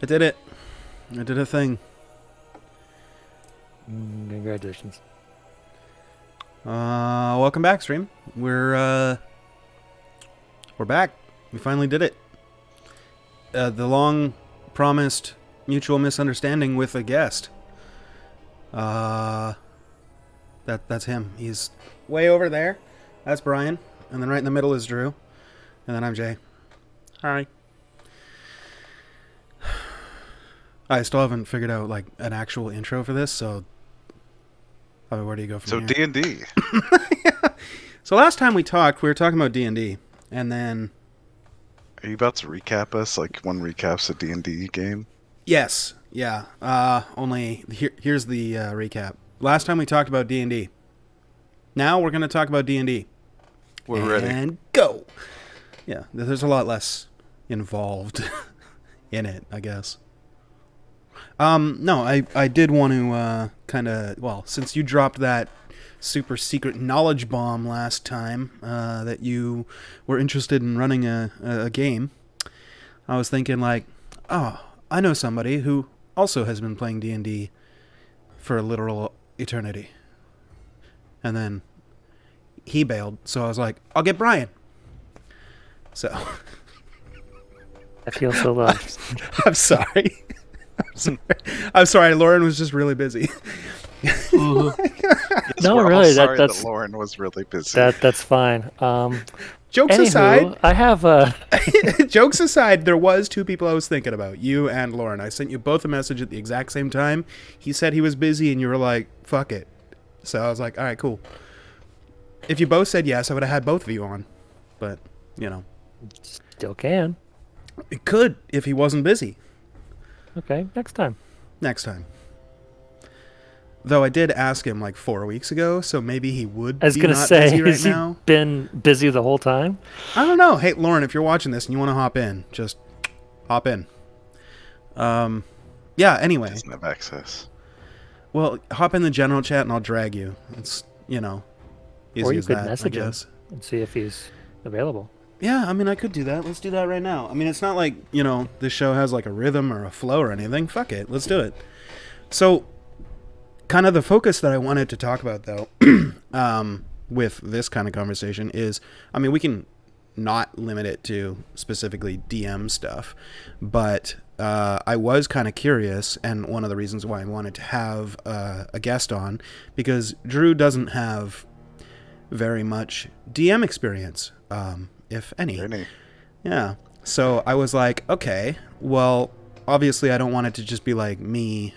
I did it. I did a thing. Congratulations. Welcome back, stream. We're back. We finally did it. The long-promised mutual misunderstanding with a guest. That's him. He's way over there. That's Brian. And then right in the middle is Drew. And then I'm Jay. Hi. I still haven't figured out like an actual intro for this, so where do you go from here? So D&D. So last time we talked, we were talking about D&D, and then... Are you about to recap us? Like one recaps a D&D game? Yes, yeah. Only here's the recap. Last time we talked about D&D. Now we're going to talk about D&D. We're ready. And go! Yeah, there's a lot less involved in it, I guess. No, I did want to kind of, well, since you dropped that super secret knowledge bomb last time, that you were interested in running a game, I was thinking like, oh, I know somebody who also has been playing D&D for a literal eternity. And then he bailed, so I was like, I'll get Brian. So. I feel so loved. I'm sorry. I'm sorry. Lauren was just really busy. Yes, No, we're all really, sorry that's that Lauren was really busy. that's fine. Jokes Anywho, aside, I have jokes aside, there was two people I was thinking about, you and Lauren. I sent you both a message at the exact same time. He said he was busy, and you were like, "Fuck it." So I was like, "All right, cool." If you both said yes, I would have had both of you on, but you know, still can. it could if he wasn't busy. Okay, next time. Next time. Though I did ask him like 4 weeks ago, so maybe he would I was be gonna not say, busy right has he now. been busy the whole time? I don't know. Hey, Lauren, if you're watching this and you want to hop in, just hop in. Yeah, anyway. Doesn't have access. Well, hop in the general chat and I'll drag you. It's, you know, easy Or you as could that, message I him guess. and see if he's available. Yeah, I mean, I could do that. Let's do that right now. I mean, it's not like, you know, this show has like a rhythm or a flow or anything. Fuck it. Let's do it. So, kind of the focus that I wanted to talk about, though, with this kind of conversation is, I mean, we can not limit it to specifically DM stuff, but I was kind of curious, and one of the reasons why I wanted to have a guest on, because Drew doesn't have very much DM experience, if any. Yeah. So I was like, okay, well, obviously I don't want it to just be like me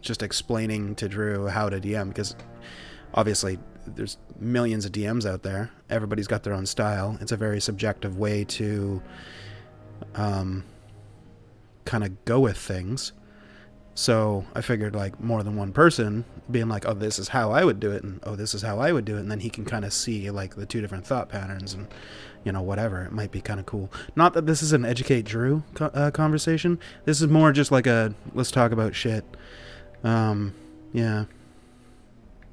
just explaining to Drew how to DM, because obviously there's millions of DMs out there. Everybody's got their own style. It's a very subjective way to kind of go with things. So I figured like more than one person being like, oh, this is how I would do it, and oh, this is how I would do it, and then he can kind of see like the two different thought patterns and, you know, whatever. It might be kind of cool. Not that this is an Educate Drew conversation. This is more just like a let's talk about shit. Yeah.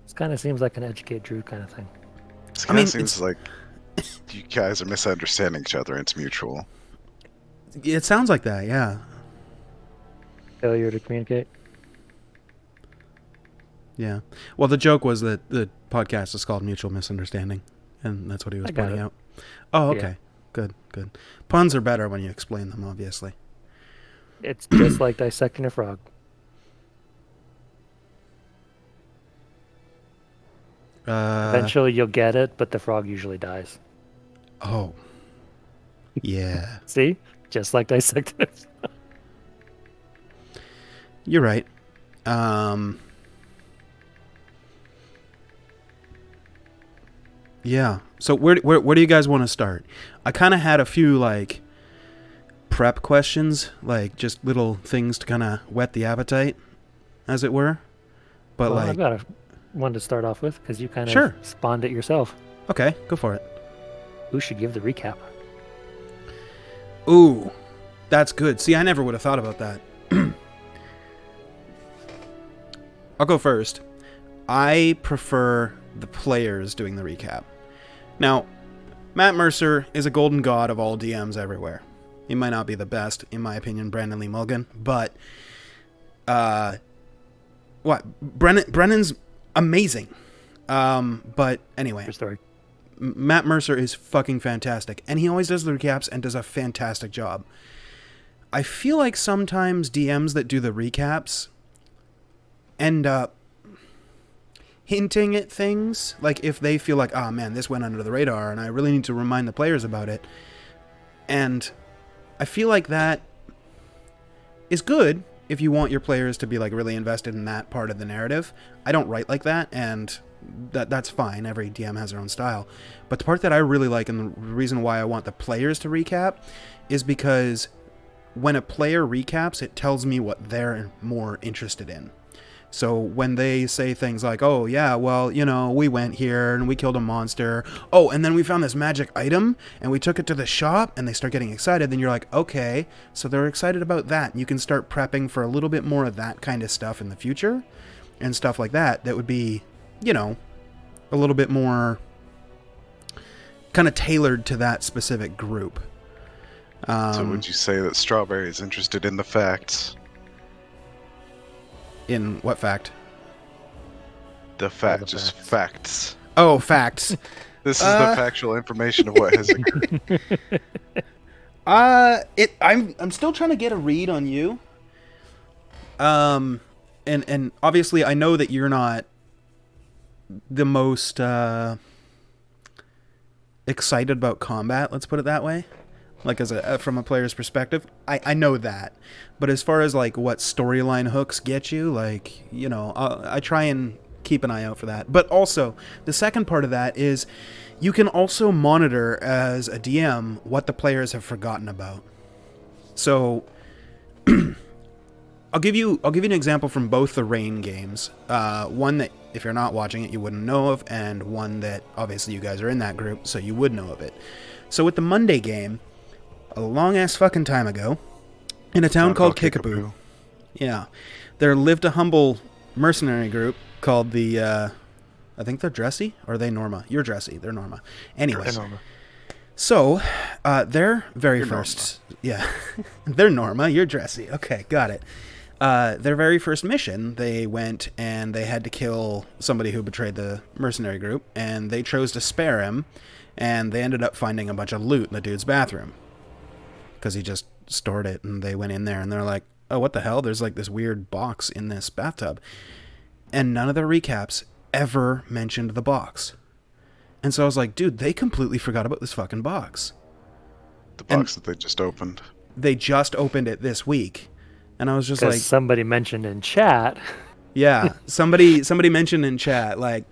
This kind of seems like an Educate Drew kind of thing. It kind of seems like you guys are misunderstanding each other. It's mutual. It sounds like that, yeah. Failure to communicate. Yeah. Well, the joke was that the podcast is called Mutual Misunderstanding, and that's what he was pointing out. Oh, okay. Yeah. Good. Puns are better when you explain them, obviously. It's just like dissecting a frog. Eventually you'll get it, but the frog usually dies. Oh. Yeah. See? Just like dissecting a frog. You're right. Yeah. So where do you guys want to start? I kind of had a few like prep questions, like just little things to kind of whet the appetite, as it were. But well, like, I've got one to start off with because you kind of Sure. spawned it yourself. Okay, go for it. Who should give the recap? Ooh, that's good. See, I never would have thought about that. I'll go first. I prefer the players doing the recap. Now, Matt Mercer is a golden god of all DMs everywhere. He might not be the best, in my opinion, Brandon Lee Mulligan, but Brennan's amazing. But anyway, Your story. Matt Mercer is fucking fantastic, and he always does the recaps and does a fantastic job. I feel like sometimes DMs that do the recaps end up hinting at things, like if they feel like, oh man, this went under the radar and I really need to remind the players about it. And I feel like that is good if you want your players to be like really invested in that part of the narrative. I don't write like that, and that's fine. Every DM has their own style. But the part that I really like, and the reason why I want the players to recap, is because when a player recaps, it tells me what they're more interested in. So when they say things like, oh yeah, well, you know, we went here and we killed a monster. Oh, and then we found this magic item and we took it to the shop, and they start getting excited. Then you're like, okay, so they're excited about that. You can start prepping for a little bit more of that kind of stuff in the future and stuff like that. That would be, you know, a little bit more kind of tailored to that specific group. So would you say that Strawberry is interested in the facts? In what fact? The fact, just facts. Oh, facts. This is the factual information of what has occurred. I'm still trying to get a read on you. And obviously I know that you're not the most excited about combat, let's put it that way. Like from a player's perspective, I know that. But as far as like what storyline hooks get you, like, you know, I try and keep an eye out for that. But also, the second part of that is you can also monitor as a DM what the players have forgotten about. So I'll give you an example from both the Rain games. One that if you're not watching it you wouldn't know of, and one that obviously you guys are in that group so you would know of it. So with the Monday game, a long-ass fucking time ago, in a town called Kickapoo. Yeah. There lived a humble mercenary group called the, I think they're Dressy? Or are they Norma? You're Dressy. They're Norma. Anyways. They're Norma. So, their very first... Norma. Yeah. They're Norma. You're Dressy. Okay, got it. Their very first mission, they went and they had to kill somebody who betrayed the mercenary group, and they chose to spare him, and they ended up finding a bunch of loot in the dude's bathroom. Because he just stored it, and they went in there and they're like, oh, what the hell? There's like this weird box in this bathtub. And none of their recaps ever mentioned the box. And so I was like, dude, they completely forgot about this fucking box. The box that they just opened. They just opened it this week. And I was just like... somebody mentioned in chat. Yeah, somebody mentioned in chat, like,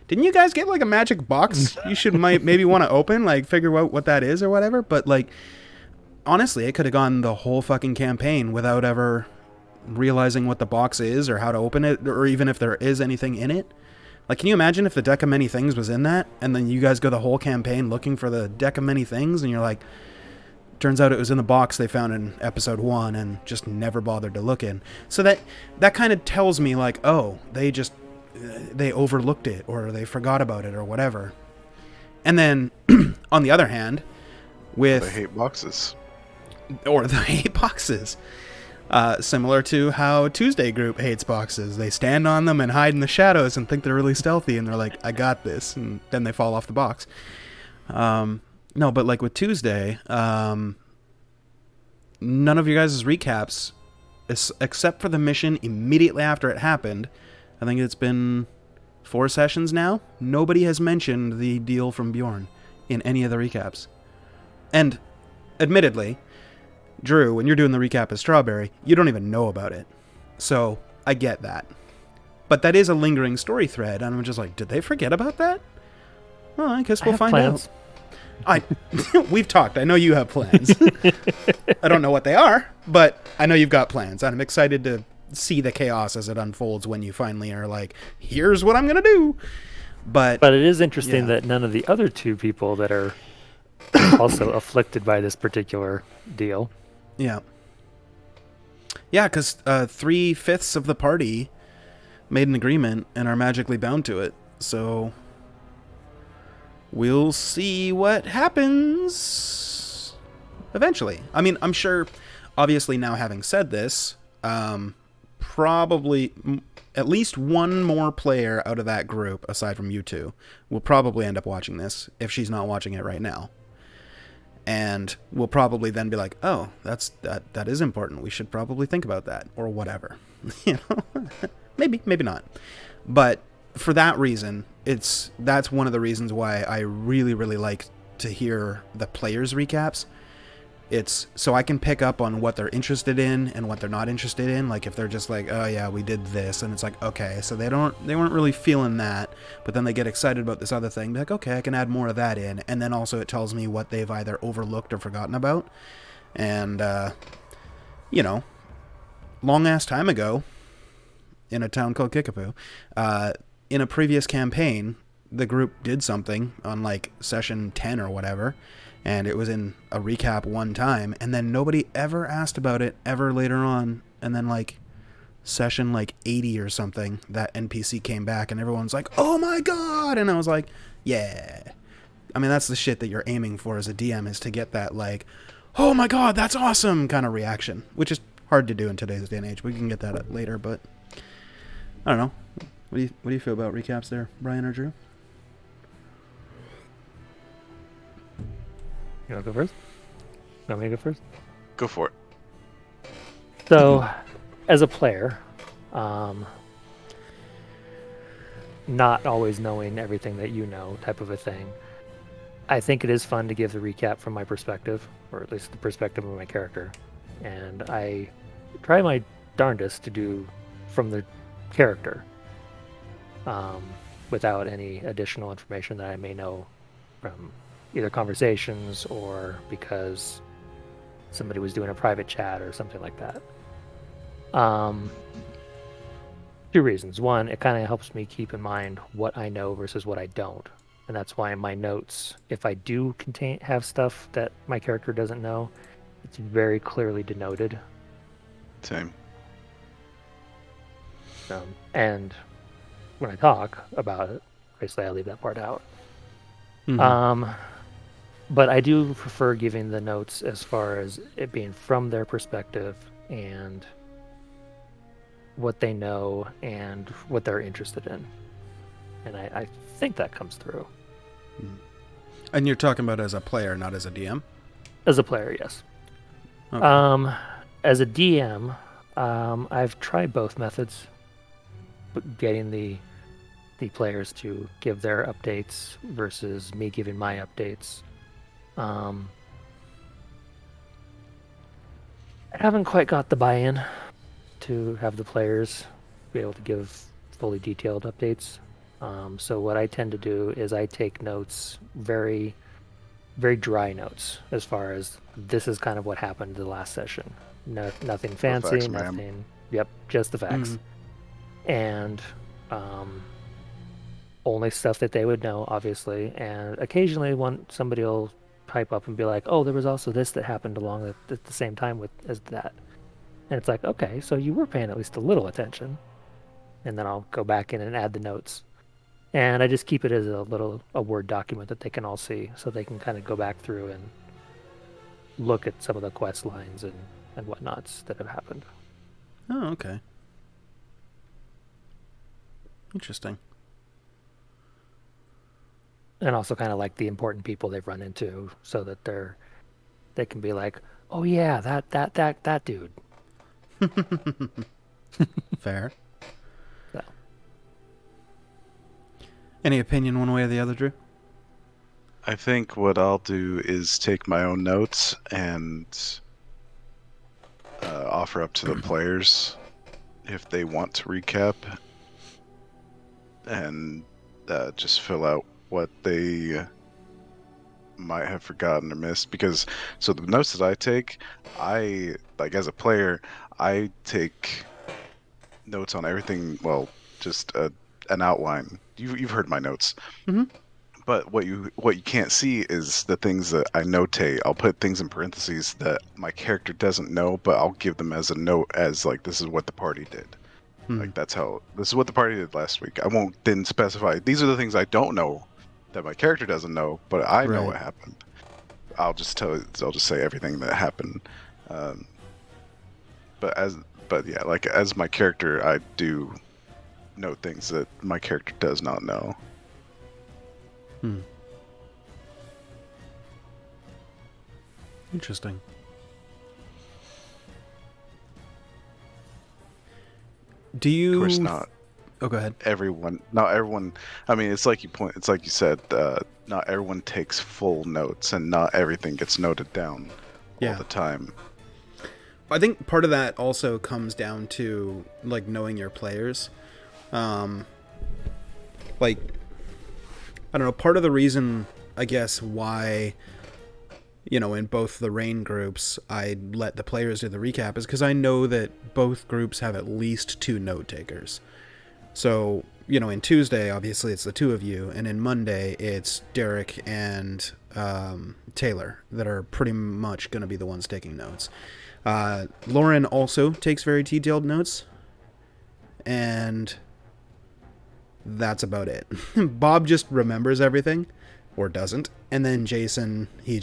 didn't you guys get like a magic box you should maybe want to open, like figure out what that is or whatever? But like, honestly, it could have gone the whole fucking campaign without ever realizing what the box is or how to open it, or even if there is anything in it. Like, can you imagine if the deck of many things was in that, and then you guys go the whole campaign looking for the deck of many things, and you're like, turns out it was in the box they found in episode 1 and just never bothered to look in. So that kind of tells me like, oh, they overlooked it, or they forgot about it, or whatever. And then, on the other hand, with... They hate boxes. Or they hate boxes. Similar to how Tuesday group hates boxes. They stand on them and hide in the shadows and think they're really stealthy, and they're like, I got this, and then they fall off the box. No, but like with Tuesday, none of your guys' recaps, except for the mission immediately after it happened, I think it's been 4 sessions now, nobody has mentioned the deal from Bjorn in any of the recaps. And, admittedly, Drew, when you're doing the recap of Strawberry, you don't even know about it. So, I get that. But that is a lingering story thread, and I'm just like, did they forget about that? Well, I guess we'll find out. We've talked. I know you have plans. I don't know what they are, but I know you've got plans. I'm excited to see the chaos as it unfolds when you finally are like, here's what I'm going to do. But it is interesting that none of the other 2 people that are also afflicted by this particular deal. Yeah. Yeah, because 3/5 of the party made an agreement and are magically bound to it. So we'll see what happens. Eventually. I mean, I'm sure, obviously, now having said this, probably at least one more player out of that group, aside from you two, will probably end up watching this if she's not watching it right now. And we'll probably then be like, oh, that is important. We should probably think about that, or whatever. You know, maybe not. But for that reason, that's one of the reasons why I really, really like to hear the players' recaps. It's so I can pick up on what they're interested in and what they're not interested in. Like if they're just like, oh yeah, we did this, and it's like, okay, so they weren't really feeling that, but then they get excited about this other thing. Be like, okay, I can add more of that in, and then also it tells me what they've either overlooked or forgotten about. And you know, long ass time ago, in a town called Kickapoo, in a previous campaign, the group did something on like session 10 or whatever, and it was in a recap one time, and then nobody ever asked about it ever later on, and then like session like 80 or something, that NPC came back and everyone's like, oh my god, and I was like, yeah. I mean, that's the shit that you're aiming for as a DM, is to get that like, oh my god, that's awesome kind of reaction, which is hard to do in today's day and age. We can get that later, but I don't know. What do you feel about recaps there, Brian or Drew? You want to go first? Want me to go first? Go for it. So, as a player, not always knowing everything that you know, type of a thing, I think it is fun to give the recap from my perspective, or at least the perspective of my character. And I try my darndest to do from the character, without any additional information that I may know from either conversations or because somebody was doing a private chat or something like that. Two reasons. One, it kind of helps me keep in mind what I know versus what I don't. And that's why in my notes, if I do have stuff that my character doesn't know, it's very clearly denoted. Same. And when I talk about it, basically I leave that part out. Mm-hmm. But I do prefer giving the notes as far as it being from their perspective and what they know and what they're interested in. And I think that comes through. And you're talking about as a player, not as a DM? As a player, yes. Okay. As a DM, I've tried both methods, but getting the players to give their updates versus me giving my updates. I haven't quite got the buy-in to have the players be able to give fully detailed updates. So what I tend to do is I take notes, very, very dry notes, as far as this is kind of what happened the last session. Nothing fancy, facts, nothing. ma'am. Yep, just the facts. And only stuff that they would know, obviously. And occasionally, somebody will pipe up and be like, "Oh, there was also this that happened along at the same time as that." And it's like, okay, so you were paying at least a little attention. And then I'll go back in and add the notes. And I just keep it as a Word document that they can all see, so they can kind of go back through and look at some of the quest lines and whatnots that have happened. Oh, okay. Interesting. And also kind of like the important people they've run into, so that they can be like, oh yeah, that dude. Fair. So. Any opinion one way or the other, Drew? I think what I'll do is take my own notes and offer up to the players if they want to recap, and just fill out what they might have forgotten or missed. Because so the notes that I take, I like as a player, I take notes on everything. Well, just an outline. You've heard my notes. Mm-hmm. But what you can't see is the things that I notate. I'll put things in parentheses that my character doesn't know, but I'll give them as a note, as like, this is what the party did. Like, this is what the party did last week. I won't then specify, these are the things I don't know that my character doesn't know, but I know what happened. I'll just say everything that happened. Um, but as but yeah, like as my character, I do know things that my character does not know. Hmm. Interesting. Do you? Of course, not Oh, go ahead. everyone. Not everyone. I mean, it's like you said. Not everyone takes full notes, and not everything gets noted down all Yeah. the time. I think part of that also comes down to like knowing your players. Like, I don't know. Part of the reason, I guess, why, in both the rain groups, I let the players do the recap is because I know that both groups have at least 2 note takers. So, in Tuesday, obviously, it's the 2 of you, and in Monday, it's Derek and Taylor that are pretty much going to be the ones taking notes. Lauren also takes very detailed notes, and that's about it. Bob just remembers everything, or doesn't, and then Jason, he's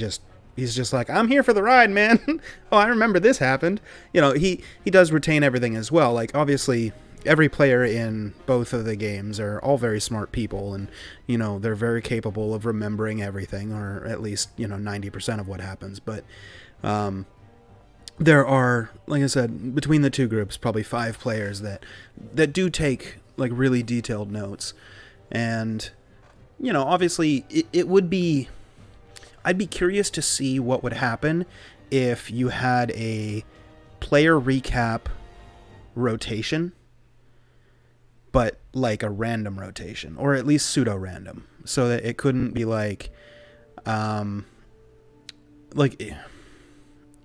just like, I'm here for the ride, man. Oh, I remember this happened. He does retain everything as well. Like, obviously, every player in both of the games are all very smart people, and they're very capable of remembering everything, or at least 90% of what happens. But there are, like I said, between the 2 groups, probably 5 players that do take like really detailed notes, and obviously it would be. I'd be curious to see what would happen if you had a player recap rotation, but like a random rotation, or at least pseudo-random, so that it couldn't be like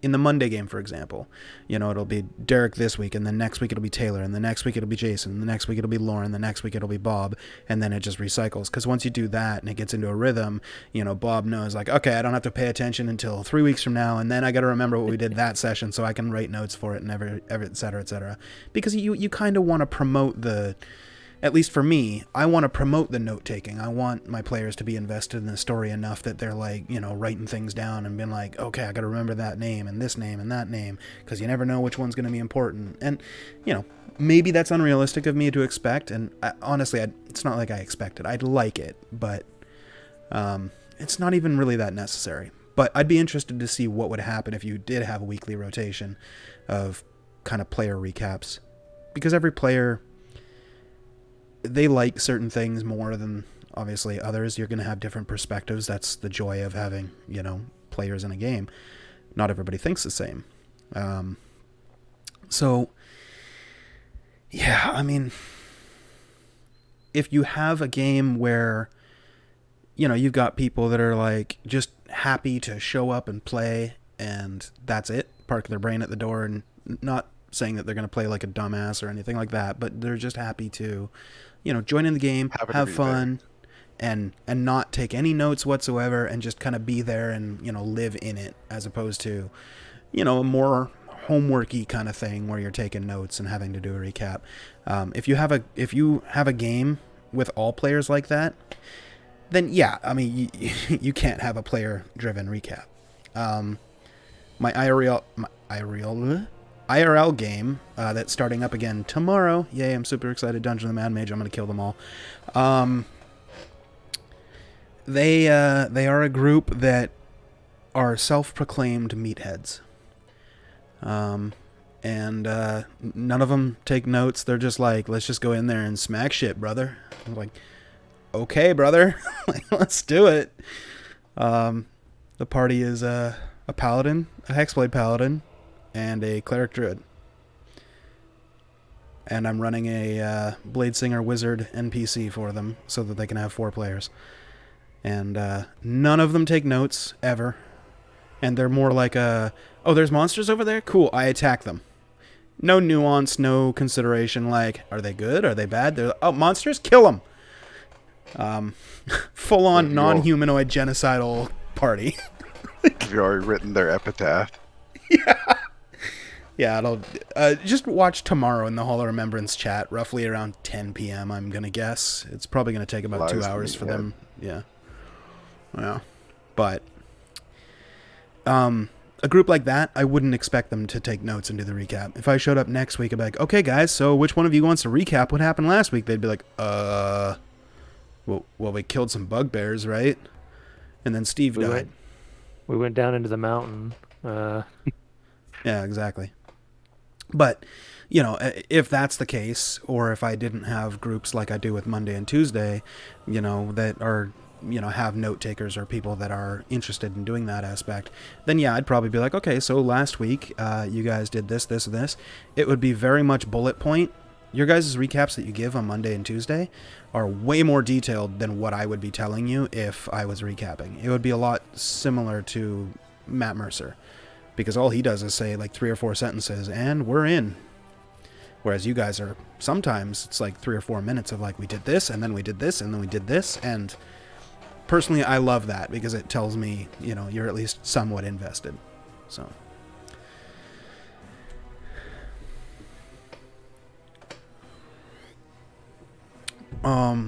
in the Monday game, for example, it'll be Derek this week, and then next week it'll be Taylor, and the next week it'll be Jason, and the next week it'll be Lauren, the next week it'll be Bob, and then it just recycles. Because once you do that and it gets into a rhythm, Bob knows, like, okay, I don't have to pay attention until 3 weeks from now, and then I got to remember what we did that session so I can write notes for it, and et cetera, et cetera. Because you kind of want to promote at least for me, I want to promote the note-taking. I want my players to be invested in the story enough that they're like, writing things down and being like, okay, I got to remember that name and this name and that name, because you never know which one's going to be important. And, maybe that's unrealistic of me to expect, and honestly, it's not like I expect it. I'd like it, but it's not even really that necessary. But I'd be interested to see what would happen if you did have a weekly rotation of kind of player recaps, because every player, they like certain things more than obviously others. You're going to have different perspectives. That's the joy of having, players in a game. Not everybody thinks the same. So, yeah, I mean, if you have a game where, you've got people that are like just happy to show up and play, and that's it, park their brain at the door, and not saying that they're going to play like a dumbass or anything like that, but they're just happy to join in the game, have fun, and not take any notes whatsoever, and just kind of be there and live in it, as opposed to a more homeworky kind of thing where you're taking notes and having to do a recap. If you have a game with all players like that, then yeah, I mean you can't have a player driven recap. My IRL game that's starting up again tomorrow. Yay, I'm super excited. Dungeon of the Mad Mage. I'm going to kill them all. They are a group that are self-proclaimed meatheads. And none of them take notes. They're just like, let's just go in there and smack shit, brother. I'm like, okay, brother. Let's do it. The party is a paladin, a hexblade paladin, and a cleric druid. And I'm running a blade singer wizard NPC for them so that they can have 4 players. And none of them take notes ever. And they're more like oh, there's monsters over there? Cool, I attack them. No nuance, no consideration, like, are they good? Are they bad? They're like, oh, monsters? Kill them. Full-on non-humanoid genocidal party. Have you already written their epitaph? Yeah. Yeah, it'll just watch tomorrow in the Hall of Remembrance chat, roughly around 10 p.m., I'm going to guess. It's probably going to take about 2 hours for them. Yeah. But, A group like that, I wouldn't expect them to take notes and do the recap. If I showed up next week, I'd be like, okay, guys, so which one of you wants to recap what happened last week? They'd be like, well, we killed some bugbears, right? And then Steve died. We went down into the mountain. Yeah, exactly. But, you know, if that's the case, or if I didn't have groups like I do with Monday and Tuesday, you know, that are, you know, have note takers or people that are interested in doing that aspect, then yeah, I'd probably be like, okay, so last week you guys did this, this, and this. It would be very much bullet point. Your guys' recaps that you give on Monday and Tuesday are way more detailed than what I would be telling you if I was recapping. It would be a lot similar to Matt Mercer, because all he does is say like 3 or 4 sentences and we're in. Whereas you guys are, sometimes it's like 3 or 4 minutes of like, we did this and then we did this and then we did this. And personally, I love that because it tells me, you know, you're at least somewhat invested. So.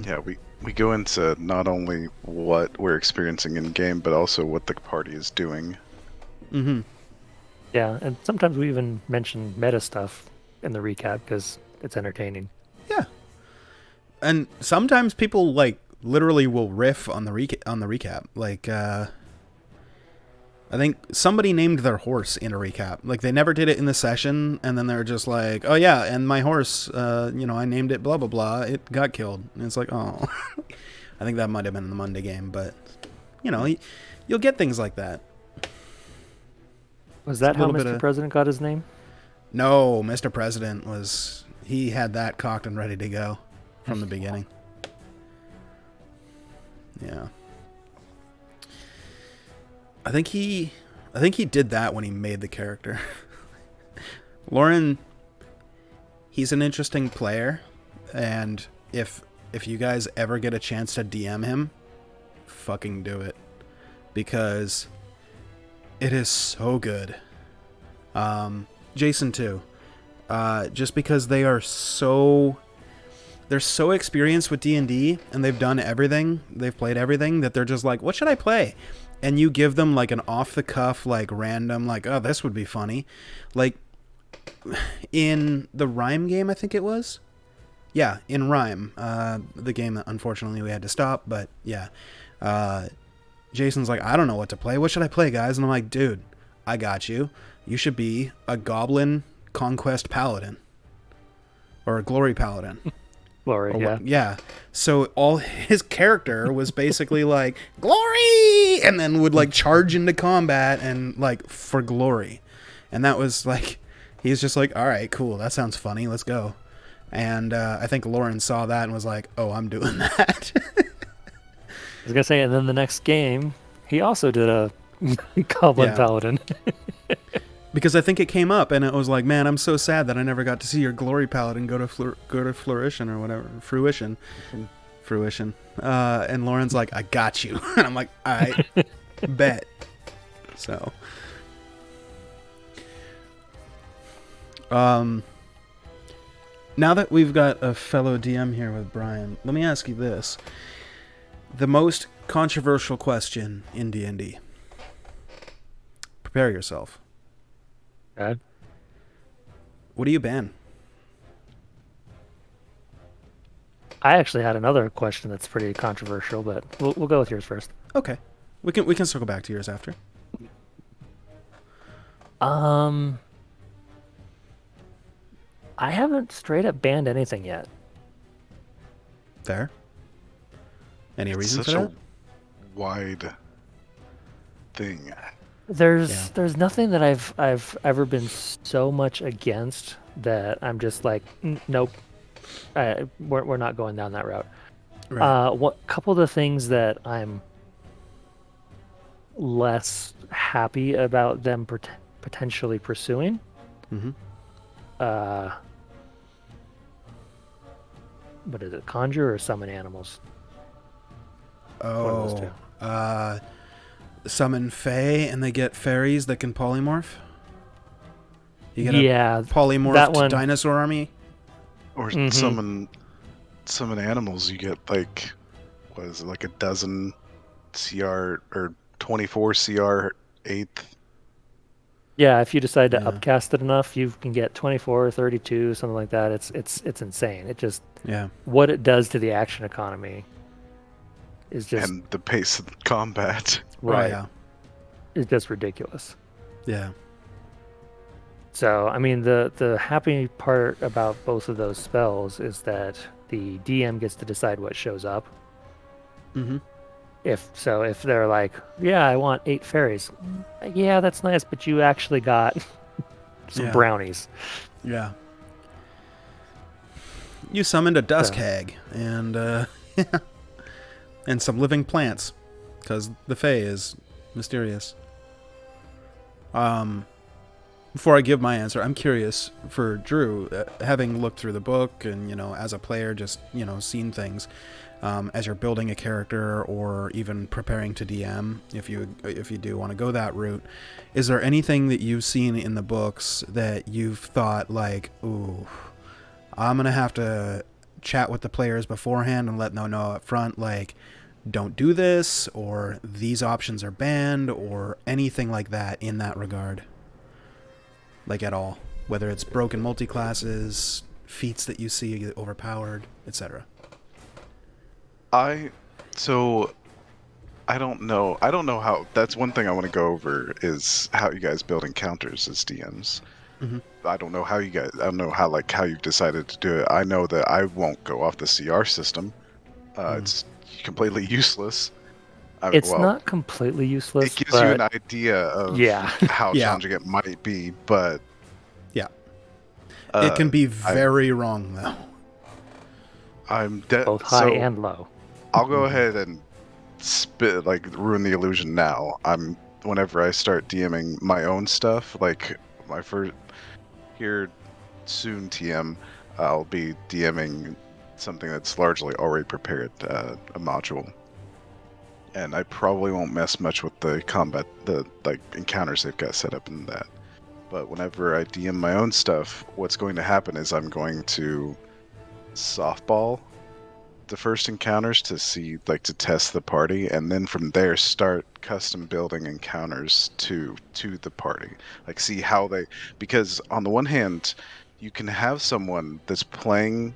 Yeah, we go into not only what we're experiencing in game, but also what the party is doing. Mm-hmm. Yeah, and sometimes we even mention meta stuff in the recap because it's entertaining. Yeah. And sometimes people like literally will riff on the recap. Like I think somebody named their horse in a recap. Like they never did it in the session, and then they're just like, "Oh yeah, and my horse, you know, I named it blah blah blah. It got killed." And it's like, oh, I think that might have been in the Monday game, but you know, you'll get things like that. Was that A how little bit Mr. of- President got his name? No, Mr. President he had that cocked and ready to go from the beginning. Yeah. I think he did that when he made the character. Lauren, he's an interesting player, and if you guys ever get a chance to DM him, fucking do it, because it is so good. Jason too. Just because they're so experienced with D&D and they've done everything, they've played everything, that they're just like, what should I play? And you give them like an off the cuff, like random, like, oh, this would be funny. Like in the Rhyme game, I think it was. Yeah, in Rhyme, the game that unfortunately we had to stop, but yeah. Jason's like, I don't know what to play. What should I play, guys? And I'm like, dude, I got you. You should be a Goblin Conquest Paladin. Or a Glory Paladin. Glory, yeah. Yeah. So all his character was basically like, glory! And then would like charge into combat and like for glory. And that was like, he's just like, all right, cool. That sounds funny. Let's go. And I think Lauren saw that and was like, oh, I'm doing that. I was going to say, and then the next game, he also did a Goblin Paladin. Because I think it came up, and it was like, man, I'm so sad that I never got to see your Glory Paladin go to Flourition or whatever. Fruition. And Lauren's like, I got you. And I'm like, I bet. So. Now that we've got a fellow DM here with Brian, let me ask you this. The most controversial question in D&D. Prepare yourself. Okay. What do you ban? I actually had another question that's pretty controversial, but we'll go with yours first. Okay. We can circle back to yours after. I haven't straight up banned anything yet. Fair. Any It's reason for such that? a wide thing. There's nothing that I've ever been so much against that I'm just like, nope, we're not going down that route. Right. What couple of the things that I'm less happy about them potentially pursuing. Mm-hmm. What is it? Conjure or summon animals? One of those two. Summon Fae, and they get fairies that can polymorph. You get Yeah, a polymorphed that one. dinosaur army. Or Mhm. summon animals. You get like, what is it, like a dozen CR or 24 CR 8th Yeah, if you decide to Yeah. upcast it enough, you can get 24, 32, something like that. It's insane. It just Yeah. what it does to the action economy is just And the pace of combat. Oh right. yeah. Is just ridiculous. Yeah. So, I mean, the happy part about both of those spells is that the DM gets to decide what shows up. Mm-hmm. If they're like, yeah, I want 8 fairies. Yeah, that's nice, but you actually got some Yeah. brownies. Yeah. You summoned a dusk So, hag and and some living plants, because the Fae is mysterious. Before I give my answer, I'm curious for Drew, having looked through the book and as a player, just seen things. As you're building a character or even preparing to DM, if you do want to go that route, is there anything that you've seen in the books that you've thought like, ooh, I'm gonna have to chat with the players beforehand and let them know up front, like, don't do this, or these options are banned, or anything like that in that regard, like at all, whether it's broken multi-classes, feats that you see overpowered, etc. I so I don't know. I don't know how. That's one thing I want to go over is how you guys build encounters as DMs. Mm-hmm. I don't know how you guys. I don't know how you've decided to do it. I know that I won't go off the CR system. It's completely useless. it's Well, not completely it useless, gives you an but idea of yeah. how Yeah. challenging it might be, but Yeah. It can be I, very wrong, though. Both high so and low. I'll go ahead and ruin the illusion now. Whenever I start DMing my own stuff, like my first here soon TM, I'll be DMing something that's largely already prepared, a module. And I probably won't mess much with the combat, the encounters they've got set up in that. But whenever I DM my own stuff, what's going to happen is I'm going to softball the first encounters to see, to test the party, and then from there start custom building encounters to the party, see how they, because on the one hand you can have someone that's playing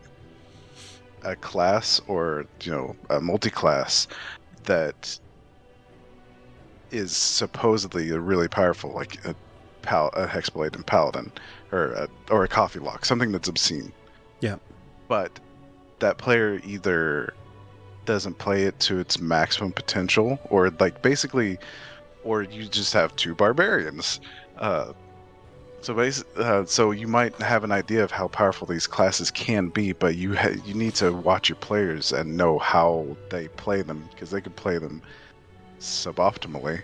a class or a multi-class that is supposedly really powerful, like a hexblade and paladin, or a coffee lock, something that's obscene, Yeah. but that player either doesn't play it to its maximum potential, or basically, or you just have two barbarians. So you might have an idea of how powerful these classes can be, but you need to watch your players and know how they play them, because they could play them suboptimally.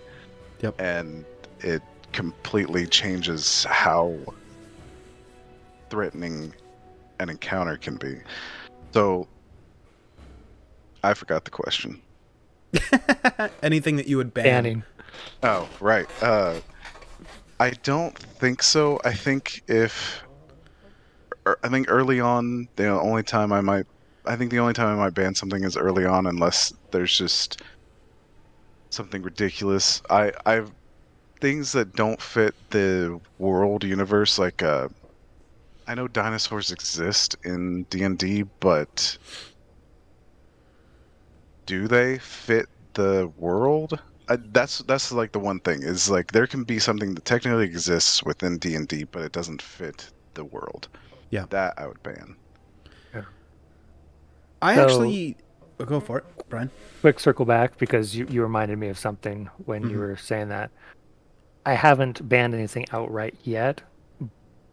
Yep. And it completely changes how threatening an encounter can be. So I forgot the question. Anything that you would ban. Banning. Oh, right. I don't think so. I think early on, the only time I might ban something is early on, unless there's just something ridiculous. I've things that don't fit the world universe, I know dinosaurs exist in D&D, but do they fit the world? That's the one thing is, there can be something that technically exists within D&D, but it doesn't fit the world. Yeah. That I would ban. Yeah. I So- actually... go for it, Brian. Quick circle back, because you reminded me of something when you were saying that. I haven't banned anything outright yet,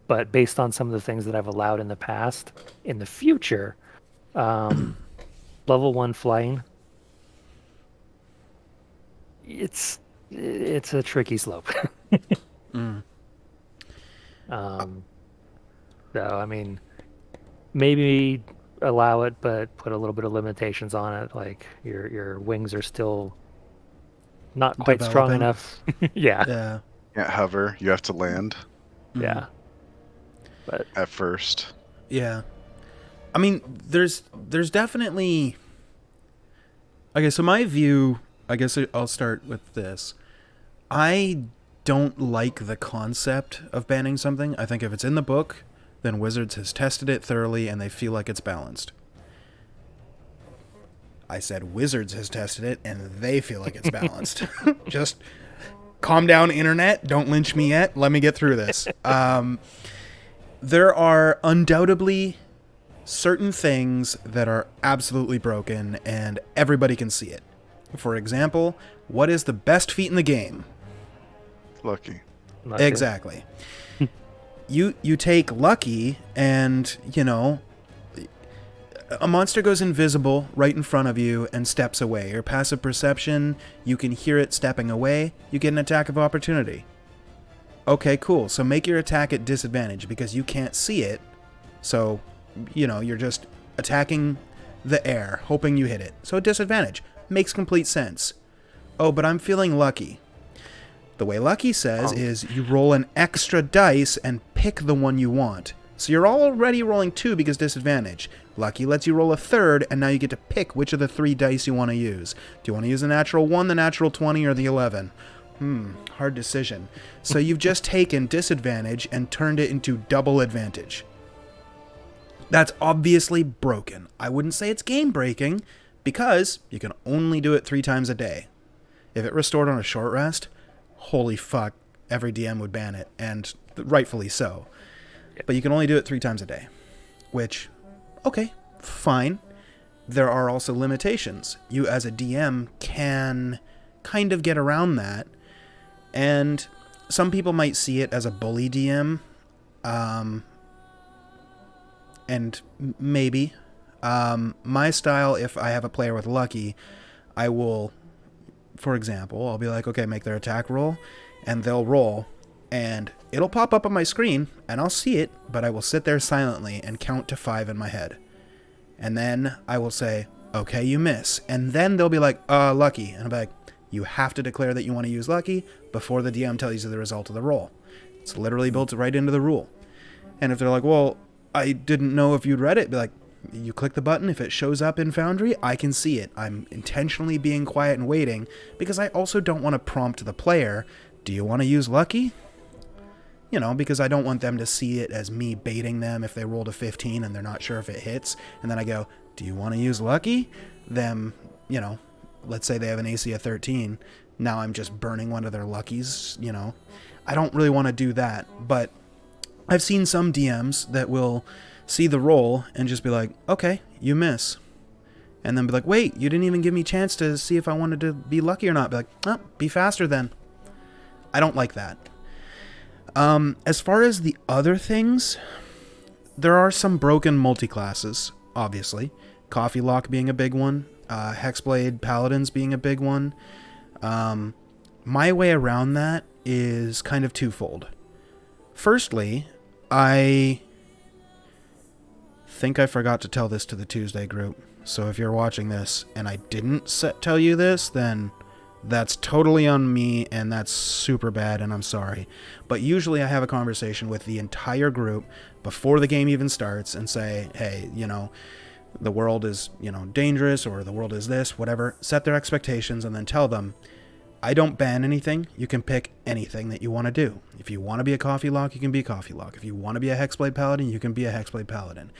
but based on some of the things that I've allowed in the past, in the future, level 1 flying, it's a tricky slope. So I mean, maybe allow it, but put a little bit of limitations on it, like your wings are still not quite strong Developing. enough. Yeah. Yeah. Can't hover. You have to land Yeah. But at first. Yeah. I mean, there's definitely... Okay, so my view... I guess I'll start with this. I don't like the concept of banning something. I think if it's in the book, then Wizards has tested it thoroughly and they feel like it's balanced. I said Wizards has tested it and they feel like it's balanced. Just calm down, internet. Don't lynch me yet. Let me get through this. There are undoubtedly certain things that are absolutely broken and everybody can see it. For example, what is the best feat in the game? Lucky. Exactly. You take Lucky and, you know, a monster goes invisible right in front of you and steps away. Your passive perception, you can hear it stepping away. You get an attack of opportunity. Okay, cool. So make your attack at disadvantage because you can't see it. So, you know, you're just attacking the air, hoping you hit it. So disadvantage. Makes complete sense. Oh, but I'm feeling lucky. The way Lucky says is you roll an extra dice and pick the one you want. So you're already rolling 2 because disadvantage. Lucky lets you roll a third, and now you get to pick which of the 3 dice you want to use. Do you want to use the natural 1, the natural 20, or the 11? Hard decision. So you've just taken disadvantage and turned it into double advantage. That's obviously broken. I wouldn't say it's game-breaking, because you can only do it 3 times a day. If it restored on a short rest, holy fuck, every DM would ban it, and rightfully so. But you can only do it 3 times a day, which, okay, fine. There are also limitations. You, as a DM, can kind of get around that, and some people might see it as a bully DM, and maybe. My style, if I have a player with Lucky, I will, for example, I'll be like, okay, make their attack roll, and they'll roll, and it'll pop up on my screen, and I'll see it, but I will sit there silently and count to 5 in my head. And then I will say, okay, you miss. And then they'll be like, Lucky. And I'll be like, you have to declare that you want to use Lucky before the DM tells you the result of the roll. It's literally built right into the rule. And if they're like, well, I didn't know if you'd read it, be like, you click the button, if it shows up in Foundry, I can see it. I'm intentionally being quiet and waiting, because I also don't want to prompt the player, do you want to use Lucky? You know, because I don't want them to see it as me baiting them if they rolled a 15 and they're not sure if it hits. And then I go, do you want to use Lucky? Them, you know, let's say they have an AC of 13. Now I'm just burning one of their Luckies, you know. I don't really want to do that, but I've seen some DMs that will see the roll and just be like, okay, you miss. And then be like, wait, you didn't even give me a chance to see if I wanted to be lucky or not. Be like, oh, be faster then. I don't like that. As far as the other things, there are some broken multi-classes, obviously. Coffee Lock being a big one. Hexblade Paladins being a big one. My way around that is kind of twofold. Firstly, I think I forgot to tell this to the Tuesday group. So if you're watching this and I didn't tell you this, then that's totally on me and that's super bad and I'm sorry. But usually I have a conversation with the entire group before the game even starts and say, hey, you know, the world is, you know, dangerous, or the world is this, whatever. Set their expectations and then tell them, I don't ban anything. You can pick anything that you want to do. If you want to be a Coffee Lock, you can be a Coffee Lock. If you want to be a Hexblade Paladin, you can be a Hexblade Paladin.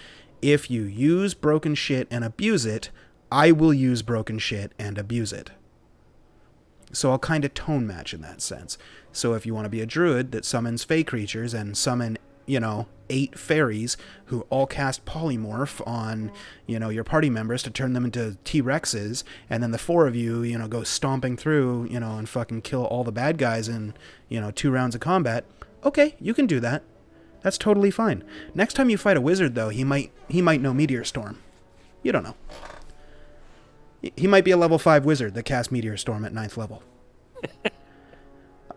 If you use broken shit and abuse it, I will use broken shit and abuse it. So I'll kind of tone match in that sense. So if you want to be a druid that summons fey creatures and summon, you know, 8 fairies who all cast polymorph on, you know, your party members to turn them into T-Rexes, and then the 4 of you, you know, go stomping through, you know, and fucking kill all the bad guys in, you know, 2 rounds of combat, okay, you can do that. That's totally fine. Next time you fight a wizard, though, he might know Meteor Storm. You don't know. He might be a level 5 wizard that casts Meteor Storm at 9th level.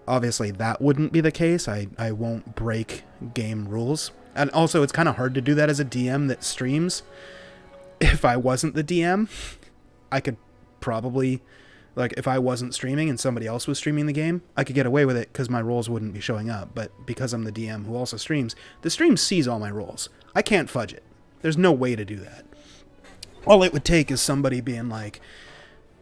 Obviously, that wouldn't be the case. I won't break game rules. And also, it's kind of hard to do that as a DM that streams. If I wasn't the DM, I could probably, like, if I wasn't streaming and somebody else was streaming the game, I could get away with it because my rolls wouldn't be showing up. But because I'm the DM who also streams, the stream sees all my rolls. I can't fudge it. There's no way to do that. All it would take is somebody being like,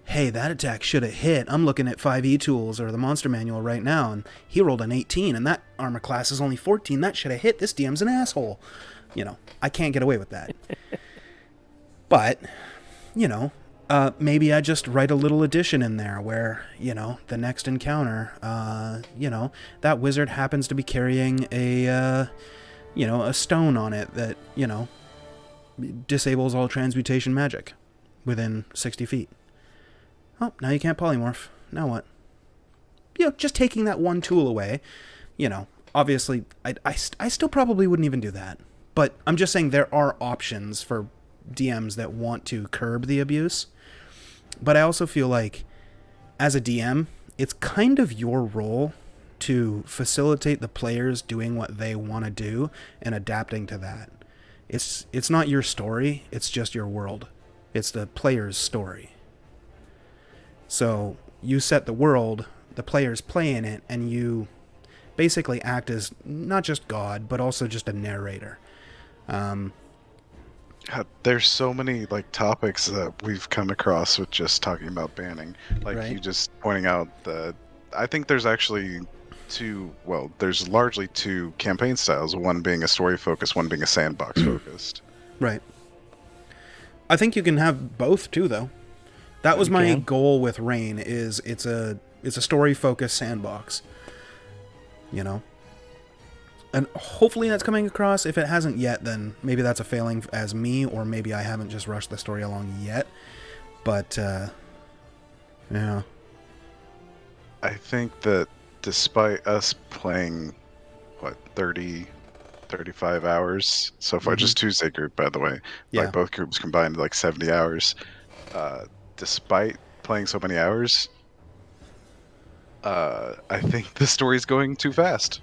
hey, that attack should have hit. I'm looking at 5e tools or the monster manual right now, and he rolled an 18, and that armor class is only 14. That should have hit. This DM's an asshole. I can't get away with that. But, maybe I just write a little addition in there where, the next encounter, that wizard happens to be carrying a stone on it that, disables all transmutation magic within 60 feet. Oh, now you can't polymorph. Now what? Just taking that one tool away, obviously, I still probably wouldn't even do that. But I'm just saying there are options for DMs that want to curb the abuse. But I also feel like, as a DM, it's kind of your role to facilitate the players doing what they want to do and adapting to that. It's not your story, it's just your world. It's the player's story. So you set the world, the players play in it, and you basically act as not just God, but also just a narrator. There's so many topics that we've come across with just talking about banning. Right. You just pointing out that I think there's actually there's largely two campaign styles, one being a story focused, one being a sandbox focused. Right. I think you can have both too, though. That was my goal with Rain. Is it's a story focused sandbox. And hopefully that's coming across. If it hasn't yet, then maybe that's a failing as me, or maybe I haven't just rushed the story along yet. But yeah. I think that despite us playing 35 hours so far, just Tuesday group, by the way, both groups combined 70 hours. Despite playing so many hours, I think the story's going too fast.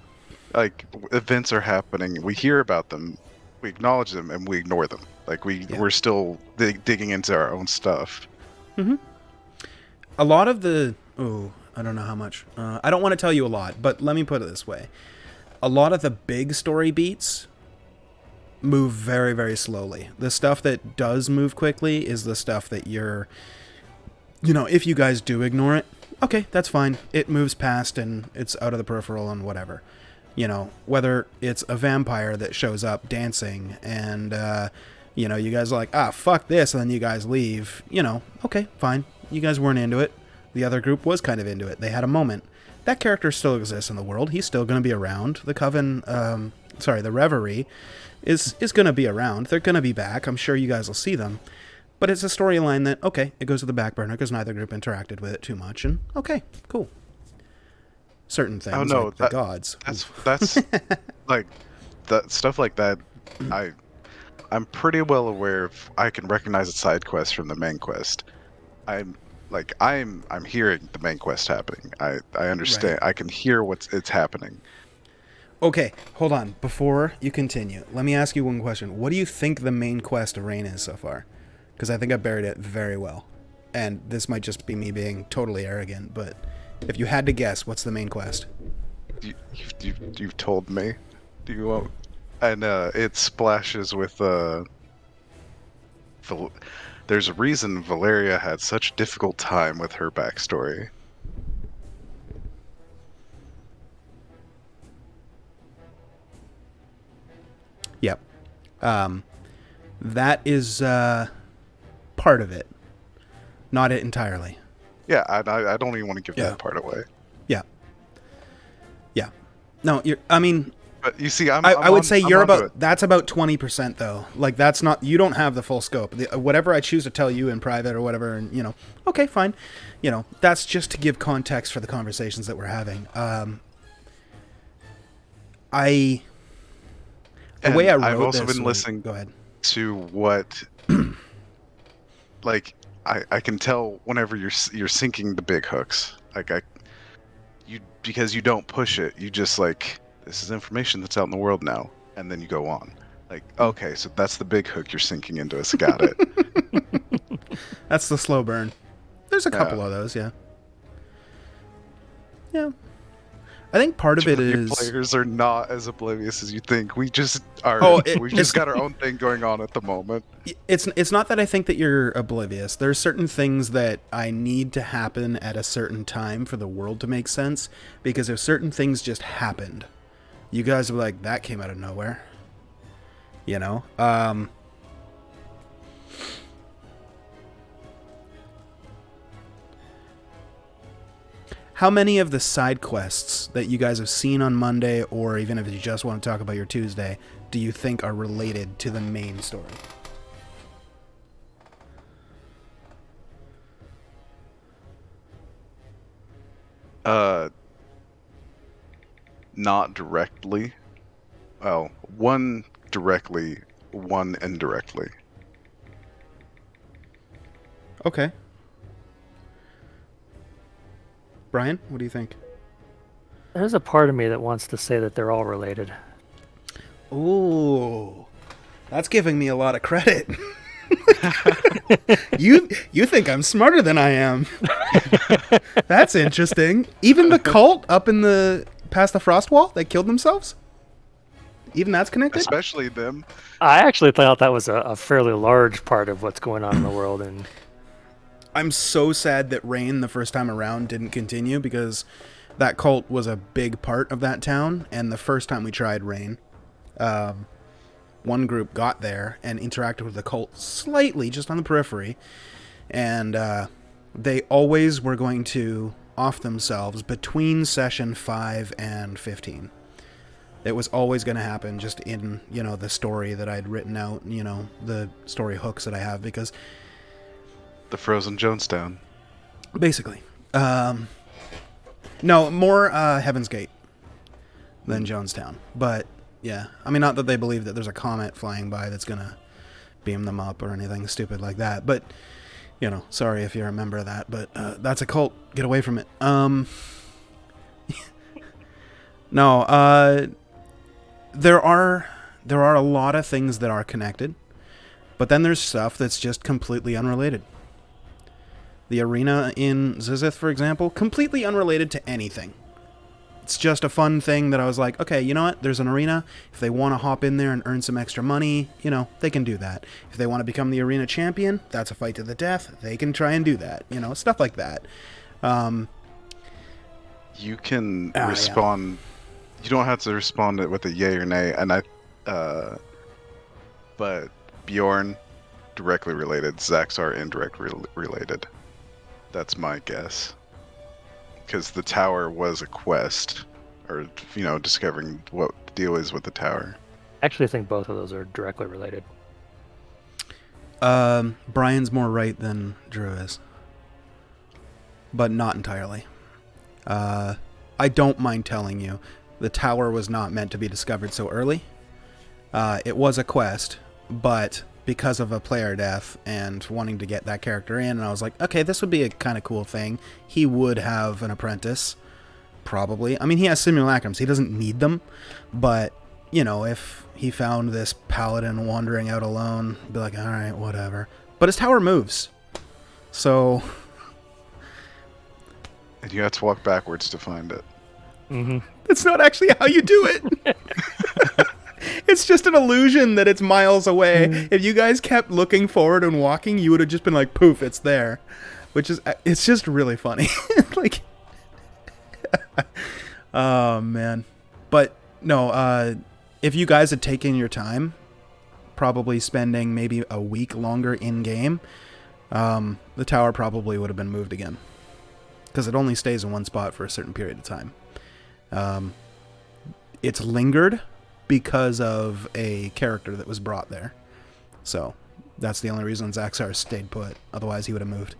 Events are happening, we hear about them, we acknowledge them, and we ignore them. We're still digging into our own stuff. Mm-hmm. A lot of the I don't know how much. I don't want to tell you a lot, but let me put it this way: a lot of the big story beats move very, very slowly. The stuff that does move quickly is the stuff that you're, if you guys do ignore it, okay, that's fine. It moves past and it's out of the peripheral and whatever. Whether it's a vampire that shows up dancing and, you guys are like, fuck this, and then you guys leave, okay, fine. You guys weren't into it. The other group was kind of into it. They had a moment. That character still exists in the world. He's still going to be around. The Coven, the Reverie is going to be around. They're going to be back. I'm sure you guys will see them. But it's a storyline that, okay, it goes to the back burner because neither group interacted with it too much. And, okay, cool. Certain things, the gods. That's that stuff like that. I'm pretty well aware of. I can recognize a side quest from the main quest. I'm hearing the main quest happening. I understand. Right. I can hear it's happening. Okay, hold on. Before you continue, let me ask you one question. What do you think the main quest of Rain is so far? Because I think I buried it very well. And this might just be me being totally arrogant, but if you had to guess, what's the main quest? You've told me. Do you want? And it splashes with there's a reason Valeria had such a difficult time with her backstory. Yep. That is part of it. Not it entirely. Yeah, I don't even want to give that part away. Yeah. Yeah. No, but you see, I would say that's about 20% though. That's not, you don't have the full scope. Whatever I choose to tell you in private or whatever, and okay, fine. That's just to give context for the conversations that we're having. The way I wrote I've also this been listening go ahead. To what, I can tell whenever you're sinking the big hooks, because you don't push it, you just this is information that's out in the world now, and then you go on. Okay, so that's the big hook you're sinking into us. Got it. That's the slow burn. There's a couple of those, yeah. Yeah. I think part of it Your is players are not as oblivious as you think. We just are. Oh, We just got our own thing going on at the moment. it's not that I think that you're oblivious. There's certain things that I need to happen at a certain time for the world to make sense, because if certain things just happened, you guys are like, that came out of nowhere. You know? How many of the side quests that you guys have seen on Monday, or even if you just want to talk about your Tuesday, do you think are related to the main story? Not directly. Well, one directly, one indirectly. Okay. Brian, what do you think? There's a part of me that wants to say that they're all related. Ooh, that's giving me a lot of credit. You think I'm smarter than I am. That's interesting. Even the cult up in the past the frost wall that killed themselves? Even that's connected? Especially them. I actually thought that was a fairly large part of what's going on in the world, and I'm so sad that Rain the first time around didn't continue, because that cult was a big part of that town, and the first time we tried Rain, one group got there and interacted with the cult slightly, just on the periphery, and they always were going to off themselves between session 5 and 15. It was always going to happen, just in, the story that I'd written out, the story hooks that I have, because... The Frozen Jonestown. Basically. No, more Heaven's Gate than Jonestown. But, yeah. I mean, not that they believe that there's a comet flying by that's going to beam them up or anything stupid like that. But, sorry if you're a member of that. But that's a cult. Get away from it. No, there are a lot of things that are connected. But then there's stuff that's just completely unrelated. The arena in Zizith, for example, completely unrelated to anything. It's just a fun thing that I was like, okay, you know what? There's an arena. If they want to hop in there and earn some extra money, they can do that. If they want to become the arena champion, that's a fight to the death. They can try and do that. Stuff like that. You can respond. Yeah. You don't have to respond with a yay or nay. And but Bjorn, directly related. Zaxxar, indirectly related. That's my guess. Because the tower was a quest, or, discovering what the deal is with the tower. I actually think both of those are directly related. Brian's more right than Drew is. But not entirely. I don't mind telling you, the tower was not meant to be discovered so early. It was a quest, but... because of a player death and wanting to get that character in, and I was like, okay, this would be a kind of cool thing. He would have an apprentice, probably. I mean, he has simulacrums. He doesn't need them, but, if he found this paladin wandering out alone, be like, all right, whatever. But his tower moves, so... And you have to walk backwards to find it. Mm-hmm. That's not actually how you do it! It's just an illusion that it's miles away. If you guys kept looking forward and walking, you would have just been like, poof, it's there. It's just really funny. Like, oh, man. But, no, if you guys had taken your time, probably spending maybe a week longer in-game, the tower probably would have been moved again. Because it only stays in one spot for a certain period of time. It's lingered because of a character that was brought there. So, that's the only reason Zaxxar stayed put. Otherwise, he would have moved.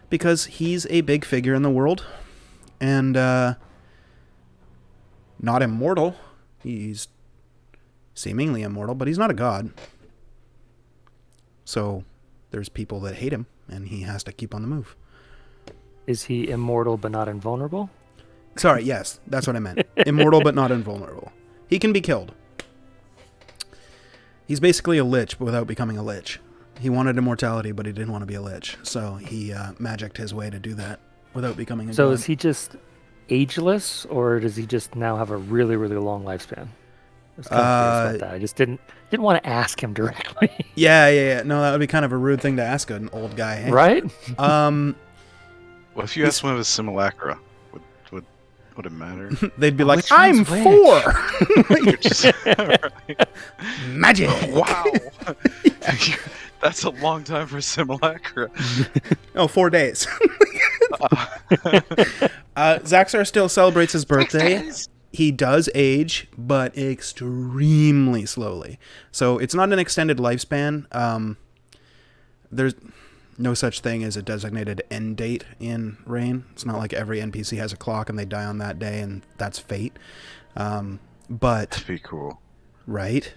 Because he's a big figure in the world. And, not immortal. He's seemingly immortal, but he's not a god. So, there's people that hate him, and he has to keep on the move. Is he immortal but not invulnerable? Sorry, yes, that's what I meant. Immortal but not invulnerable. He can be killed. He's basically a lich, but without becoming a lich. He wanted immortality, but he didn't want to be a lich. So he magicked his way to do that without becoming a god. Is he just ageless, or does he just now have a really, really long lifespan? I was kind of curious Uh, about that. I just didn't want to ask him directly. yeah. No, that would be kind of a rude thing to ask an old guy. Hey? Right? Um, Well, if you asked one of his simulacra, would would would it matter? they'd be Oh, like, which one's "I'm which?" 4." You're just right. Magic. Wow, that's a long time for simulacra. Oh, 4 days. Zaxxar still celebrates his birthday. He does age, but extremely slowly. So it's not an extended lifespan. There's no such thing as a designated end date in Reign. It's not like every NPC has a clock and they die on that day and that's fate. But That'd be cool. right,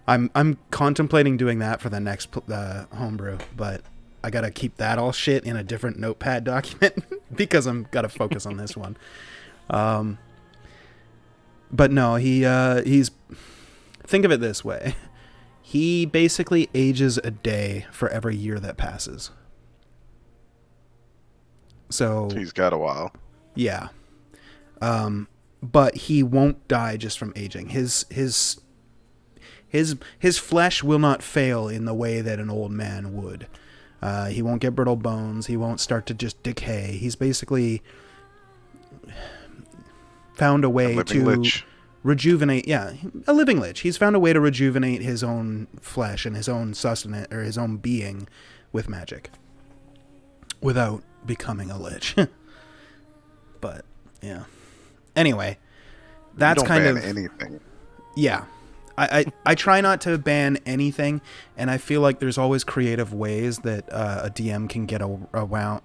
I'm contemplating doing that for the next homebrew, but I gotta keep that all shit in a different notepad document because I'm gotta focus on this one. But no, he's think of it this way. He basically ages a day for every year that passes. So He's got a while. yeah. But he won't die just from aging. His flesh will not fail in the way that an old man would. He won't get brittle bones. He won't start to just decay. He's basically found a way to lich. rejuvenate. Yeah, a living lich. He's found a way to rejuvenate his own flesh and his own sustenance or his own being with magic without becoming a lich. But yeah. Anyway, that's You don't kind ban of anything. yeah. I try not to ban anything, and I feel like there's always creative ways that a DM can get around.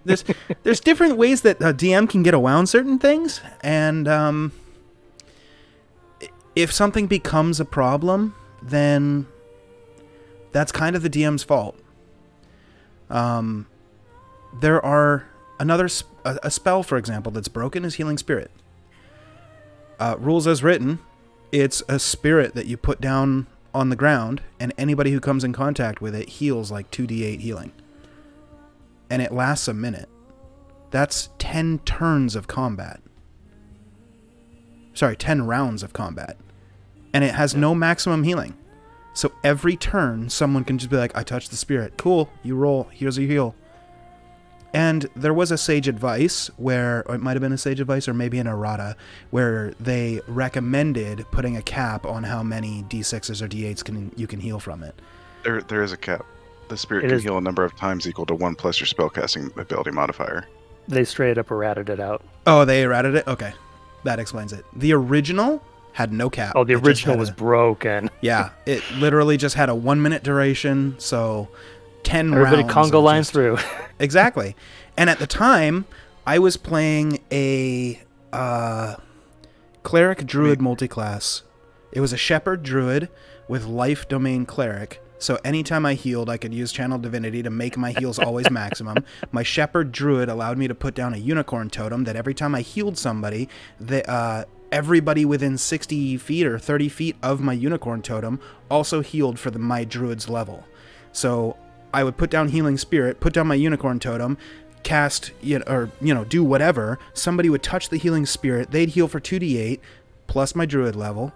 There's different ways that a DM can get around certain things, and if something becomes a problem, then that's kind of the DM's fault. There are a spell, for example, that's broken is Healing Spirit. Rules as written, it's a spirit that you put down on the ground, and anybody who comes in contact with it heals like 2d8 healing. And it lasts a minute. That's 10 turns of combat. Sorry, 10 rounds of combat. And it has no maximum healing. So every turn, someone can just be like, I touched the spirit. Cool, you roll, here's your heal. And there was a sage advice or it might have been a sage advice or maybe an errata, where they recommended putting a cap on how many d6s or d8s you can heal from it. There is a cap. The spirit can heal a number of times equal to 1 plus your spellcasting ability modifier. They straight up errated it out. Oh, they errated it? Okay. That explains it. The original had no cap. Oh, the original was broken. Yeah, it literally just had a 1 minute duration, so 10 Everybody rounds. Congo line through. Exactly. And at the time, I was playing a cleric druid multiclass. It was a shepherd druid with life domain cleric. So anytime I healed, I could use channel divinity to make my heals always maximum. My shepherd druid allowed me to put down a unicorn totem that every time I healed somebody, everybody within 60 feet or 30 feet of my unicorn totem also healed for my druid's level. So I would put down Healing Spirit, put down my unicorn totem, cast, do whatever. Somebody would touch the Healing Spirit, they'd heal for 2d8 plus my druid level,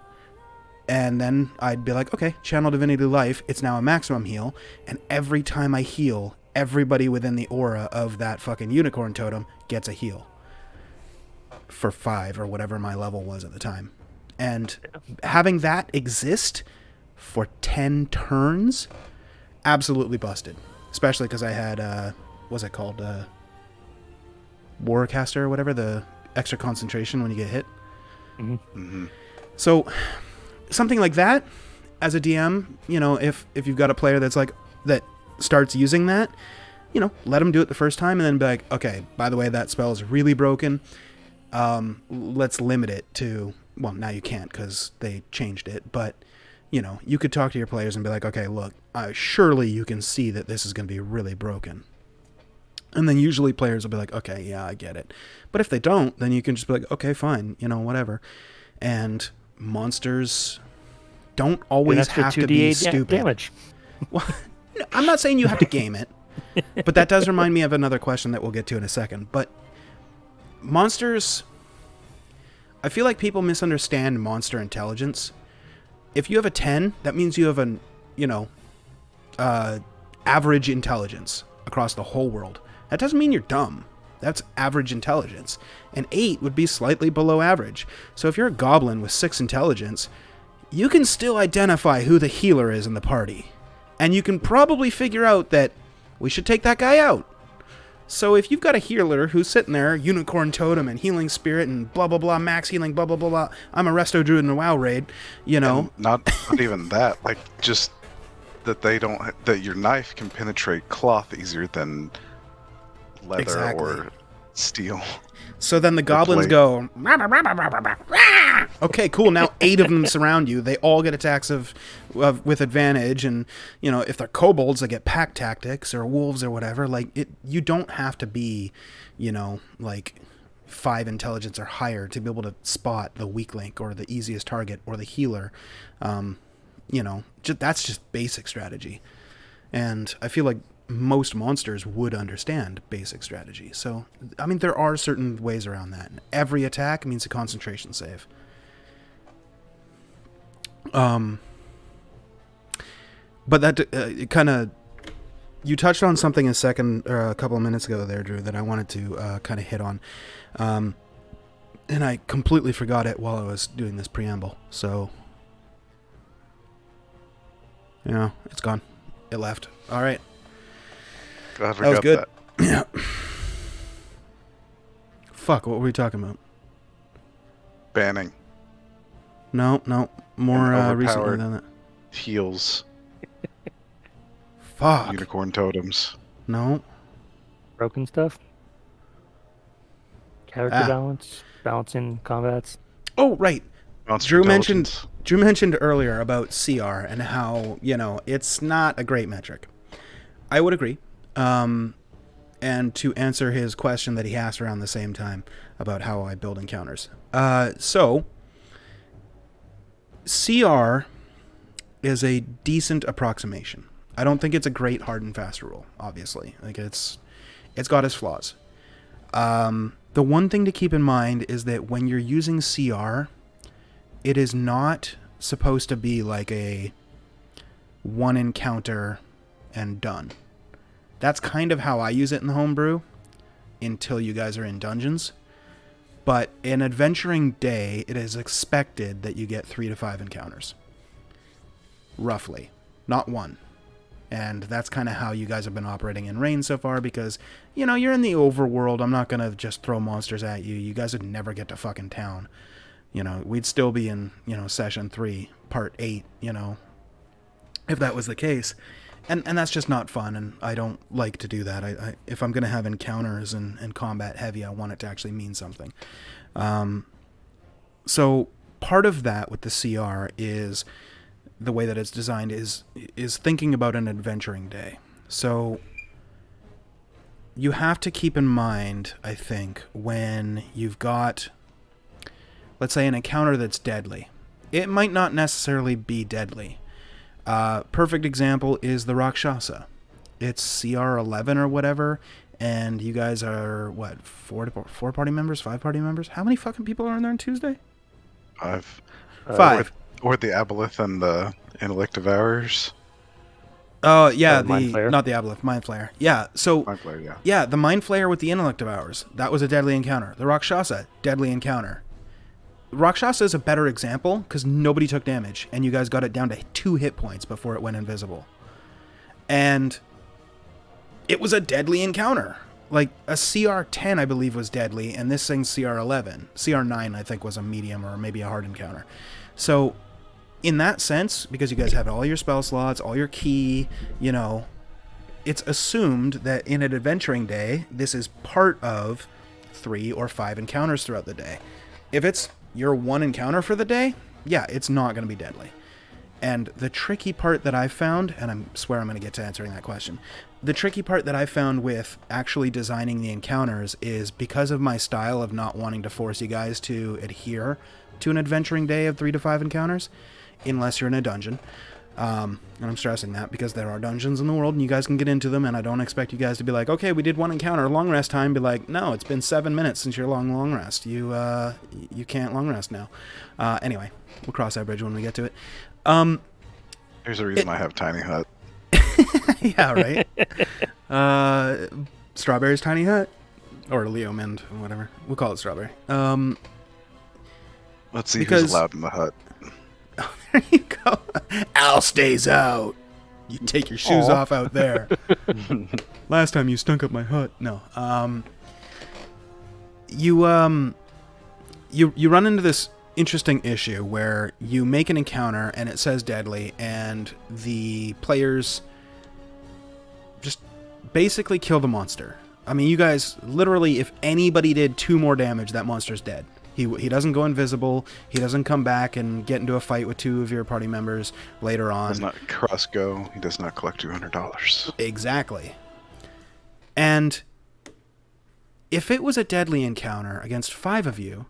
and then I'd be like, okay, channel divinity life, it's now a maximum heal, and every time I heal, everybody within the aura of that fucking unicorn totem gets a heal for 5 or whatever my level was at the time. And having that exist for 10 turns, absolutely busted. Especially because I had, what's it called? Warcaster or whatever, the extra concentration when you get hit. Mm-hmm. Mm-hmm. So, something like that, as a DM, if you've got a player that starts using that, let them do it the first time and then be like, okay, by the way, that spell is really broken. Let's limit it to, well, now you can't because they changed it, but you could talk to your players and be like, okay, look, surely you can see that this is going to be really broken. And then usually players will be like, okay, yeah, I get it. But if they don't, then you can just be like, okay, fine, whatever. And monsters don't always have to be stupid. Damage. Well, no, I'm not saying you have to game it. But that does remind me of another question that we'll get to in a second. But monsters, I feel like people misunderstand monster intelligence. If you have a 10, that means you have an, average intelligence across the whole world. That doesn't mean you're dumb. That's average intelligence. An 8 would be slightly below average. So if you're a goblin with 6 intelligence, you can still identify who the healer is in the party. And you can probably figure out that we should take that guy out. So if you've got a healer who's sitting there, unicorn totem and healing spirit and blah blah blah, max healing, blah blah blah blah, I'm a resto druid in a WoW raid, And not even that, like just that that your knife can penetrate cloth easier than leather or steel. So then the goblins go, "Rah, rah, rah, rah, rah, rah, rah." Okay, cool. Now 8 of them surround you. They all get attacks with advantage, and if they're kobolds, they get pack tactics or wolves or whatever. Like you don't have to be, like 5 intelligence or higher to be able to spot the weak link or the easiest target or the healer. That's just basic strategy, and I feel like most monsters would understand basic strategy. So, I mean, there are certain ways around that. Every attack means a concentration save. But that it kind of, you touched on something a couple of minutes ago there, Drew, that I wanted to kind of hit on. And I completely forgot it while I was doing this preamble. So, it's gone. It left. All right. I forgot That was good. that. Yeah. Fuck, what were we talking about? Banning. No. More And recently overpowered than that. heals. Fuck. Unicorn totems. No. Broken stuff. Character balance. Balancing combats. Oh, right. Monster intelligence. Drew mentioned earlier about CR and how, it's not a great metric. I would agree. And to answer his question that he asked around the same time about how I build encounters. So, CR is a decent approximation. I don't think it's a great hard and fast rule, obviously. Like, it's got its flaws. The one thing to keep in mind is that when you're using CR, it is not supposed to be like a one encounter and done. That's kind of how I use it in the homebrew until you guys are in dungeons. But in adventuring day, it is expected that you get 3 to 5 encounters. Roughly. Not 1. And that's kind of how you guys have been operating in Reign so far because, you're in the overworld. I'm not going to just throw monsters at you. You guys would never get to fucking town. We'd still be in, session 3, part 8, if that was the case. And that's just not fun, and I don't like to do that. I if I'm going to have encounters and combat heavy, I want it to actually mean something. So part of that with the CR is the way that it's designed is thinking about an adventuring day. So you have to keep in mind, I think, when you've got, let's say, an encounter that's deadly. It might not necessarily be deadly. Perfect example is the Rakshasa. It's CR 11 or whatever, and you guys are, what, 4 party members, 5 party members? How many fucking people are in there on Tuesday? 5. 5. Or the Aboleth and the Intellect of Hours. Oh, yeah, Mind Flayer. not the Aboleth, Mind Flayer. Yeah, so... Mind Flayer, yeah. Yeah, the Mind Flayer with the Intellect of Hours. That was a deadly encounter. The Rakshasa, deadly encounter. Rakshasa is a better example because nobody took damage, and you guys got it down to 2 hit points before it went invisible. And it was a deadly encounter. Like, a CR 10, I believe, was deadly, and this thing's CR 11. CR 9, I think, was a medium or maybe a hard encounter. So, in that sense, because you guys have all your spell slots, all your key, it's assumed that in an adventuring day, this is part of 3 or 5 encounters throughout the day. If it's your 1 encounter for the day, yeah, it's not going to be deadly. And the tricky part that I found, and I swear I'm going to get to answering that question, the tricky part that I found with actually designing the encounters is because of my style of not wanting to force you guys to adhere to an adventuring day of 3 to 5 encounters, unless you're in a dungeon. And I'm stressing that because there are dungeons in the world and you guys can get into them, and I don't expect you guys to be like, okay, we did one encounter, long rest time. Be like, no, it's been 7 minutes since your long rest. You can't long rest now. Anyway, we'll cross that bridge when we get to it. Here's a reason I have Tiny Hut. Yeah, right. Strawberry's Tiny Hut, or Leo Mind, whatever. We'll call it Strawberry. Let's see who's allowed in the hut. There you go. Al stays out. You take your shoes off out there. Last time you stunk up my hut. No. You run into this interesting issue where you make an encounter and it says deadly, and the players just basically kill the monster. I mean, you guys, literally, if anybody did 2 more damage, that monster's dead. He doesn't go invisible. He doesn't come back and get into a fight with 2 of your party members later on. He does not cross-go. He does not collect $200. Exactly. And if it was a deadly encounter against 5 of you,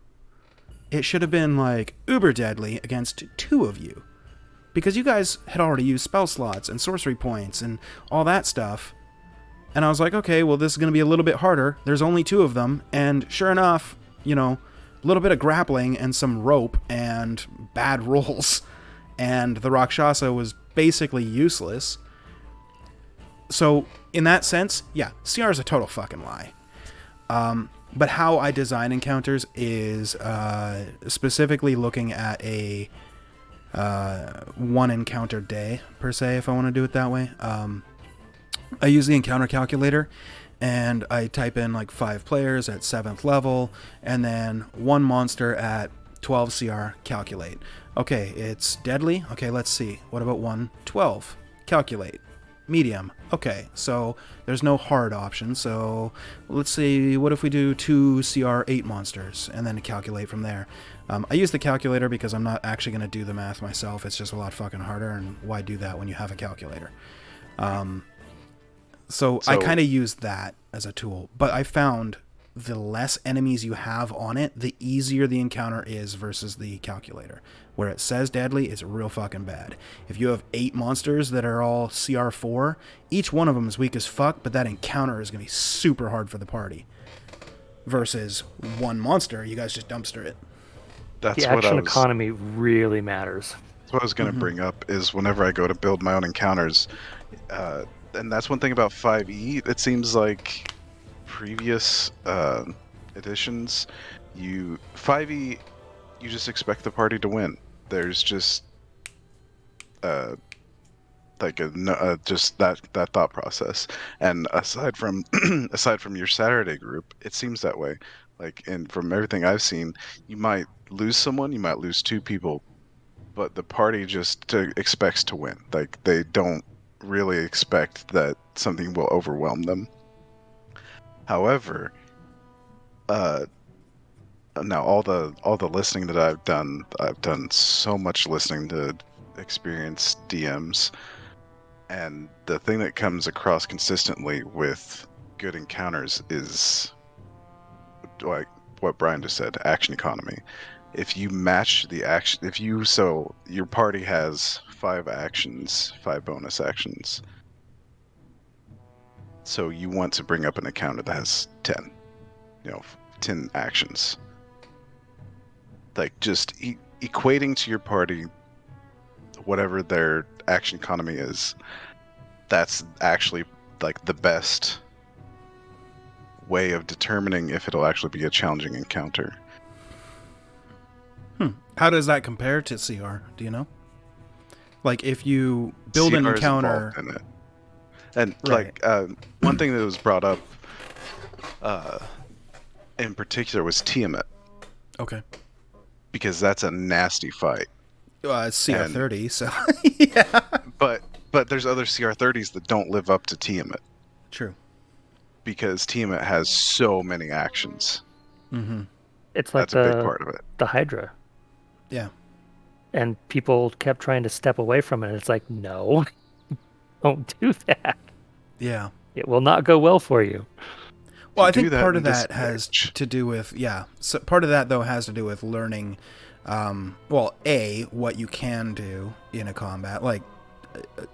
it should have been like uber deadly against 2 of you. Because you guys had already used spell slots and sorcery points and all that stuff. And I was like, okay, well, this is going to be a little bit harder. There's only 2 of them. And sure enough, a little bit of grappling and some rope and bad rolls. And the Rakshasa was basically useless. So, in that sense, yeah, CR is a total fucking lie. But how I design encounters is specifically looking at a 1 encounter day, per se, if I want to do it that way. I use the encounter calculator, and I type in like 5 players at 7th level, and then 1 monster at 12 CR, calculate. Okay, it's deadly. Okay, let's see. What about 1? 12. Calculate. Medium. Okay, so there's no hard option, so let's see, what if we do 2 CR 8 monsters, and then calculate from there. I use the calculator because I'm not actually going to do the math myself. It's just a lot fucking harder, and why do that when you have a calculator? So I kind of use that as a tool, but I found the less enemies you have on it, the easier the encounter is versus the calculator. Where it says deadly is real fucking bad. If you have 8 monsters that are all CR4, each one of them is weak as fuck, but that encounter is going to be super hard for the party. Versus 1 monster, you guys just dumpster it. That's the action economy really matters. That's what I was going to bring up, is whenever I go to build my own encounters, and that's one thing about 5e, it seems like previous editions, 5e, you just expect the party to win. There's just just that thought process, and aside from your Saturday group, it seems that way. And from everything I've seen, you might lose someone, you might lose 2 people, but the party just expects to win. They don't really expect that something will overwhelm them. However, now all the listening that I've done so much listening to experienced DMs, and the thing that comes across consistently with good encounters is like what Brian just said, action economy. If you match the action, your party has 5 actions, 5 bonus actions. So you want to bring up an encounter that has 10, 10 actions. Just equating to your party whatever their action economy is. That's actually the best way of determining if it'll actually be a challenging encounter. How does that compare to CR? Do you know? If you build CR an encounter in it. And right. One thing that was brought up in particular was Tiamat. Okay. Because that's a nasty fight. It's CR30, so yeah. But there's other CR30s that don't live up to Tiamat. True. Because Tiamat has so many actions. Mm-hmm. It's like that's a big part of it. The Hydra. Yeah. And people kept trying to step away from it. And it's like, no, don't do that. Yeah. It will not go well for you. Well, I think part of that has to do with, so part of that, though, has to do with learning, what you can do in a combat.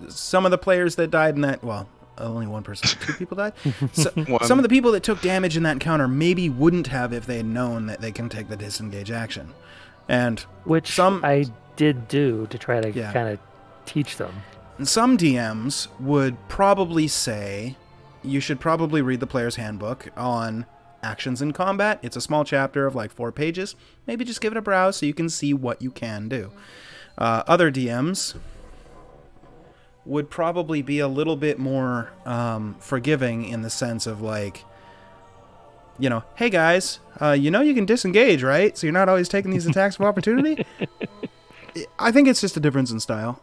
some of the players that died in that, well, only one person, 2 people died. So, One. some of the people that took damage in that encounter maybe wouldn't have if they had known that they can take the disengage action. And Which some I did do to try to Yeah. kind of teach them. some DMs would probably say you should probably read the player's handbook on actions in combat. It's a small chapter of like 4 pages. Maybe just give it a browse so you can see what you can do. Other DMs would probably be a little bit more forgiving in the sense of like, you know, hey guys, you know you can disengage, right? So you're not always taking these attacks of opportunity? I think it's just a difference in style.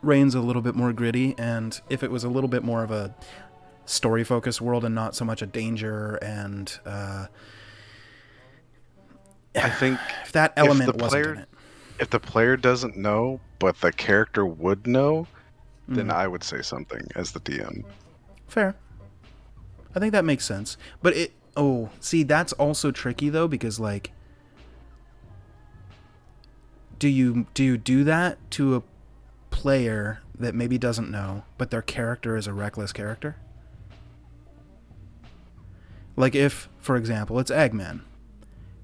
Rain's a little bit more gritty, and if it was a little bit more of a story-focused world and not so much a danger and... I think if that element wasn't in it. if the player doesn't know, but the character would know, then I would say something as the DM. Fair. I think that makes sense. But see, that's also tricky though, because like, do you do that to a player that maybe doesn't know, but their character is a reckless character? Like if, for example, it's Eggman.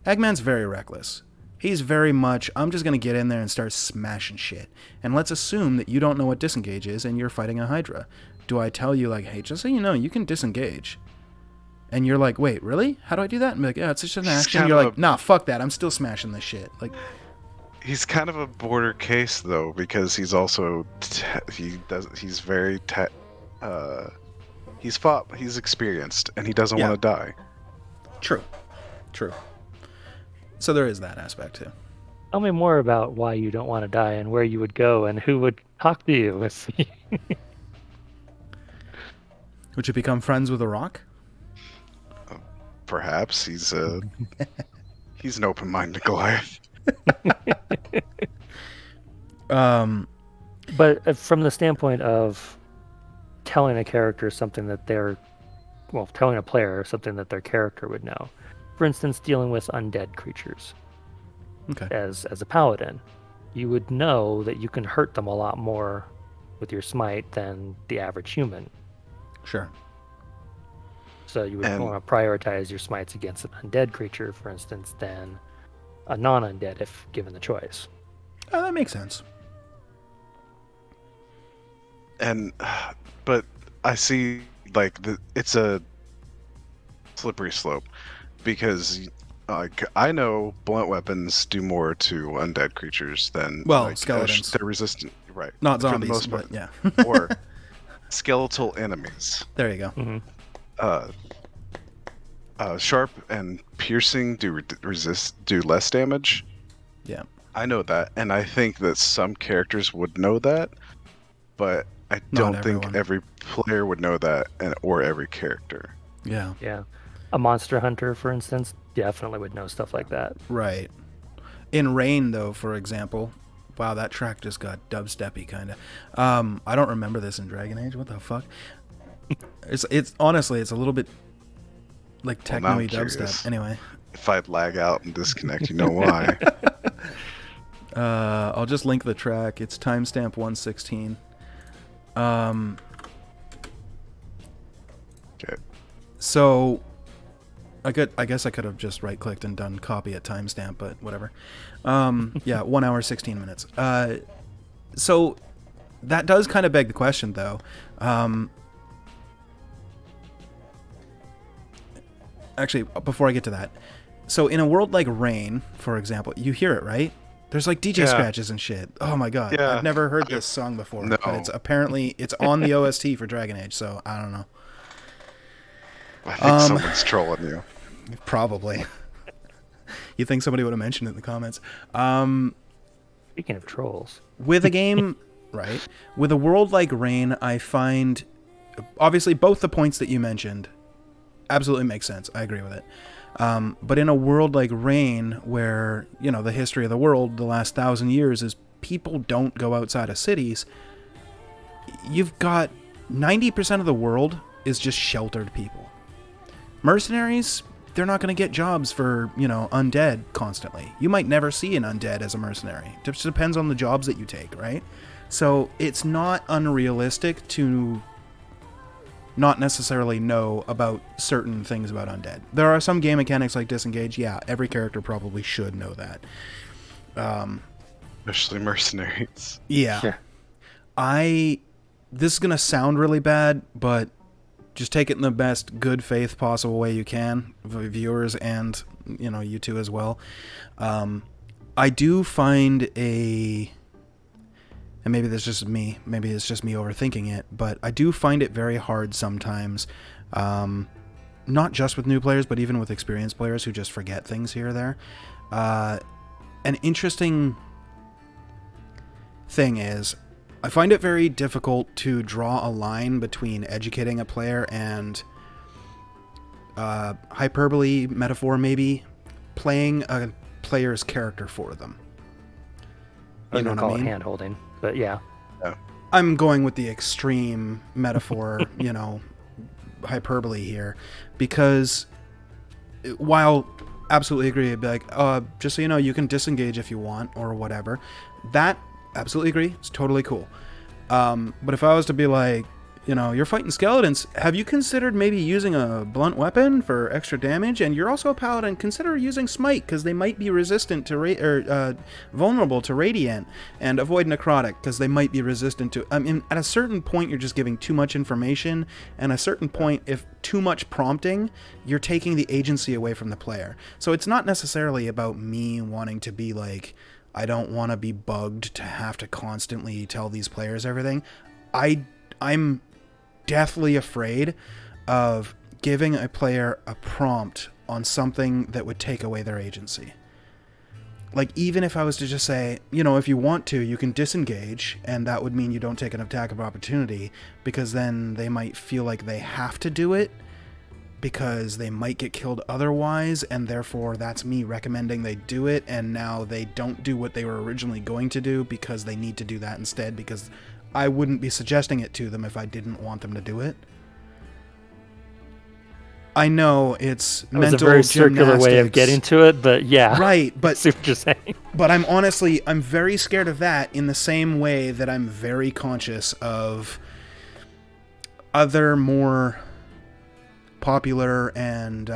Eggman's very reckless. He's very much, I'm just going to get in there and start smashing shit. And let's assume that you don't know what disengage is and you're fighting a Hydra. Do I tell you, like, hey, just so you know, you can disengage? And you're like, wait, really? How do I do that? And be like, yeah, it's just an action. And you're like, nah, fuck that. I'm still smashing this shit. Like, He's kind of a border case though, because he's also he's very he's fought, he's experienced, and he doesn't want to die. True. So there is that aspect too. Tell me more about why you don't want to die and where you would go and who would talk to you. Would you become friends with a rock? Perhaps he's an open-minded Goliath. But from the standpoint of telling a character something that telling a player something that their character would know. For instance, dealing with undead creatures. Okay. As a paladin, you would know that you can hurt them a lot more with your smite than the average human. Sure. So you would want to prioritize your smites against an undead creature, for instance, than a non-undead if given the choice. Oh, that makes sense. But I see like it's a slippery slope, because I know blunt weapons do more to undead creatures than skeletons. They're resistant, right? Not for zombies, the most part. but yeah. Or skeletal enemies. There you go. Mm-hmm. Sharp and piercing do less damage. Yeah. I know that, and I think that some characters would know that, but I don't think every player would know that, or every character. Yeah. Yeah. A monster hunter, for instance, definitely would know stuff like that. Right. In Rain, though, for example, wow, that track just got dubsteppy, kind of. I don't remember this in Dragon Age. What the fuck? It's honestly, it's a little bit like techno-y dubstep. Anyway. If I'd lag out and disconnect, you know why. I'll just link the track. It's timestamp 116. Okay. So I guess I could have just right-clicked and done copy at timestamp, but whatever. Yeah, 1 hour 16 minutes. So that does kind of beg the question, though. Actually, before I get to that, so in a world like Rain, for example, you hear it, right? There's like DJ scratches and shit. Oh my god, I've never heard this song before, but it's apparently on the OST for Dragon Age, so I don't know. I think someone's trolling you. Probably. You think somebody would have mentioned it in the comments? Speaking of trolls, with a game, right? With a world like Rain, I find obviously both the points that you mentioned absolutely make sense. I agree with it. But in a world like Rain, where, you know, the history of the world the last 1,000 years is people don't go outside of cities, you've got 90% of the world is just sheltered people. Mercenaries, they're not going to get jobs for, you know, undead constantly. You might never see an undead as a mercenary. It just depends on the jobs that you take, right? So it's not unrealistic to not necessarily know about certain things about undead. There are some game mechanics like disengage. Yeah, every character probably should know that. Especially mercenaries. Yeah. Sure. This is going to sound really bad, but just take it in the best good faith possible way you can, viewers and, you two as well. I do find and maybe that's just me, maybe it's just me overthinking it, but I do find it very hard sometimes, not just with new players, but even with experienced players who just forget things here or there. An interesting thing is, I find it very difficult to draw a line between educating a player and hyperbole, metaphor maybe, playing a player's character for them. I was You know gonna what I call mean? it hand holding, but yeah. I'm going with the extreme metaphor, hyperbole here, because while absolutely agree, I'd be like, just so you know, you can disengage if you want or whatever. That, absolutely agree, it's totally cool. But if I was to be like, you're fighting skeletons, have you considered maybe using a blunt weapon for extra damage? And you're also a paladin, consider using smite, because they might be resistant to vulnerable to radiant, and avoid necrotic, because they might be resistant to... I mean, at a certain point, you're just giving too much information, and at a certain point, if too much prompting, you're taking the agency away from the player. So it's not necessarily about me wanting to be like, I don't want to be bugged to have to constantly tell these players everything. I'm deathly afraid of giving a player a prompt on something that would take away their agency. Like, even if I was to just say, if you want to, you can disengage, and that would mean you don't take an attack of opportunity, because then they might feel like they have to do it, because they might get killed otherwise, and therefore that's me recommending they do it, and now they don't do what they were originally going to do because they need to do that instead, because I wouldn't be suggesting it to them if I didn't want them to do it. I know it's That was mental a very circular way of gymnastics. getting to it, but yeah. Right, but I see what you're saying. But I'm very scared of that, in the same way that I'm very conscious of other more popular and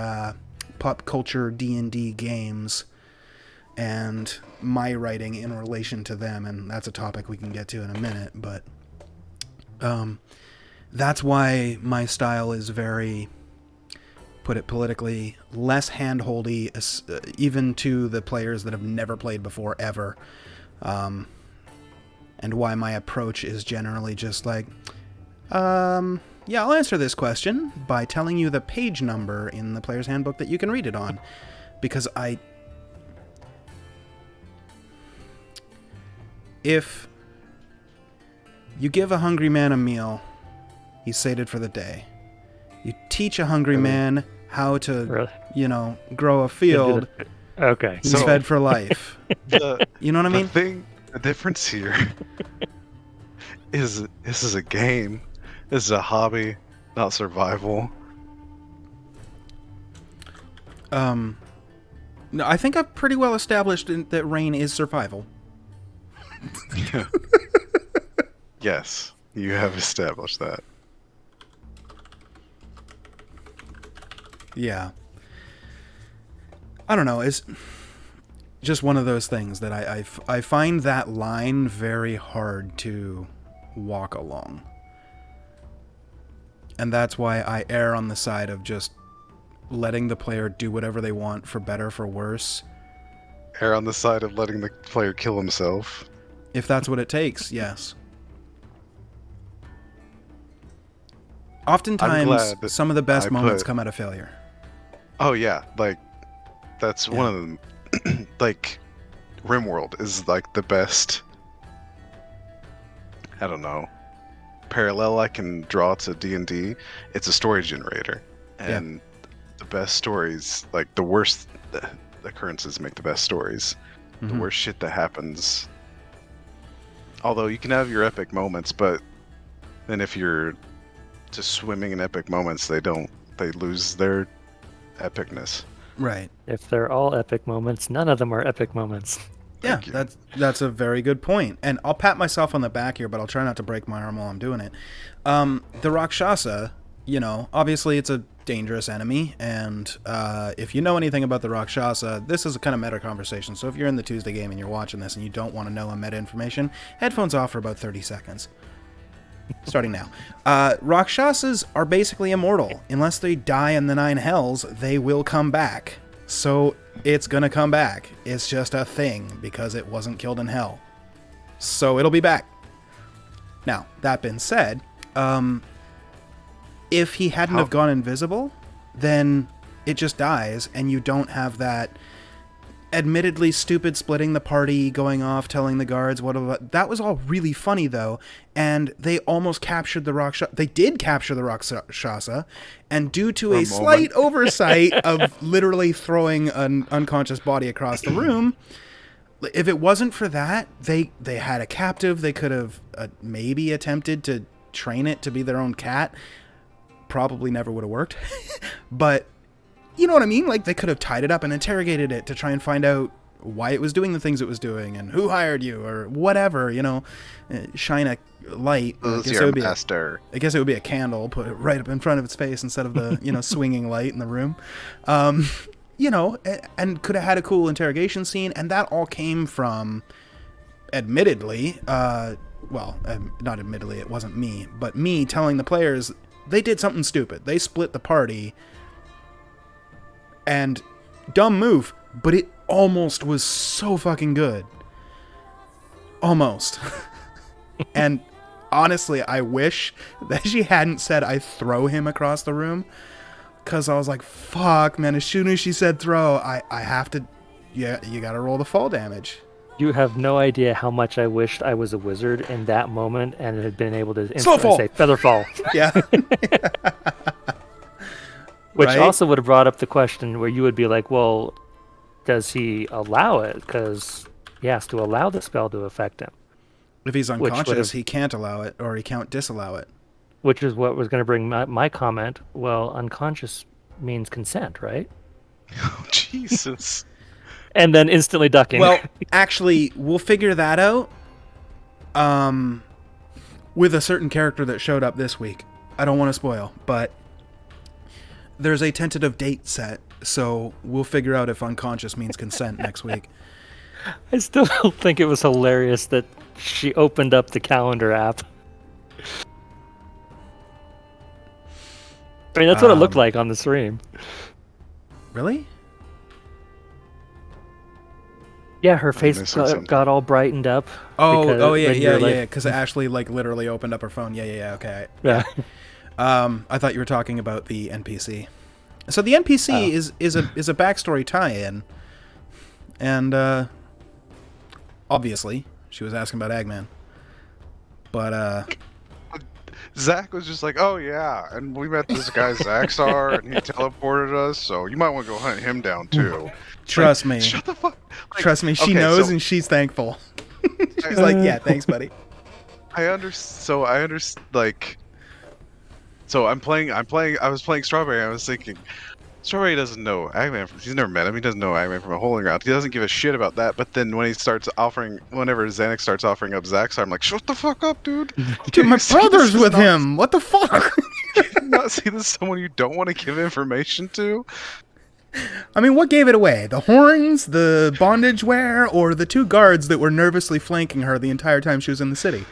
pop culture D&D games and my writing in relation to them, and that's a topic we can get to in a minute, but that's why my style is very, put it politically, less hand-holdy, even to the players that have never played before ever, and why my approach is generally just like, yeah, I'll answer this question by telling you the page number in the player's handbook that you can read it on, because if you give a hungry man a meal, he's sated for the day. You teach a hungry man how to, grow a field, Okay. he's fed for life. You know what I mean? The difference here is this is a game. This is a hobby, not survival. No, I think I've pretty well established that Rain is survival. Yes, you have established that. Yeah. I don't know, it's just one of those things that I find that line very hard to walk along. And that's why I err on the side of just letting the player do whatever they want, for better, for worse. Err on the side of letting the player kill himself. If that's what it takes, yes. Oftentimes, some of the best moments come out of failure. Oh yeah, that's one of them. RimWorld is the best, I don't know, parallel I can draw to D&D. It's a story generator, and the best stories, the worst occurrences make the best stories. The worst shit that happens, although you can have your epic moments, but then if you're just swimming in epic moments, they lose their epicness. Right. If they're all epic moments, none of them are epic moments. Thank you. that's a very good point. And I'll pat myself on the back here, but I'll try not to break my arm while I'm doing it. The Rakshasa, obviously it's a dangerous enemy, and if you know anything about the Rakshasa, this is a kind of meta conversation. So if you're in the Tuesday game and you're watching this and you don't want to know a meta information, headphones off for about 30 seconds. Starting now. Rakshasas are basically immortal. Unless they die in the 9 hells, they will come back. So it's gonna come back. It's just a thing because it wasn't killed in hell. So it'll be back. Now, that being said, if he hadn't have gone invisible, then it just dies, and you don't have that admittedly stupid splitting the party, going off, telling the guards what. That was all really funny, though, and they almost captured the Rakshasa. They did capture the Rakshasa, and due to a slight oversight of literally throwing an unconscious body across the room, if it wasn't for that, they had a captive. They could have maybe attempted to train it to be their own cat. Probably never would have worked. But you know what I mean? Like, they could have tied it up and interrogated it to try and find out why it was doing the things it was doing and who hired you or whatever, shine a light. I guess it would be a candle, put it right up in front of its face instead of the, swinging light in the room. And could have had a cool interrogation scene. And that all came from, admittedly, not admittedly, it wasn't me, but me telling the players they did something stupid. They split the party. And dumb move, but it almost was so fucking good. Almost. And honestly, I wish that she hadn't said I throw him across the room, because I was like, fuck, man, as soon as she said throw, I have to, you gotta roll the fall damage. You have no idea how much I wished I was a wizard in that moment and had been able to instantly say featherfall. Yeah. Which right? also would have brought up the question where you would be like, well, does he allow it? Because he has to allow the spell to affect him. If he's unconscious, he can't allow it, or he can't disallow it. Which is what was going to bring my comment. Well, unconscious means consent, right? Oh, Jesus. And then instantly ducking. Well, actually, we'll figure that out with a certain character that showed up this week. I don't want to spoil, but there's a tentative date set, so we'll figure out if unconscious means consent next week. I still think it was hilarious that she opened up the calendar app. I mean, that's what it looked like on the stream. Really? Yeah, her face got all brightened up. Yeah, because Ashley literally opened up her phone. Yeah, okay. Yeah. I thought you were talking about the NPC. So the NPC is a backstory tie-in, and obviously she was asking about Eggman, but Zach was just like, "Oh yeah," and we met this guy Zaxar, and he teleported us. So you might want to go hunt him down too. Trust me. Shut the fuck. Trust me. She knows, and she's thankful. She's like, "Yeah, thanks, buddy." I understand. So I was playing Strawberry. I was thinking, Strawberry doesn't know Eggman. He's never met him. He doesn't know Eggman from a hole in the ground. He doesn't give a shit about that. But then whenever Xanax starts offering up Zaxar, I'm like, shut the fuck up, dude. Dude, my brother's with him. What the fuck? Can you not see this as someone you don't want to give information to? I mean, what gave it away? The horns, the bondage wear, or the 2 guards that were nervously flanking her the entire time she was in the city?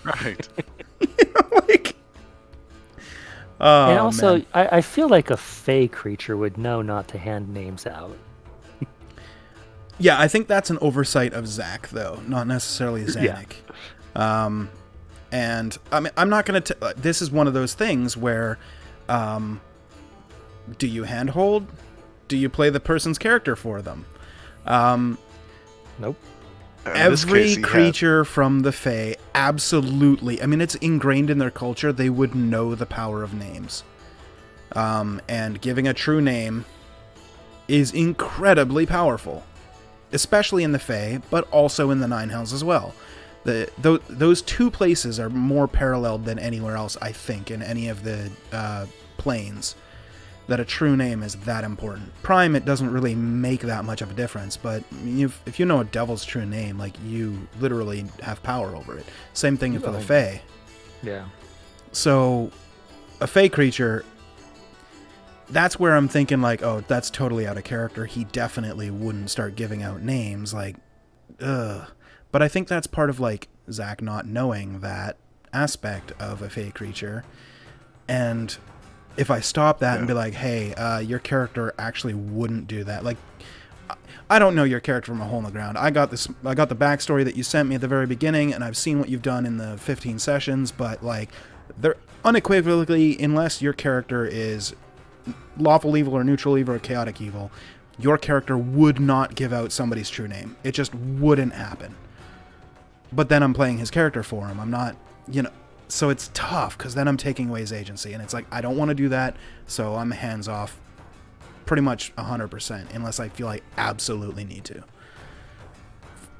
Right. Oh, and also, I feel like a fey creature would know not to hand names out. Yeah, I think that's an oversight of Zach, though, not necessarily Zanuck. Yeah. And I mean, I'm not going to... This is one of those things where, do you handhold? Do you play the person's character for them? Nope. Every creature from the Fae, absolutely. I mean, it's ingrained in their culture. They would know the power of names. And giving a true name is incredibly powerful. Especially in the Fae, but also in the Nine Hells as well. Those 2 places are more paralleled than anywhere else, I think, in any of the planes. that a true name is that important. Prime, it doesn't really make that much of a difference, but if you know a devil's true name, like, you literally have power over it. Same thing for the Fae. Yeah. So, a Fae creature, that's where I'm thinking, like, oh, that's totally out of character. He definitely wouldn't start giving out names, like, ugh. But I think that's part of, like, Zach not knowing that aspect of a Fae creature. And if I stop that and be like, hey, your character actually wouldn't do that. Like, I don't know your character from a hole in the ground. I got the backstory that you sent me at the very beginning, and I've seen what you've done in the 15 sessions, but, like, they're unequivocally, unless your character is lawful evil or neutral evil or chaotic evil, your character would not give out somebody's true name. It just wouldn't happen. But then I'm playing his character for him. I'm not, so it's tough, because then I'm taking away his agency, and it's like, I don't want to do that, so I'm hands off pretty much 100%, unless I feel I absolutely need to.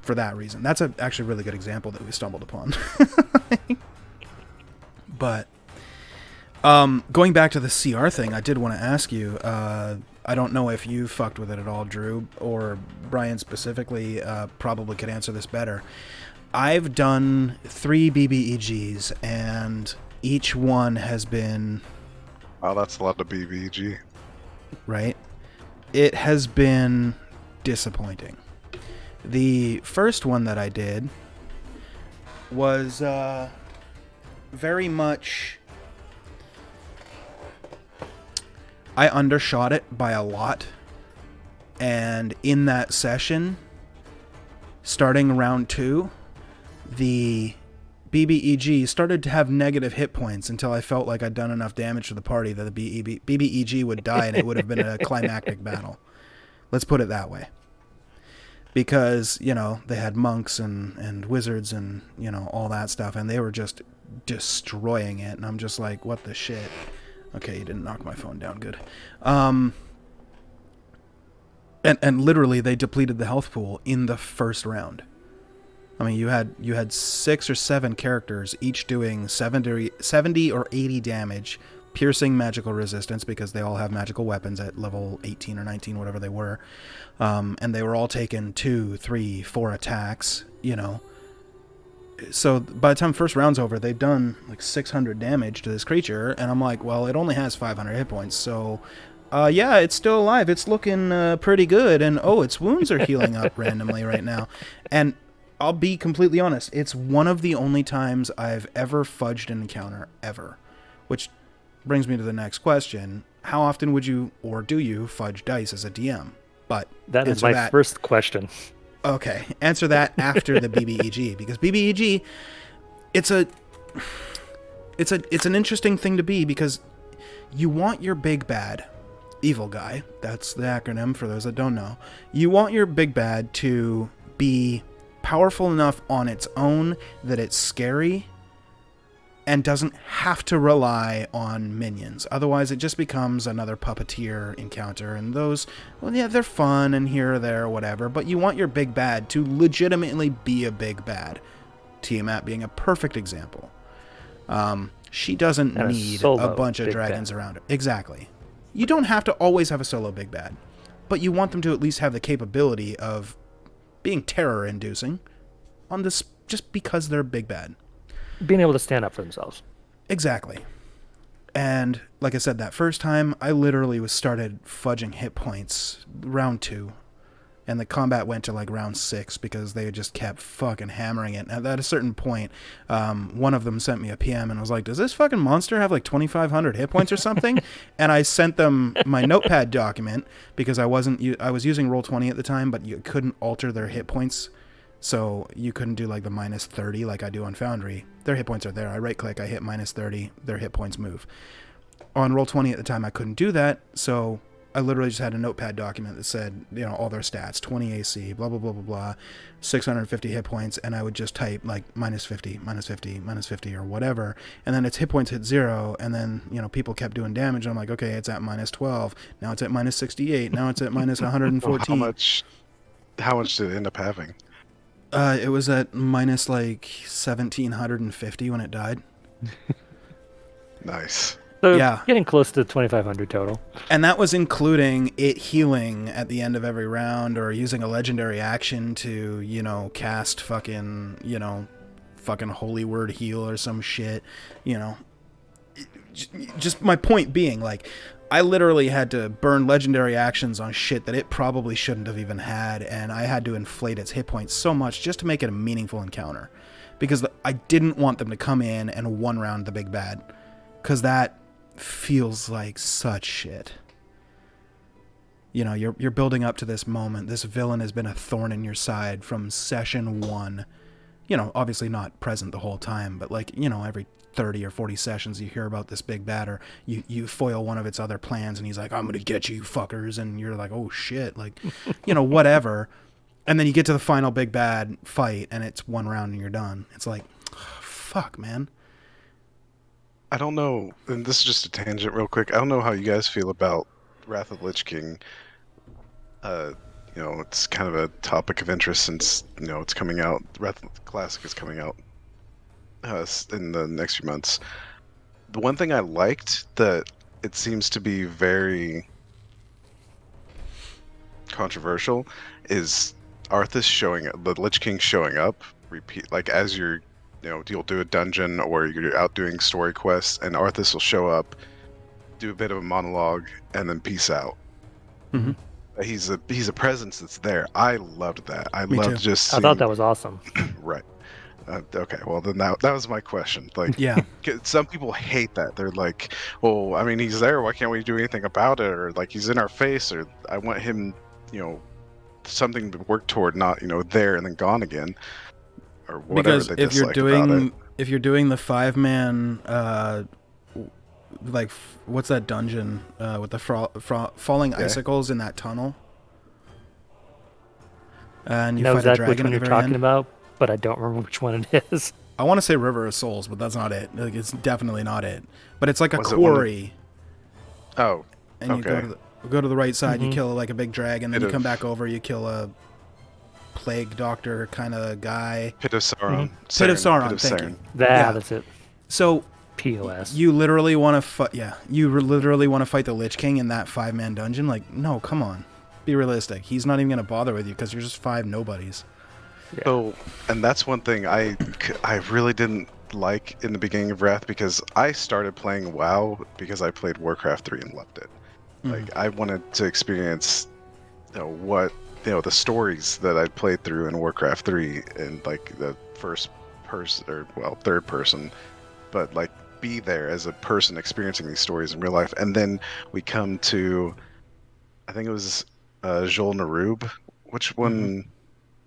For that reason. That's actually a really good example that we stumbled upon. But, going back to the CR thing, I did want to ask you, I don't know if you fucked with it at all, Drew, or Brian specifically, probably could answer this better. I've done 3 BBEGs, and each one has been... Wow, that's a lot of BBEG. Right? It has been disappointing. The first one that I did was very much... I undershot it by a lot. And in that session, starting round 2, the BBEG started to have negative hit points until I felt like I'd done enough damage to the party that the BBEG would die and it would have been a climactic battle. Let's put it that way. Because, they had monks and wizards and, all that stuff, and they were just destroying it, and I'm just like, what the shit? Okay, you didn't knock my phone down, good. And literally they depleted the health pool in the first round. I mean, you had 6 or 7 characters, each doing 70 or 80 damage, piercing magical resistance, because they all have magical weapons at level 18 or 19, whatever they were. And they were all taking 2, 3, 4 attacks, So by the time first round's over, they've done like 600 damage to this creature, and I'm like, well, it only has 500 hit points, so... yeah, it's still alive. It's looking pretty good, and its wounds are healing up randomly right now. And I'll be completely honest, it's one of the only times I've ever fudged an encounter, ever. Which brings me to the next question. How often would you, or do you, fudge dice as a DM? But that is my first question. Okay, answer that after the BBEG, because BBEG, it's an interesting thing to be, because you want your big bad evil guy, that's the acronym for those that don't know, you want your big bad to be powerful enough on its own that it's scary and doesn't have to rely on minions. Otherwise, it just becomes another puppeteer encounter, and those, well, yeah, they're fun and here or there or whatever, but you want your big bad to legitimately be a big bad. Tiamat being a perfect example. She doesn't need a bunch of dragons around her. Exactly. You don't have to always have a solo big bad, but you want them to at least have the capability of being terror-inducing on this, just because they're big bad. Being able to stand up for themselves. Exactly. And like I said, that first time, I literally started fudging hit points round 2. And the combat went to like round 6 because they just kept fucking hammering it. And at a certain point, one of them sent me a PM and was like, does this fucking monster have like 2,500 hit points or something? And I sent them my notepad document, because I was using Roll20 at the time, but you couldn't alter their hit points. So you couldn't do like the minus 30 like I do on Foundry. Their hit points are there. I right click, I hit minus 30, their hit points move. On Roll20 at the time, I couldn't do that, so I literally just had a notepad document that said, all their stats, 20 AC, blah, blah, blah, blah, blah, 650 hit points, and I would just type like minus 50, minus 50, minus 50, or whatever, and then its hit points hit 0, and then, people kept doing damage, and I'm like, okay, it's at minus 12, now it's at minus 68, now it's at minus 114. How much did it end up having? It was at minus like 1,750 when it died. Nice. So Yeah. getting close to 2,500 total. And that was including it healing at the end of every round, or using a legendary action to, cast fucking holy word heal or some shit. Just my point being, like, I literally had to burn legendary actions on shit that it probably shouldn't have even had, and I had to inflate its hit points so much just to make it a meaningful encounter. Because I didn't want them to come in and one round the big bad. Because that feels like such shit. You're building up to this moment. This villain has been a thorn in your side from session 1. Obviously not present the whole time, but every 30 or 40 sessions you hear about this big bad, or you foil one of its other plans and he's like, I'm gonna get you fuckers, and you're like, oh shit, like, whatever. And then you get to the final big bad fight and it's one round and you're done. It's like, fuck, man. I don't know, and this is just a tangent real quick. I don't know how you guys feel about Wrath of the Lich King. It's kind of a topic of interest since, it's coming out. Wrath of the Classic is coming out in the next few months. The one thing I liked that it seems to be very controversial is Arthas the Lich King showing up, like as you're, you'll do a dungeon or you're out doing story quests, and Arthas will show up, do a bit of a monologue, and then peace out. Mm-hmm. He's a presence that's there. I loved that. I Me loved too. just seeing... I thought that was awesome. Right. Okay, well then that was my question. Like, yeah, some people hate that. They're like, well, I mean, he's there. Why can't we do anything about it? Or like, he's in our face. Or I want him, something to work toward, not there and then gone again, or whatever. because they dislike about it. if you're doing the 5-man, like, what's that dungeon with the falling icicles in that tunnel, and you know fight exactly a which dragon one at you're the very talking end. about, but I don't remember which one it is. I want to say River of Souls, but that's not it. Like, it's definitely not it. But it's like a Was it one of- quarry. Oh, And you okay. go to the right side, you Mhm. kill like a big dragon, then Bit you come of- back over, you kill a plague doctor kind of guy. Pit of Sauron. Pit of Sauron, Pit of thank Sauron. you. That's it. So POS. you literally want to fight. Yeah, literally want to fight the Lich King in that 5-man dungeon. Like, no, come on, be realistic. He's not even gonna bother with you because you're just 5 nobodies. Yeah. So, and that's one thing I really didn't like in the beginning of Wrath, because I started playing WoW because I played Warcraft 3 and loved it. Like, I wanted to experience, what, the stories that I'd played through in Warcraft 3 and like the first person, or third person, but like be there as a person experiencing these stories in real life. And then we come to, I think it was Jol Narub. Which one?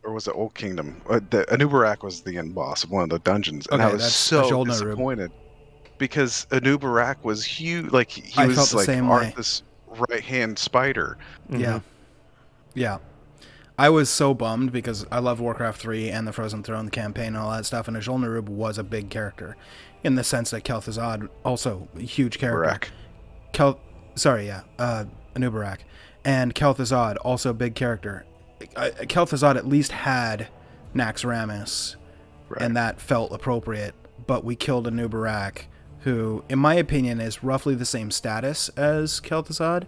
Or was it Old Kingdom? Anubarak was the end boss of one of the dungeons, and Okay, I was that's so Ajol Narub. disappointed because Anubarak was huge. Like, he I was felt the like same way. Arthas' right-hand spider. Yeah, yeah. I was so bummed because I love Warcraft 3 and the Frozen Throne campaign and all that stuff, and Ajol Narub was a big character, in the sense that Kel'Thuzad also a huge character. Anubarak, and Kel'Thuzad also a big character. Kel'Thuzad at least had Naxxramas, Right. and that felt appropriate. But we killed Anubarak, who, in my opinion, is roughly the same status as Kel'Thuzad,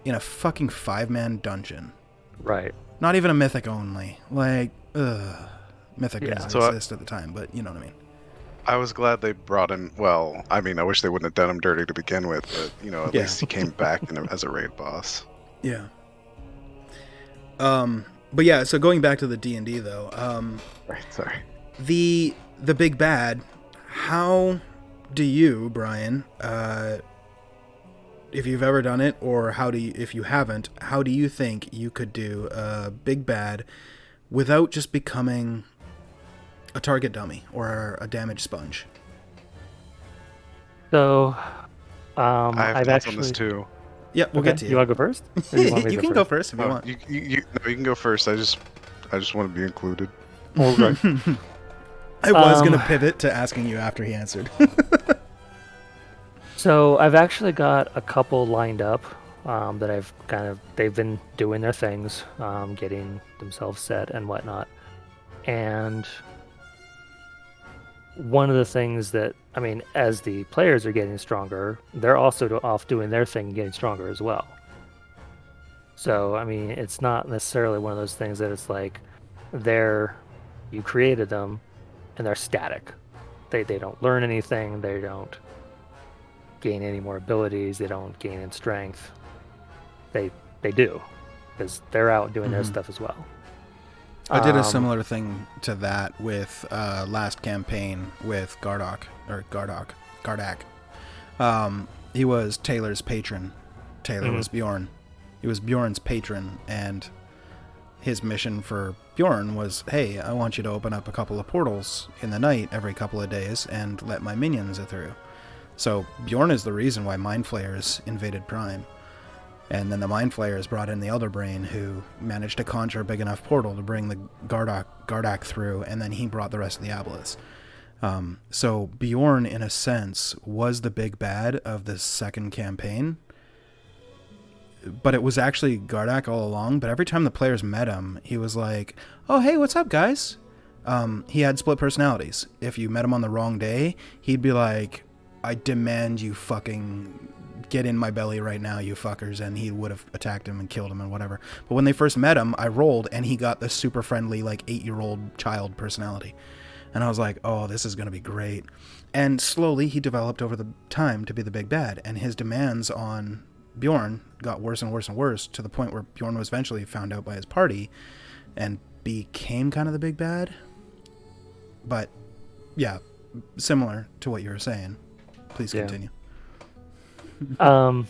in a fucking 5-man dungeon. Right. Not even a mythic only. Like, mythic Yeah. didn't So exist at the time, but you know what I mean. I was glad they brought him. Well, I mean, I wish they wouldn't have done him dirty to begin with, but at Yeah. least he came back as a raid boss. Yeah. But yeah, so going back to the D&D though, Right. Sorry. the big bad, how do you, Brian, if you've ever done it, or if you haven't, how do you think you could do a big bad without just becoming a target dummy or a damage sponge? So, I have I've thoughts actually. on this too. Yeah, we'll Okay, get to you. You want to go first? Or you want me to You can go first if you Oh, want. you can go first. I just want to be included. All right. I was going to pivot to asking you after he answered. So I've actually got a couple lined up that they've been doing their things, getting themselves set and whatnot. And one of the things that I mean, as the players are getting stronger, they're also off doing their thing and getting stronger as well. So, I mean, it's not necessarily one of those things that it's like you created them and they're static. They don't learn anything, they don't gain any more abilities, they don't gain in strength. They do, because they're out doing their stuff as well. I did a similar thing to that with last campaign with Gardak. He was Taylor's patron. Taylor was Bjorn. He was Bjorn's patron, and his mission for Bjorn was, hey, I want you to open up a couple of portals in the night every couple of days and let my minions through. So Bjorn is the reason why Mind Flayers invaded Prime. And then the Mind Flayers brought in the Elder Brain, who managed to conjure a big enough portal to bring the Gardak through, and then he brought the rest of the Aboleths. So Bjorn, in a sense, was the big bad of this second campaign. But it was actually Gardak all along. But every time the players met him, he was like, oh, hey, what's up, guys? He had split personalities. If you met him on the wrong day, he'd be like, I demand you fucking get in my belly right now, you fuckers. And he would have attacked him and killed him and whatever. But when they first met him, I rolled and he got this super friendly, like 8-year-old child personality. And I was like, oh, this is going to be great. And slowly he developed over the time to be the big bad. And his demands on Bjorn got worse and worse and worse, to the point where Bjorn was eventually found out by his party and became kind of the big bad. But yeah, similar to what you were saying. Please continue. So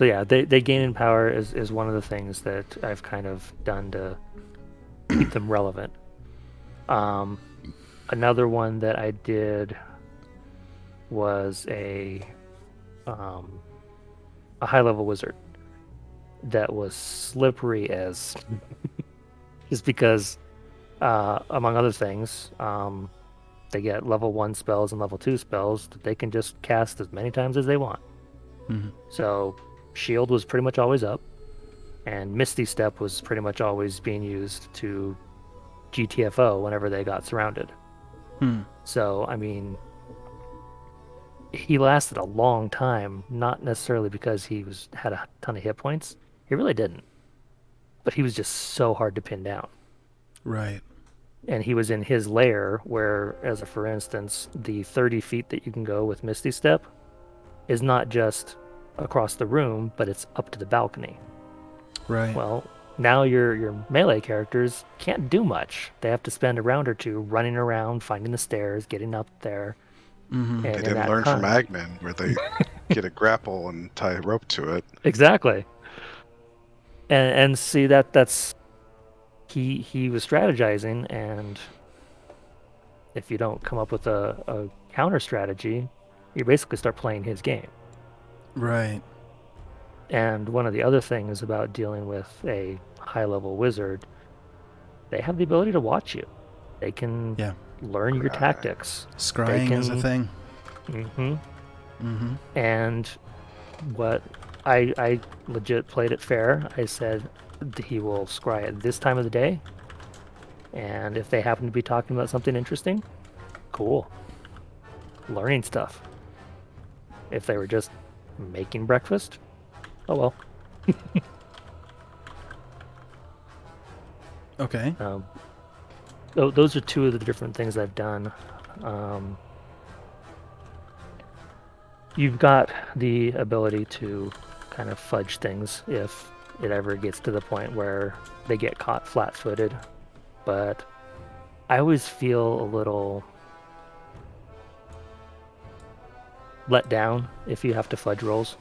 yeah, they gain in power is one of the things that I've kind of done to keep them relevant. Another one that I did was a high-level wizard that was slippery as just because, among other things, they get level 1 spells and level 2 spells that they can just cast as many times as they want. So Shield was pretty much always up, and Misty Step was pretty much always being used to GTFO whenever they got surrounded. So, I mean, he lasted a long time, not necessarily because he had a ton of hit points. He really didn't. But he was just so hard to pin down. Right. And he was in his lair where, for instance, the 30 feet that you can go with Misty Step is not just across the room, but it's up to the balcony. Right. Well, now your melee characters can't do much. They have to spend a round or two running around, finding the stairs, getting up there. And they didn't learn from Agman, where they get a grapple and tie a rope to it. Exactly. And see that's he was strategizing, and if you don't come up with a counter strategy, you basically start playing his game. Right. And one of the other things about dealing with a high-level wizard, they have the ability to watch you. They can learn your tactics. Scrying is a thing. And what I legit played it fair. I said he will scry at this time of the day, and if they happen to be talking about something interesting, cool. Learning stuff. If they were just making breakfast, oh well. Okay. Those are two of the different things I've done. You've got the ability to kind of fudge things if it ever gets to the point where they get caught flat-footed, but I always feel a little let down if you have to fudge rolls.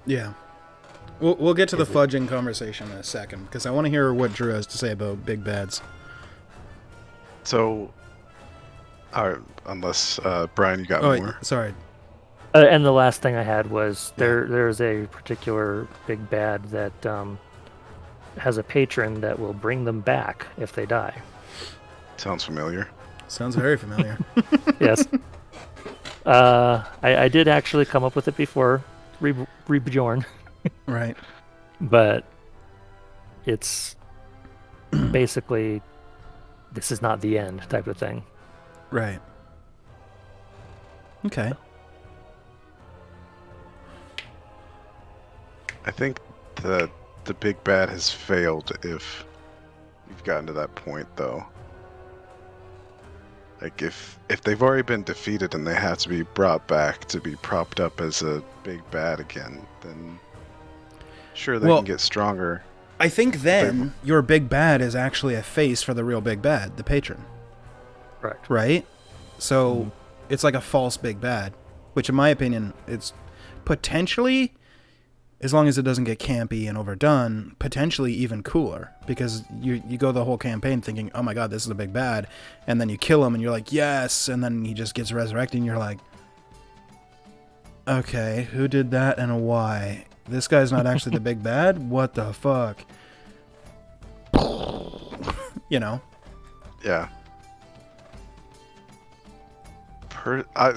Yeah. We'll get to the fudging conversation in a second, because I want to hear what Drew has to say about big bads. So, unless Brian, you got more. Sorry. And the last thing I had was there's a particular big bad that has a patron that will bring them back if they die. Sounds familiar. Sounds very familiar. Yes. I did actually come up with it before Rebjorn. Right. But it's basically this is not the end type of thing. Right. Okay. I think the big bad has failed if you've gotten to that point, though. Like if they've already been defeated and they have to be brought back to be propped up as a big bad again, then sure they Well, can get stronger. I think They- then your big bad is actually a face for the real big bad, the patron, Correct. right? So it's like a false big bad, which in my opinion, it's potentially, as long as it doesn't get campy and overdone, potentially even cooler, because you go the whole campaign thinking, oh my god, this is a big bad, and then you kill him and you're like, yes, and then he just gets resurrected and you're like, okay, who did that and why? This guy's not actually the big bad? What the fuck? You know? Yeah.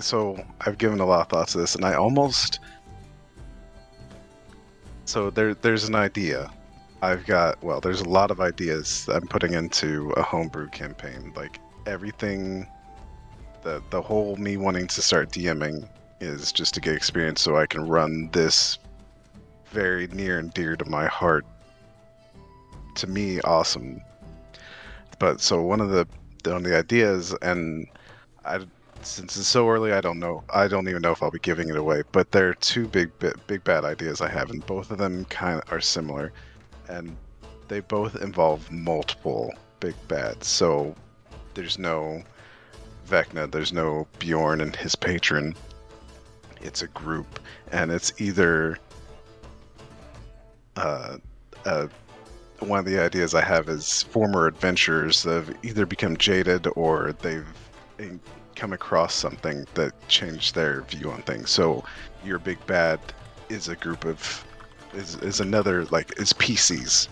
So I've given a lot of thoughts to this, and I almost. So there's an idea. There's a lot of ideas that I'm putting into a homebrew campaign. Like everything, the whole me wanting to start DMing is just to get experience so I can run this very near and dear to my heart, to me, awesome. But so one of the ideas, and since it's so early, I don't know. I don't even know if I'll be giving it away. But there are two big bad ideas I have, and both of them kind of are similar, and they both involve multiple big bads. So there's no Vecna, there's no Bjorn and his patron. It's a group, and it's either one of the ideas I have is former adventurers that have either become jaded or they've come across something that changed their view on things. So your big bad is a group of is another, like, is PCs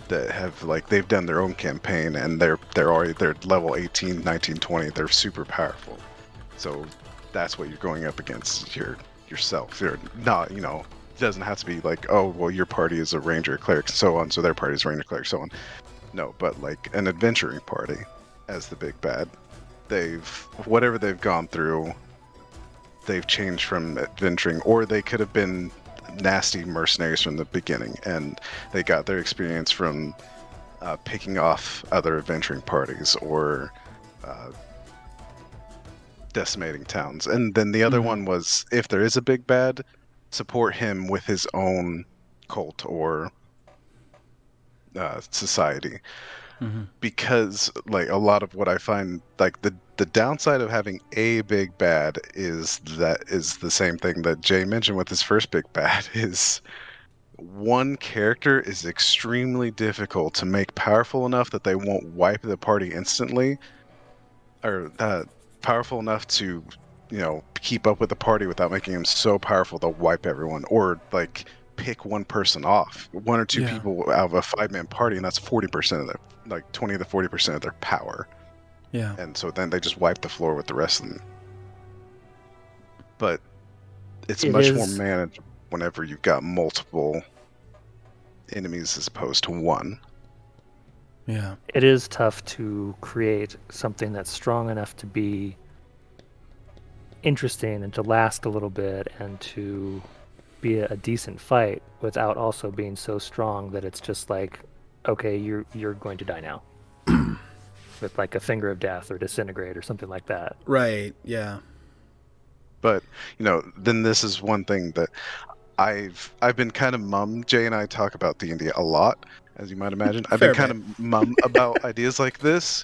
that have, like, they've done their own campaign and they're level 18, 19, 20. They're super powerful. So that's what you're going up against yourself. You're not, it doesn't have to be like, oh, well, your party is a ranger, cleric, and so on, so their party is ranger, cleric, so on. No, but like an adventuring party as the big bad. Whatever they've gone through, they've changed from adventuring, or they could have been nasty mercenaries from the beginning, and they got their experience from picking off other adventuring parties or decimating towns. And then the other one was, if there is a big bad, support him with his own cult or society. Because, like, a lot of what I find, like, the downside of having a big bad is the same thing that Jay mentioned with his first big bad, is one character is extremely difficult to make powerful enough that they won't wipe the party instantly, or powerful enough to, keep up with the party without making him so powerful they'll wipe everyone, or like pick one person off, one or two people out of a 5-man party, and that's 40% of their, like 20 to 40% of their power. Yeah. And so then they just wipe the floor with the rest of them. But it's much more manageable whenever you've got multiple enemies as opposed to one. Yeah. It is tough to create something that's strong enough to be interesting and to last a little bit and to be a decent fight without also being so strong that it's just like, okay, you're going to die now. With like a finger of death or disintegrate or something like that. Right, yeah. But, then this is one thing that I've been kind of mum. Jay and I talk about D&D a lot, as you might imagine. I've been kind of mum about ideas like this,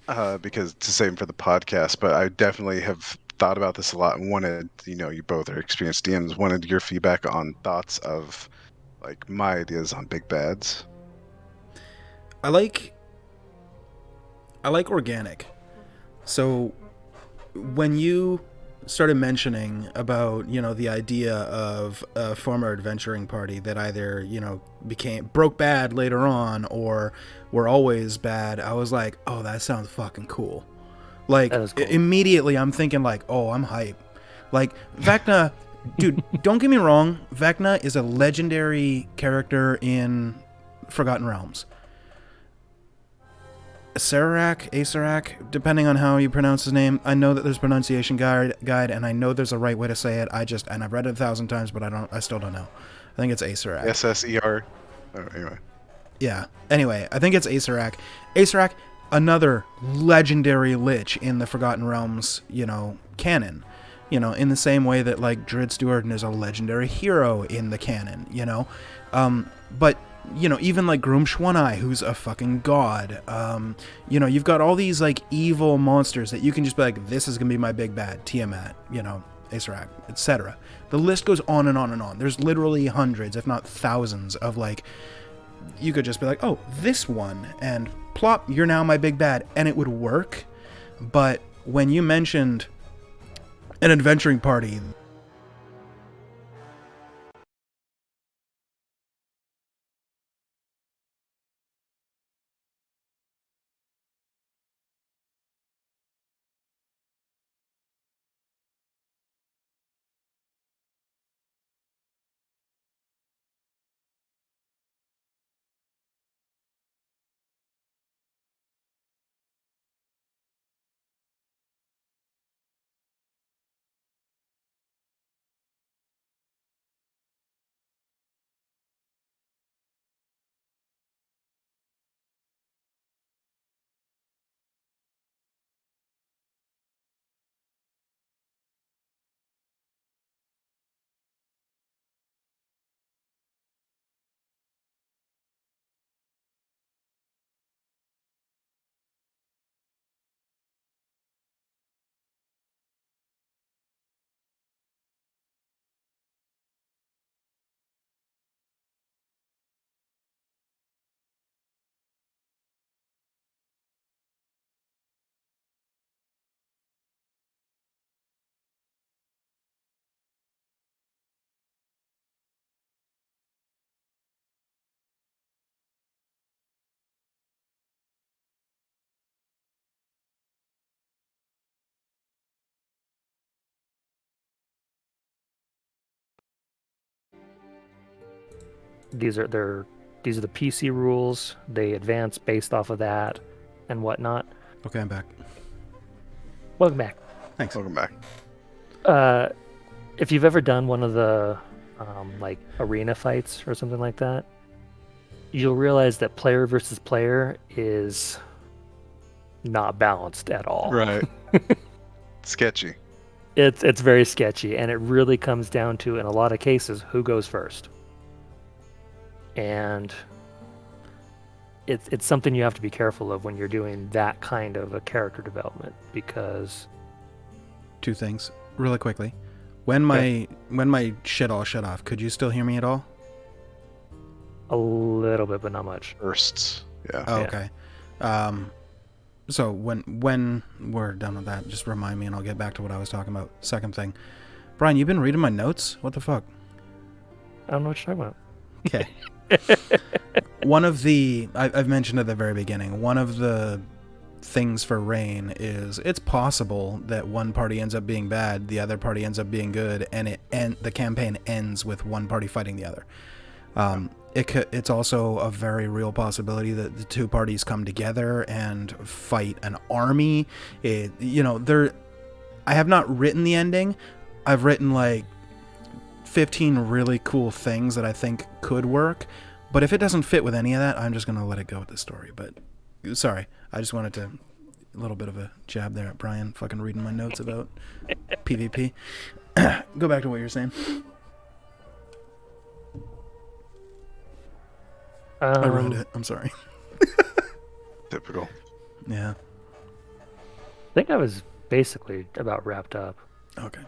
because to save for the podcast, but I definitely have thought about this a lot and wanted, you both are experienced DMs, wanted your feedback on thoughts of, like, my ideas on big bads. I like organic. So when you started mentioning about, the idea of a former adventuring party that either, broke bad later on or were always bad, I was like, oh, that sounds fucking cool. Like, cool. Immediately I'm thinking like, oh, I'm hype. Like, Vecna, dude, don't get me wrong, Vecna is a legendary character in Forgotten Realms. Serac, depending on how you pronounce his name. I know that there's a pronunciation guide, and I know there's a right way to say it. And I've read it 1,000 times, but I still don't know. I think it's Acerak. SSER. Oh, anyway. Yeah. Anyway, I think it's Acerak. Acerak, another legendary lich in the Forgotten Realms, canon. In the same way that, like, Druid Steward is a legendary hero in the canon, But, even, like, Groom Shwanai, who's a fucking god. You've got all these, like, evil monsters that you can just be like, this is going to be my big bad, Tiamat, Acerak, etc. The list goes on and on and on. There's literally hundreds, if not thousands, of, like, you could just be like, oh, this one, and plop, you're now my big bad, and it would work. But when you mentioned an adventuring party, These are the PC rules. They advance based off of that and whatnot. okay, I'm back. Welcome back. Thanks. Welcome back. If you've ever done one of the like arena fights or something like that, you'll realize that player versus player is not balanced at all. Right. Sketchy. It's very sketchy, and it really comes down to, in a lot of cases, who goes first. And it's something you have to be careful of when you're doing that kind of a character development, because Two things, really quickly. When my shit all shut off, could you still hear me at all? a little bit, but not much. Bursts. Yeah. Oh, Yeah. okay. So when we're done with that, just remind me and I'll get back to what I was talking about. Second thing. Brian, you've been reading my notes? What the fuck? I don't know what you're talking about. Okay. I've mentioned at the very beginning, one of the things for Rain is it's possible that one party ends up being bad, the other party ends up being good, and the campaign ends with one party fighting the other. It's also a very real possibility that the two parties come together and fight an army. I have not written the ending. I've written like 15 really cool things that I think could work. But if it doesn't fit with any of that, I'm just going to let it go with the story. But sorry, I just wanted to a little bit of a jab there at Brian fucking reading my notes about PvP. Go back to what you were saying. I read it. I'm sorry. Typical. Yeah. I think I was basically about wrapped up. Okay.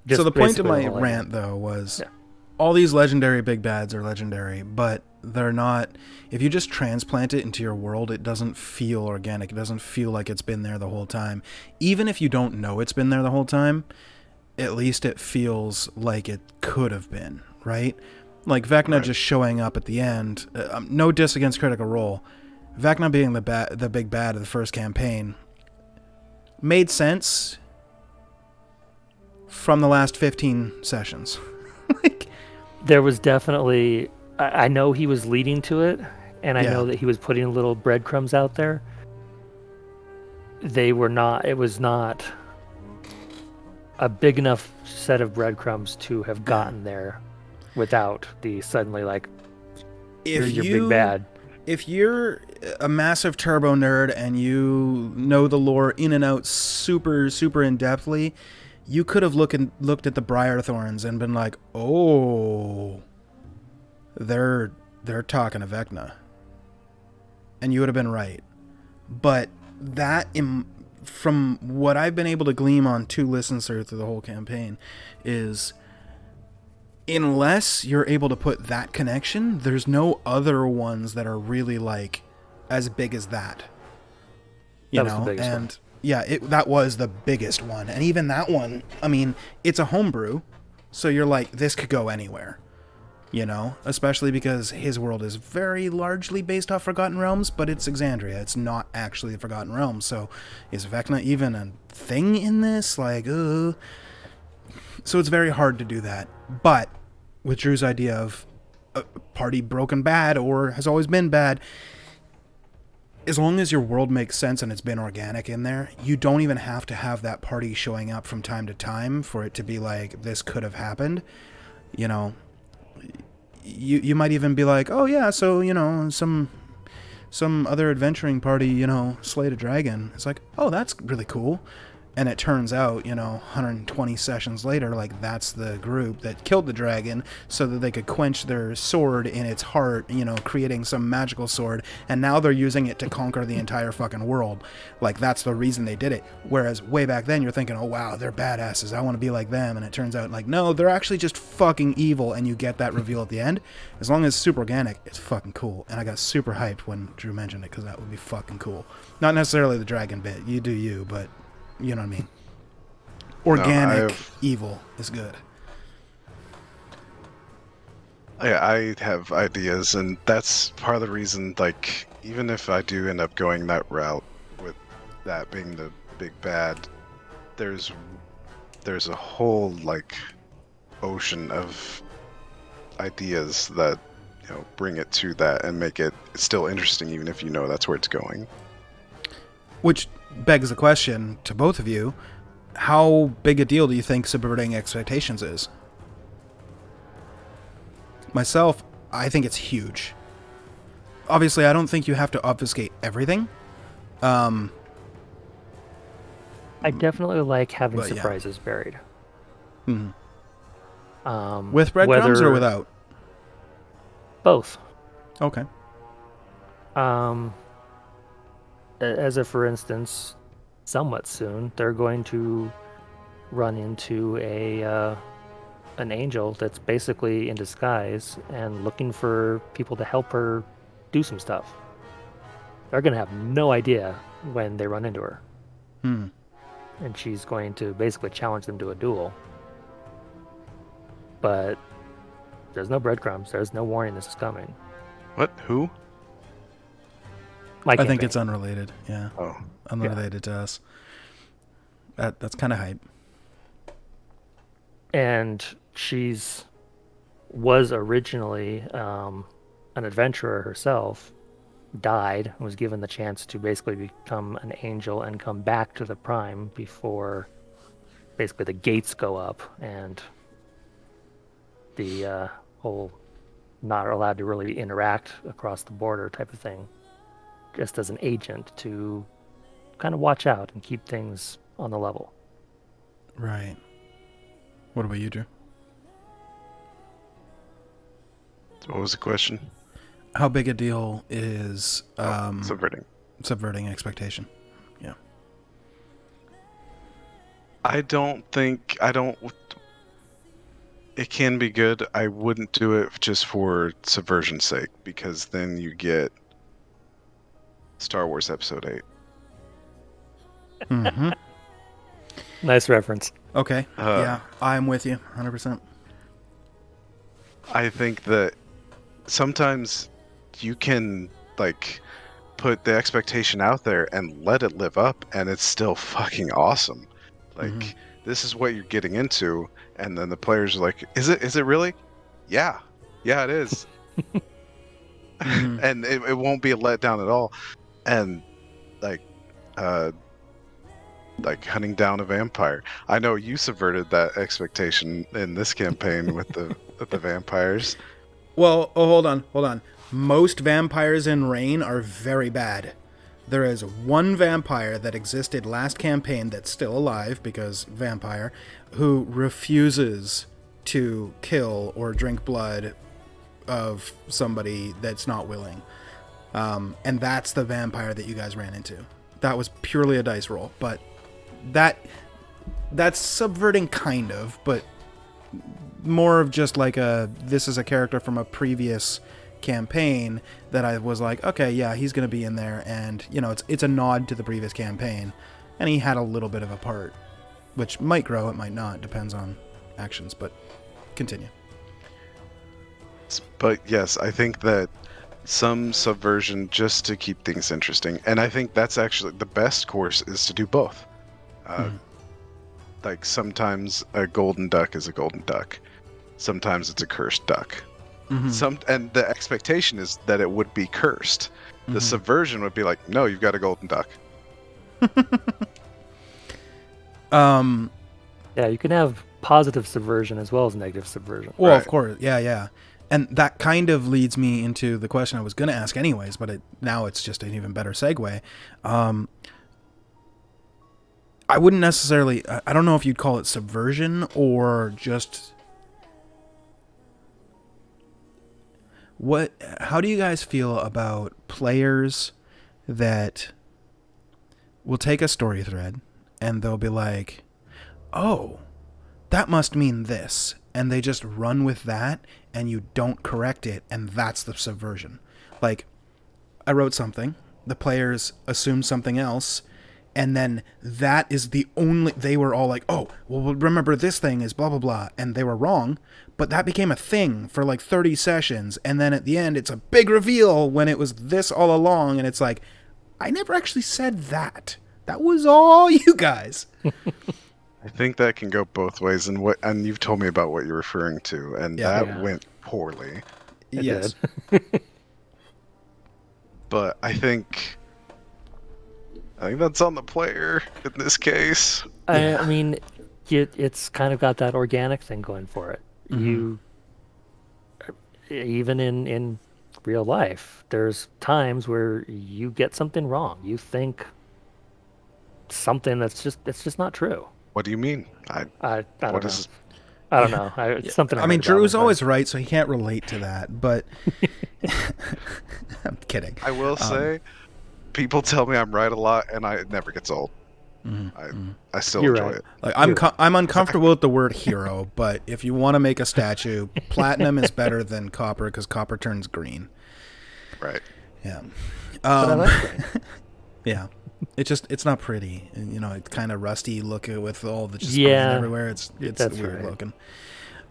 Just So the point of basically my all I- rant, though, was Yeah. all these legendary big bads are legendary, but they're not... If you just transplant it into your world, it doesn't feel organic. It doesn't feel like it's been there the whole time. Even if you don't know it's been there the whole time, at least it feels like it could have been, right? Like Vecna Right. just showing up at the end. No diss against Critical Role. Vecna being the big bad of the first campaign made sense from the last 15 sessions. Like, There was definitely, I know he was leading to it, and I know that he was putting little breadcrumbs out there. They were not. It was not a big enough set of breadcrumbs to have gotten there without the suddenly like, here's your big bad. If you're a massive turbo nerd and you know the lore in and out super in depthly, you could have looked at the Briar Thorns and been like, oh, they're talking to Vecna, and you would have been right. But that, from what I've been able to glean on 2 listens through the whole campaign, is unless you're able to put that connection, there's no other ones that are really like as big as that. You know, and one. Yeah, that was the biggest one. And even that one, I mean, it's a homebrew, so you're like, this could go anywhere. You know, especially because his world is very largely based off Forgotten Realms, but it's Exandria. It's not actually the Forgotten Realms. So is Vecna even a thing in this? Like, so it's very hard to do that. But with Drew's idea of a party broken bad or has always been bad, as long as your world makes sense and it's been organic in there, you don't even have to have that party showing up from time to time for it to be like, this could have happened. You know, you might even be like, oh yeah, so, you know, some other adventuring party, you know, slayed a dragon. It's like, oh, that's really cool. And it turns out, you know, 120 sessions later, like, that's the group that killed the dragon so that they could quench their sword in its heart, you know, creating some magical sword. And now they're using it to conquer the entire fucking world. Like, that's the reason they did it. Whereas way back then, you're thinking, oh, wow, they're badasses. I want to be like them. And it turns out, like, no, they're actually just fucking evil. And you get that reveal at the end. As long as it's super organic, it's fucking cool. And I got super hyped when Drew mentioned it because that would be fucking cool. Not necessarily the dragon bit. You do you, but... You know what I mean? Organic evil is good. Yeah, I have ideas, and that's part of the reason, like, even if I do end up going that route with that being the big bad, there's a whole, like, ocean of ideas that, you know, bring it to that and make it still interesting, even if you know that's where it's going. Which begs the question to both of you, how big a deal do you think subverting expectations is? Myself, I think it's huge. Obviously, I don't think you have to obfuscate everything. I definitely like having surprises buried. Mm-hmm. With breadcrumbs or without? Both. Okay. As a for instance, somewhat soon, they're going to run into an angel that's basically in disguise and looking for people to help her do some stuff. They're going to have no idea when they run into her. And she's going to basically challenge them to a duel. But there's no breadcrumbs. There's no warning this is coming. What? Who? I think it's unrelated. Yeah. Oh. Unrelated to us. That's kind of hype. And was originally an adventurer herself, died, and was given the chance to basically become an angel and come back to the Prime before basically the gates go up and the whole not allowed to really interact across the border type of thing. Just as an agent to kind of watch out and keep things on the level. Right. What about you, Drew? What was the question? How big a deal is subverting expectation? Yeah. I don't. It can be good. I wouldn't do it just for subversion's sake, because then you get Star Wars Episode 8. Mm-hmm. Nice reference. Okay. Yeah, I'm with you 100%. I think that sometimes you can, like, put the expectation out there and let it live up, and it's still fucking awesome. Like, this is what you're getting into, and then the players are like, is it really? Yeah, it is. and it won't be a letdown at all. And like, uh, like hunting down a vampire. I know you subverted that expectation in this campaign with the vampires. Well, hold on. Most vampires in Rain are very bad. There is one vampire that existed last campaign that's still alive, because vampire, who refuses to kill or drink blood of somebody that's not willing. And that's the vampire that you guys ran into. That was purely a dice roll, but that's subverting, kind of, but more of just like this is a character from a previous campaign that I was like, okay, yeah, he's going to be in there, and it's a nod to the previous campaign, and he had a little bit of a part, which might grow, it might not, depends on actions, but continue. But yes, I think that some subversion just to keep things interesting, and I think that's actually the best course, is to do both. Like sometimes a golden duck is a golden duck, sometimes it's a cursed duck. And the expectation is that it would be cursed. The subversion would be like, no, you've got a golden duck. Yeah, you can have positive subversion as well as negative subversion. Well, Right. of course, yeah. And that kind of leads me into the question I was going to ask anyways, but now it's just an even better segue. I wouldn't necessarily, I don't know if you'd call it subversion or just... How do you guys feel about players that will take a story thread and they'll be like, oh, that must mean this, and they just run with that and you don't correct it, and that's the subversion. Like, I wrote something, the players assumed something else, and then that is they were all like, oh, well, remember this thing is blah, blah, blah, and they were wrong, but that became a thing for like 30 sessions, and then at the end, it's a big reveal when it was this all along, and it's like, I never actually said that. That was all you guys. I think that can go both ways, and you've told me about what you're referring to, and that went poorly. It Yes. did. But I think that's on the player in this case. I mean, it's kind of got that organic thing going for it. You, even in real life, there's times where you get something wrong. You think something that's just not true. What do you mean? I don't What know. is? I don't know. It's something. I mean, read about Drew's it, but- always right, so he can't relate to that, but... I'm kidding. I will say, people tell me I'm right a lot, and it never gets old. I still You're enjoy right. it. Like, I'm uncomfortable with the word hero, but if you want to make a statue, platinum is better than copper because copper turns green. Right. Yeah. But I like green. Yeah. It's not pretty. And, it's kind of rusty looking with all the just Yeah, green everywhere. It's that's weird right. looking.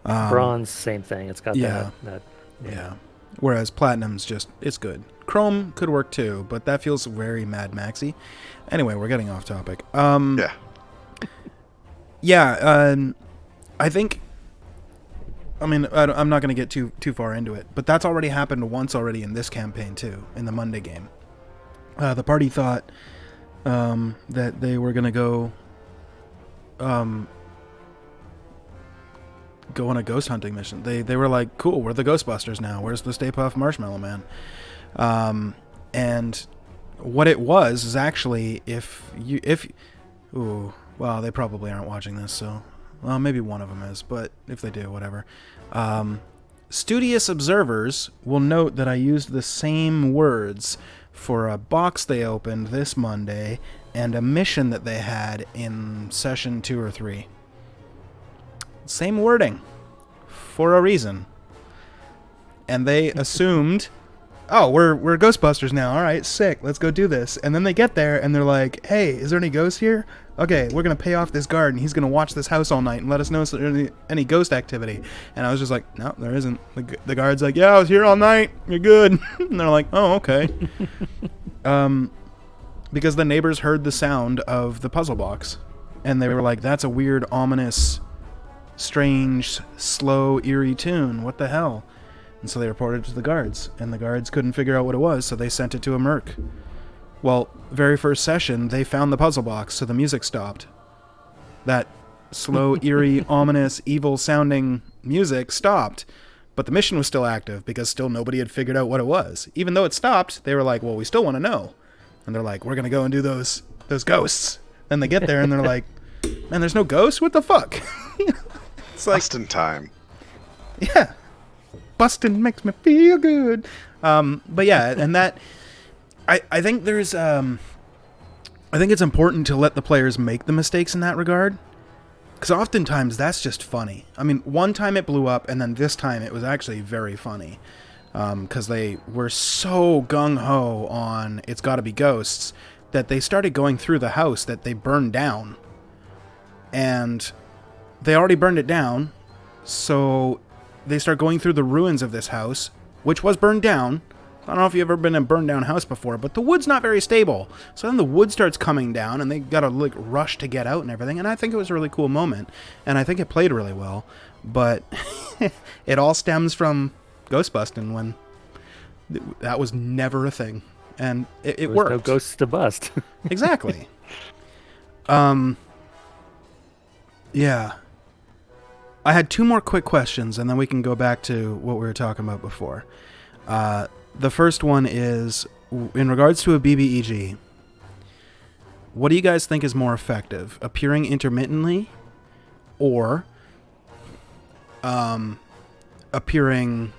Bronze, same thing. It's got yeah. that. Yeah. Whereas platinum's it's good. Chrome could work too, but that feels very Mad Maxy. Anyway, we're getting off topic. Yeah. Yeah, I think... I mean, I'm not going to get too far into it, but that's already happened once already in this campaign too, in the Monday game. The party thought that they were going to go on a ghost hunting mission. They were like, cool, we're the Ghostbusters now. Where's the Stay Puft Marshmallow Man? And what it was is actually well, they probably aren't watching this, so, well, maybe one of them is, but if they do, whatever. Studious observers will note that I used the same words for a box they opened this Monday and a mission that they had in session 2 or 3. Same wording for a reason. And they assumed, oh, we're Ghostbusters now. All right, sick. Let's go do this. And then they get there and they're like, hey, is there any ghosts here? Okay, we're going to pay off this guard and he's going to watch this house all night and let us know if there's any ghost activity. And I was just like, no, there isn't. The guard's like, yeah, I was here all night. You're good. And they're like, oh, okay. Because the neighbors heard the sound of the puzzle box. And they were like, that's a weird, ominous, strange, slow, eerie tune. What the hell? And so they reported it to the guards, and the guards couldn't figure out what it was, so they sent it to a merc. Well, very first session, they found the puzzle box, so the music stopped. That slow, eerie, ominous, evil-sounding music stopped, but the mission was still active because still nobody had figured out what it was. Even though it stopped, they were like, well, we still want to know. And they're like, we're going to go and do those ghosts. Then they get there, and they're like, man, there's no ghosts? What the fuck? It's like, Bustin' time. yeah. Bustin' makes me feel good. But yeah, and that... I think there's... I think it's important to let the players make the mistakes in that regard. Because oftentimes that's just funny. I mean, one time it blew up, and then this time it was actually very funny. Because they were so gung-ho on it's gotta be ghosts, that they started going through the house that they burned down. And they already burned it down, so they start going through the ruins of this house, which was burned down. I don't know if you've ever been in a burned down house before, but the wood's not very stable. So then the wood starts coming down, and they gotta like rush to get out and everything. And I think it was a really cool moment, and I think it played really well. But it all stems from ghost busting when that was never a thing, and it worked. No ghosts to bust. Exactly. Yeah. I had two more quick questions, and then we can go back to what we were talking about before. The first one is, in regards to a BBEG, what do you guys think is more effective? Appearing intermittently, or appearing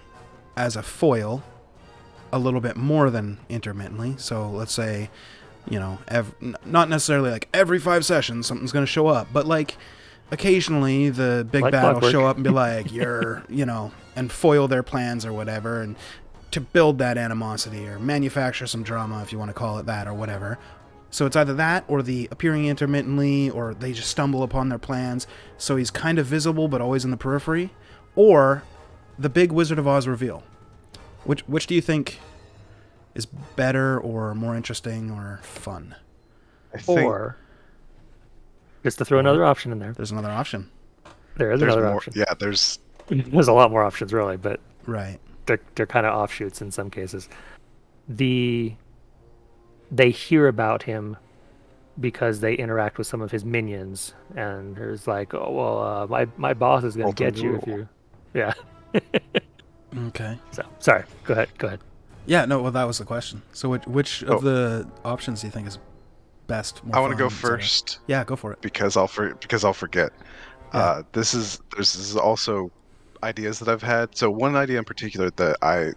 as a foil a little bit more than intermittently? So let's say, you know, not necessarily like every 5 sessions something's going to show up, but like occasionally the big Like bad will clockwork. show up and be like, you're, you know, and foil their plans or whatever, and to build that animosity or manufacture some drama, if you want to call it that, or whatever. So it's either that or the appearing intermittently, or they just stumble upon their plans, so he's kind of visible but always in the periphery, or the big Wizard of Oz reveal. Which do you think is better or more interesting or fun? I think Or, just to throw another option in there, There's another option. there is there's another more. option. Yeah, there's There's a lot more options, really, but Right. they're kind of offshoots in some cases. They hear about him because they interact with some of his minions, and there's like, oh well, my boss is gonna Ultimate get you if rule. you, yeah. Okay. So sorry, go ahead. Yeah, no, well, that was the question. So which Oh. of the options do you think is best? More I want to fun, go et cetera? first Yeah, go for it. because I'll forget. Yeah. This is also ideas that I've had. So one idea in particular that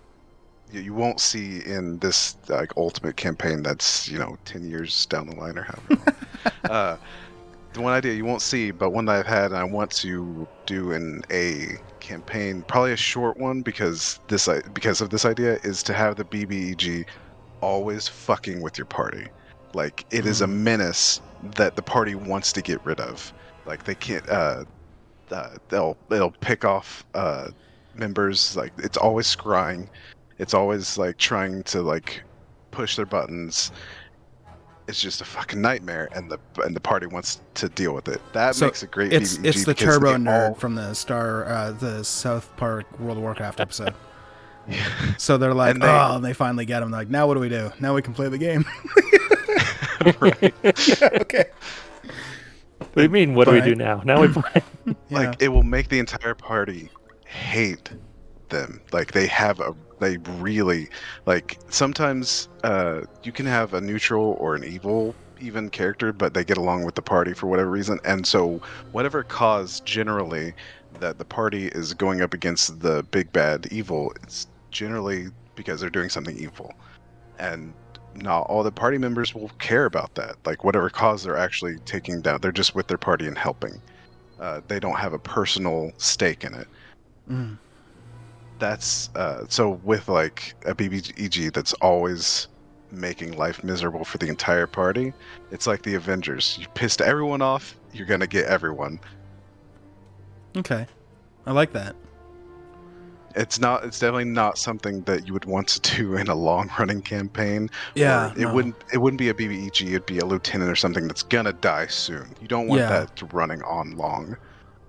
you won't see in this like ultimate campaign that's 10 years down the line or however long. The one idea you won't see, but one that I've had and I want to do in a campaign, probably a short one because of this idea, is to have the BBEG always fucking with your party. Like it is a menace that the party wants to get rid of. Like they can't. They'll pick off members. Like it's always scrying. It's always like trying to like push their buttons. It's just a fucking nightmare, and the party wants to deal with it. That So makes a great It's BBEG the because Turbo they Nerd all- from the South Park World of Warcraft episode. So they're like, And they- and they finally get him. They're like, now what do we do? Now we can play the game. Right. Yeah, okay. What do you mean? What do we But- do now? Now we play. Yeah. Like it will make the entire party hate them. Like they really like sometimes you can have a neutral or an evil even character, but they get along with the party for whatever reason. And so whatever cause generally that the party is going up against the big bad evil, it's generally because they're doing something evil. And not all the party members will care about that. Like whatever cause they're actually taking down, they're just with their party and helping. They don't have a personal stake in it. Mm. That's so with like a BBEG that's always making life miserable for the entire party. It's like the Avengers. You pissed everyone off, you're gonna get everyone. Okay. I like that. It's definitely not something that you would want to do in a long running campaign. Yeah. Or it wouldn't be a BBEG, it'd be a lieutenant or something that's gonna die soon. You don't want Yeah. that running on long.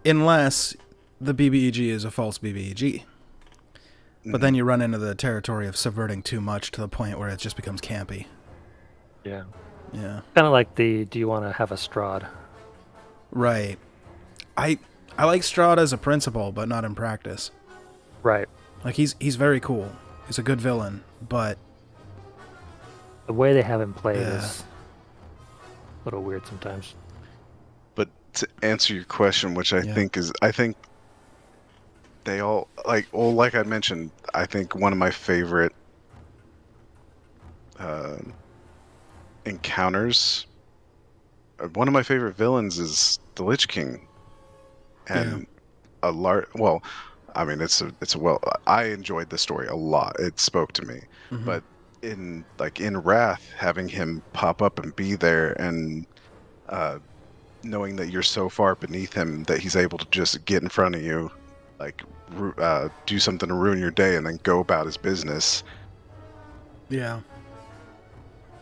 Unless the BBEG is a false BBEG. But then you run into the territory of subverting too much to the point where it just becomes campy. Yeah. Yeah. Kind of like the do you want to have a Strahd? Right. I like Strahd as a principle, but not in practice. Right. Like he's very cool. He's a good villain, but The way they have him played Yeah. is a little weird sometimes. But to answer your question, which I think they all like I mentioned, I think one of my favorite encounters, one of my favorite villains is the Lich King, and well, I mean I enjoyed the story a lot. It spoke to me, but in Wrath, having him pop up and be there, and knowing that you're so far beneath him that he's able to just get in front of you, like do something to ruin your day, and then go about his business. yeah.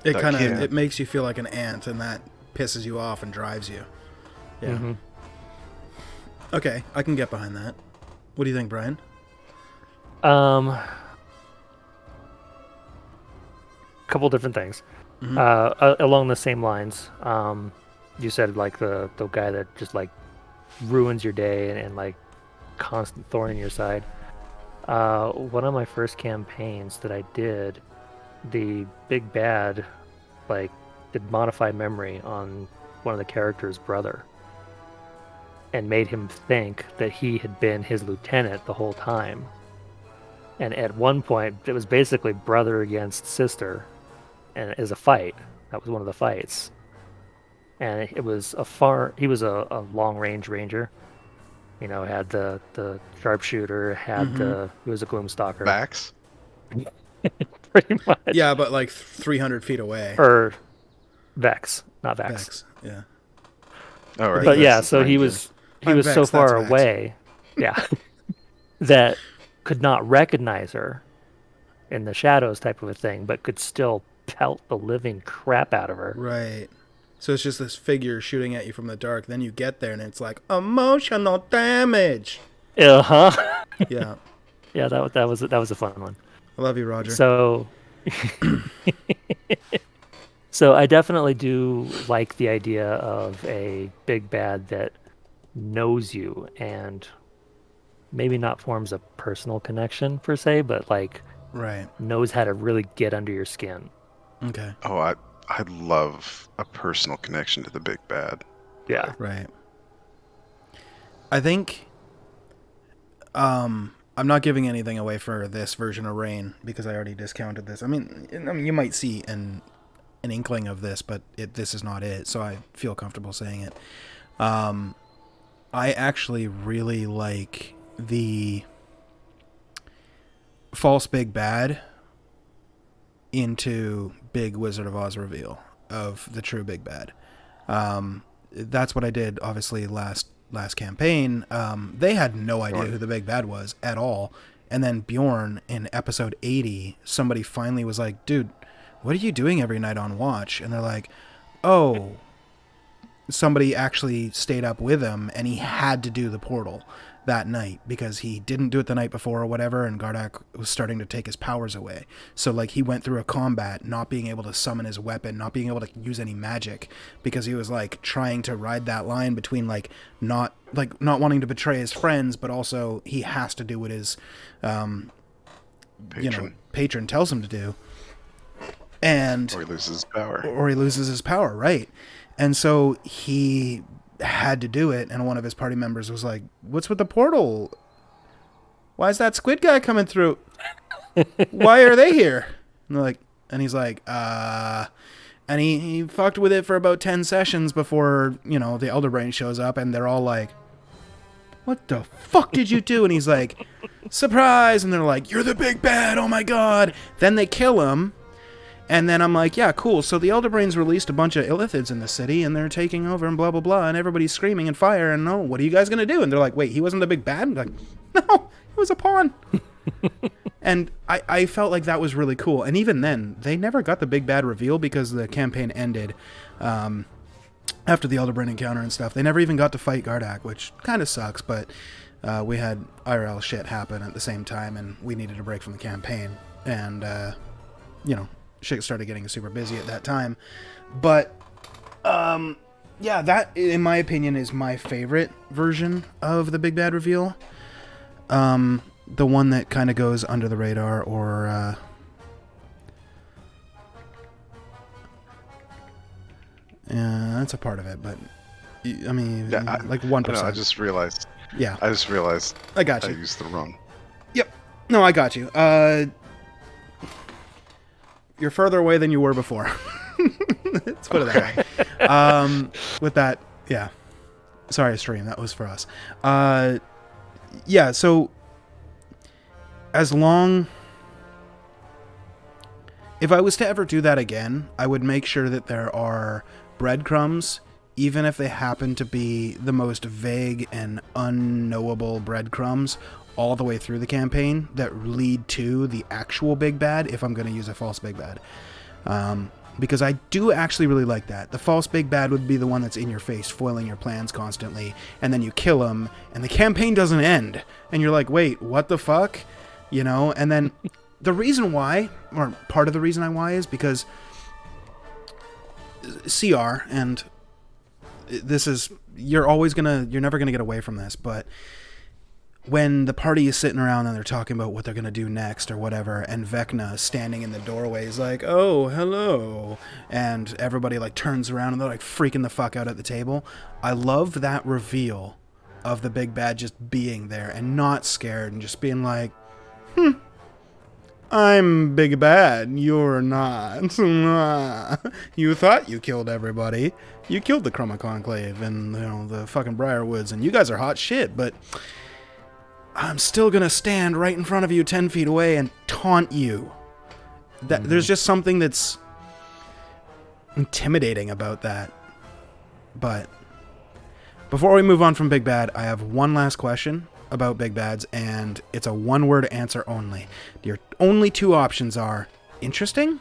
It Like kind of him. it makes you feel like an ant, and that pisses you off and drives you. Yeah. Mm-hmm. Okay, I can get behind that. What do you think, Brian? Couple different things. Mhm. Along the same lines. You said like the guy that just like ruins your day and like constant thorn in your side. One of my first campaigns that I did, the big bad, like, did modified memory on one of the character's brother, and made him think that he had been his lieutenant the whole time. And at one point, it was basically brother against sister, and as a fight. That was one of the fights. And it was he was a long range ranger. You know, had the sharpshooter, had he was a gloomstalker. Vax? Pretty much. Yeah, but like 300 feet away. Or Vex, not Vex. Vex, yeah. All right. But yeah, Vex is so he Ranger. was I'm so Vex, far that's Vex. away, yeah, that could not recognize her in the shadows type of a thing, but could still pelt the living crap out of her. Right. So it's just this figure shooting at you from the dark. Then you get there, and it's like emotional damage. Uh-huh. Yeah. Yeah, that was a fun one. I love you, Roger. So so I definitely do like the idea of a big bad that knows you and maybe not forms a personal connection per se, but like Right. knows how to really get under your skin. Okay. Oh, I'd love a personal connection to the big bad. Yeah. Right. I think I'm not giving anything away for this version of Rain because I already discounted this. I mean you might see an inkling of this, but this is not it, so I feel comfortable saying it. I actually really like the false big bad into big Wizard of Oz reveal of the true big bad. That's what I did, obviously, last campaign. They had no idea who the big bad was at all. And then Bjorn, in episode 80, somebody finally was like, dude, what are you doing every night on watch? And they're like, oh, somebody actually stayed up with him, and he had to do the portal that night because he didn't do it the night before or whatever, and Gardak was starting to take his powers away. So like he went through a combat not being able to summon his weapon, not being able to use any magic, because he was like trying to ride that line between like not wanting to betray his friends, but also he has to do what his patron tells him to do. And Or he loses his power. Or he loses his power, right. And so he had to do it, and one of his party members was like, what's with the portal? Why is that squid guy coming through? Why are they here? And he's like, and he fucked with it for about 10 sessions before, the Elder Brain shows up, and they're all like, what the fuck did you do? And he's like, surprise! And they're like, you're the big bad, oh my god! Then they kill him. And then I'm like, yeah, cool. So the Elder Brains released a bunch of Illithids in the city, and they're taking over, and blah, blah, blah, and everybody's screaming and fire, and no, what are you guys going to do? And they're like, wait, he wasn't the big bad? I'm like, no, he was a pawn. And I felt like that was really cool. And even then, they never got the big bad reveal because the campaign ended after the Elder Brain encounter and stuff. They never even got to fight Gardak, which kind of sucks, but We had IRL shit happen at the same time, and we needed a break from the campaign. And, shit started getting super busy at that time. But, yeah, that, in my opinion, is my favorite version of the Big Bad reveal. The one that kind of goes under the radar, or, that's a part of it, but, I mean, like 1%. I just realized. Yeah. I got I you. used the wrong. Yep. No, I got you. You're further away than you were before. Let's put it that way. With that, yeah. Sorry, stream. That was for us. Yeah, so if I was to ever do that again, I would make sure that there are breadcrumbs, even if they happen to be the most vague and unknowable breadcrumbs, all the way through the campaign that lead to the actual big bad, if I'm going to use a false big bad. Because I do actually really like that. The false big bad would be the one that's in your face, foiling your plans constantly, and then you kill him, and the campaign doesn't end. And you're like, wait, what the fuck? And then the reason why, or part of the reason why, is because CR, and this is, you're never gonna get away from this, but when the party is sitting around and they're talking about what they're gonna do next or whatever, and Vecna standing in the doorway is like, oh, hello, and everybody like turns around and they're like freaking the fuck out at the table. I love that reveal of the big bad just being there and not scared and just being like, I'm big bad, you're not. You thought you killed everybody. You killed the Chroma Conclave and the fucking Briarwoods, and you guys are hot shit, but I'm still gonna stand right in front of you 10 feet away and taunt you. There's just something that's intimidating about that. But before we move on from Big Bad, I have one last question about Big Bads, and it's a one-word answer only. Your only two options are interesting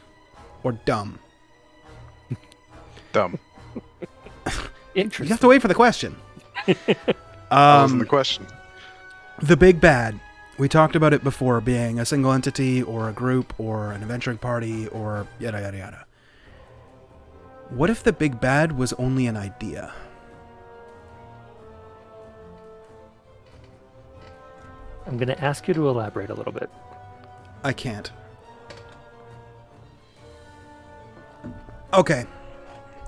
or dumb. Dumb. Interesting. You have to wait for the question. That wasn't the question. The Big Bad. We talked about it before being a single entity or a group or an adventuring party or yada yada yada. What if the Big Bad was only an idea? I'm going to ask you to elaborate a little bit. I can't. Okay.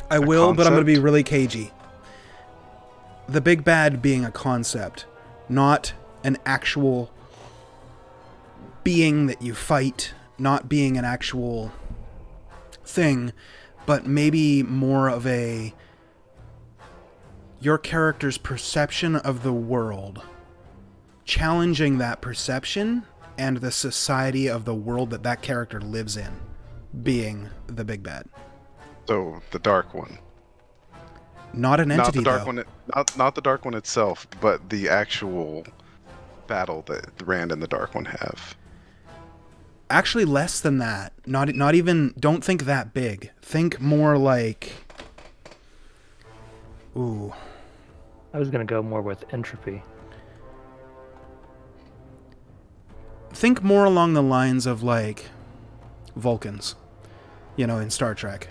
I will, but I'm going to be really cagey. The Big Bad being a concept, not an actual being that you fight, not being an actual thing, but maybe more of your character's perception of the world, challenging that perception and the society of the world that character lives in, being the Big Bad. So the Dark One. Not an entity, not the dark though. one. Not the Dark One itself, but the actual battle that Rand and the Dark One have. Actually, less than that. Not even. Don't think that big. Think more like. Ooh. I was going to go more with entropy. Think more along the lines of like Vulcans, in Star Trek.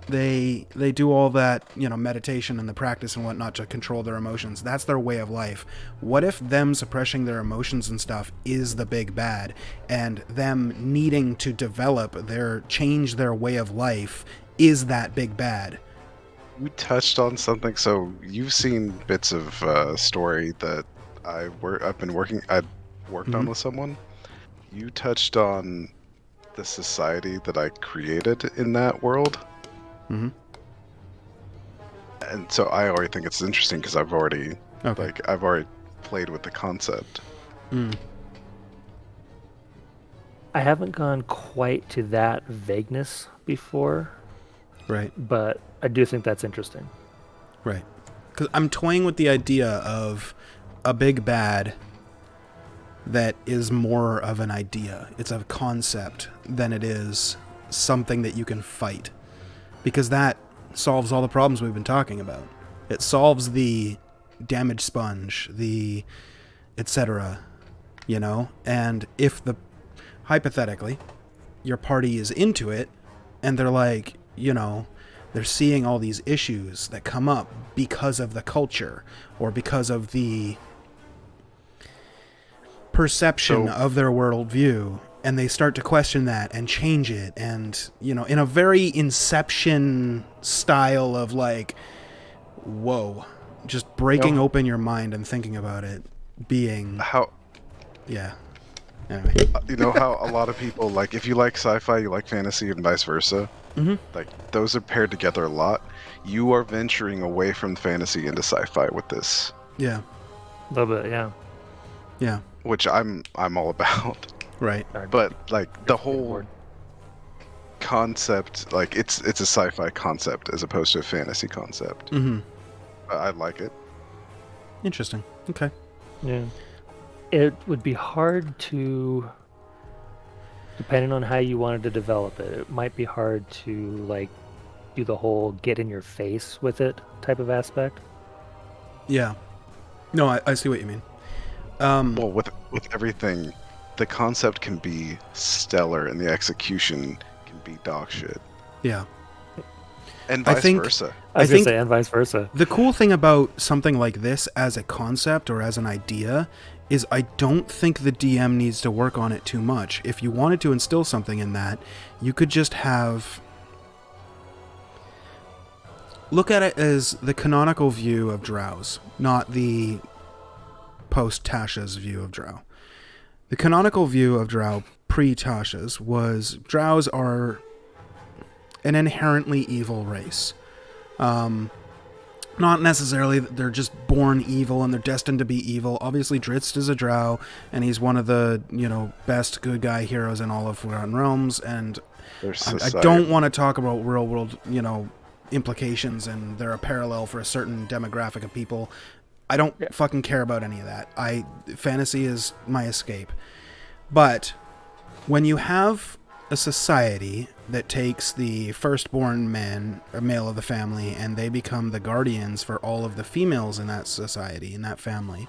They do all that, meditation and the practice and whatnot to control their emotions. That's their way of life. What if them suppressing their emotions and stuff is the Big Bad, and them needing to change their way of life is that Big Bad? You touched on something. So you've seen bits of story that I've worked on with someone. You touched on the society that I created in that world. Mm-hmm. And so I already think it's interesting because I've already played with the concept. I haven't gone quite to that vagueness before. Right. But I do think that's interesting. Right. Because I'm toying with the idea of a Big Bad that is more of an idea. It's a concept than it is something that you can fight. Because that solves all the problems we've been talking about. It solves the damage sponge, the etc. You know, and if hypothetically, your party is into it, and they're like, you know, they're seeing all these issues that come up because of the culture or because of the perception of their worldview, and they start to question that and change it, and, you know, in a very Inception style of like, whoa, just breaking open your mind and thinking about it being How yeah. Anyway. you know how a lot of people, like, if you like sci-fi, you like fantasy, and vice versa. Mm-hmm. Like, those are paired together a lot. You are venturing away from fantasy into sci-fi with this. Yeah. A little bit, yeah. Yeah. Which I'm all about. Right. But like the whole concept, like it's a sci-fi concept as opposed to a fantasy concept. Mm-hmm. I like it. Interesting. Okay. Yeah. It would be hard to, depending on how you wanted to develop it, it might be hard to like do the whole get in your face with it type of aspect. Yeah. No, I see what you mean. Well, with everything, the concept can be stellar and the execution can be dog shit. Yeah. And vice versa. I was going to say, and vice versa. The cool thing about something like this as a concept or as an idea is I don't think the DM needs to work on it too much. If you wanted to instill something in that, you could just have... Look at it as the canonical view of Drows, not the post-Tasha's view of Drow. The canonical view of Drow pre-Tasha's was Drows are an inherently evil race. Not necessarily that they're just born evil and they're destined to be evil. Obviously, Drizzt is a Drow, and he's one of the, you know, best good guy heroes in all of Forgotten Realms, and I don't want to talk about real world, you know, implications, and they're a parallel for a certain demographic of people. I don't fucking care about any of that. Fantasy is my escape. But when you have a society that takes the firstborn male of the family, and they become the guardians for all of the females in that society, in that family,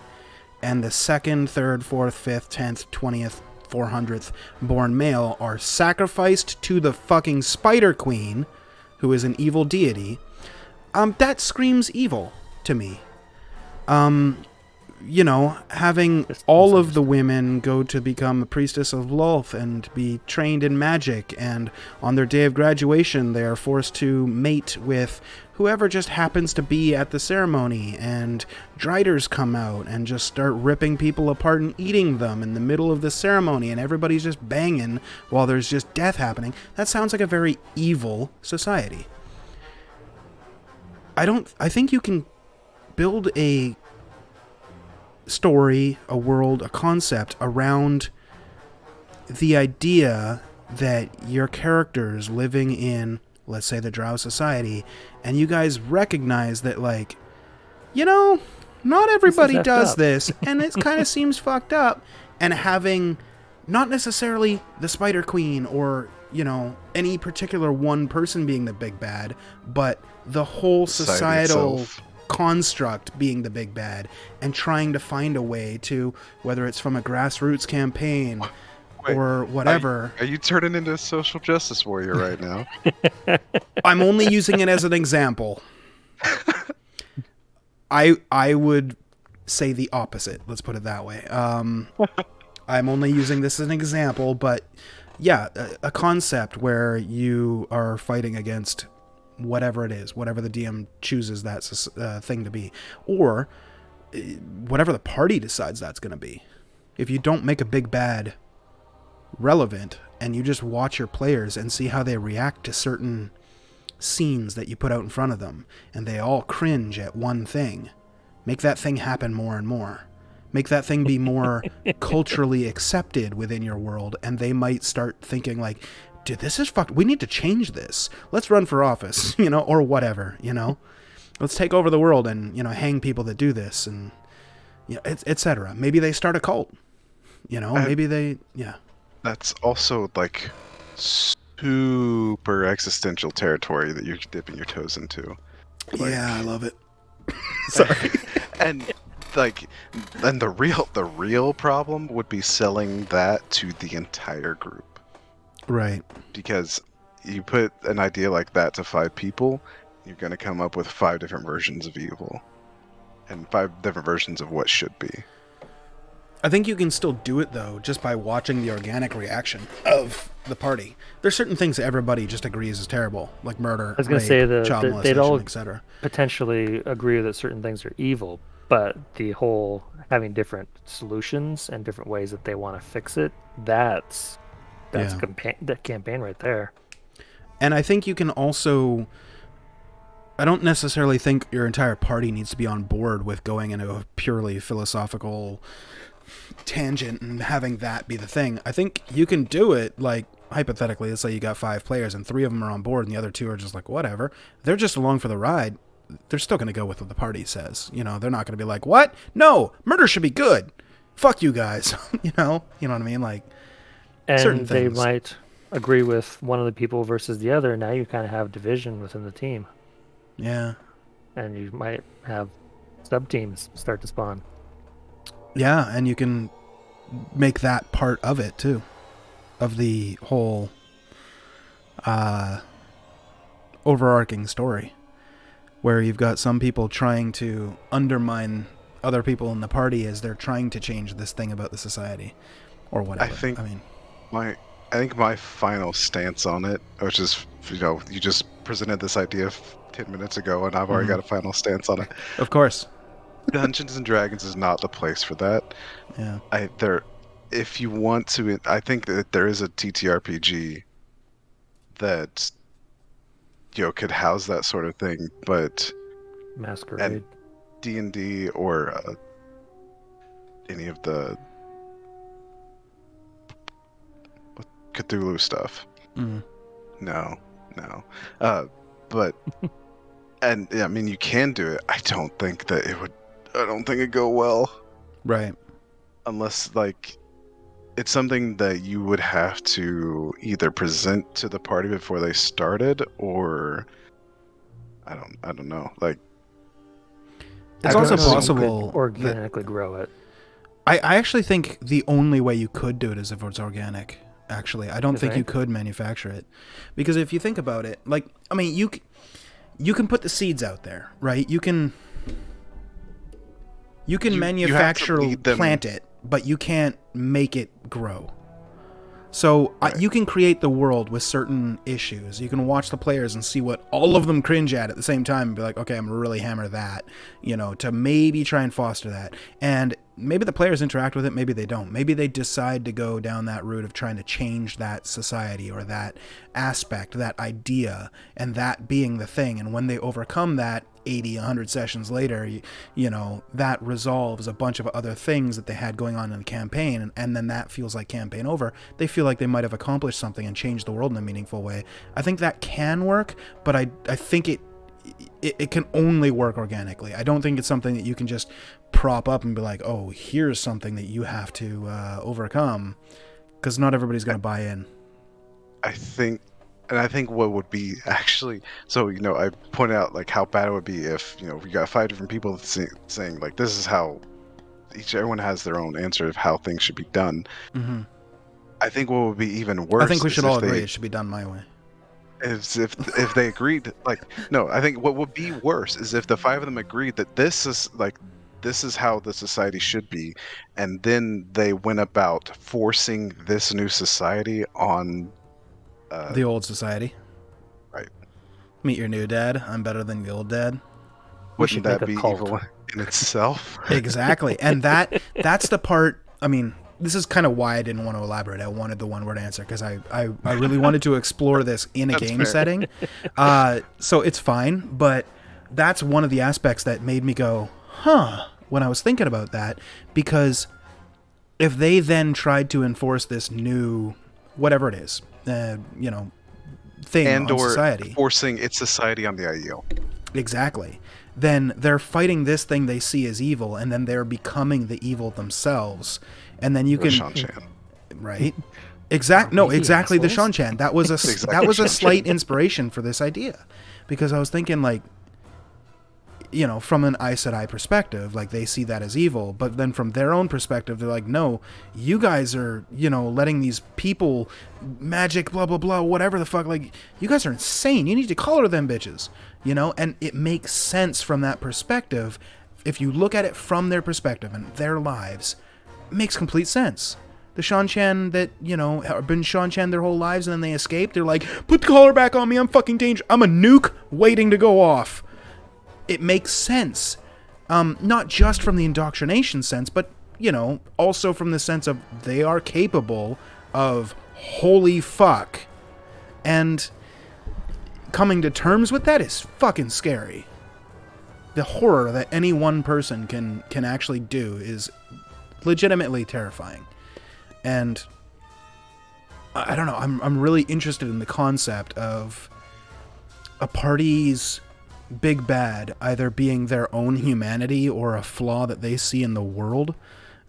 and the second, third, fourth, fifth, 10th, 20th, 400th born male are sacrificed to the fucking Spider Queen, who is an evil deity, that screams evil to me. You know, having all of the women go to become a priestess of Lolth and be trained in magic, and on their day of graduation they are forced to mate with whoever just happens to be at the ceremony, and Driders come out and just start ripping people apart and eating them in the middle of the ceremony, and everybody's just banging while there's just death happening. That sounds like a very evil society. I think you can build a story, a world, a concept around the idea that your characters living in, let's say, the Drow society, and you guys recognize that, like, you know, not everybody does this, and it kind of seems fucked up, and having not necessarily the Spider Queen or, you know, any particular one person being the big bad, but the whole societal construct being the big bad, and trying to find a way to, whether it's from a grassroots campaign or whatever. Are you turning into a social justice warrior right now? I'm only using it as an example. I would say the opposite. Let's put it that way. I'm only using this as an example, but yeah, a concept where you are fighting against whatever it is, whatever the DM chooses that thing to be, or whatever the party decides that's going to be. If you don't make a big bad relevant, and you just watch your players and see how they react to certain scenes that you put out in front of them, and they all cringe at one thing, make that thing happen more and more. Make that thing be more culturally accepted within your world, and they might start thinking like, dude, this is fucked. We need to change this. Let's run for office, you know, or whatever, you know. Let's take over the world and, you know, hang people that do this, and, you know, etc. Maybe they start a cult, you know. Maybe they, yeah. That's also like super existential territory that you're dipping your toes into. Like, yeah, I love it. Sorry. And like, and the real problem would be selling that to the entire group, Right. because you put an idea like that to 5 people, you're going to come up with 5 different versions of evil and 5 different versions of what should be. I think you can still do it, though, just by watching the organic reaction of the party. There's certain things that everybody just agrees is terrible, like murder, I was going to rape, say child they'd molestation, all etc. potentially agree that certain things are evil, but the whole having different solutions and different ways that they want to fix it, that's Yeah. the campaign right there. And I think you can also... I don't necessarily think your entire party needs to be on board with going into a purely philosophical tangent and having that be the thing. I think you can do it, like, hypothetically, let's say you got 5 players and 3 of them are on board and the other 2 are just like, whatever. They're just along for the ride. They're still going to go with what the party says. You know, they're not going to be like, what? No, murder should be good. Fuck you guys. You know what I mean? Like, certain And they things. might agree with one of the people versus the other. Now you kind of have division within the team, Yeah. and you might have sub-teams start to spawn. Yeah, and you can make that part of it, too. Of the whole overarching story. Where you've got some people trying to undermine other people in the party as they're trying to change this thing about the society. Or whatever. I think my final stance on it, which is, you just presented this idea 10 minutes ago, and I've already got a final stance on it. Of course. Dungeons and Dragons is not the place for that. Yeah. If you want to, I think that there is a TTRPG that could house that sort of thing, but Masquerade. D&D or any of the Cthulhu stuff. Mm. No. But and I mean, you can do it. I don't think it'd go well. Right. Unless, like, it's something that you would have to either present to the party before they started, or I don't know. Like, It's I also don't know if you possible could organically grow it. I actually think the only way you could do it is if it's organic. Actually, I don't You think you think? could manufacture it, because if you think about it, like, I mean, you can put the seeds out there, right? You can manufacture, lead them. plant it, but you can't make it grow. So Right. you can create the world with certain issues. You can watch the players and see what all of them cringe at the same time and be like, okay, I'm going to really hammer that, to maybe try and foster that. And maybe the players interact with it, maybe they don't. Maybe they decide to go down that route of trying to change that society or that aspect, that idea, and that being the thing. And when they overcome that, 80, 100 sessions later, that resolves a bunch of other things that they had going on in the campaign, and then that feels like campaign over. They feel like they might have accomplished something and changed the world in a meaningful way. I think that can work, but I think it can only work organically. I don't think it's something that you can just prop up and be like, oh, here's something that you have to overcome, because not everybody's going to buy in. I think what would be actually, so I point out like how bad it would be if we got 5 different people saying like, this is how everyone has their own answer of how things should be done. Mm-hmm. I think what would be even worse. I think we should all agree it should be done my way. is if they agreed, like, no, I think what would be worse is if the 5 of them agreed that this is how the society should be, and then they went about forcing this new society on the old society. Right. Meet your new dad. I'm better than the old dad. Wouldn't make that a be cult. evil in itself? Exactly. And that's the part, I mean, this is kind of why I didn't want to elaborate. I wanted the one-word answer because I really wanted to explore this in a That's game fair. setting. So it's fine, but that's one of the aspects that made me go, huh, when I was thinking about that, because if they then tried to enforce this new, whatever it is, thing And on or society. forcing its society on the IEO. Exactly. Then they're fighting this thing they see as evil, and then they're becoming the evil themselves. And then you can, Shan-Chan. right? Exactly. The assholes. Shan-Chan. That was a Exactly that was a Shan-Chan. slight inspiration for this idea, because I was thinking like, from an Aes Sedai perspective, like they see that as evil, but then from their own perspective, they're like, no, you guys are, letting these people magic, blah, blah, blah, whatever the fuck, like, you guys are insane. You need to color them bitches, and it makes sense from that perspective. If you look at it from their perspective and their lives, it makes complete sense. The Shan-Chan that, have been Shan-Chan their whole lives and then they escape, they're like, put the collar back on me, I'm fucking dangerous. I'm a nuke waiting to go off. It makes sense. Not just from the indoctrination sense, but, also from the sense of they are capable of holy fuck. And coming to terms with that is fucking scary. The horror that any one person can actually do is legitimately terrifying. And I don't know, I'm really interested in the concept of a party's big bad either being their own humanity or a flaw that they see in the world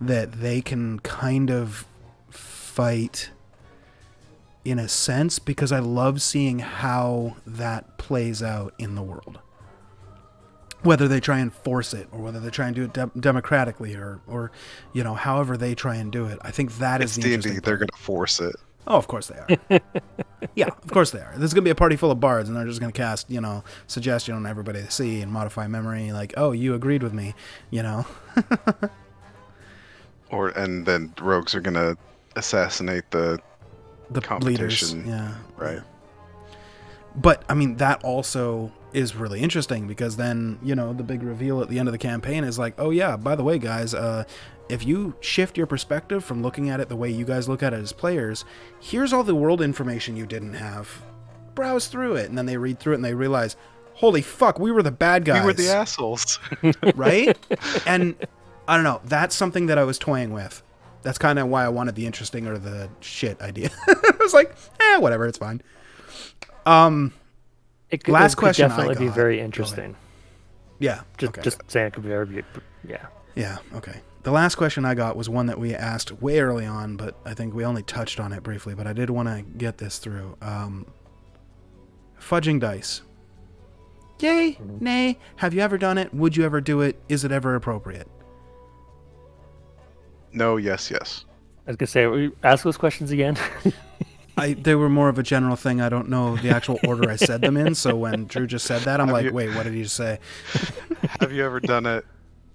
that they can kind of fight in a sense, because I love seeing how that plays out in the world. Whether they try and force it or whether they try and do it democratically or however they try and do it. I think that is the interesting D&D, they're going to force it. Oh, of course they are. Yeah, of course they are. There's going to be a party full of bards, and they're just going to cast, suggestion on everybody they see and modify memory, like, oh, you agreed with me, And then rogues are going to assassinate the competition. Leaders. Yeah. Right. But, I mean, that also is really interesting, because then, the big reveal at the end of the campaign is like, oh, yeah, by the way, guys, if you shift your perspective from looking at it the way you guys look at it as players, here's all the world information you didn't have. Browse through it. And then they read through it and they realize, holy fuck, we were the bad guys. We were the assholes. Right? And I don't know. That's something that I was toying with. That's kind of why I wanted the interesting or the shit idea. I was like, whatever, it's fine. Last question I definitely got. be very interesting. Yeah. Just saying it could be very, yeah. Yeah, okay. The last question I got was one that we asked way early on, but I think we only touched on it briefly, but I did want to get this through. Fudging dice. Yay, nay, have you ever done it? Would you ever do it? Is it ever appropriate? No, yes, yes. I was going to say, ask those questions again. They were more of a general thing. I don't know the actual order I said them in, so when Drew just said that, I'm like, wait, what did he just say? Have you ever done it?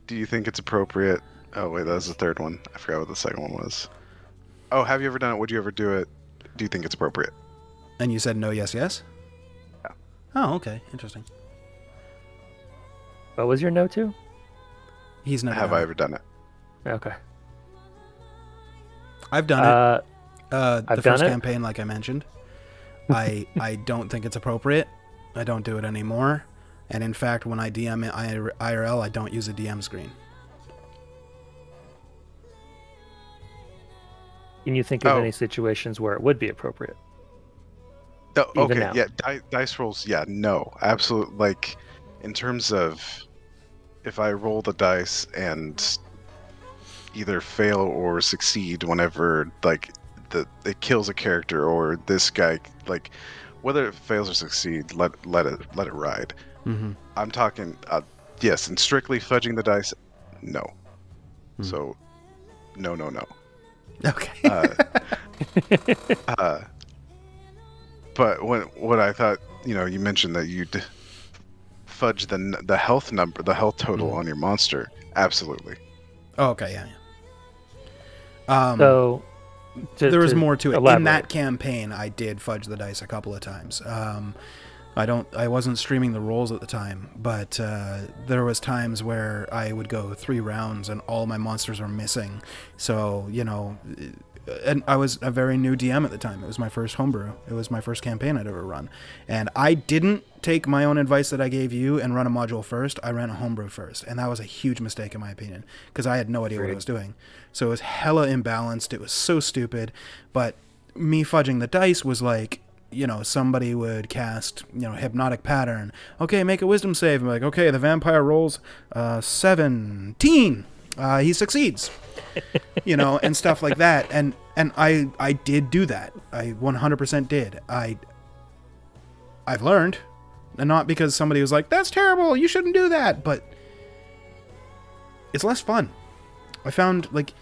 Do you think it's appropriate? Oh, wait, that was the third one. I forgot what the second one was. Oh, have you ever done it? Would you ever do it? Do you think it's appropriate? And you said no, yes, yes? Yeah. Oh, okay. Interesting. What was your no to? He's never Have done I it. ever done it? Okay. I've done it. I've the done first it. campaign, like I mentioned. I don't think it's appropriate. I don't do it anymore. And in fact, when I DM IRL, I don't use a DM screen. Can you think of any situations where it would be appropriate? Oh, Even okay, now. yeah, dice rolls, yeah, no, absolutely. Like, in terms of if I roll the dice and either fail or succeed whenever, like, it kills a character, or this guy, like, whether it fails or succeeds, let it ride. Mm-hmm. I'm talking, yes, and strictly fudging the dice, no. So, no. Okay. But what I thought, you mentioned that you'd fudge the health number, the health total on your monster. Absolutely. Oh, okay, yeah. So There was more to it. elaborate. In that campaign, I did fudge the dice a couple of times. I wasn't streaming the rolls at the time, but there was times where I would go 3 rounds and all my monsters were missing. So, and I was a very new DM at the time. It was my first homebrew. It was my first campaign I'd ever run. And I didn't take my own advice that I gave you and run a module first. I ran a homebrew first. And that was a huge mistake in my opinion, because I had no idea what I was doing. So it was hella imbalanced. It was so stupid. But me fudging the dice was like, somebody would cast, hypnotic pattern. Okay, make a wisdom save. I'm like, okay, the vampire rolls 17. He succeeds. And stuff like that. And I did do that. I 100% did. I've learned. And not because somebody was like, that's terrible, you shouldn't do that, but it's less fun. I found, like,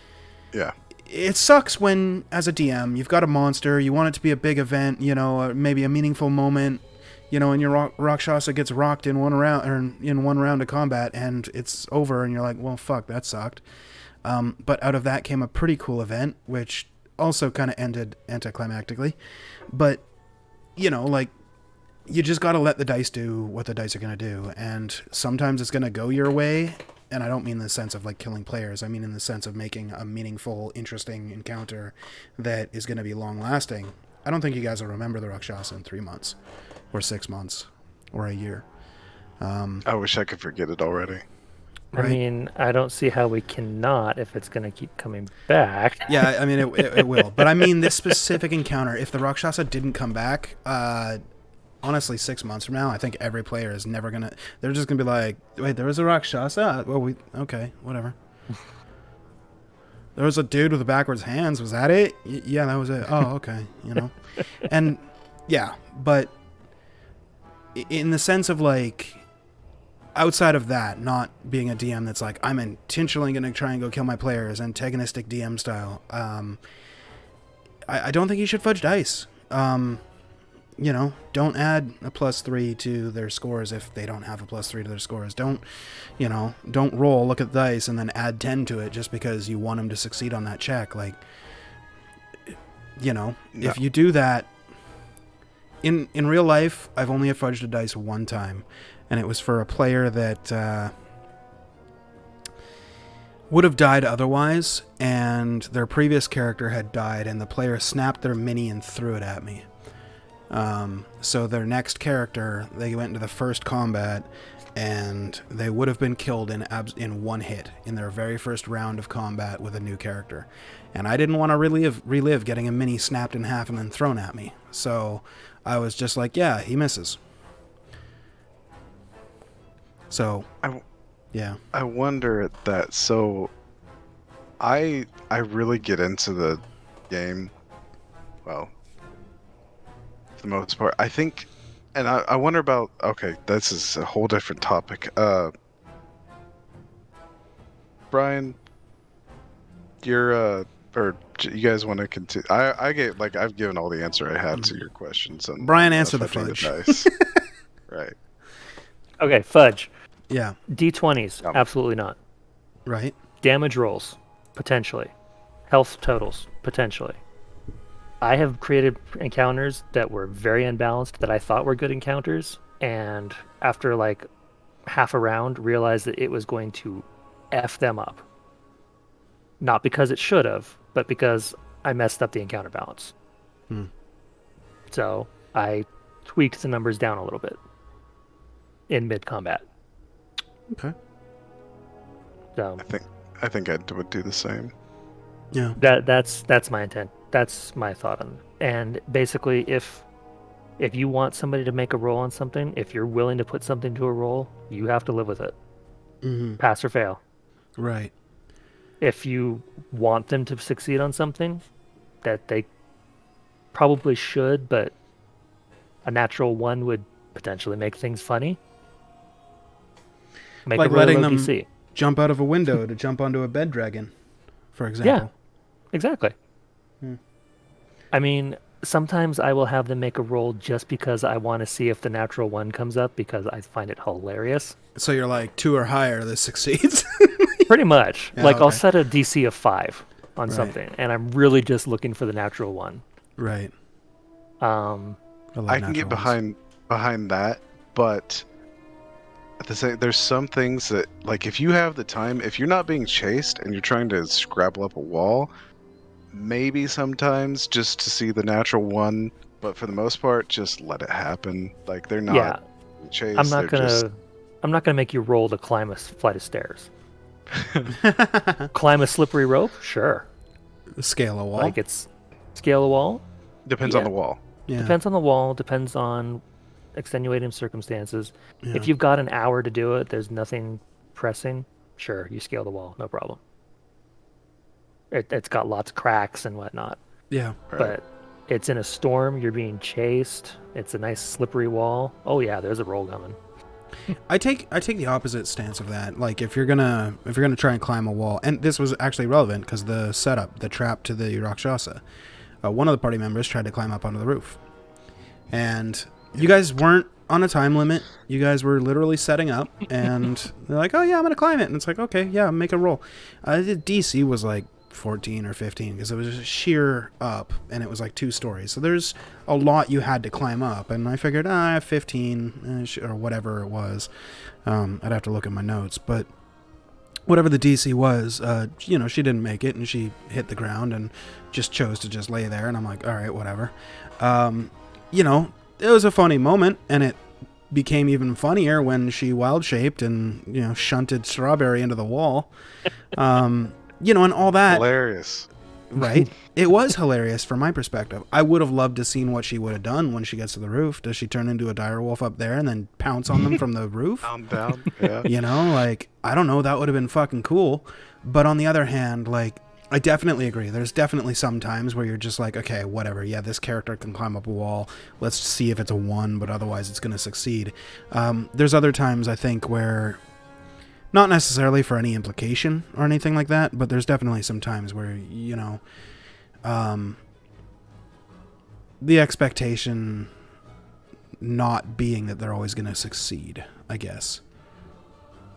Yeah. it sucks when, as a DM, you've got a monster, you want it to be a big event, you know, maybe a meaningful moment, you know, and your Rakshasa gets rocked in one round, or in one round of combat, and it's over, and you're like, well, fuck, that sucked. But out of that came a pretty cool event, which also kind of ended anticlimactically. But, you know, like, you just got to let the dice do what the dice are going to do. And sometimes it's going to go your way. And I don't mean in the sense of, like, killing players. I mean in the sense of making a meaningful, interesting encounter that is going to be long-lasting. I don't think you guys will remember the Rakshasa in 3 months, or 6 months, or a year. I wish I could forget it already. I Right. mean, I don't see how we cannot if it's going to keep coming back. Yeah, I mean, it will. But I mean this specific encounter, if the Rakshasa didn't come back, honestly, 6 months from now, I think every player is never going to... They're just going to be like, wait, there was a Rakshasa? Well, okay, whatever. There was a dude with the backwards hands. Was that it? Yeah, that was it. Oh, okay, you know? And, yeah, but in the sense of, like... Outside of that, not being a DM that's like, I'm intentionally going to try and go kill my players, antagonistic DM style, I don't think you should fudge dice. You know, don't add a +3 to their scores if they don't have a +3 to their scores. Don't roll, look at the dice, and then add 10 to it just because you want them to succeed on that check. Like, you know, No. if you do that, in real life, I've only fudged a dice one time. And it was for a player that would have died otherwise, and their previous character had died, and the player snapped their mini and threw it at me. So their next character, they went into the first combat, and they would have been killed in one hit in their very first round of combat with a new character. And I didn't want to relive getting a mini snapped in half and then thrown at me. So I was just like, yeah, he misses. So, yeah. I wonder at that. So, I really get into the game. Well, for the most part, I think, and I wonder about. Okay, this is a whole different topic. Brian, you're or you guys want to continue? I get like I've given all the answer I have to your questions. And Brian, answer the fudging fudge. dice. Right. Okay, fudge. Yeah. D20s, absolutely not. Right. Damage rolls, potentially. Health totals, potentially. I have created encounters that were very unbalanced that I thought were good encounters, and after like half a round, realized that it was going to F them up. Not because it should have, but because I messed up the encounter balance. So I tweaked the numbers down a little bit in mid-combat. Okay. So I think I would do the same. Yeah. that's my intent. That's my thought on it. And basically, if you want somebody to make a roll on something, if you're willing to put something to a roll, you have to live with it. Mm-hmm. Pass or fail. Right. If you want them to succeed on something that they probably should, but a natural one would potentially make things funny. Make Like a really letting low them DC. jump out of a window to jump onto a bed dragon, for example. Exactly. I mean, sometimes I will have them make a roll just because I want to see if the natural one comes up because I find it hilarious. So you're like 2 or higher, this succeeds. Pretty much. Yeah, Like, I'll okay. set a DC of 5 on Right. something, and I'm really just looking for the natural one. Right. Um, love I can get natural ones. behind that, but at the same, there's some things that like if you have the time, if you're not being chased and you're trying to scrabble up a wall, maybe sometimes just to see the natural one, but for the most part, just let it happen. Like they're not yeah, chased. I'm not they're just gonna make you roll to climb a flight of stairs. Climb a slippery rope? Sure. Scale a wall. Like it's scale a wall. depends Yeah. on the wall. yeah. Depends on the wall. Depends on extenuating circumstances. Yeah. If you've got an hour to do it, there's nothing pressing. Sure, you scale the wall, no problem. It's got lots of cracks and whatnot. Yeah. Right. But it's in a storm, you're being chased, it's a nice slippery wall. Oh yeah, there's a roll coming. I take the opposite stance of that. Like if you're gonna try and climb a wall, and this was actually relevant because the setup, the trap to the Rakshasa, one of the party members tried to climb up onto the roof, and you guys weren't on a time limit. You guys were literally setting up, and they're like, "Oh yeah, I'm gonna climb it," and it's like, "Okay, yeah, make a roll." The DC was like 14 or 15 because it was just sheer up, and it was like 2 stories. So there's a lot you had to climb up, and I figured, 15 or whatever it was. I'd have to look at my notes, but whatever the DC was, she didn't make it, and she hit the ground and just chose to just lay there, and I'm like, all right, whatever. It was a funny moment, and it became even funnier when she wild shaped and shunted Strawberry into the wall. And all that. Hilarious. Right? It was hilarious from my perspective. I would have loved to seen what she would have done when she gets to the roof. Does she turn into a direwolf up there and then pounce on them from the roof? Down, yeah. I don't know. That would have been fucking cool. But on the other hand, I definitely agree. There's definitely some times where you're just like, okay, whatever. Yeah, this character can climb up a wall. Let's see if it's a 1, but otherwise it's going to succeed. There's other times, I think, where... Not necessarily for any implication or anything like that, but there's definitely some times where, the expectation not being that they're always going to succeed, I guess.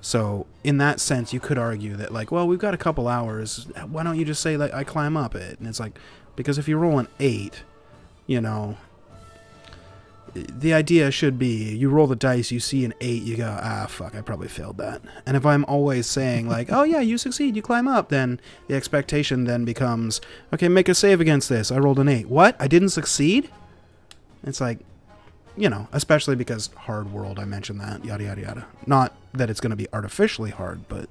So, in that sense, you could argue that, well, we've got a couple hours. Why don't you just say, I climb up it? And it's like, because if you roll an 8, the idea should be you roll the dice, you see an 8, you go, fuck, I probably failed that. And if I'm always saying oh yeah, you succeed, you climb up, then the expectation then becomes, okay, make a save against this. I rolled an 8. What? I didn't succeed? It's like, especially because hard world, I mentioned that, yada, yada, yada. Not that it's going to be artificially hard, but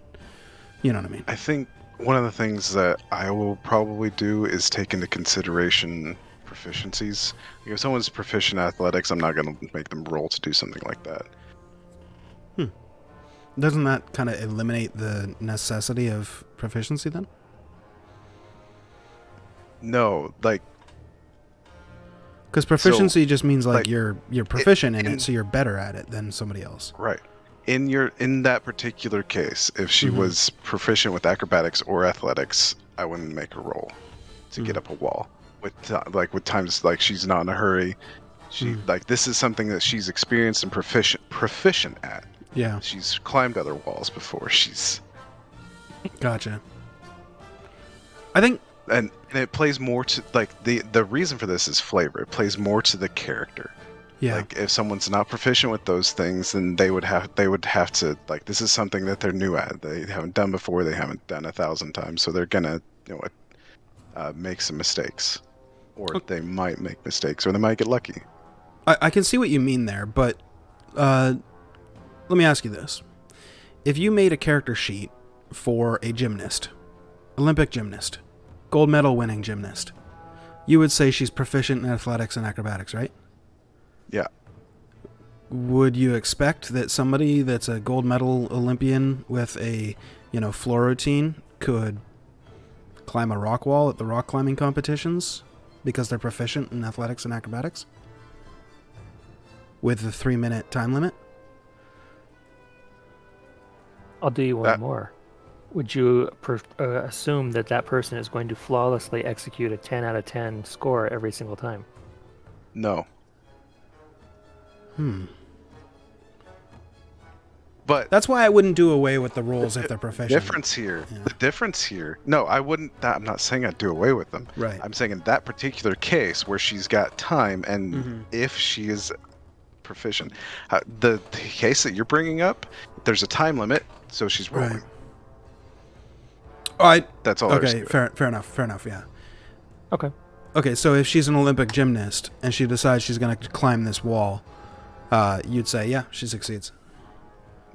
you know what I mean. I think one of the things that I will probably do is take into consideration proficiencies. If someone's proficient in athletics, I'm not going to make them roll to do something like that. Doesn't that kind of eliminate the necessity of proficiency then? No, because proficiency just means like, you're proficient in it, so you're better at it than somebody else. Right. In that particular case, if she was proficient with acrobatics or athletics, I wouldn't make her roll to get up a wall. With times she's not in a hurry, she this is something that she's experienced and proficient at. Yeah, she's climbed other walls before. She's gotcha. I think, and it plays more to the reason for this is flavor. It plays more to the character. Yeah, if someone's not proficient with those things, then they would have to this is something that they're new at. They haven't done before. They haven't done 1,000 times, so they're gonna make some mistakes. Or they might make mistakes, or they might get lucky. I can see what you mean there, but let me ask you this. If you made a character sheet for a gymnast, Olympic gymnast, gold medal winning gymnast, you would say she's proficient in athletics and acrobatics, right? Yeah. Would you expect that somebody that's a gold medal Olympian with a, floor routine could climb a rock wall at the rock climbing competitions because they're proficient in athletics and acrobatics with the 3-minute time limit? I'll do you one more. Would you assume that person is going to flawlessly execute a 10 out of 10 score every single time? No. But that's why I wouldn't do away with the rules if they're proficient. The difference here. No, I wouldn't. I'm not saying I'd do away with them. Right. I'm saying in that particular case where she's got time, and if she is proficient, the case that you're bringing up, there's a time limit, so she's rolling. Right. All right. That's all. Okay. Fair enough. Yeah. Okay. So if she's an Olympic gymnast and she decides she's going to climb this wall, you'd say, yeah, she succeeds.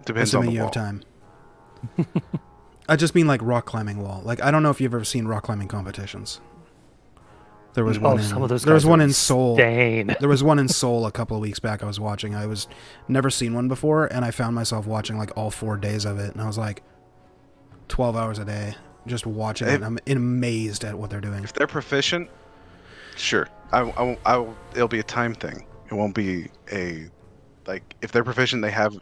Depends assuming on the you wall. have time. I just mean rock climbing wall. I don't know if you've ever seen rock climbing competitions. There was one. Some of those. There was one in Seoul. Insane. There was one in Seoul a couple of weeks back. I was watching. I was never seen one before, and I found myself watching all 4 days of it, and I was 12 hours a day just watching it. And I'm amazed at what they're doing. If they're proficient, Sure. It'll be a time thing. It won't be a, like, if they're proficient, they have,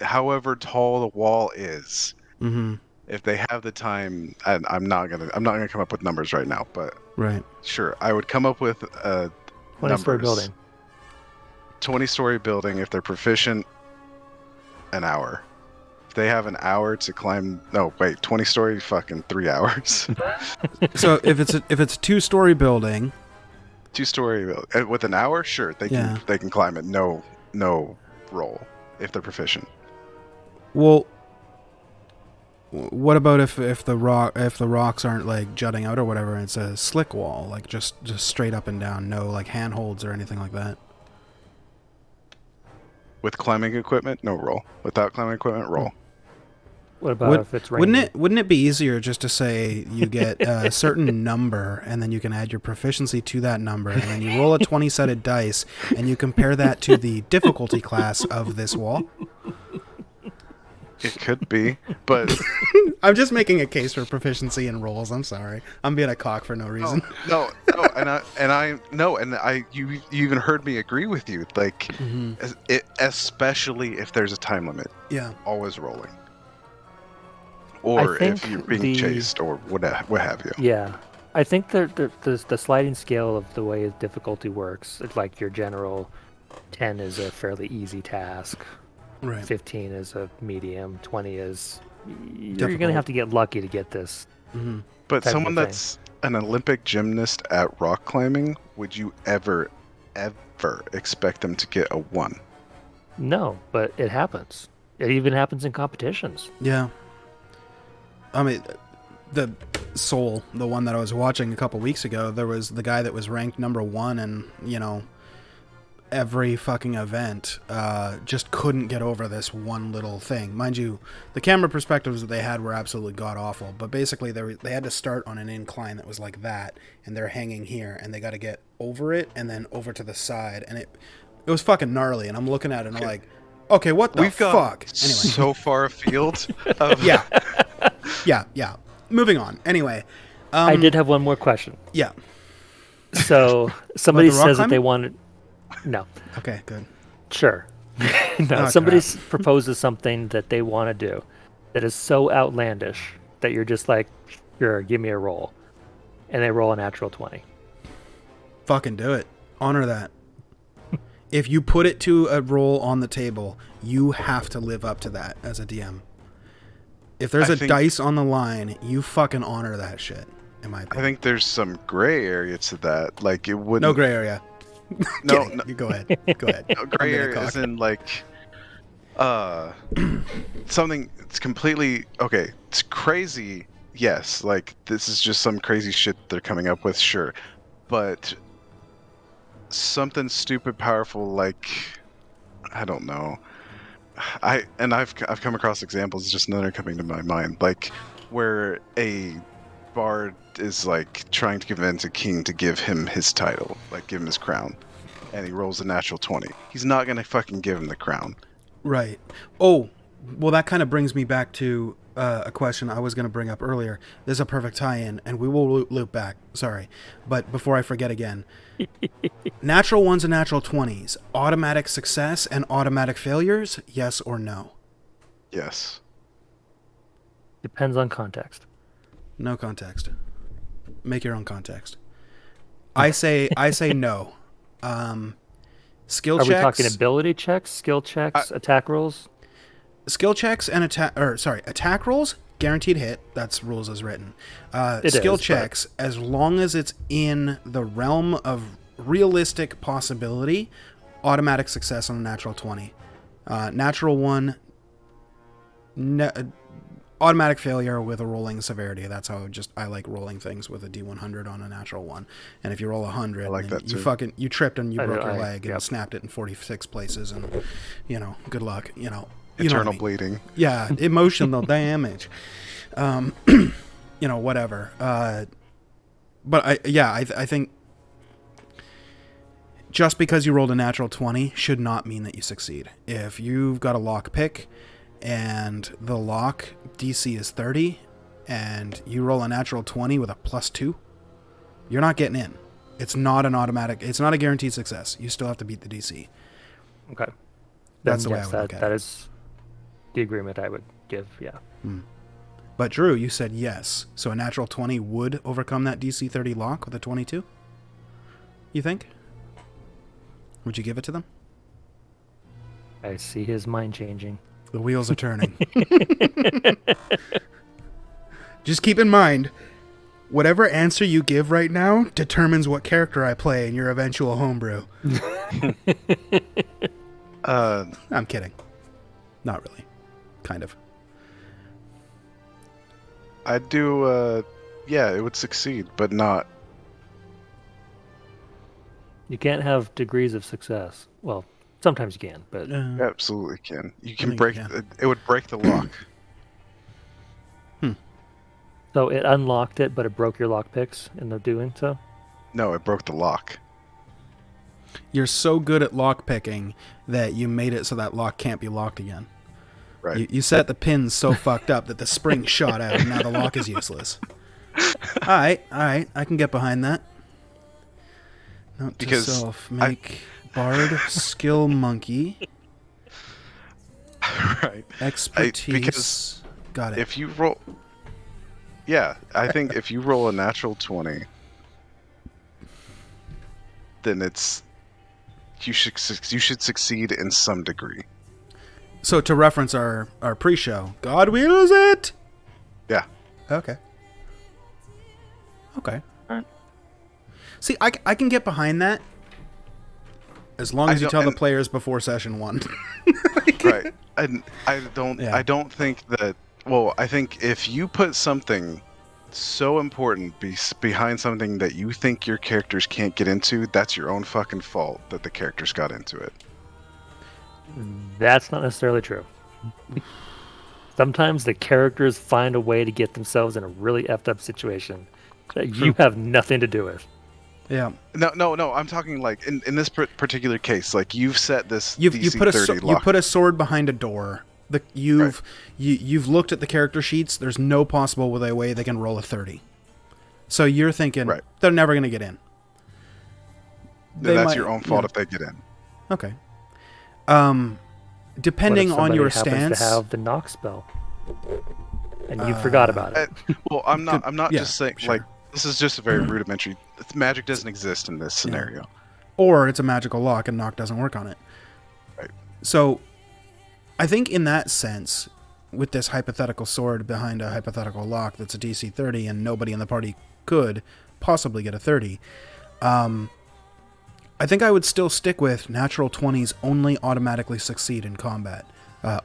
however tall the wall is. Mm-hmm. If they have the time, and I'm not gonna come up with numbers right now, but Right. sure, I would come up with 20-story numbers. building. 20-story building. If they're proficient, an hour. If they have an hour to climb, no, wait, 20-story, fucking 3 hours. So if it's a 2-story building, 2-story with an hour, sure, they Yeah. can climb it. No roll if they're proficient. well, what about if the rocks aren't like jutting out or whatever, and it's a slick wall, like just straight up and down, no like handholds or anything like that? With climbing equipment, no roll. Without climbing equipment, roll. What about if it's raining? Wouldn't it be easier just to say you get a certain number and then you can add your proficiency to that number, and then you roll a 20-sided dice and you compare that to the difficulty class of this wall? It could be, but I'm just making a case for proficiency in rolls. I'm sorry. I'm being a cock for no reason. no, you even heard me agree with you. Like, Mm-hmm. especially if there's a time limit, Yeah. always rolling. Or I think if you're being chased or what have you. Yeah. I think the sliding scale of the way difficulty works, it's like your general 10 is a fairly easy task. Right. 15 is a medium. 20 is... You're Difficult. going to have to get lucky to get this. Mm-hmm. But type of someone thing. that's an Olympic gymnast at rock climbing, would you ever expect them to get a 1? No, but it happens. It even happens in competitions. Yeah. I mean, the Soul, the one that I was watching a couple weeks ago, there was the guy that was ranked number 1 and, every fucking event, just couldn't get over this one little thing. Mind you, the camera perspectives that they had were absolutely god-awful, but basically they had to start on an incline that was like that, and they're hanging here, and they got to get over it, and then over to the side, and it was fucking gnarly, and I'm looking at it, and I'm like, okay, what the We've got fuck? Anyway. so far afield. Of, Yeah. Moving on. Anyway. I did have one more question. Yeah. So somebody the rock says that they climbing? wanted... No. Okay, good. Sure. No, Oh, somebody crap. proposes something that they want to do that is so outlandish that you're just like, sure, give me a roll. And they roll a natural 20. Fucking do it. Honor that. If you put it to a roll on the table, you have to live up to that as a DM. If there's I a think- dice on the line, you fucking honor that shit, in my I opinion. think there's some gray area to that. Like, it wouldn't. No gray area. No, Kidding. no. You go ahead. Go ahead. No, I'm gray being a area cock. isn't like something. It's completely okay. It's crazy. Yes, like this is just some crazy shit they're coming up with. Sure, but something stupid powerful like I don't know. I've come across examples. Just none are coming to my mind. Like where a bard is like trying to convince a king to give him his title, like give him his crown, and he rolls a natural 20. He's not gonna fucking give him the crown. Right. Oh, well, that kind of brings me back to a question I was going to bring up earlier. There's a perfect tie-in, and we will loop back. Sorry. But before I forget again, natural 1s and natural 20s, automatic success and automatic failures, yes or no? Yes. Depends on context. No context. Make your own context. I say no. Skill Are checks. we talking ability checks, skill checks, attack rolls? Skill checks and attack rolls, guaranteed hit. That's rules as written. It Skill is, but- checks, as long as it's in the realm of realistic possibility, automatic success on a natural 20. Natural 1, automatic failure with a rolling severity. That's how I like rolling things, with a D100 on a natural 1. And if you roll 100, I like then that you too. you tripped and you broke your I- leg and yep. snapped it in 46 places, and good luck. You know what Eternal I mean. bleeding. Yeah, emotional damage. Whatever. But I think just because you rolled a natural 20 should not mean that you succeed. If you've got a lock pick and the lock DC is 30 and you roll a natural 20 with a +2, you're not getting in. It's not an automatic. It's not a guaranteed success. You still have to beat the DC. Okay. That's Then the way I yes, would look at that it. is the agreement I would give. Yeah. But Drew, you said yes. So a natural 20 would overcome that DC 30 lock with a 22? You think? Would you give it to them? I see his mind changing. The wheels are turning. Just keep in mind, whatever answer you give right now determines what character I play in your eventual homebrew. I'm kidding. Not really. Kind of. I'd do, yeah, it would succeed, but not. You can't have degrees of success. Well, sometimes you can, but You absolutely can. You can think break. you It would break the lock. so it unlocked it, but it broke your lock picks in the doing so. No, it broke the lock. You're so good at lock picking that you made it so that lock can't be locked again. Right. You set the pins so fucked up that the spring shot out and now the lock is useless. Alright, I can get behind that. Note to Because self, make Bard skill monkey. Right. Expertise. Because Got it. if you roll, yeah, I think if you roll a natural 20, then you should succeed in some degree. So to reference our pre-show, God wills it. Yeah. Okay. Okay. Alright. See, I can get behind that as long as you tell the and- players before session 1. Right. And I don't. Yeah. I don't think that. Well, I think if you put something so important behind something that you think your characters can't get into, that's your own fucking fault that the characters got into it. That's not necessarily true. Sometimes the characters find a way to get themselves in a really effed up situation that you have nothing to do with. Yeah. No. I'm talking like in this particular case, like you've set this You DC put 30 you lock. put a sword behind a door. You've looked at the character sheets. There's no possible way they can roll a 30. So you're thinking they're never going to get in. That's your own fault if they get in. Okay. Depending on your happens stance, to have the knock spell, and you forgot about it. Well, I'm not yeah, just saying sure. like this is just a very rudimentary. Magic doesn't exist in this scenario. or it's a magical lock and knock doesn't work on it. Right. So, I think in that sense, with this hypothetical sword behind a hypothetical lock that's a DC 30 and nobody in the party could possibly get a 30, I think I would still stick with natural 20s only automatically succeed in combat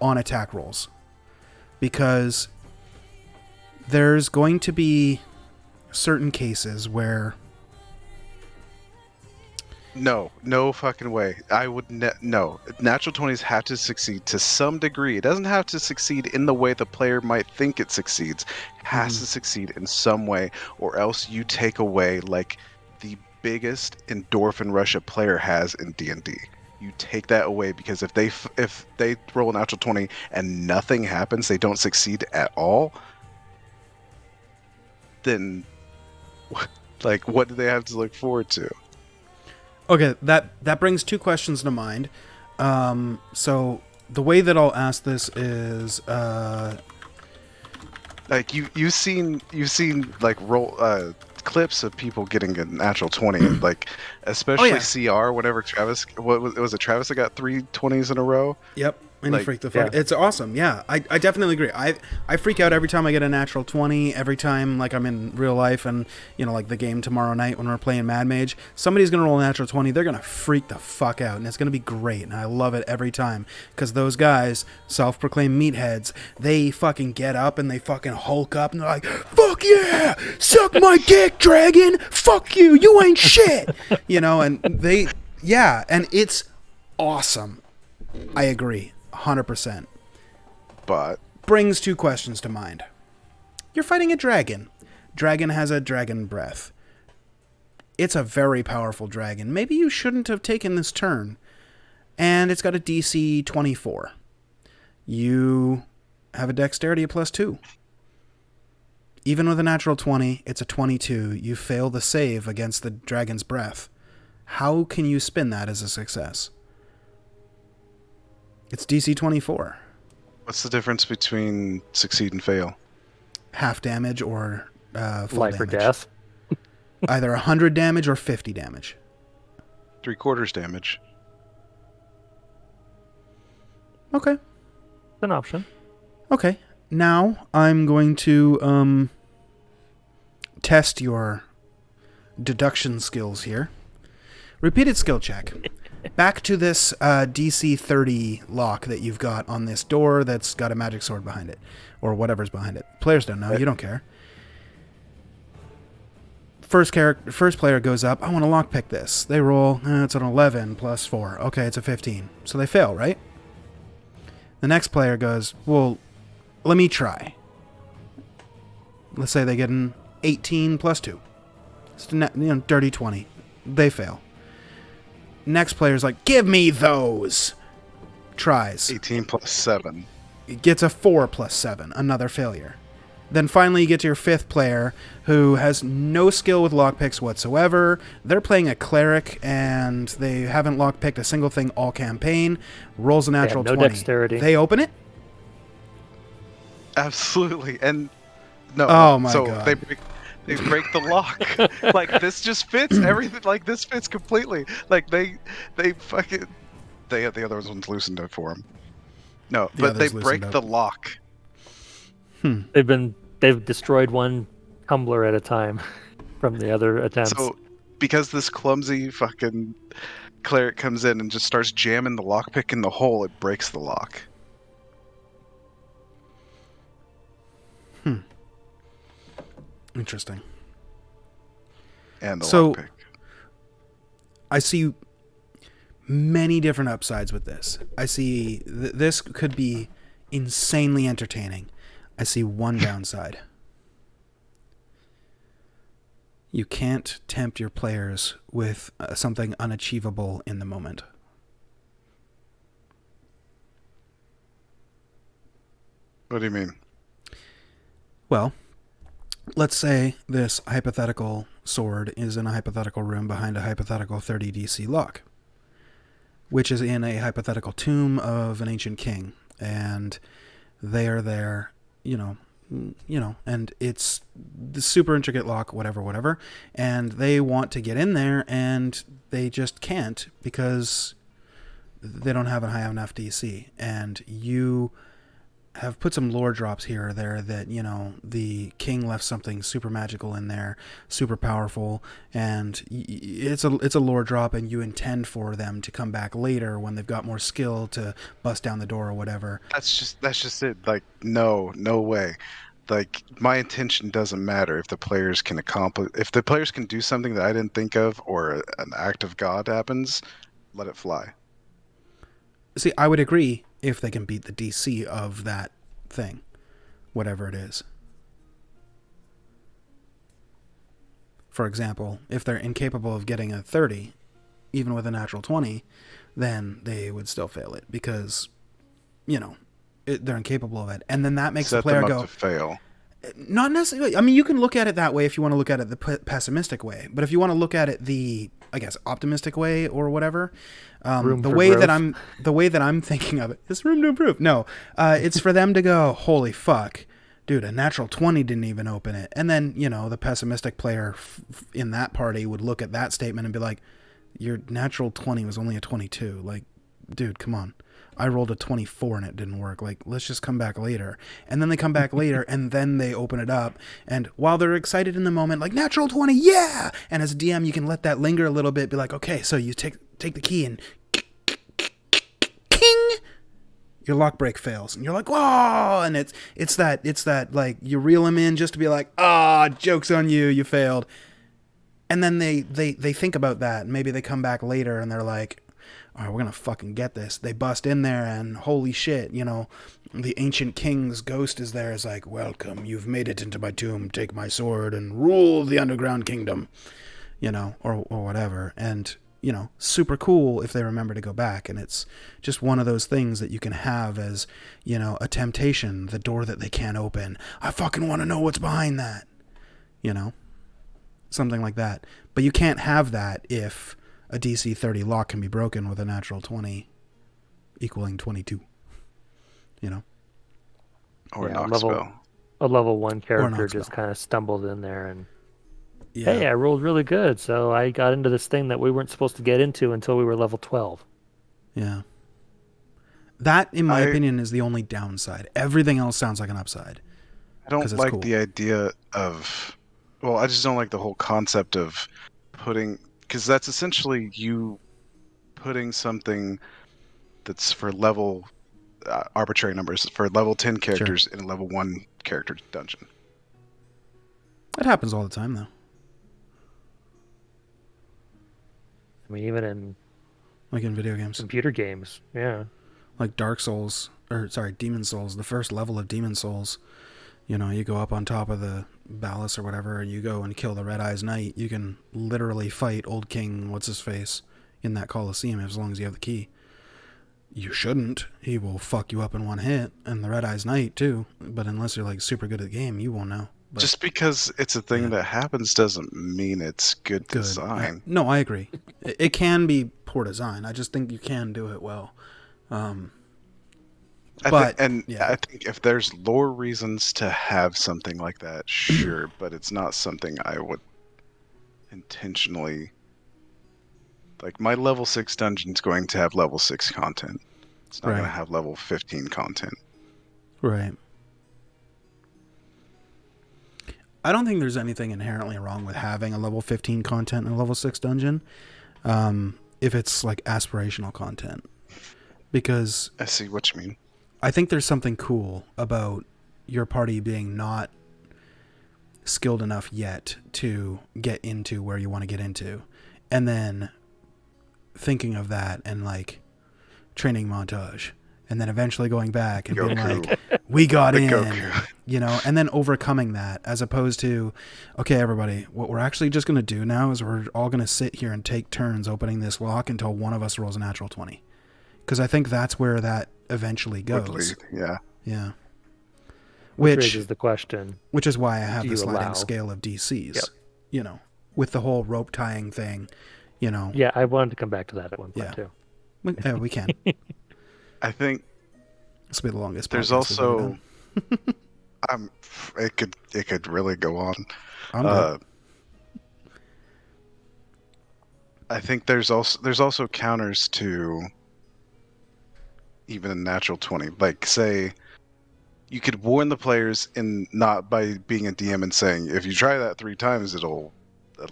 on attack rolls. Because there's going to be certain cases where... No fucking way. I would no. Natural 20s have to succeed to some degree. It doesn't have to succeed in the way the player might think it succeeds. It has to succeed in some way, or else you take away like the biggest endorphin rush a player has in D&D. You take that away because if they roll a natural 20 and nothing happens, they don't succeed at all, then like what do they have to look forward to? Okay, that brings two questions to mind. So the way that I'll ask this is, like you've seen like roll clips of people getting a natural 20, and like especially CR. Whenever Travis, was it Travis that got 3 20s in a row? Yep. And Like, you freak the fuck. yeah. It's awesome. Yeah, I definitely agree. I freak out every time I get a natural 20. Every time like I'm in real life and like the game tomorrow night when we're playing Mad Mage, somebody's gonna roll a natural 20. They're gonna freak the fuck out, and it's gonna be great. And I love it every time because those guys, self-proclaimed meatheads, they fucking get up and they fucking hulk up and they're like, "Fuck yeah, suck my dick, dragon! Fuck you, you ain't shit!" And and it's awesome. I agree. 100%. But Brings two questions to mind. You're fighting a dragon. Dragon has a dragon breath. It's a very powerful dragon. Maybe you shouldn't have taken this turn. And it's got a DC 24. You have a dexterity of +2. Even with a natural 20, it's a 22. You fail the save against the dragon's breath. How can you spin that as a success? It's DC 24. What's the difference between succeed and fail? Half damage or full Life damage. or death. Either 100 damage or 50 damage. 3/4 damage. Okay. It's an option. Okay. Now I'm going to test your deduction skills here. Repeated skill check. Back to this DC 30 lock that you've got on this door that's got a magic sword behind it. Or whatever's behind it. Players don't know. You don't care. First player goes up. I want to lockpick this. They roll. It's an 11 plus 4. Okay, it's a 15. So they fail, right? The next player goes, well, let me try. Let's say they get an 18 plus 2. It's a dirty 20. They fail. Next player's like, give me those. Tries. 18 plus 7. It gets a 4 plus 7. Another failure. Then finally you get to your fifth player who has no skill with lockpicks whatsoever. They're playing a cleric and they haven't lockpicked a single thing all campaign. Rolls a natural 20. Dexterity. They open it? Absolutely. And no. Oh my so God. They break the lock. Like this just fits everything. Like this fits completely. Like they fucking the other ones loosened it for them. No, but they break the lock. They've destroyed one tumbler at a time from the other attempts. So because this clumsy fucking cleric comes in and just starts jamming the lockpick in the hole, it breaks the lock. Interesting. And the lockpick. I see many different upsides with this. I see this could be insanely entertaining. I see one downside. You can't tempt your players with something unachievable in the moment. What do you mean? Well, let's say this hypothetical sword is in a hypothetical room behind a hypothetical 30 DC lock, which is in a hypothetical tomb of an ancient king, and they are there, and it's the super intricate lock, whatever, and they want to get in there, and they just can't because they don't have a high enough DC, and you have put some lore drops here or there that, the king left something super magical in there, super powerful, and it's a lore drop, and you intend for them to come back later when they've got more skill to bust down the door or whatever. That's just it. Like, no way. Like, my intention doesn't matter if the players can do something that I didn't think of, or an act of God happens, let it fly. See, I would agree if they can beat the DC of that thing, whatever it is. For example, if they're incapable of getting a 30, even with a natural 20, then they would still fail it because, they're incapable of it. And then that makes the player them up go... to fail. Not necessarily. I mean, you can look at it that way if you want to look at it the pessimistic way. But if you want to look at it the, I guess, optimistic way or whatever, the way that I'm thinking of it is room to improve. No, it's for them to go, holy fuck, dude, a natural 20 didn't even open it. And then, the pessimistic player in that party would look at that statement and be like, your natural 20 was only a 22. Like, dude, come on. I rolled a 24 and it didn't work. Like, let's just come back later. And then they come back later and then they open it up. And while they're excited in the moment, like, natural 20, yeah! And as a DM, you can let that linger a little bit. Be like, okay, so you take the key and king! Your lock break fails. And you're like, whoa! And it's that, like, you reel them in just to be like, joke's on you, you failed. And then they think about that. And maybe they come back later and they're like, all right, we're going to fucking get this. They bust in there and holy shit, the ancient king's ghost is there. Is like, welcome, you've made it into my tomb. Take my sword and rule the underground kingdom, or whatever. And super cool if they remember to go back. And it's just one of those things that you can have as, a temptation, the door that they can't open. I fucking want to know what's behind that, something like that. But you can't have that if a DC 30 lock can be broken with a natural 20 equaling 22, Or Yeah, knock spell. a level 1 character knock just spell. kind of stumbled in there and, Yeah. hey, I rolled really good, so I got into this thing that we weren't supposed to get into until we were level 12. Yeah. That, in my opinion, is the only downside. Everything else sounds like an upside. I don't 'Cause it's like cool. the idea of, well, I just don't like the whole concept of putting, because that's essentially you putting something that's for level arbitrary numbers for level 10 characters in a level 1 character dungeon. It happens all the time, though. I mean, even in Like in video games. computer games, yeah. Like Demon Souls, the first level of Demon Souls, you go up on top of the Ballast or whatever, and you go and kill the Red Eyes Knight. You can literally fight Old King What's-His-Face in that Coliseum as long as you have the key. You shouldn't. He will fuck you up in one hit, and the Red Eyes Knight too. But unless you're like super good at the game, you won't know. But, just because it's a thing that happens doesn't mean it's good design. No, I agree. It can be poor design. I just think you can do it well. I think if there's lore reasons to have something like that, sure, but it's not something I would intentionally. Like, my level 6 dungeon's going to have level 6 content. It's not going to have level 15 content. Right. I don't think there's anything inherently wrong with having a level 15 content in a level 6 dungeon, if it's like aspirational content. Because I see what you mean. I think there's something cool about your party being not skilled enough yet to get into where you want to get into. And then thinking of that and like training montage. And then eventually going back and being like, we got in, and then overcoming that, as opposed to, okay, everybody, what we're actually just going to do now is we're all going to sit here and take turns opening this lock until one of us rolls a natural 20. Because I think that's where that eventually goes. Yeah. Which raises the question. Which is why I have the sliding scale of DCs, with the whole rope tying thing, Yeah, I wanted to come back to that at one point too. We can. I think this will be the longest. There's also, it could really go on. I think there's also counters to even a natural 20. Like, say, you could warn the players in not by being a DM and saying, if you try that 3 times, it'll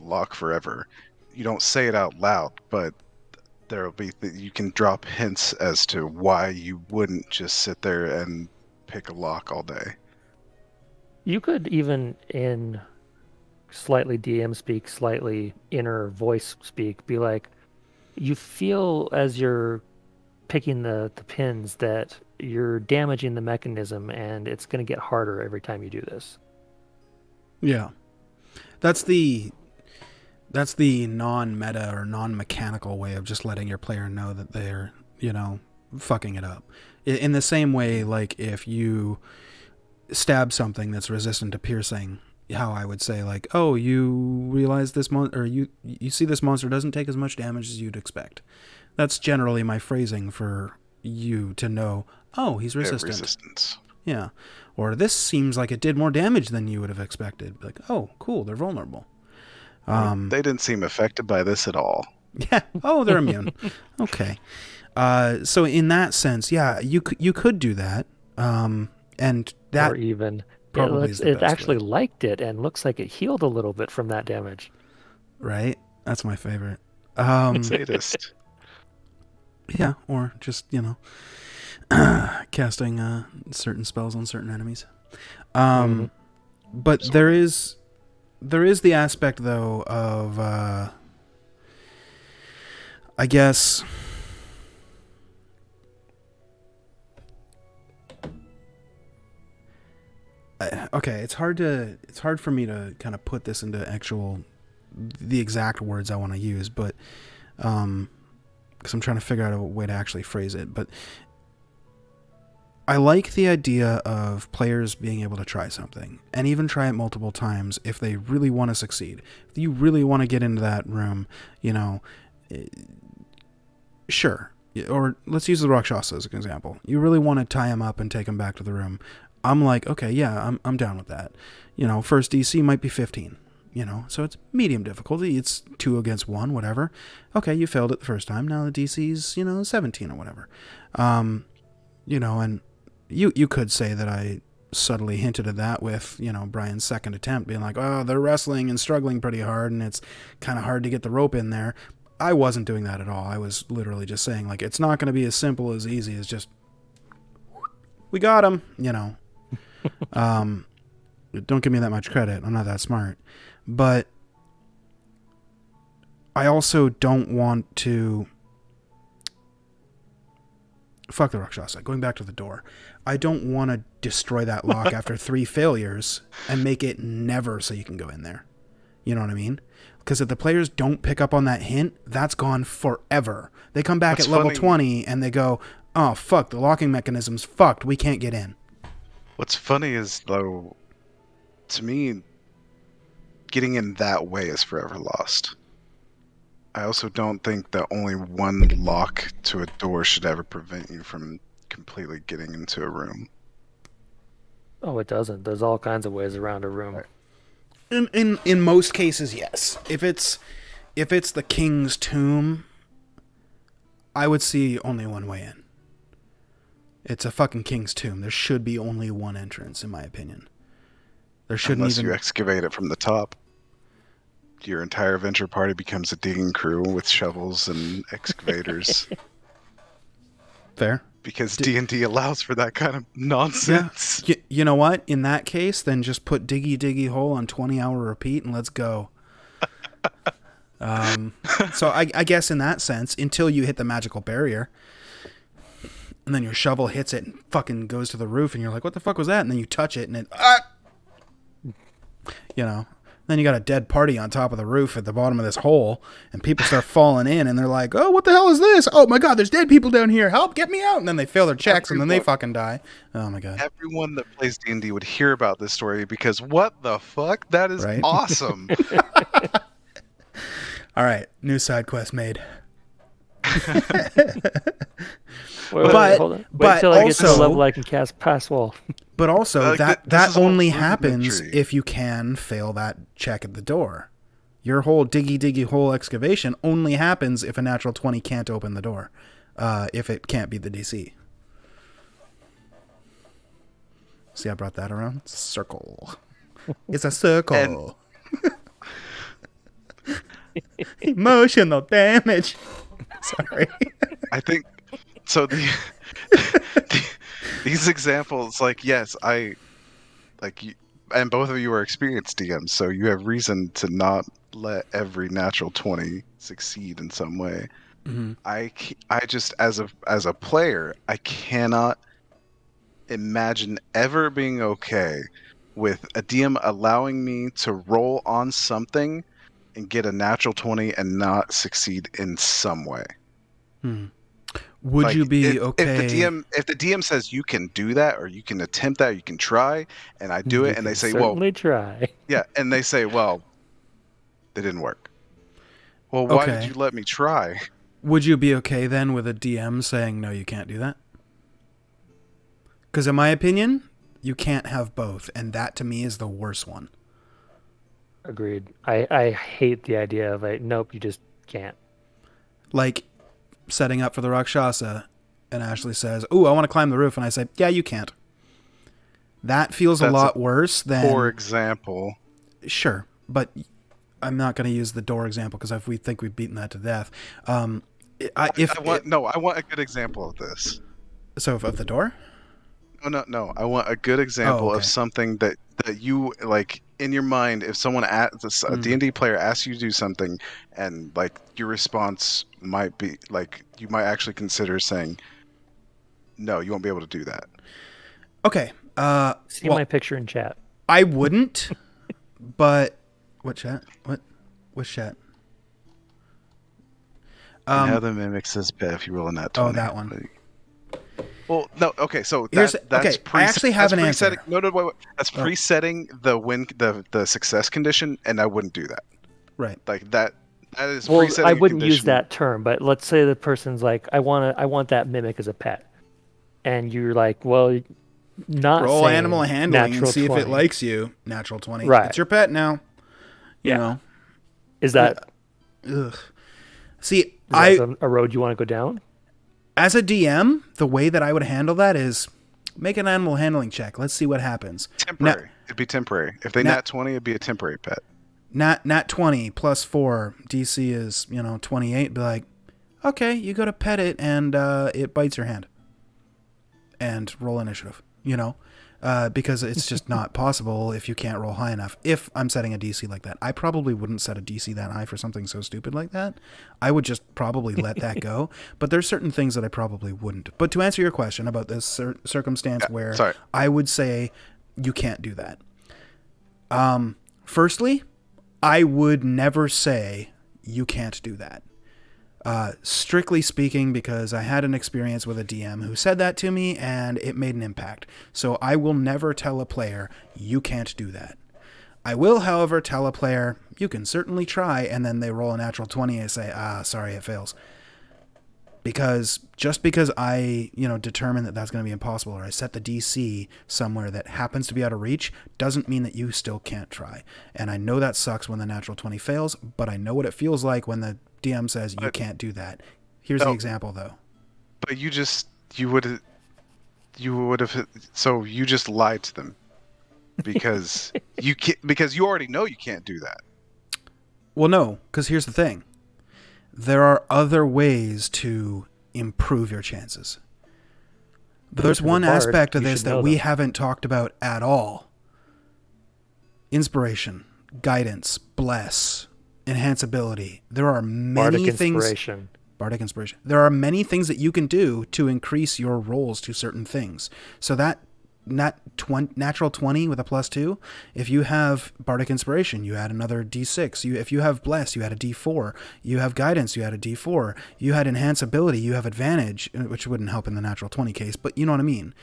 lock forever. You don't say it out loud, but there'll be you can drop hints as to why you wouldn't just sit there and pick a lock all day. You could even in slightly DM speak, slightly inner voice speak, be like, you feel as you're picking the pins that you're damaging the mechanism and it's going to get harder every time you do this. Yeah. That's the non-meta or non-mechanical way of just letting your player know that they're, fucking it up. In the same way, like if you stab something that's resistant to piercing, how I would say like, oh, you realize this or you see this monster doesn't take as much damage as you'd expect. That's generally my phrasing for you to know, oh, he's resistant. Resistance. Yeah. Or this seems like it did more damage than you would have expected. Like, oh, cool, they're vulnerable. They didn't seem affected by this at all. Yeah. Oh, they're immune. Okay. So in that sense, yeah, you could do that. And that or even probably it actually liked it and looks like it healed a little bit from that damage. Right. That's my favorite. Sadist. Yeah. Or just, casting certain spells on certain enemies. But there is the aspect though of I guess okay, it's hard for me to kind of put this into the exact words I want to use, but because I'm trying to figure out a way to actually phrase it. But I like the idea of players being able to try something and even try it multiple times if they really want to succeed. If you really want to get into that room, you know, sure. Or let's use the Rakshasa as an example. You really want to tie him up and take him back to the room. I'm like, okay, yeah, I'm down with that. You know, first DC might be 15. You know, so it's medium difficulty. It's 2 against 1, whatever. Okay, you failed it the first time. Now the DC's, 17 or whatever. And you could say that I subtly hinted at that with, Brian's second attempt being like, oh, they're wrestling and struggling pretty hard and it's kind of hard to get the rope in there. I wasn't doing that at all. I was literally just saying, like, it's not going to be as simple as easy as just, we got him, Don't give me that much credit. I'm not that smart. But I also don't want to... Fuck the Rakshasa. Going back to the door. I don't want to destroy that lock after 3 failures and make it never so you can go in there. You know what I mean? Because if the players don't pick up on that hint, that's gone forever. They come back at level 20 and they go, oh, fuck, the locking mechanism's fucked. We can't get in. What's funny is, though, to me, getting in that way is forever lost. I also don't think that only one lock to a door should ever prevent you from completely getting into a room. Oh, it doesn't. There's all kinds of ways around a room. In most cases, yes. If it's the king's tomb, I would see only one way in. It's a fucking king's tomb. There should be only one entrance, in my opinion. There shouldn't Unless you excavate it from the top. Your entire adventure party becomes a digging crew with shovels and excavators. Fair. Because D&D allows for that kind of nonsense. Yeah. You know what? In that case, then just put diggy diggy hole on 20-hour repeat and let's go. So I guess in that sense, until you hit the magical barrier, and then your shovel hits it and fucking goes to the roof, and you're like, what the fuck was that? And then you touch it, and it... Then you got a dead party on top of the roof at the bottom of this hole, and people start falling in, and they're like, oh, what the hell is this? Oh my god, there's dead people down here. Help, get me out. And then they fail their checks, and then they fucking die. Oh my god. Everyone that plays D&D would hear about this story because what the fuck? That is awesome. All right, new side quest made. Wait, hold on. Wait till I get to the level I can cast Pass Wall. But also, that only happens if you can fail that check at the door. Your whole diggy hole excavation only happens if a natural 20 can't open the door. If it can't beat the DC. See, I brought that around? Circle. It's a circle. Emotional damage. Sorry. I think... So these examples, like, yes, and both of you are experienced DMs, so you have reason to not let every natural 20 succeed in some way. Mm-hmm. I just, as a player, I cannot imagine ever being okay with a DM allowing me to roll on something and get a natural 20 and not succeed in some way. Would you be okay if the DM says you can do that, or you can attempt that, or you can try, and I do it, and they say, certainly try. Yeah, and they say, well, they didn't work. Well, why did you let me try? Would you be okay then with a DM saying, no, you can't do that? Because in my opinion, you can't have both, and that to me is the worst one. Agreed. I hate the idea of nope, you just can't. Like setting up for the Rakshasa, and Ashley says, ooh, I want to climb the roof, and I say, yeah, you can't. That feels a lot worse than... For example. Sure, but I'm not going to use the door example, because we think we've beaten that to death. I want a good example of this. So of the door? No. I want a good example of something that you, like, in your mind, if someone a D&D player asks you to do something, and like your response might be like, you might actually consider saying, no, you won't be able to do that. Okay. See my picture in chat. I wouldn't, but what chat? Which chat? And how the mimic says pet if you roll a nat 20. Oh, that one. Well, no, okay, so Here's that's okay. I actually have an answer. No, wait. That's presetting the success condition, and I wouldn't do that. Right. Like that is Well, presetting I a wouldn't use condition. that term, but let's say the person's like, I want that mimic as a pet, and you're like, well, not Roll saying animal handling and see 20. if it likes you. Natural 20. Right. It's your pet now. You Yeah. know. Is that Ugh. See, a road you want to go down? as a DM, the way that I would handle that is make an animal handling check. Let's see what happens. Temporary. It'd be temporary. If they nat 20, it'd be a temporary pet. Nat 20 plus 4. DC is, 28. Be like, okay, you go to pet it and it bites your hand. And roll initiative, because it's just not possible if you can't roll high enough. If I'm setting a DC like that, I probably wouldn't set a DC that high for something so stupid like that. I would just probably let that go. But there's certain things that I probably wouldn't. But to answer your question about this circumstance where I would say you can't do that. Firstly, I would never say you can't do that. Strictly speaking, because I had an experience with a DM who said that to me and it made an impact. So I will never tell a player, you can't do that. I will, however, tell a player, you can certainly try, and then they roll a natural 20 and say, sorry, it fails. Because just because I, determine that that's going to be impossible, or I set the DC somewhere that happens to be out of reach, doesn't mean that you still can't try. And I know that sucks when the natural 20 fails, but I know what it feels like when the DM says you can't do that. Here's the example, though. But you would have. So you just lied to them because because you already know you can't do that. Well, no, because here's the thing. There are other ways to improve your chances. There's one aspect of this that we haven't talked about at all. Inspiration, guidance, bless, enhanceability. There are many things. Bardic inspiration. There are many things that you can do to increase your rolls to certain things. So that natural 20 with a +2, if you have bardic inspiration, you add another d6. If you have bless, you add a d4. You have guidance, you add a d4. You had enhanceability, you have advantage, which wouldn't help in the natural 20 case, but you know what I mean.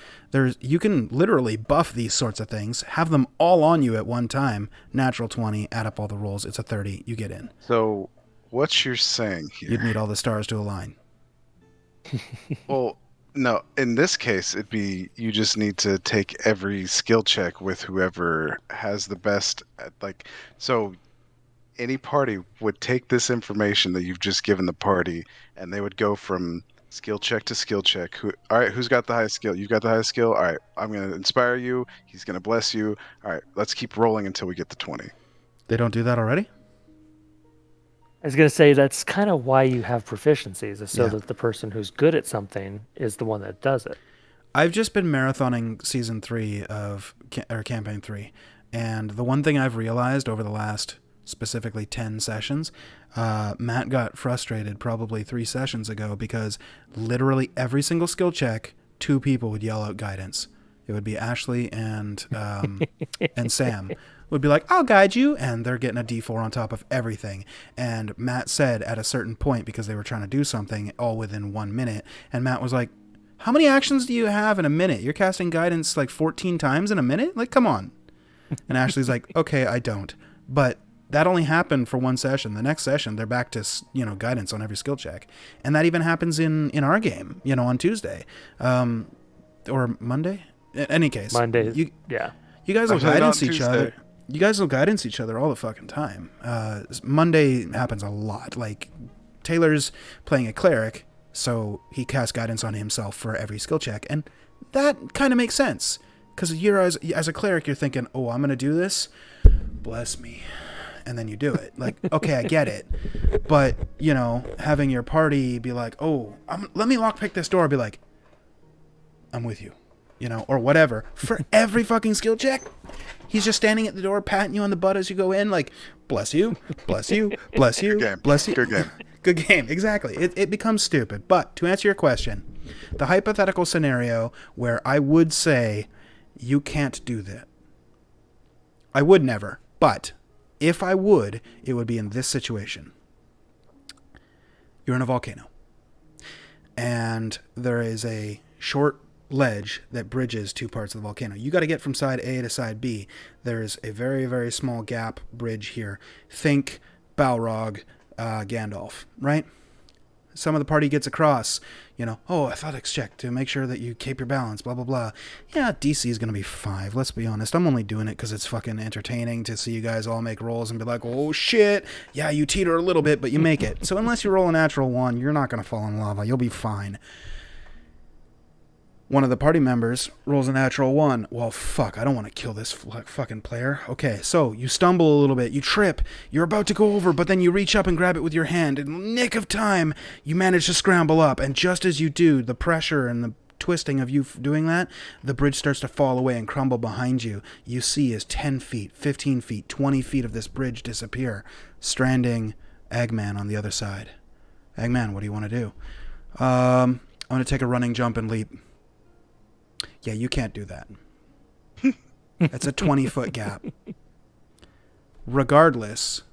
You can literally buff these sorts of things, have them all on you at one time. Natural 20, add up all the rolls, it's a 30, you get in. So what you're saying here, you'd need all the stars to align. Well, no, in this case, it'd be you just need to take every skill check with whoever has the best. So any party would take this information that you've just given the party, and they would go from skill check to skill check. All right, who's got the highest skill? You've got the highest skill. All right, I'm going to inspire you. He's going to bless you. All right, let's keep rolling until we get to 20. They don't do that already? I was going to say that's kind of why you have proficiencies, is so that the person who's good at something is the one that does it. I've just been marathoning season 3 or campaign 3, and the one thing I've realized over the last specifically 10 sessions, Matt got frustrated probably 3 sessions ago because literally every single skill check, 2 people would yell out guidance. It would be Ashley and Sam would be like, I'll guide you, and they're getting a D4 on top of everything. And Matt said at a certain point, because they were trying to do something all within 1 minute, and Matt was like, how many actions do you have in a minute? You're casting guidance like 14 times in a minute? Like, come on. And Ashley's like, okay, I don't. But that only happened for 1 session. The next session, they're back to, guidance on every skill check. And that even happens in our game, on Tuesday. Or Monday? In any case. Monday, You guys will guidance each other. You guys will guidance each other all the fucking time. Monday happens a lot. Like, Taylor's playing a cleric, so he casts guidance on himself for every skill check. And that kind of makes sense. Because you're as a cleric, you're thinking, oh, I'm going to do this. Bless me. And then you do it. Like, okay, I get it. But, having your party be like, oh, let me lockpick this door. Be like, I'm with you. Or whatever. For every fucking skill check, he's just standing at the door, patting you on the butt as you go in, like, bless you, bless you, bless you, bless you. Good game. Good game, exactly. It becomes stupid. But to answer your question, the hypothetical scenario where I would say you can't do that, I would never. But if I would, it would be in this situation. You're in a volcano. And there is a short ledge that bridges two parts of the volcano. You got to get from side A to side B. There's a very, very small gap bridge here. Think Balrog, Gandalf, right? Some of the party gets across, athletics check to make sure that you keep your balance, blah, blah, blah. Yeah, DC is going to be 5, let's be honest. I'm only doing it because it's fucking entertaining to see you guys all make rolls and be like, oh shit, yeah, you teeter a little bit, but you make it. So unless you roll a natural 1, you're not going to fall in lava. You'll be fine. One of the party members rolls a natural 1. Well, fuck, I don't want to kill this fucking player. Okay, so you stumble a little bit, you trip, you're about to go over, but then you reach up and grab it with your hand. In the nick of time, you manage to scramble up, and just as you do, the pressure and the twisting of you doing that, the bridge starts to fall away and crumble behind you. You see as 10 feet, 15 feet, 20 feet of this bridge disappear, stranding Eggman on the other side. Eggman, what do you want to do? I'm going to take a running jump and leap. Yeah, you can't do that. It's a 20-foot gap. Regardless,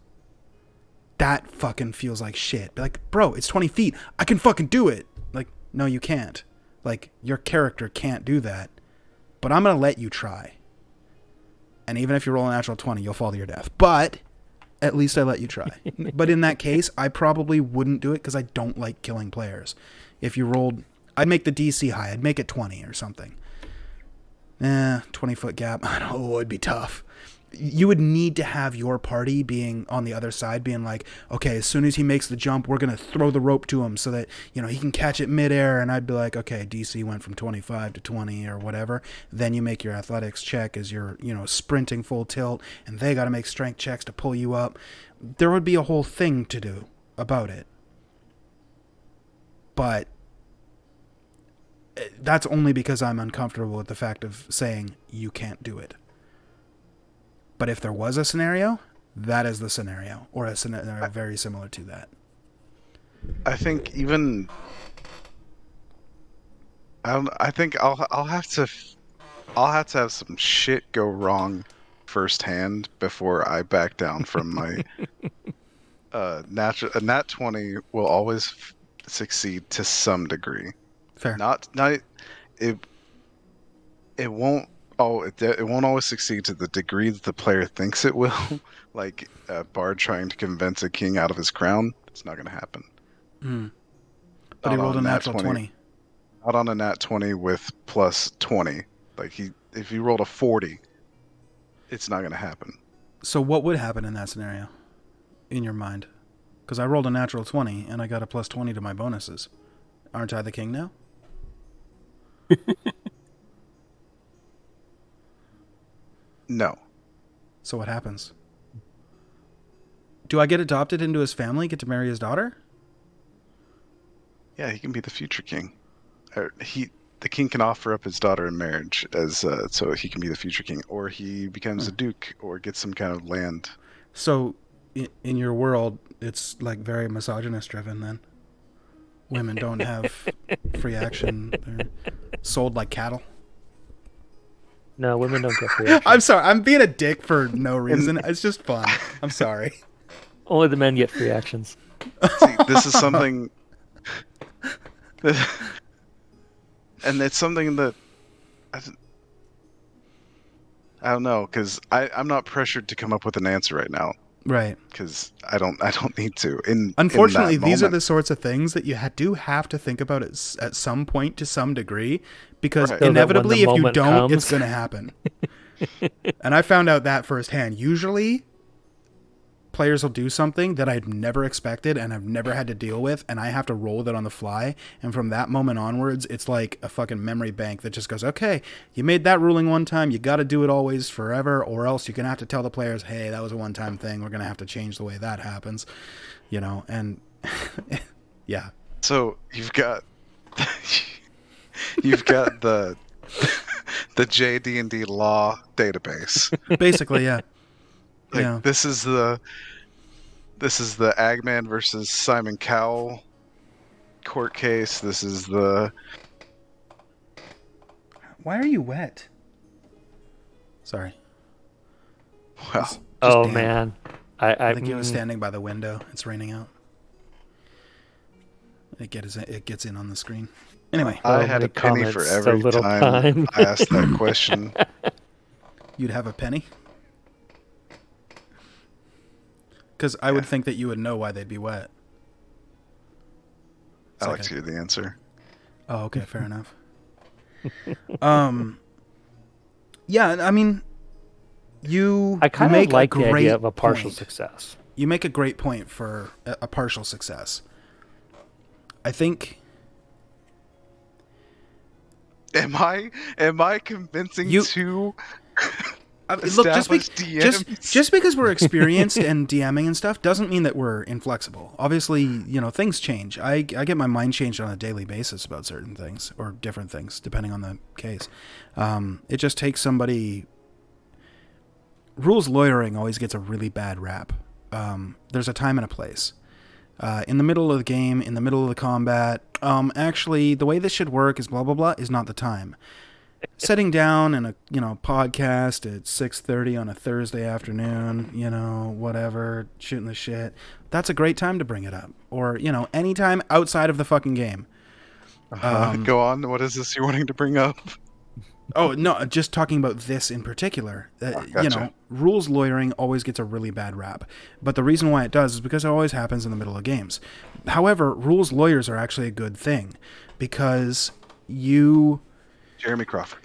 that fucking feels like shit. Like, bro, it's 20 feet. I can fucking do it. Like, no, you can't. Like, your character can't do that. But I'm going to let you try. And even if you roll a natural 20, you'll fall to your death. But at least I let you try. But in that case, I probably wouldn't do it because I don't like killing players. If you rolled... I'd make the DC high. I'd make it 20 or something. 20-foot gap. I know, it'd be tough. You would need to have your party being on the other side, being like, okay, as soon as he makes the jump, we're going to throw the rope to him so that, he can catch it midair. And I'd be like, okay, DC went from 25 to 20 or whatever. Then you make your athletics check as you're, sprinting full tilt, and they got to make strength checks to pull you up. There would be a whole thing to do about it. But that's only because I'm uncomfortable with the fact of saying you can't do it. But if there was a scenario, that is the scenario, or a scenario very similar to that. I think even I think I'll have to have some shit go wrong firsthand before I back down from my a nat 20 will always succeed to some degree. Fair. Not it won't it won't always succeed to the degree that the player thinks it will. Like a bard trying to convince a king out of his crown, it's not going to happen. But he rolled a natural 20. Not on a nat 20 with plus 20. Like if he rolled a 40, it's not going to happen. So what would happen in that scenario, in your mind? Because I rolled a natural 20 and I got a plus 20 to my bonuses. Aren't I the king now? No. So what happens? Do I get adopted into his family, get to marry his daughter? Yeah, he can be the future king. The king can offer up his daughter in marriage as so he can be the future king, or he becomes a duke or gets some kind of land. So in your world, it's like very misogynist driven then. Women don't have free action. They're sold like cattle. No, women don't get free action. I'm sorry. I'm being a dick for no reason. It's just fun. I'm sorry. Only the men get free actions. See, this is something... and it's something that... I don't know, because I'm not pressured to come up with an answer right now. Right. Because I don't need to. Unfortunately, these are the sorts of things that you do have to think about at some point to some degree, because right. Inevitably, so if you don't, comes... it's going to happen. And I found out that firsthand. Usually, players will do something that I've never expected and I've never had to deal with, and I have to roll with it on the fly. And from that moment onwards, it's like a fucking memory bank that just goes, okay, you made that ruling one time, you got to do it always forever, or else you're going to have to tell the players, hey, that was a one-time thing, we're going to have to change the way that happens, and yeah. So you've got the JD&D law database. Basically, yeah. Like, yeah. This is the Agman versus Simon Cowell court case. This is the... Why are you wet? Sorry. Well, Just oh damp. man, I think he was standing by the window. It's raining out. It gets in on the screen. Anyway, I So had many a penny for comments, so every little time time. I asked that question. you'd have a penny? Because I Yeah. would think that you would know why they'd be wet. I It's like like to hear the answer. Oh, okay, fair enough. Yeah, I mean, you I kind of make a like the idea great of a partial point. success. You make a great point for a partial success. I think Am I convincing you two look established DMs? just because we're experienced and DMing and stuff doesn't mean that we're inflexible. Obviously, things change. I get my mind changed on a daily basis about certain things or different things depending on the case. It just takes somebody. Rules lawyering always gets a really bad rap. There's a time and a place. In the middle of the game, in the middle of the combat, actually, the way this should work is blah, blah, blah, is not the time. Sitting down in a, podcast at 6:30 on a Thursday afternoon, whatever, shooting the shit, that's a great time to bring it up. Or, anytime outside of the fucking game. Go on. What is this you're wanting to bring up? Oh, no, just talking about this in particular. Gotcha. Rules lawyering always gets a really bad rap. But the reason why it does is because it always happens in the middle of games. However, rules lawyers are actually a good thing because Jeremy Crawford.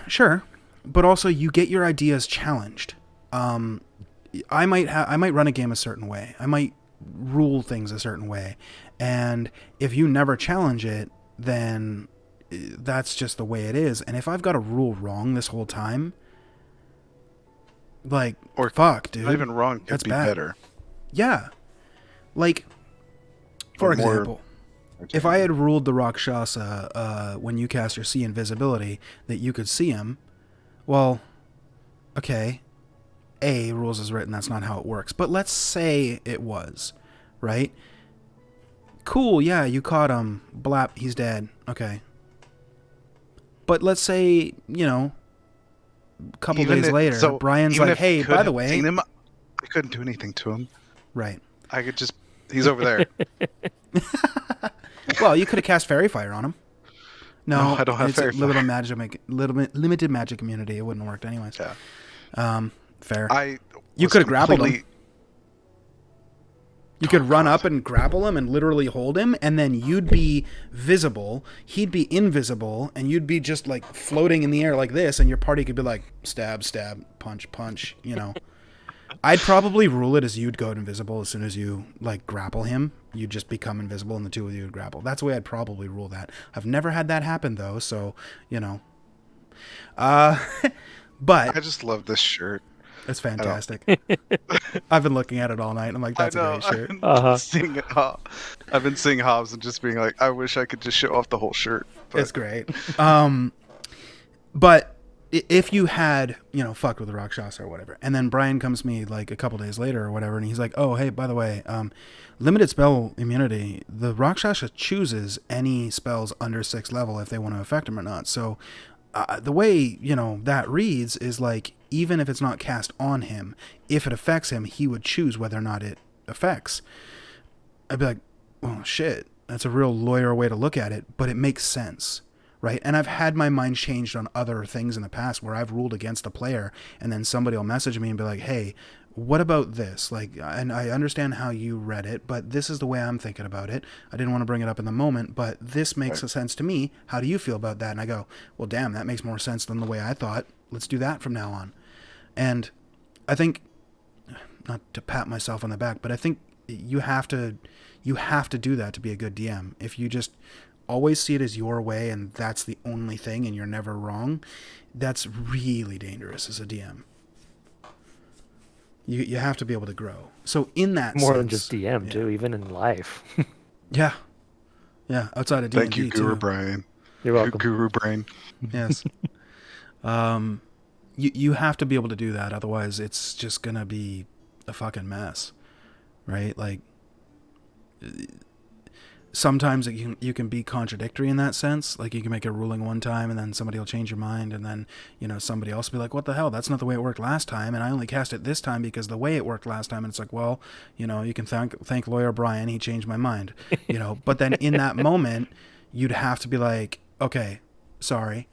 Sure, but also you get your ideas challenged. I might run a game a certain way. I might rule things a certain way. And if you never challenge it, then that's just the way it is. And if I've got a rule wrong this whole time, or fuck, dude. Not even wrong. Could that's be bad. better. Yeah. Like, for example, if I had ruled the Rakshasa when you cast your see invisibility that you could see him, well, okay, rules is written, that's not how it works. But let's say it was, right? Cool, yeah, you caught him. Blap, he's dead. Okay. But let's say, a couple days later, Brian's like, hey, by the way... Seen him, I couldn't do anything to him. Right. I could just... He's over there. Well, you could have cast Fairy Fire on him. No, I don't have Fairy Fire. Limited magic immunity. It wouldn't have worked anyways. Yeah. Fair. You could have grappled him. You could run up and grapple him and literally hold him, and then you'd be visible, he'd be invisible, and you'd be just like floating in the air like this, and your party could be like stab, stab, punch, punch, I'd probably rule it as you'd go invisible as soon as you like grapple him. You'd just become invisible and the two of you would grapple. That's the way I'd probably rule that. I've never had that happen though, so but I just love this shirt. It's fantastic. I've been looking at it all night and I'm like, that's a great shirt. I've been seeing Hobbs and just being like, I wish I could just show off the whole shirt. But... It's great. But if you had, fucked with the Rakshasa or whatever, and then Brian comes to me like a couple days later or whatever, and he's like, oh, hey, by the way, limited spell immunity, the Rakshasa chooses any spells under 6th level if they want to affect him or not. So the way, that reads is like, even if it's not cast on him, if it affects him, he would choose whether or not it affects. I'd be like, oh, shit, that's a real lawyer way to look at it, but it makes sense. Right. And I've had my mind changed on other things in the past where I've ruled against a player and then somebody will message me and be like, hey, what about this? Like, and I understand how you read it, but this is the way I'm thinking about it. I didn't want to bring it up in the moment, but this makes sense to me. How do you feel about that? And I go, well, damn, that makes more sense than the way I thought. Let's do that from now on. And I think, not to pat myself on the back, but I think you have to do that to be a good DM. If you just always see it as your way and that's the only thing and you're never wrong, that's really dangerous as a DM. You have to be able to grow. So in that more sense, than just DM too, even in life. Yeah, outside of D&D. Thank you, Guru too. Brian. You're welcome. Guru Brain. Yes. You have to be able to do that, otherwise it's just gonna be a fucking mess, right? Like, sometimes you can be contradictory in that sense. Like you can make a ruling one time and then somebody will change your mind, and then somebody else will be like, what the hell, that's not the way it worked last time, and I only cast it this time because the way it worked last time. And it's like, well, you can thank lawyer Brian, he changed my mind. But then in that moment you'd have to be like, okay, sorry,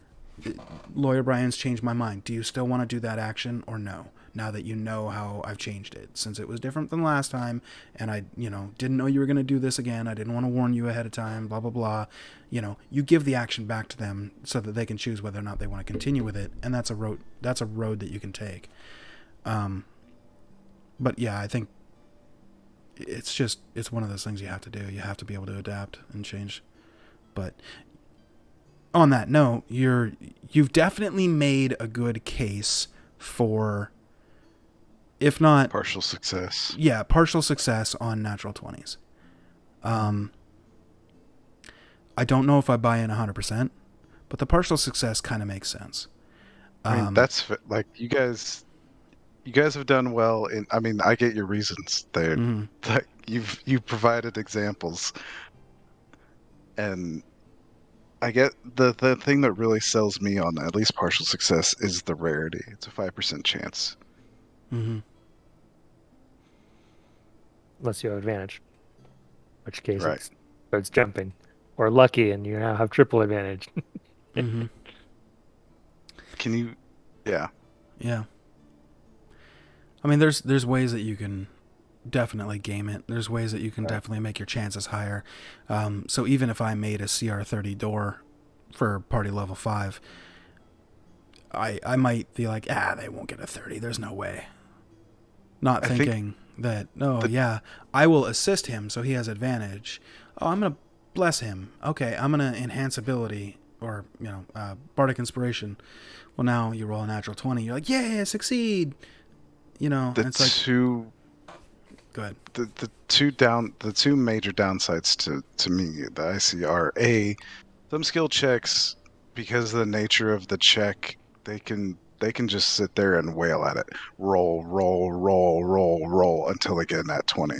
lawyer Brian's changed my mind, do you still want to do that action or no, now that you know how I've changed it, since it was different than last time, and I, didn't know you were going to do this again. I didn't want to warn you ahead of time, blah, blah, blah. You give the action back to them so that they can choose whether or not they want to continue with it. And that's a road that you can take. But yeah, I think it's one of those things you have to do. You have to be able to adapt and change. But on that note, you've definitely made a good case for, if not partial success. Yeah, partial success on natural 20s. I don't know if I buy in 100%, but the partial success kind of makes sense. I mean, that's like you guys have done well. I mean, I get your reasons there. Mm-hmm. Like you've provided examples, and I get the thing that really sells me on at least partial success is the rarity. It's a 5% chance. Mm-hmm. Unless you have advantage, in which case Right. it's jumping, or lucky, and you now have triple advantage. Mm-hmm. Can you? Yeah. Yeah. I mean, there's ways that you can definitely game it. There's ways that you can definitely make your chances higher. So even if I made a CR30 door for party level 5, I might be like, they won't get a 30. There's no way. Not thinking that, yeah, I will assist him so he has advantage. Oh, I'm going to bless him. Okay, I'm going to enhance ability, or, bardic inspiration. Well, now you roll a natural 20. You're like, yeah, succeed. And it's like, go ahead. The two major downsides to me that I see are some skill checks, because of the nature of the check, they can just sit there and wail at it, roll until they get in that 20.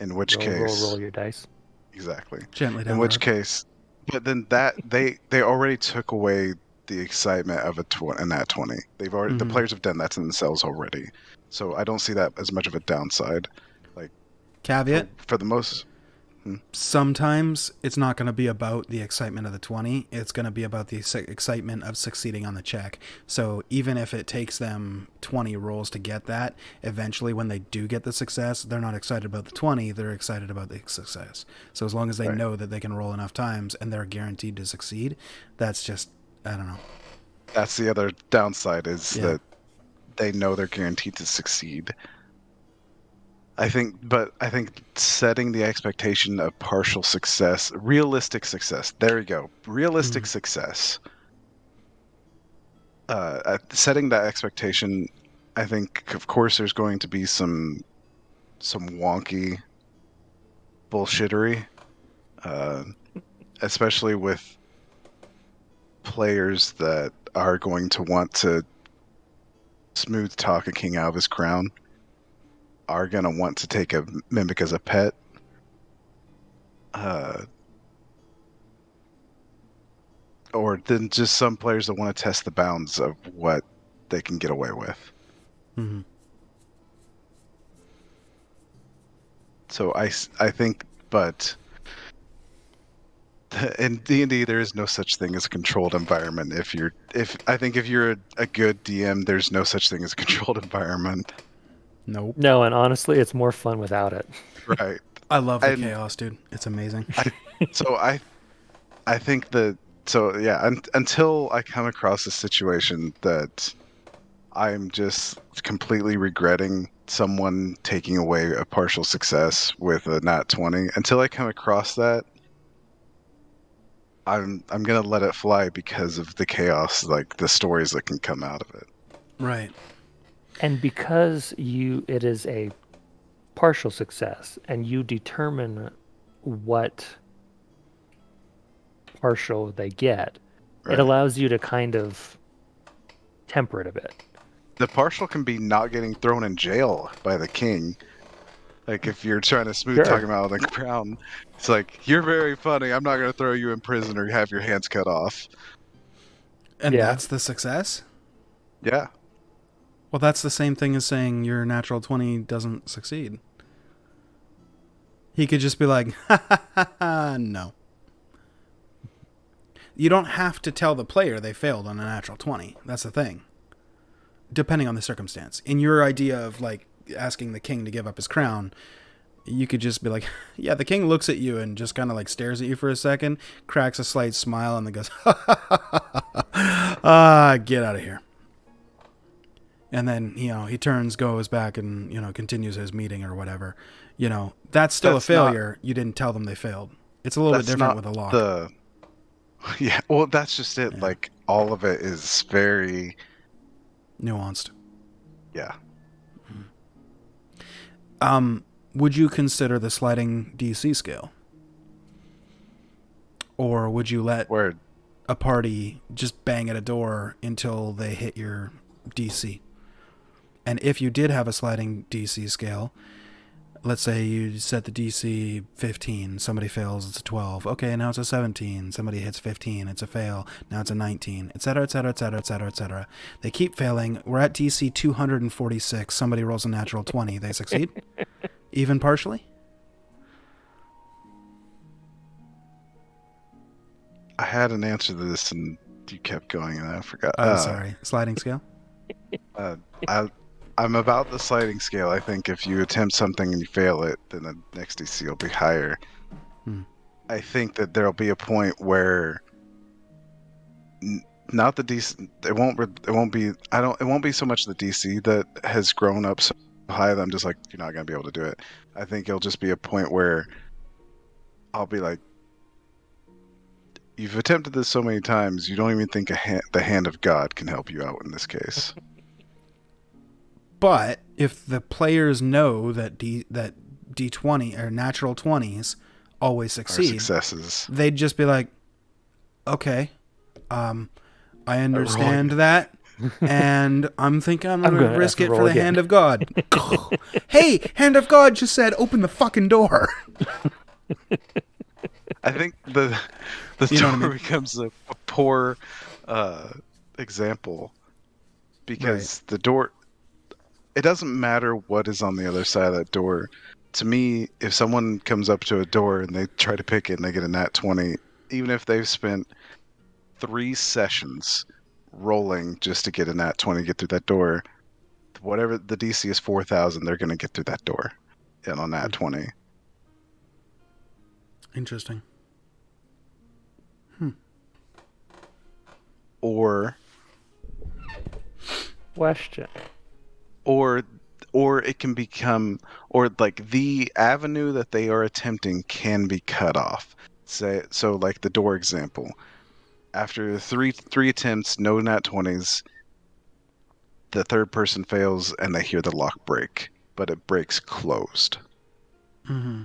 In which case, roll your dice. Exactly. Gently down In the which road. case, but then that they already took away the excitement of in that 20. They've already the players have done that to themselves already. So I don't see that as much of a downside. Like Caveat. for the most. Sometimes it's not going to be about the excitement of the 20. It's going to be about the excitement of succeeding on the check. So even if it takes them 20 rolls to get that, eventually when they do get the success, they're not excited about the 20. They're excited about the success. So as long as they know that they can roll enough times and they're guaranteed to succeed, that's just, I don't know. That's the other downside, is that they know they're guaranteed to succeed. I think setting the expectation of partial success, realistic success. There we go. Realistic success. Setting that expectation, I think, of course, there's going to be some wonky bullshittery, especially with players that are going to want to smooth talk a king out of his crown, are going to want to take a mimic as a pet. Or then just some players that want to test the bounds of what they can get away with. Mm-hmm. So I think, but in D&D there is no such thing as a controlled environment. I think if you're a good DM, there's no such thing as a controlled environment. Nope. No, and honestly, it's more fun without it. Right. I love the chaos, dude. It's amazing. I think that, so yeah, until I come across a situation that I'm just completely regretting someone taking away a partial success with a nat 20, until I come across that, I'm gonna let it fly because of the chaos, like the stories that can come out of it. Right. And because it is a partial success, and you determine what partial they get, it allows you to kind of temper it a bit. The partial can be not getting thrown in jail by the king. Like if you're trying to smooth Sure. talk him out on the ground, it's like, you're very funny. I'm not going to throw you in prison or have your hands cut off. And Yeah. that's the success? Yeah. Well, that's the same thing as saying your natural 20 doesn't succeed. He could just be like, ha ha ha ha, no. You don't have to tell the player they failed on a natural 20. That's the thing. Depending on the circumstance. In your idea of like asking the king to give up his crown, you could just be like, yeah, the king looks at you and just kind of like stares at you for a second, cracks a slight smile, and then goes, ha ha ha ha ha, get out of here. And then, he turns, goes back, and, continues his meeting or whatever. That's still a failure. You didn't tell them they failed. It's a little bit different with a lock. Yeah, well, that's just it. Yeah. Like, all of it is very... nuanced. Yeah. Would you consider the sliding DC scale? Or would you let a party just bang at a door until they hit your DC? And if you did have a sliding DC scale, let's say you set the DC 15, somebody fails, it's a 12. Okay, now it's a 17. Somebody hits 15, it's a fail. Now it's a 19, etc., etc., etc., etc., etc. They keep failing. We're at DC 246. Somebody rolls a natural 20. They succeed? Even partially? I had an answer to this and you kept going and I forgot. Oh, sorry. Sliding scale? I'm about the sliding scale. I think if you attempt something and you fail it, then the next DC will be higher. I think that there'll be a point where not the DC. It won't be. It won't be so much the DC that has grown up so high that I'm just like, you're not gonna be able to do it. I think it'll just be a point where I'll be like, you've attempted this so many times, you don't even think the hand of God can help you out in this case. But if the players know that D20 or natural 20s always succeed, successes, they'd just be like, okay, I understand that, and I'm thinking I'm going to risk it for the hand of God. Hey, hand of God just said open the fucking door. I think the door becomes a poor example because the door... It doesn't matter what is on the other side of that door. To me, if someone comes up to a door and they try to pick it and they get a nat 20, even if they've spent 3 sessions rolling just to get a nat 20, get through that door, whatever the DC is 4,000, they're going to get through that door and on nat 20. Interesting. Or... Question. Or it can become, or like the avenue that they are attempting can be cut off. So like the door example. After three attempts, no nat 20s, the third person fails and they hear the lock break, but it breaks closed. Mm-hmm.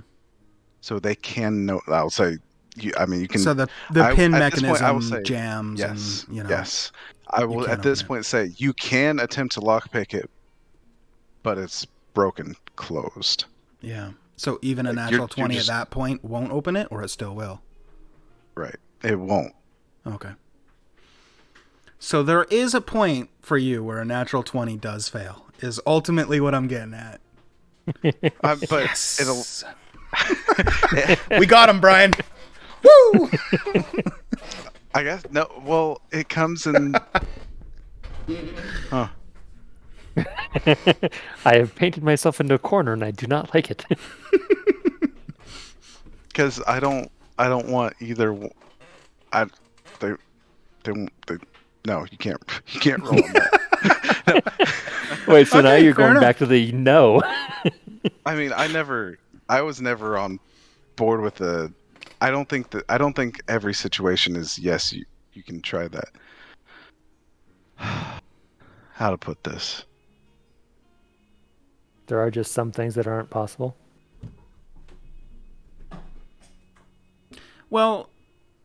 So they can know. I'll say, you can. So the pin mechanism jams. Yes, and yes. I will at this point say you can attempt to lockpick it, but it's broken closed. Yeah. So even a natural 20 at that point won't open it, or it still will? Right. It won't. Okay. So there is a point for you where a natural 20 does fail, is ultimately what I'm getting at. But yes. We got him, Brian. Woo! I guess, no, well, it comes in... Huh. I have painted myself into a corner and I do not like it. Because I don't want either. No, you can't roll on that. No. Wait, so now you're going back to the no. I mean, I was never on board with the. I don't think every situation is yes. You can try that. How to put this? There are just some things that aren't possible. Well,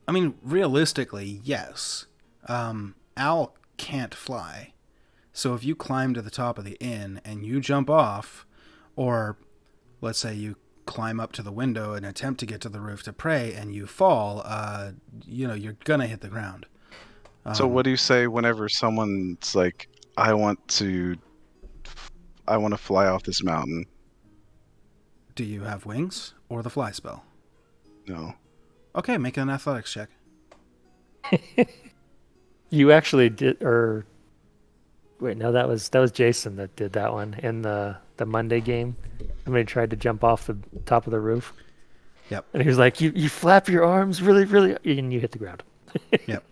I mean, realistically, yes. Al can't fly. So if you climb to the top of the inn and you jump off, or let's say you climb up to the window and attempt to get to the roof to pray and you fall, you're gonna hit the ground. So what do you say whenever someone's like, I want to fly off this mountain? Do you have wings or the fly spell? No. Okay, make an athletics check. You actually did, or wait, no, that was Jason that did that one in the Monday game. Somebody tried to jump off the top of the roof. Yep. And he was like, "You flap your arms really, really," and you hit the ground. Yep.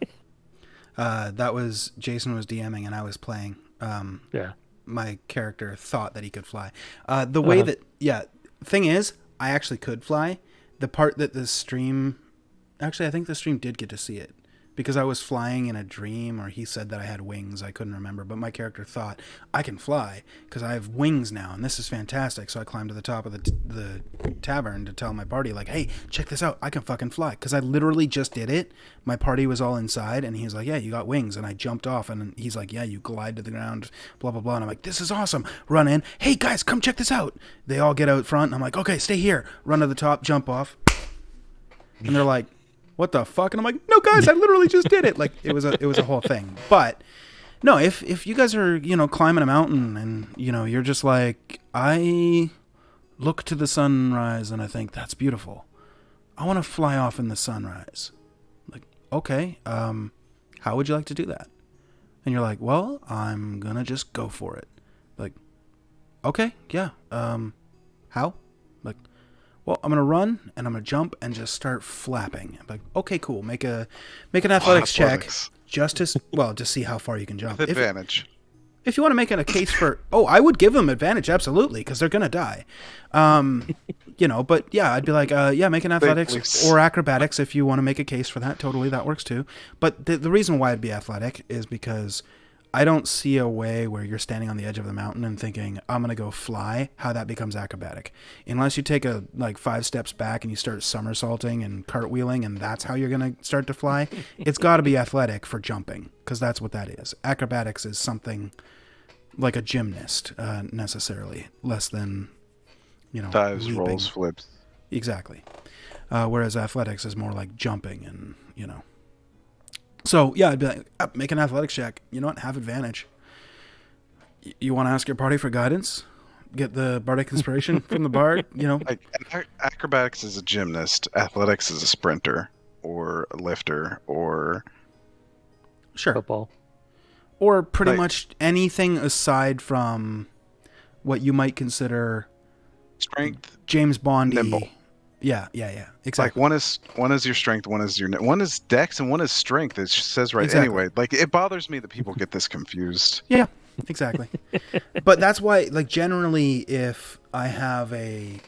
That was Jason was DMing and I was playing. Yeah. My character thought that he could fly. The way thing is, I actually could fly. The part that the stream, actually, I think the stream did get to see it because I was flying in a dream, or he said that I had wings. I couldn't remember, but my character thought I can fly because I have wings now, and this is fantastic. So I climbed to the top of the tavern to tell my party, like, hey, check this out. I can fucking fly because I literally just did it. My party was all inside, and he's like, yeah, you got wings. And I jumped off, and he's like, yeah, you glide to the ground, blah, blah, blah. And I'm like, this is awesome. Run in. Hey, guys, come check this out. They all get out front, and I'm like, okay, stay here. Run to the top, jump off. And they're like, what the fuck? And I'm like, no, guys, I literally just did it. Like, it was a whole thing. But no, if you guys are, climbing a mountain and, you're just like, I look to the sunrise and I think that's beautiful. I want to fly off in the sunrise. Like, okay, how would you like to do that? And you're like, well, I'm gonna just go for it. Like, okay, yeah, how? Like, well, I'm gonna run and I'm gonna jump and just start flapping. I'm like, okay, cool. Make an athletics check just to see how far you can jump. With advantage. If you want to make it a case for, I would give them advantage, absolutely, because they're gonna die. But yeah, I'd be like, make an athletics or acrobatics if you want to make a case for that. Totally, that works too. But the reason why it'd be athletic is because I don't see a way where you're standing on the edge of the mountain and thinking, I'm going to go fly, how that becomes acrobatic. Unless you take 5 steps back and you start somersaulting and cartwheeling and that's how you're going to start to fly. It's got to be athletic for jumping because that's what that is. Acrobatics is something like a gymnast, necessarily, less than, dives, leaping. rolls, flips. Exactly. Whereas athletics is more like jumping and, So, yeah, I'd be like, make an athletics check. You know what? Have advantage. You want to ask your party for guidance? Get the bardic inspiration from the bard, Like, acrobatics is a gymnast. Athletics is a sprinter or a lifter or... Sure. Football. Or pretty much anything aside from what you might consider... Strength. James Bondy. Nimble. Yeah, exactly. Like one is your strength, one is dex, and one is strength. It says right Exactly. anyway. Like it bothers me that people get this confused. Yeah, exactly. But that's why, generally, if I have a...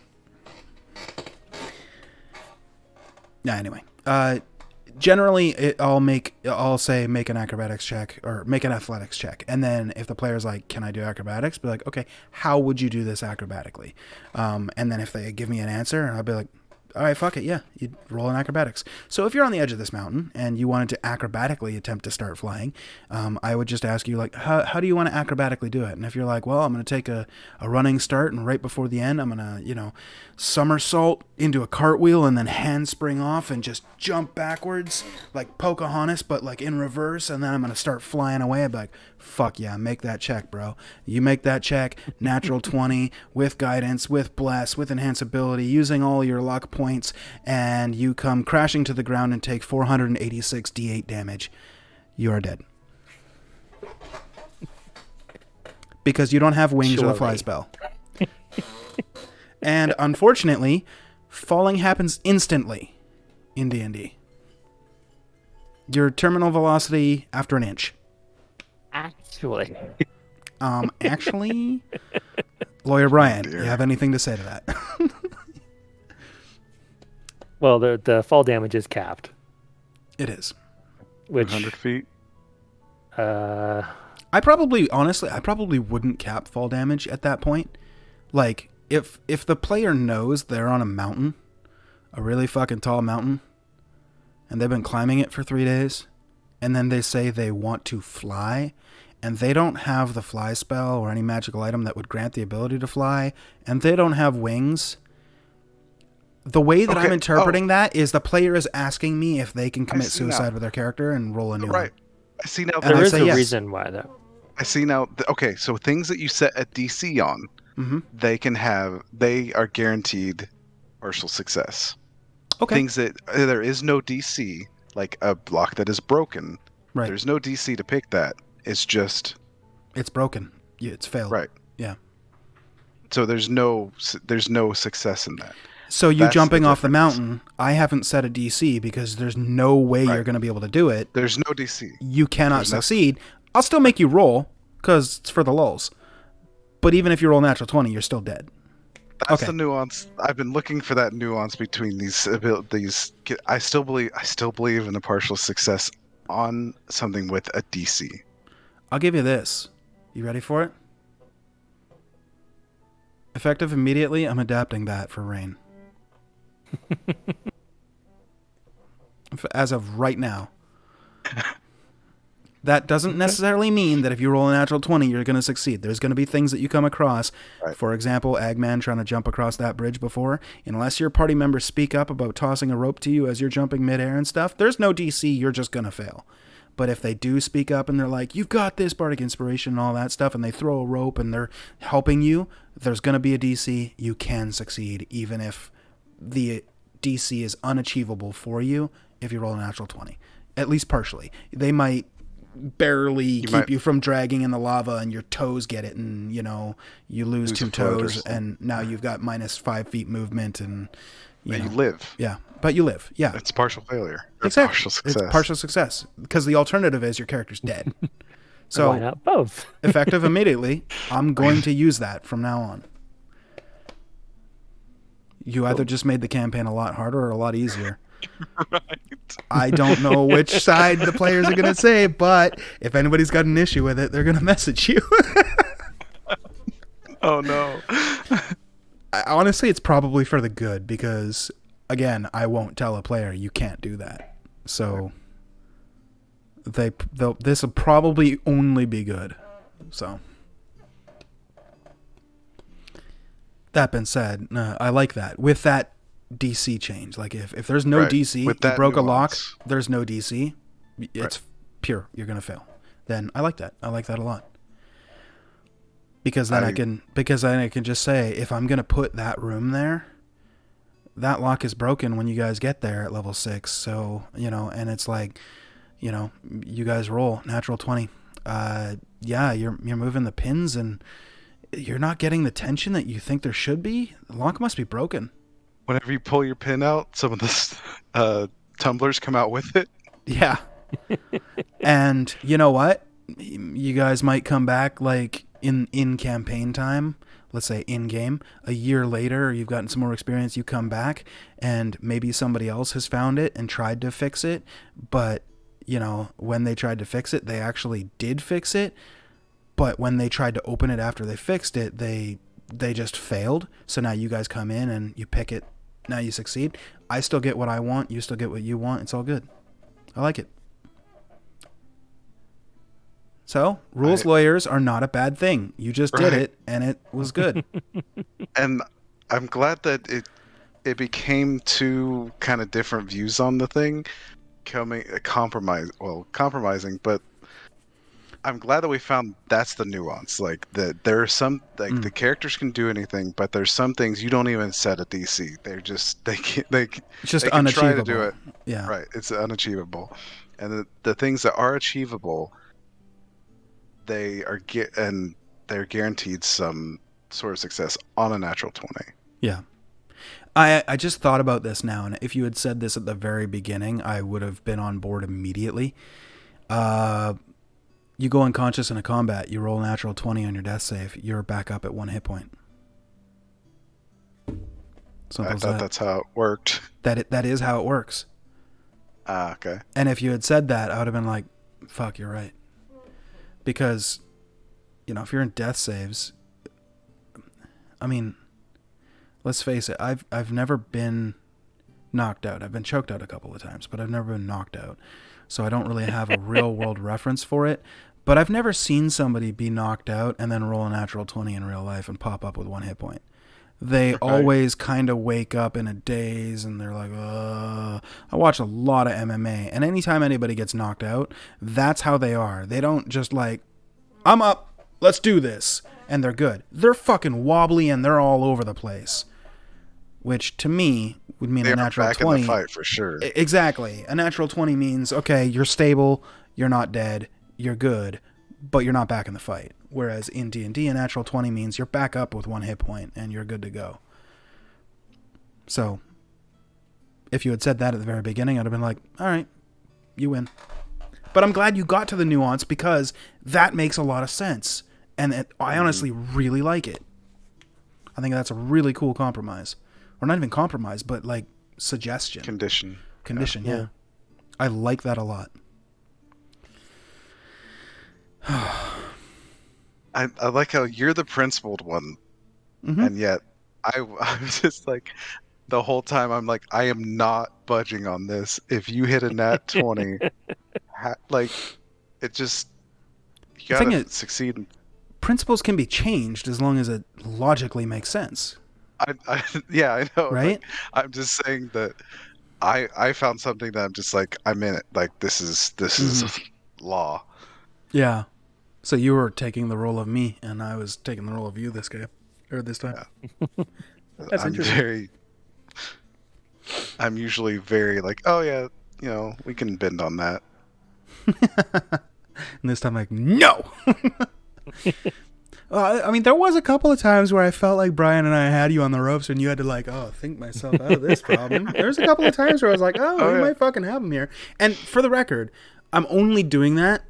Yeah, anyway. Generally, I'll say make an acrobatics check or make an athletics check. And then if the player's like, can I do acrobatics? Be like, okay, how would you do this acrobatically? And then if they give me an answer, I'll be like, all right, fuck it, yeah, you roll in acrobatics. So if you're on the edge of this mountain and you wanted to acrobatically attempt to start flying, I would just ask you, how do you want to acrobatically do it? And if you're like, well, I'm going to take a running start, and right before the end, I'm going to, somersault into a cartwheel and then handspring off and just jump backwards like Pocahontas, but in reverse, and then I'm going to start flying away. I'd be like, fuck yeah, make that check, bro. You make that check, natural 20, with guidance, with bless, with enhanceability, using all your luck points, and you come crashing to the ground and take 486 d8 damage. You are dead. Because you don't have wings or the fly spell. And unfortunately, falling happens instantly in D&D. Your terminal velocity after an inch. Actually. Actually, Lawyer Brian, you have anything to say to that? Well, the fall damage is capped. It is. Which 100 feet. I probably wouldn't cap fall damage at that point. Like, if the player knows they're on a mountain, a really fucking tall mountain, and they've been climbing it for 3 days, and then they say they want to fly, and they don't have the fly spell or any magical item that would grant the ability to fly, and they don't have wings, the way that I'm interpreting that is the player is asking me if they can commit suicide with their character and roll a new one. I see now. There is a reason why, though. I see now. Okay, so things that you set a DC on, they are guaranteed partial success. Okay. Things that there is no DC, like a block that is broken. Right. There's no DC to pick that. It's just... It's broken. Yeah, it's failed. Right. Yeah. So there's no success in that. So you jumping off the mountain, I haven't set a DC because there's no way you're going to be able to do it. There's no DC. You cannot succeed. I'll still make you roll because it's for the lulz. But even if you roll natural 20, you're still dead. That's the nuance. I've been looking for that nuance between these. I still believe in a partial success on something with a DC. I'll give you this. You ready for it? Effective immediately, I'm adapting that for Rain. As of right now. That doesn't necessarily mean that if you roll a natural 20, you're going to succeed. There's going to be things that you come across. Right. For example, Eggman trying to jump across that bridge before. Unless your party members speak up about tossing a rope to you as you're jumping midair and stuff, there's no DC. You're just going to fail. But if they do speak up and they're like, you've got this bardic inspiration and all that stuff, and they throw a rope and they're helping you, there's going to be a DC. You can succeed, even if the DC is unachievable for you if you roll a natural 20. At least partially. They might barely keep you from dragging in the lava and your toes get it and, you lose 2 toes and now you've got minus 5 feet movement and you live. Yeah, but you live. Yeah. It's partial failure. Exactly. Partial success. It's partial success because the alternative is your character's dead. So why not both? Effective immediately, I'm going to use that from now on. You either just made the campaign a lot harder or a lot easier. Right. I don't know which side the players are going to say, but if anybody's got an issue with it, they're going to message you. Oh, no. Honestly, it's probably for the good because, again, I won't tell a player you can't do that. So this will probably only be good. So that being said, I like that. With that DC change, like if there's no DC, you broke a lock, there's no DC, it's pure, you're gonna fail. Then I like that a lot because then I can just say, if I'm gonna put that room there, that lock is broken when you guys get there at level 6. So and it's like, you guys roll natural 20. You're moving the pins and you're not getting the tension that you think there should be. The lock must be broken. Whenever you pull your pin out, some of the tumblers come out with it. Yeah. And you know what? You guys might come back like in campaign time, let's say in game, a year later, you've gotten some more experience, you come back and maybe somebody else has found it and tried to fix it, but when they tried to fix it, they actually did fix it, but when they tried to open it after they fixed it, they just failed. So now you guys come in and you pick it. Now you succeed. I still get what I want. You still get what you want. It's all good. I like it. So, rules lawyers are not a bad thing. You just did it, and it was good. And I'm glad that it became 2 kind of different views on the thing, compromising, but I'm glad that we found that's the nuance. Like that there are some the characters can do anything, but there's some things you don't even set a DC. They're just they can unachievable. Try to do it. Yeah. Right. It's unachievable. And the things that are achievable, they're guaranteed some sort of success on a natural 20. Yeah. I just thought about this now, and if you had said this at the very beginning, I would have been on board immediately. You go unconscious in a combat, you roll a natural 20 on your death save, you're back up at 1 hit point. I thought that's how it worked. That is how it works. Okay. And if you had said that, I would have been like, fuck, you're right. Because, if you're in death saves, I mean, let's face it, I've never been knocked out. I've been choked out a couple of times, but I've never been knocked out. So I don't really have a real world reference for it. But I've never seen somebody be knocked out and then roll a natural 20 in real life and pop up with 1 hit point. They always kind of wake up in a daze and they're like, I watch a lot of MMA, and anytime anybody gets knocked out, that's how they are. They don't just like, I'm up, let's do this, and they're good. They're fucking wobbly and they're all over the place, which to me would mean They a are natural back 20. in the fight for sure. Exactly. A natural 20 means, okay, you're stable, you're not dead, you're good, but you're not back in the fight. Whereas in D&D, a natural 20 means you're back up with 1 hit point and you're good to go. So, if you had said that at the very beginning, I'd have been like, all right, you win. But I'm glad you got to the nuance, because that makes a lot of sense. And I honestly really like it. I think that's a really cool compromise. Or not even compromise, but like suggestion. Condition, yeah. I like that a lot. I like how you're the principled one, and yet I was just like, the whole time I'm like, I am not budging on this. If you hit a nat 20, like, it just, you gotta succeed. Principles can be changed as long as it logically makes sense. Yeah, I know. Right? Like, I'm just saying that I found something that I'm just like, I'm in it. Like, this is law. Yeah. So you were taking the role of me, and I was taking the role of you this time. Yeah. That's interesting. I'm usually very like, oh yeah, we can bend on that. And this time, like, no. I mean, there was a couple of times where I felt like Brian and I had you on the ropes, and you had to like, think myself out of this problem. There's a couple of times where I was like, we might fucking have him here. And for the record, I'm only doing that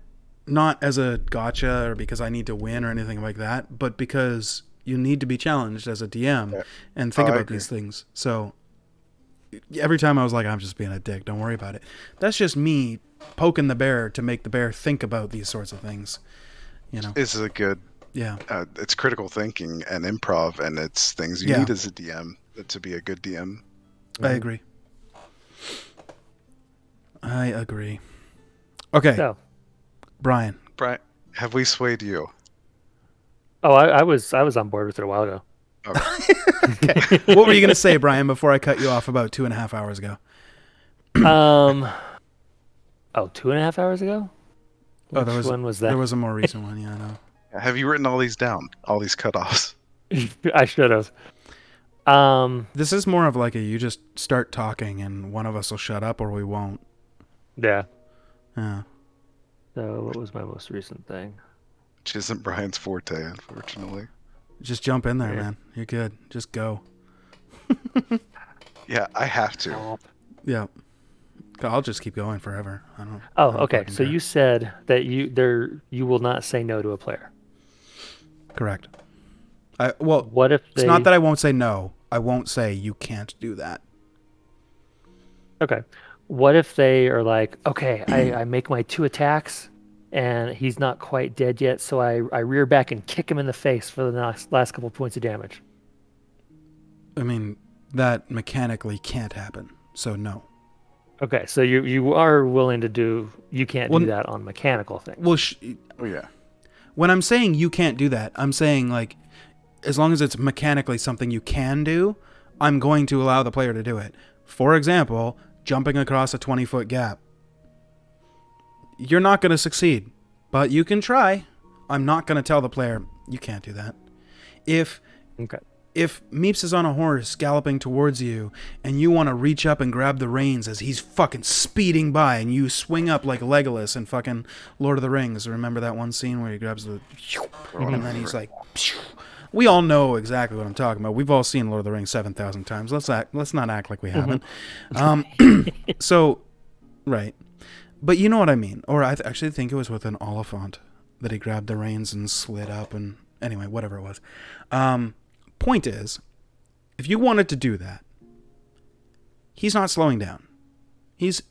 not as a gotcha or because I need to win or anything like that, but because you need to be challenged as a DM and think about these things. So every time I was like, I'm just being a dick, don't worry about it. That's just me poking the bear to make the bear think about these sorts of things. This is a good, it's critical thinking and improv, and it's things you need as a DM to be a good DM. I agree. Okay. So, Brian, have we swayed you? Oh, I was on board with it a while ago. Okay. Okay. What were you going to say, Brian, before I cut you off about 2.5 hours ago? 2.5 hours ago? Which one was that? There was a more recent one, I know. Have you written all these down? All these cutoffs? I should have. This is more of like you just start talking and one of us will shut up or we won't. Yeah. Yeah. So what was my most recent thing? Which isn't Brian's forte, unfortunately. Just jump in there, man. You're good. Just go. Yeah, I have to. Yeah. I'll just keep going forever. I don't. Okay. So you said that you will not say no to a player. Correct. What if it's not that I won't say no. I won't say you can't do that. Okay. What if they are like, okay, I make my 2 attacks and he's not quite dead yet, so I rear back and kick him in the face for the last couple points of damage? I mean, that mechanically can't happen, so no. Okay, so you are willing to do, you can't do that on mechanical things. Well, yeah. When I'm saying you can't do that, I'm saying like, as long as it's mechanically something you can do, I'm going to allow the player to do it. For example, jumping across a 20-foot gap. You're not going to succeed, but you can try. I'm not going to tell the player, you can't do that. If Meeps is on a horse galloping towards you and you want to reach up and grab the reins as he's fucking speeding by and you swing up like Legolas in fucking Lord of the Rings. Remember that one scene where he grabs the... and then he's like... We all know exactly what I'm talking about. We've all seen Lord of the Rings 7,000 times. Let's not act like we haven't. So, right. But you know what I mean. Or I actually think it was with an Oliphant that he grabbed the reins and slid up and... Anyway, whatever it was. Point is, if you wanted to do that, he's not slowing down. His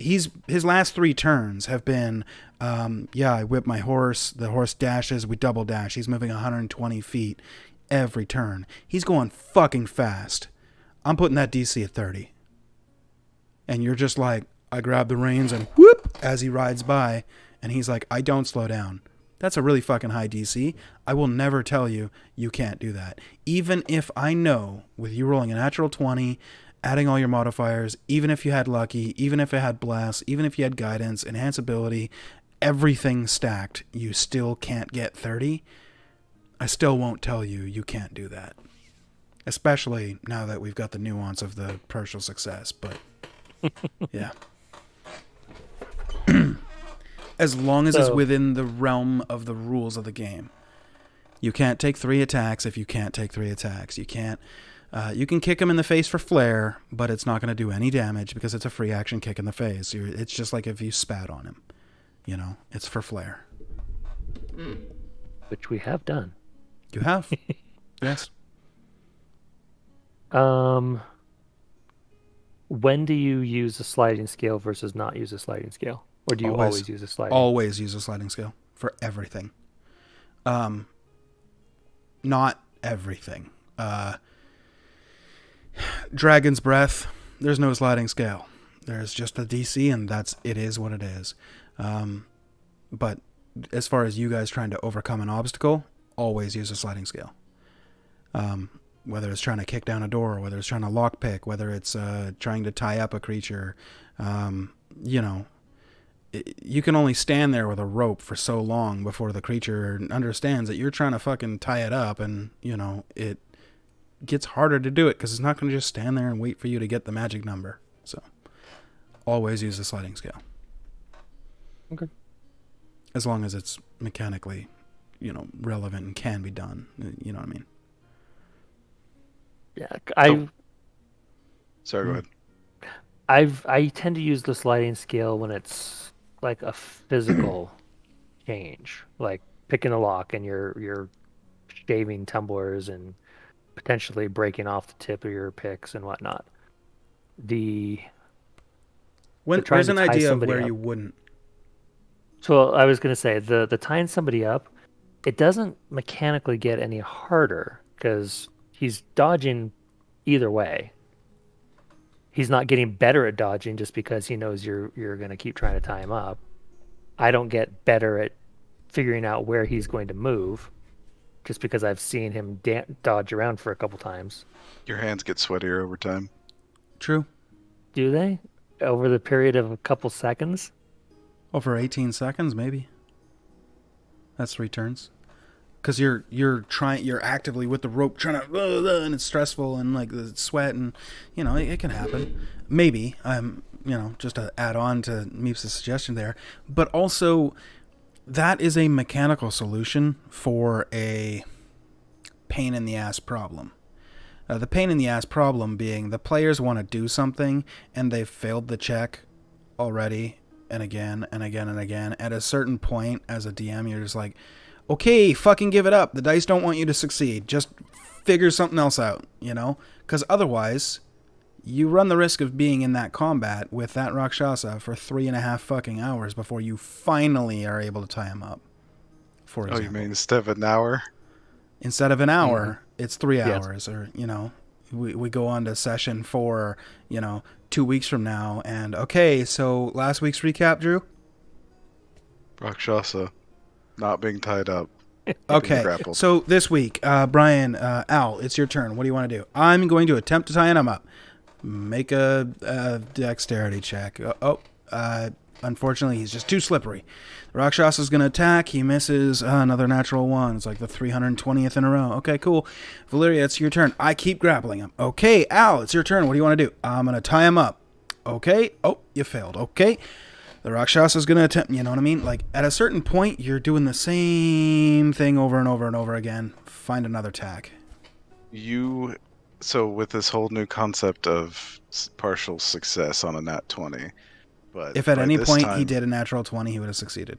last 3 turns have been, I whip my horse, the horse dashes, we double dash. He's moving 120 feet every turn. He's going fucking fast. I'm putting that DC at 30. And you're just like, I grab the reins and whoop as he rides by, and he's like, I don't slow down. That's a really fucking high DC. I will never tell you you can't do that. Even if I know with you rolling a natural 20, adding all your modifiers, even if you had lucky, even if it had blast, even if you had guidance, enhance ability, everything stacked, you still can't get 30. I still won't tell you you can't do that. Especially now that we've got the nuance of the partial success, but yeah. As long as it's within the realm of the rules of the game. You can't take 3 attacks if you can't take 3 attacks. You can't. You can kick him in the face for flair, but it's not going to do any damage because it's a free action kick in the face. It's just like if you spat on him. You know, it's for flair. Which we have done. You have. Yes. When do you use a sliding scale versus not use a sliding scale? Or do you always use a sliding? Always use a sliding scale for everything. Not everything. Dragon's Breath, there's no sliding scale. There's just a DC, and it is what it is. But as far as you guys trying to overcome an obstacle, always use a sliding scale. Whether it's trying to kick down a door, whether it's trying to lockpick, whether it's trying to tie up a creature, you know, you can only stand there with a rope for so long before the creature understands that you're trying to fucking tie it up, and, you know, it gets harder to do it because it's not going to just stand there and wait for you to get the magic number. So, always use the sliding scale. Okay. As long as it's mechanically, you know, relevant and can be done. You know what I mean? Yeah, Sorry, go ahead. I tend to use the sliding scale when it's like a physical change, like picking a lock and you're shaving tumblers and potentially breaking off the tip of your picks and whatnot. Where's an idea of where you wouldn't? So I was going to say the tying somebody up, it doesn't mechanically get any harder because he's dodging either way. He's not getting better at dodging just because he knows you're going to keep trying to tie him up. I don't get better at figuring out where he's going to move just because I've seen him dodge around for a couple times. Your hands get sweatier over time. True. Do they? Over the period of a couple seconds? Over 18 seconds, maybe. That's 3 turns. Because you're actively with the rope trying to, and it's stressful and like the sweat and, you know, it can happen. Maybe you know, just to add on to Meeps' suggestion there, but also that is a mechanical solution for a pain in the ass problem. The pain in the ass problem being the players want to do something and they've failed the check already and again and again and again. At a certain point, as a DM, you're just like, okay, fucking give it up. The dice don't want you to succeed. Just figure something else out, you know? Because otherwise, you run the risk of being in that combat with that Rakshasa for 3.5 fucking hours before you finally are able to tie him up. For example. Oh, you mean instead of an hour? Instead of an hour, it's 3 hours. Or, you know, we go on to session 4, you know, 2 weeks from now. And, okay, so last week's recap, Drew? Rakshasa. Not being tied up. Okay, so this week, Brian, Al, it's your turn. What do you want to do? I'm going to attempt to tie him up. Make a dexterity check. Unfortunately, he's just too slippery. The Rakshasa is going to attack. He misses another natural 1. It's like the 320th in a row. Okay, cool. Valeria, it's your turn. I keep grappling him. Okay, Al, it's your turn. What do you want to do? I'm going to tie him up. Okay. Oh, you failed. Okay. The Rakshasa is going to attempt, you know what I mean? Like, at a certain point, you're doing the same thing over and over and over again. Find another tack. So with this whole new concept of partial success on a nat 20, but if at any point he did a natural 20, he would have succeeded.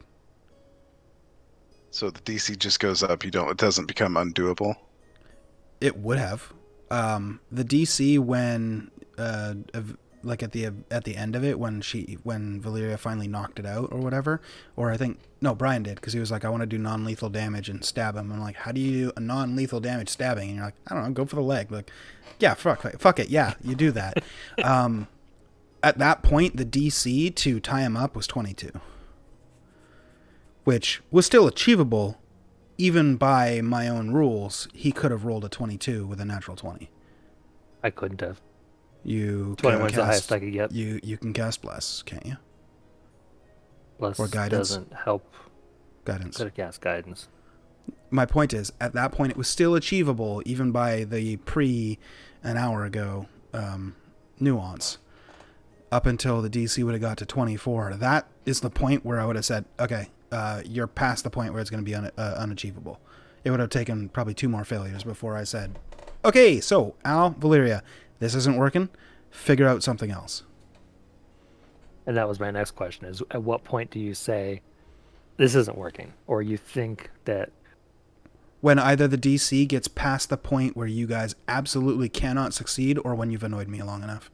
So the DC just goes up. It doesn't become undoable. It would have. The DC when like at the end of it when Valeria finally knocked it out or whatever, or I think no, Brian did, because he was like, I want to do non-lethal damage and stab him. I'm like, how do you do a non-lethal damage stabbing? And you're like, I don't know, go for the leg. Like, yeah, fuck it, yeah, you do that. At that point, the DC to tie him up was 22. which was still achievable. Even by my own rules, he could have rolled a 22 with a natural 20. I couldn't have. You 21 can is the highest cast, I could get. you can cast Bless, can't you? Plus, or guidance. doesn't help. Guidance. Could have cast guidance. My point is, at that point, it was still achievable, even by the an hour ago nuance. Up until the DC would have got to 24. That is the point where I would have said, okay, you're past the point where it's going to be unachievable. It would have taken probably 2 more failures before I said, okay, so Al, Valeria, this isn't working. Figure out something else. And that was my next question: is at what point do you say this isn't working, or you think that When either the DC gets past the point where you guys absolutely cannot succeed, or when you've annoyed me long enough.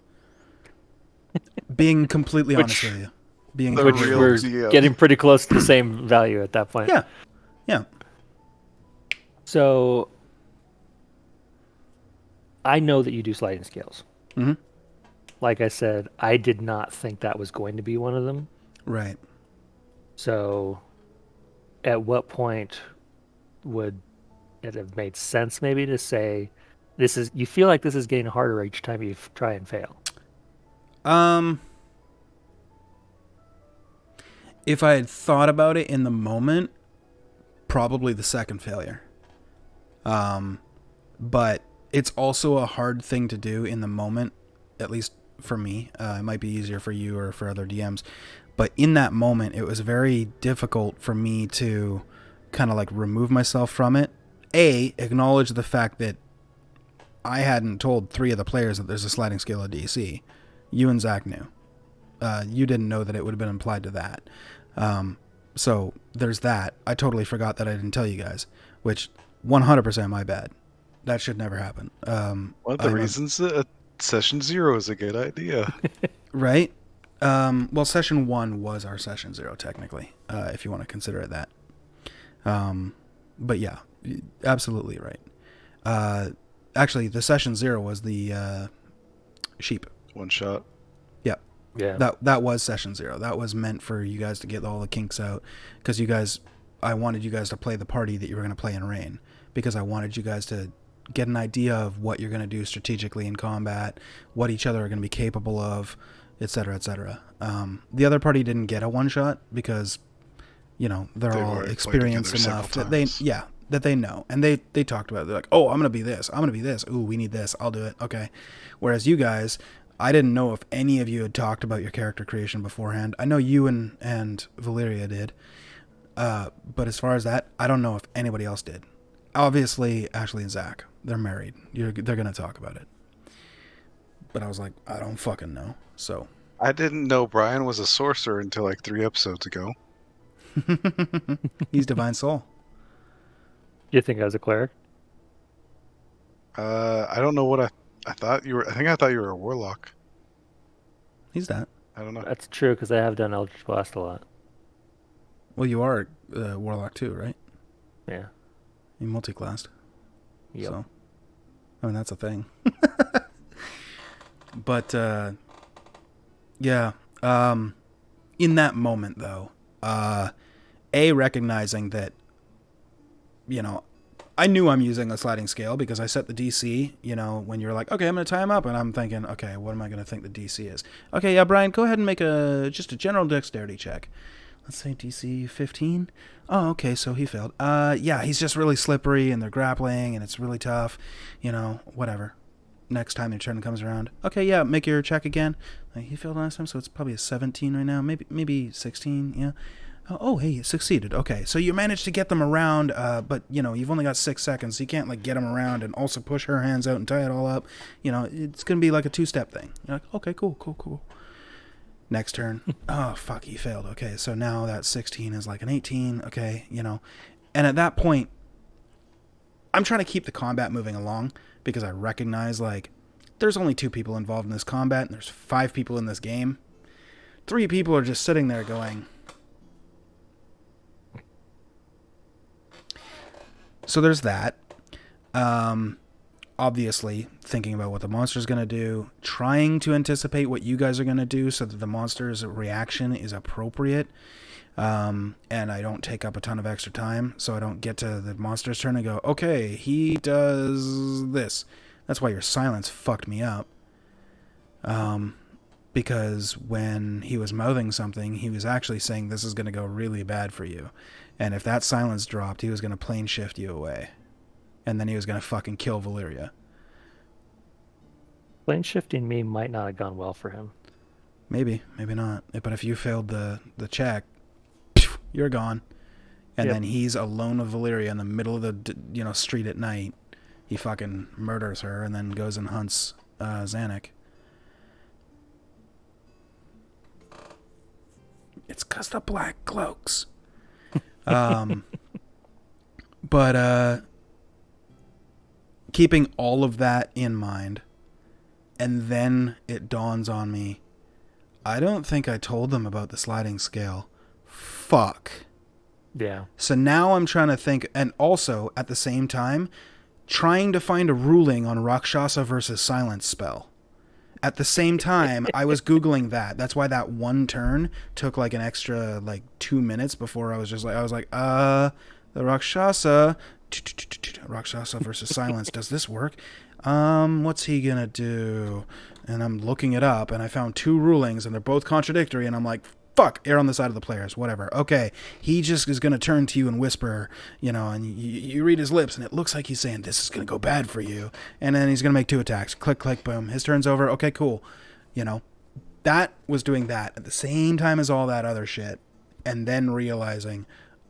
Being completely honest with you. Being The which real we're DM. getting pretty close to the same value at that point? Yeah. Yeah. So I know that you do sliding scales. Mm-hmm. Like I said, I did not think that was going to be one of them. Right. So at what point would it have made sense maybe to say you feel like this is getting harder each time you try and fail? If I had thought about it in the moment, probably the second failure. But it's also a hard thing to do in the moment, at least for me. It might be easier for you or for other DMs. But in that moment, it was very difficult for me to kind of like remove myself from it. Acknowledge the fact that I hadn't told 3 of the players that there's a sliding scale of DC. You and Zach knew. You didn't know that it would have been implied to that. So there's that. I totally forgot that I didn't tell you guys, which 100% my bad. That should never happen. One of the reasons that session 0 is a good idea. Right? Well, session 1 was our session 0, technically, if you want to consider it that. But yeah, absolutely right. Actually, the session 0 was the sheep. One shot. Yeah. That was session 0. That was meant for you guys to get all the kinks out, because I wanted you guys to play the party that you were going to play in Rain, because I wanted you guys to get an idea of what you're going to do strategically in combat, what each other are going to be capable of, etc., etc. The other party didn't get a one shot because, they're all experienced enough that they know, and they talked about it. They're like, oh, I'm going to be this. I'm going to be this. Ooh, we need this. I'll do it. Okay. Whereas you guys, I didn't know if any of you had talked about your character creation beforehand. I know you and Valeria did. But as far as that, I don't know if anybody else did. Obviously, Ashley and Zach, they're married. They're going to talk about it. But I was like, I don't fucking know. So I didn't know Brian was a sorcerer until like 3 episodes ago. He's Divine Soul. You think I was a cleric? I don't know what I thought you were. I think I thought you were a warlock. He's that. I don't know. That's true, because I have done Eldritch Blast a lot. Well, you are a warlock too, right? Yeah. You multi-classed. Yep. So, I mean, that's a thing. But, yeah. In that moment, though, recognizing that, I knew I'm using a sliding scale because I set the DC, when you're like, okay, I'm going to tie him up. And I'm thinking, okay, what am I going to think the DC is? Okay, yeah, Brian, go ahead and make just a general dexterity check. Let's say DC 15. Oh, okay, so he failed. Yeah, he's just really slippery and they're grappling and it's really tough. Whatever. Next time your turn comes around. Okay, yeah, make your check again. He failed last time, so it's probably a 17 right now. Maybe 16, yeah. Oh, hey, you succeeded. Okay, so you managed to get them around, but, you've only got 6 seconds, so you can't, get them around and also push her hands out and tie it all up. It's going to be like a 2-step thing. You're like, okay, cool. Next turn. Oh, fuck, he failed. Okay, so now that 16 is like an 18. Okay, And at that point, I'm trying to keep the combat moving along because I recognize, there's only 2 people involved in this combat and there's 5 people in this game. 3 people are just sitting there going... So there's that. obviously thinking about what the monster's going to do, trying to anticipate what you guys are going to do so that the monster's reaction is appropriate, and I don't take up a ton of extra time, so I don't get to the monster's turn and go, okay, he does this. That's why your silence fucked me up. Because when he was mouthing something, he was actually saying this is going to go really bad for you. And if that silence dropped, he was going to plane shift you away. And then he was going to fucking kill Valyria. Plane shifting me might not have gone well for him. Maybe not. But if you failed the check, you're gone. And then he's alone with Valyria in the middle of the street at night. He fucking murders her and then goes and hunts Zanuck. It's 'cause the black cloaks. But keeping all of that in mind, and then it dawns on me, I don't think I told them about the sliding scale. Fuck. Yeah. So now I'm trying to think, and also at the same time, trying to find a ruling on Rakshasa versus silence spell. At the same time, I was Googling that. That's why that one turn took like an extra 2 minutes before I was like, the Rakshasa versus silence. Does this work? What's he gonna do? And I'm looking it up, and I found 2 rulings, and they're both contradictory, and I'm like, fuck, err on the side of the players, whatever. Okay, he just is gonna turn to you and whisper, and you read his lips, and it looks like he's saying, this is gonna go bad for you. And then he's gonna make 2 attacks. Click, click, boom. His turn's over. Okay, cool. That was doing that at the same time as all that other shit. And then realizing,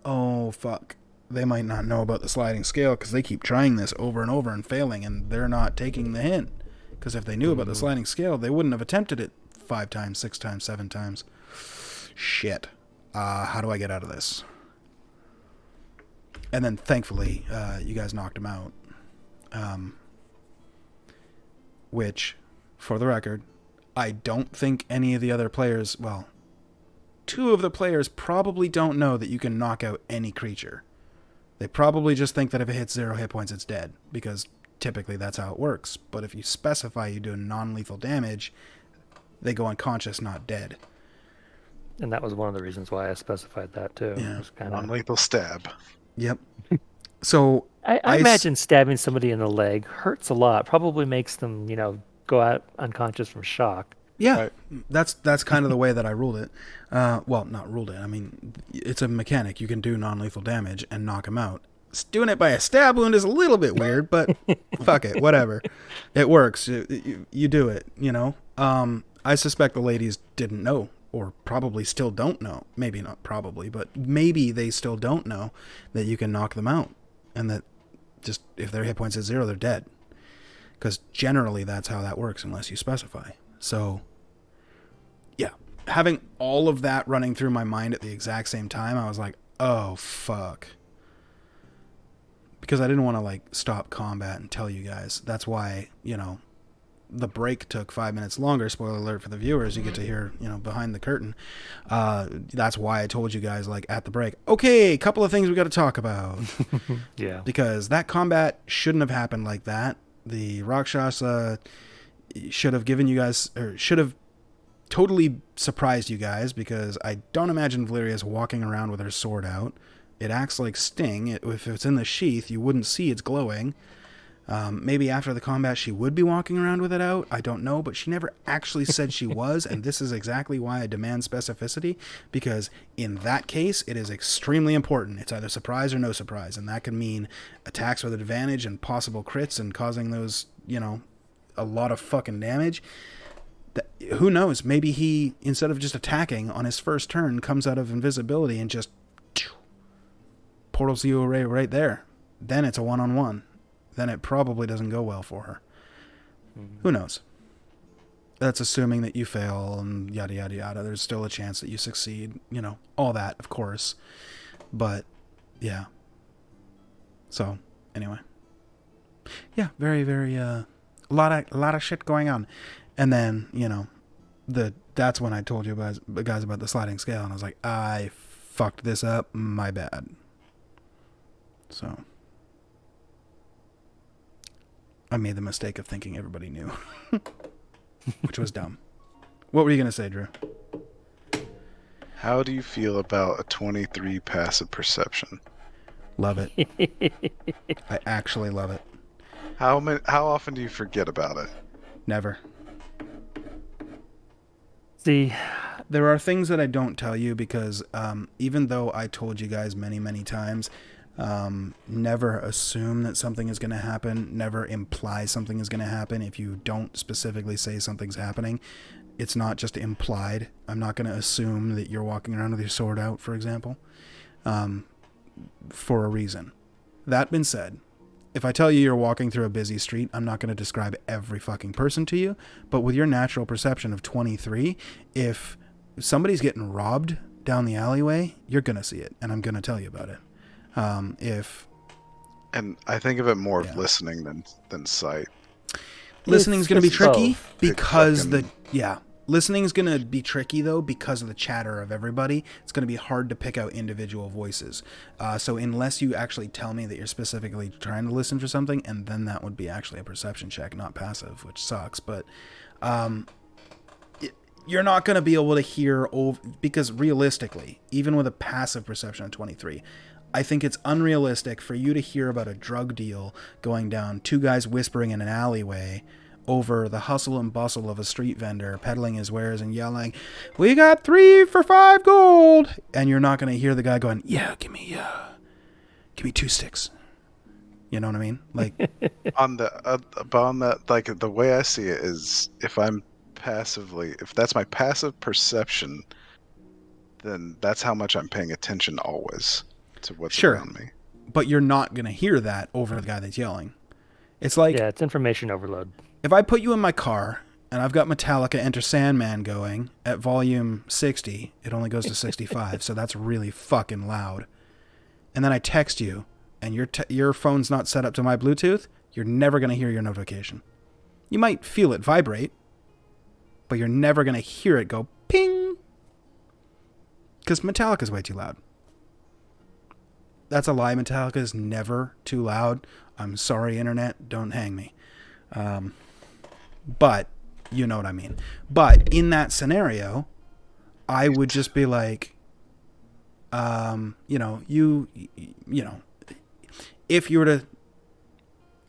oh, fuck, they might not know about the sliding scale because they keep trying this over and over and failing, and they're not taking the hint. Because if they knew about the sliding scale, they wouldn't have attempted it 5 times, 6 times, 7 times. Shit. How do I get out of this? And then, thankfully, you guys knocked him out. Which, for the record, I don't think any of the other players... Well, 2 of the players probably don't know that you can knock out any creature. They probably just think that if it hits 0 hit points, it's dead. Because typically that's how it works. But if you specify you do non-lethal damage, they go unconscious, not dead. And that was one of the reasons why I specified that too. Yeah. Non-lethal stab. Yep. So I imagine stabbing somebody in the leg hurts a lot. Probably makes them, go out unconscious from shock. Yeah, Right. that's kind of the way that I ruled it. Well, not ruled it. I mean, it's a mechanic. You can do non-lethal damage and knock him out. Doing it by a stab wound is a little bit weird, but fuck it, whatever. It works. You do it, I suspect the ladies didn't know, or probably still don't know. Maybe not probably, but maybe they still don't know that you can knock them out. And that just, if their hit points is 0, they're dead. Because generally that's how that works unless you specify. So, yeah. Having all of that running through my mind at the exact same time, I was like, oh, fuck. Because I didn't want to, stop combat and tell you guys. That's why, the break took 5 minutes longer. Spoiler alert for the viewers. You get to hear, behind the curtain. That's why I told you guys, at the break, okay, a couple of things we got to talk about. Yeah. Because that combat shouldn't have happened like that. The Rakshasa should have given you guys, or should have totally surprised you guys, because I don't imagine Valeria's walking around with her sword out. It acts like Sting. If it's in the sheath, you wouldn't see it's glowing. Maybe after the combat she would be walking around with it out. I don't know, but she never actually said she was, and this is exactly why I demand specificity, because in that case, it is extremely important. It's either surprise or no surprise, and that can mean attacks with advantage and possible crits and causing those, a lot of fucking damage. Who knows? Maybe he, instead of just attacking on his first turn, comes out of invisibility and just portals you away right there. Then it's a one-on-one. Then it probably doesn't go well for her. Mm-hmm. Who knows? That's assuming that you fail and yada, yada, yada. There's still a chance that you succeed. All that, of course. But, yeah. So, anyway. Yeah, very, very, a lot of shit going on. And then, that's when I told you guys about the sliding scale, and I was like, I fucked this up, my bad. So, I made the mistake of thinking everybody knew, which was dumb. What were you gonna say, Drew? How do you feel about a 23 passive perception? Love it. I actually love it. How often do you forget about it? Never. See, There are things that I don't tell you because even though I told you guys many, many times, never assume that something is going to happen. Never imply something is going to happen if you don't specifically say something's happening. It's not just implied. I'm not going to assume that you're walking around with your sword out, for example, for a reason. That being said, if I tell you you're walking through a busy street, I'm not going to describe every fucking person to you. But with your natural perception of 23, if somebody's getting robbed down the alleyway, you're going to see it, and I'm going to tell you about it. And I think of it more Yeah. of listening than sight. Listening is going to be it's tricky both. because fucking- listening is going to be tricky though because of the chatter of everybody. It's going to be hard to pick out individual voices. So unless you actually tell me that you're specifically trying to listen for something, and then that would be actually a perception check, not passive, which sucks. But you're not going to be able to hear because realistically, even with a passive perception of 23, I think it's unrealistic for you to hear about a drug deal going down, two guys whispering in an alleyway over the hustle and bustle of a street vendor peddling his wares and yelling, "We got 3 for $5 gold!" And you're not going to hear the guy going, "Yeah, give me 2 sticks." You know what I mean? Like, On that, like the way I see it is, if that's my passive perception, then that's how much I'm paying attention always to what's Sure. around me. but you're not going to hear that over the guy that's yelling. It's like, yeah, it's information overload. if I put you in my car and I've got Metallica Enter Sandman going at volume 60, it only goes to 65, so that's really fucking loud. And then I text you and your phone's not set up to my Bluetooth, you're never going to hear your notification. You might feel it vibrate, but you're never going to hear it go ping. Because Metallica's way too loud. That's a lie. Metallica is never too loud. I'm sorry, internet. Don't hang me. But you know what I mean. But in that scenario, I would just be like, if you were to,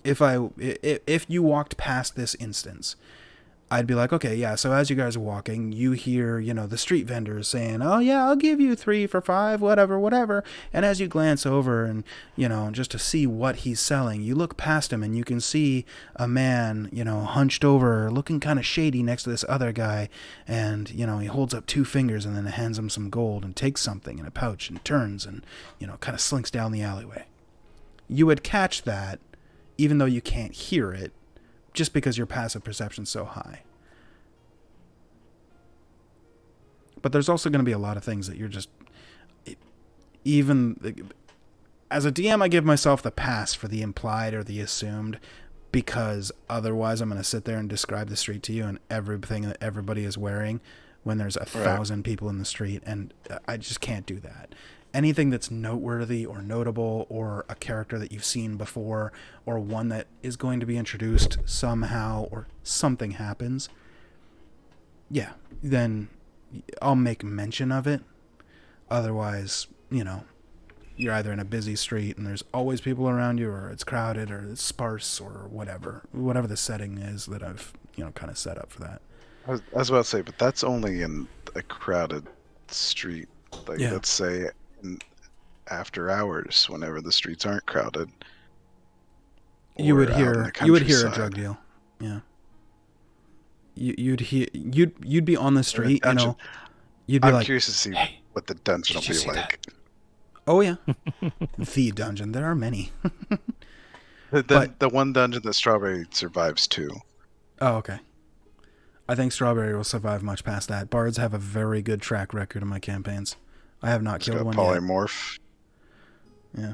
if you walked past this instance, I'd be like, okay, yeah, so as you guys are walking, you hear, the street vendors saying, "Oh, yeah, I'll give you 3 for $5, whatever, whatever." And as you glance over and, just to see what he's selling, you look past him and you can see a man, hunched over, looking kind of shady next to this other guy. And, he holds up 2 fingers and then hands him some gold and takes something in a pouch and turns and, kind of slinks down the alleyway. You would catch that, even though you can't hear it, just because your passive perception's so high. But there's also going to be a lot of things that you're just, even as a DM, I give myself the pass for the implied or the assumed, because otherwise I'm going to sit there and describe the street to you and everything that everybody is wearing when there's 1,000 people in the street, and I just can't do that. Anything that's noteworthy or notable, or a character that you've seen before, or one that is going to be introduced somehow, or something happens, yeah, then I'll make mention of it. Otherwise, you're either in a busy street and there's always people around you, or it's crowded, or it's sparse, or whatever the setting is that I've, kind of set up for that. I was about to say, but that's only in a crowded street. Like, Yeah. let's say after hours, whenever the streets aren't crowded. You would or out in hear the a countryside. drug deal. Yeah. You'd be on the street, dungeon. You'd be I'm like, curious to see "Hey, what the dungeon will did you be see like. oh yeah, the dungeon. There are many." The one dungeon that Strawberry survives to. Oh, okay. I think Strawberry will survive much past that. Bards have a very good track record in my campaigns. I have not It's killed got one polymorph. yet. Yeah,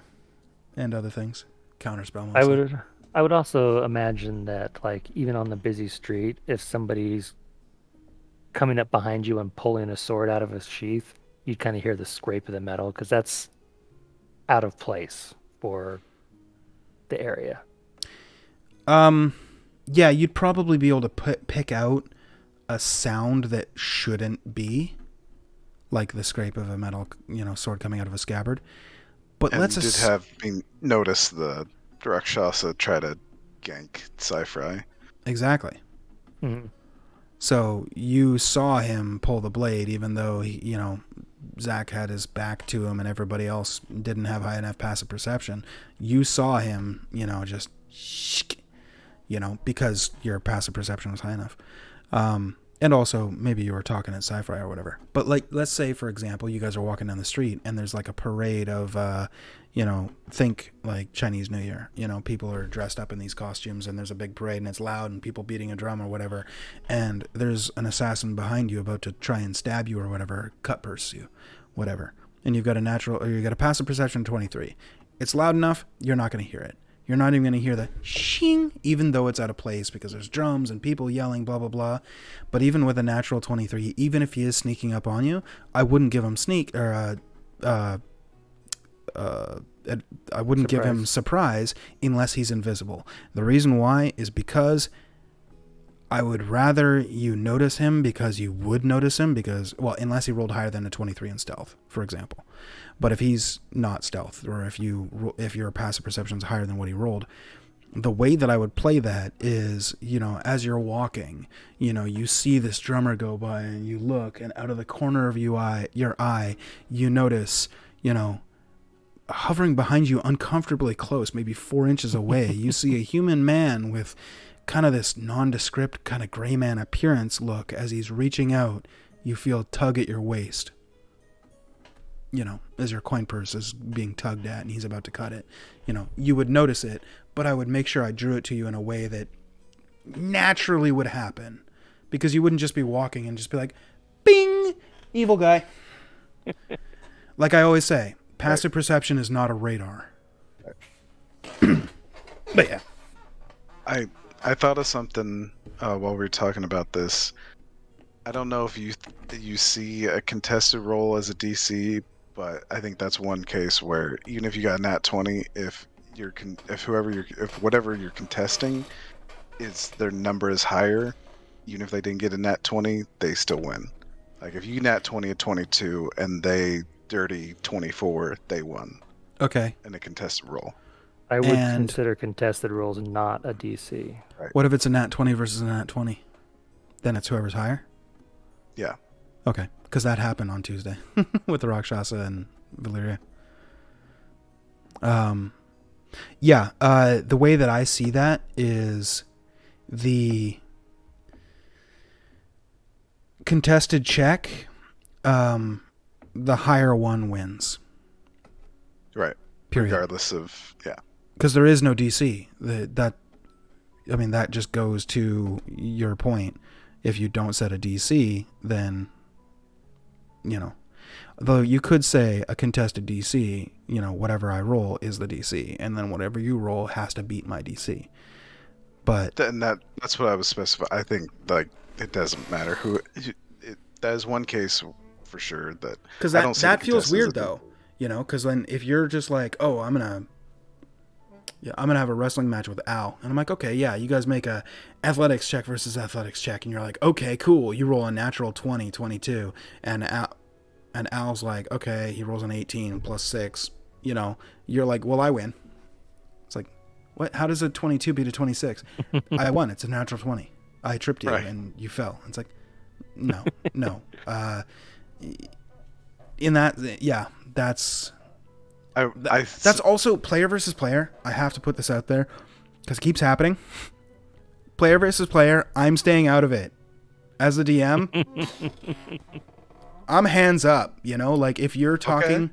and other things. Counterspell I mostly. would also imagine that, like, even on the busy street, if somebody's coming up behind you and pulling a sword out of his sheath, you'd kind of hear the scrape of the metal, because that's out of place for the area. Yeah, you'd probably be able to pick out a sound that shouldn't be, like the scrape of a metal, sword coming out of a scabbard. But And let's you did have me notice the Rakshasa try to gank Sci-Fry. exactly. Mhm. So you saw him pull the blade, even though Zach had his back to him and everybody else didn't have high enough passive perception. You saw him, just because your passive perception was high enough. And also maybe you were talking at sci-fi or whatever. But like, let's say for example, you guys are walking down the street and there's like a parade of, think like Chinese New Year. People are dressed up in these costumes and there's a big parade and it's loud and people beating a drum or whatever. And there's an assassin behind you about to try and stab you or whatever, cut purse you, whatever. And you've got a passive perception 23. It's loud enough, you're not going to hear it. You're not even going to hear the shing, even though it's out of place because there's drums and people yelling, blah, blah, blah. But even with a natural 23, even if he is sneaking up on you, I wouldn't give him I wouldn't give him surprise unless he's invisible. The reason why is because I would rather you notice him because you would notice him unless he rolled higher than a 23 in stealth, for example. But if he's not stealth, or if your passive perception is higher than what he rolled, the way that I would play that is, as you're walking, you see this drummer go by and you look, and out of the corner of your eye, you notice, hovering behind you uncomfortably close, maybe 4 inches away, you see a human man with kind of this nondescript kind of gray man appearance look. As he's reaching out, you feel tug at your waist. As your coin purse is being tugged at and he's about to cut it. You would notice it, but I would make sure I drew it to you in a way that naturally would happen. Because you wouldn't just be walking and just be like, bing, evil guy. Like I always say, passive perception is not a radar. But yeah. I thought of something while we were talking about this. I don't know if you see a contested roll as a DC, but I think that's one case where even if you got nat 20, if whatever you're contesting their number is higher, even if they didn't get a nat 20, they still win. Like if you nat 20 at 22 and they dirty 24, they won. Okay. In a contested roll. I would consider contested rolls not a DC. Right. What if it's a nat 20 versus a nat 20? Then it's whoever's higher? Yeah. Okay, because that happened on Tuesday with the Rakshasa and Valyria. The way that I see that is the contested check, the higher one wins. Right. Period. Regardless of, yeah. Because there is no DC. That just goes to your point. If you don't set a DC, then, though you could say a contested DC, whatever I roll is the DC, and then whatever you roll has to beat my DC. But that's what I was specifying. I think like it doesn't matter who. That is one case for sure because that feels weird though, because then if you're just like, oh, I'm gonna have a wrestling match with Al, and I'm like, okay, yeah, you guys make a athletics check versus athletics check, and you're like, okay, cool, you roll a natural 20, 22, and Al's like, okay, he rolls an 18 plus 6, you're like, well, I win. It's like, what? How does a 22 beat a 26? I won. It's a natural 20. I tripped you and you fell. It's like, no. In that, yeah, that's also player versus player. I have to put this out there because it keeps happening. Player versus player. I'm staying out of it. As the DM, I'm hands up. Like if you're talking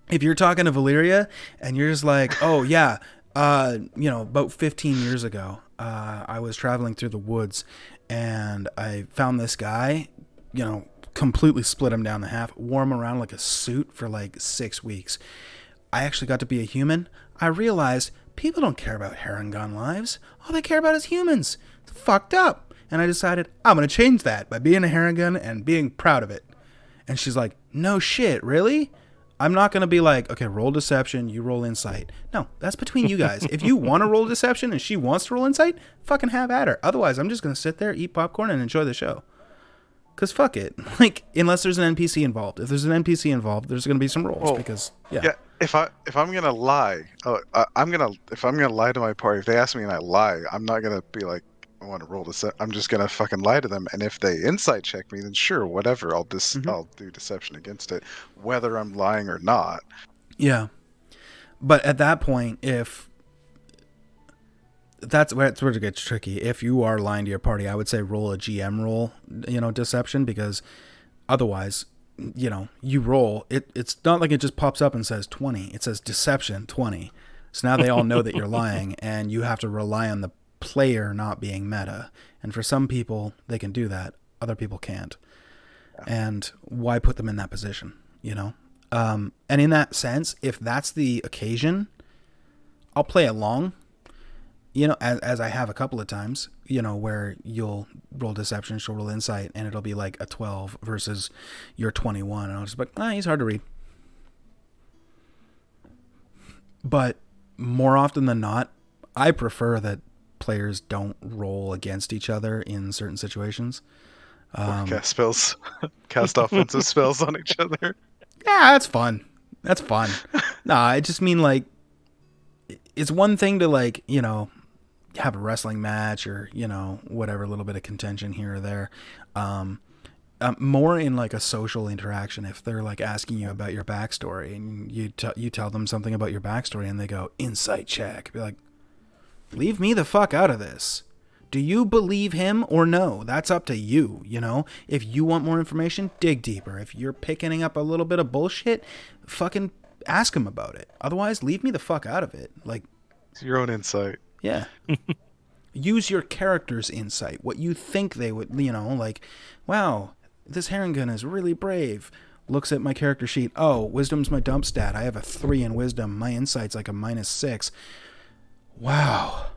to Valyria and you're just like, oh yeah, about 15 years ago, I was traveling through the woods and I found this guy, completely split him down the half, wore him around like a suit for like 6 weeks. I actually got to be a human. I realized people don't care about hair and gun lives. All they care about is humans. It's fucked up. And I decided I'm going to change that by being a Harrigan and being proud of it. And she's like, no shit, really? I'm not going to be like, okay, roll deception, you roll insight. No, that's between you guys. If you want to roll deception and she wants to roll insight, fucking have at her. Otherwise, I'm just going to sit there, eat popcorn, and enjoy the show. Because fuck it. Like, unless there's an NPC involved. If there's an NPC involved, there's going to be some rolls. Well, because, Yeah, if I'm gonna lie, if I'm gonna lie to my party, if they ask me and I lie, I'm not gonna be like, I want to roll this. I'm just gonna fucking lie to them, and if they insight check me, then sure, whatever. I'll do deception against it, whether I'm lying or not. Yeah. But at that point, if that's where it gets tricky. If you are lying to your party, I would say roll a GM roll, deception, because otherwise, you roll. It's not like it just pops up and says 20. It says deception 20. So now they all know that you're lying, and you have to rely on the player not being meta. And for some people, they can do that. Other people can't. And why put them in that position, And in that sense, if that's the occasion, I'll play along, as I have a couple of times, where you'll roll deception, she'll roll insight, and it'll be like a 12 versus your 21. And I'll just be like, he's hard to read. But more often than not, I prefer that players don't roll against each other in certain situations. Or cast spells, cast offensive spells on each other. Yeah, that's fun. Nah, I just mean like, it's one thing to have a wrestling match or, whatever, a little bit of contention here or there. More in like a social interaction, if they're like asking you about your backstory and you tell them something about your backstory and they go, insight check. Be like, leave me the fuck out of this. Do you believe him or no? That's up to you, If you want more information, dig deeper. If you're picking up a little bit of bullshit, fucking ask him about it. Otherwise, leave me the fuck out of it. Like, it's your own insight. Yeah. Use your character's insight. What you think they would, wow, this Harengun is really brave. Looks at my character sheet. Oh, wisdom's my dump stat. I have a 3 in wisdom. My insight's like a -6. Wow.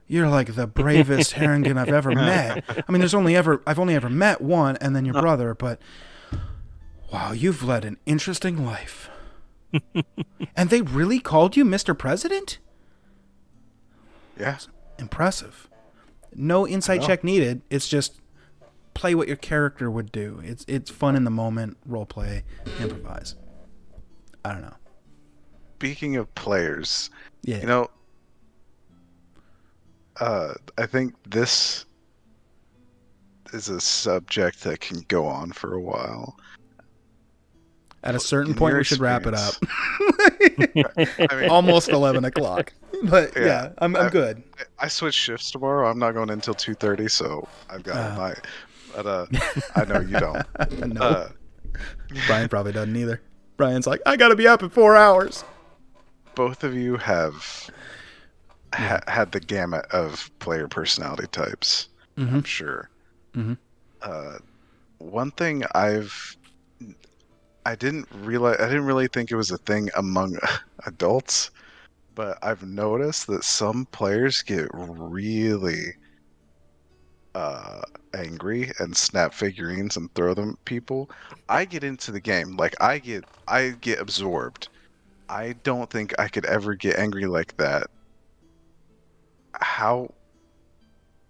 You're like the bravest Harengun I've ever met. I mean, I've only ever met one and then your brother, but wow, you've led an interesting life. And they really called you Mr. President? Yeah. Impressive. No insight check needed. It's just play what your character would do. It's fun in the moment, role play, improvise. I don't know. Speaking of players, yeah. I think this is a subject that can go on for a while. At a certain point, we should wrap it up. I mean, almost 11 o'clock. But yeah, I'm good. I switch shifts tomorrow. I'm not going until 2:30, so I've got all night. But I know you don't. No. Brian probably doesn't either. Brian's like, I got to be up in 4 hours. Both of you have had the gamut of player personality types. Mm-hmm. I'm sure. Mm-hmm. One thing I didn't really think it was a thing among adults, but I've noticed that some players get really angry and snap figurines and throw them at people. I get into the game, like I get absorbed. I don't think I could ever get angry like that. How,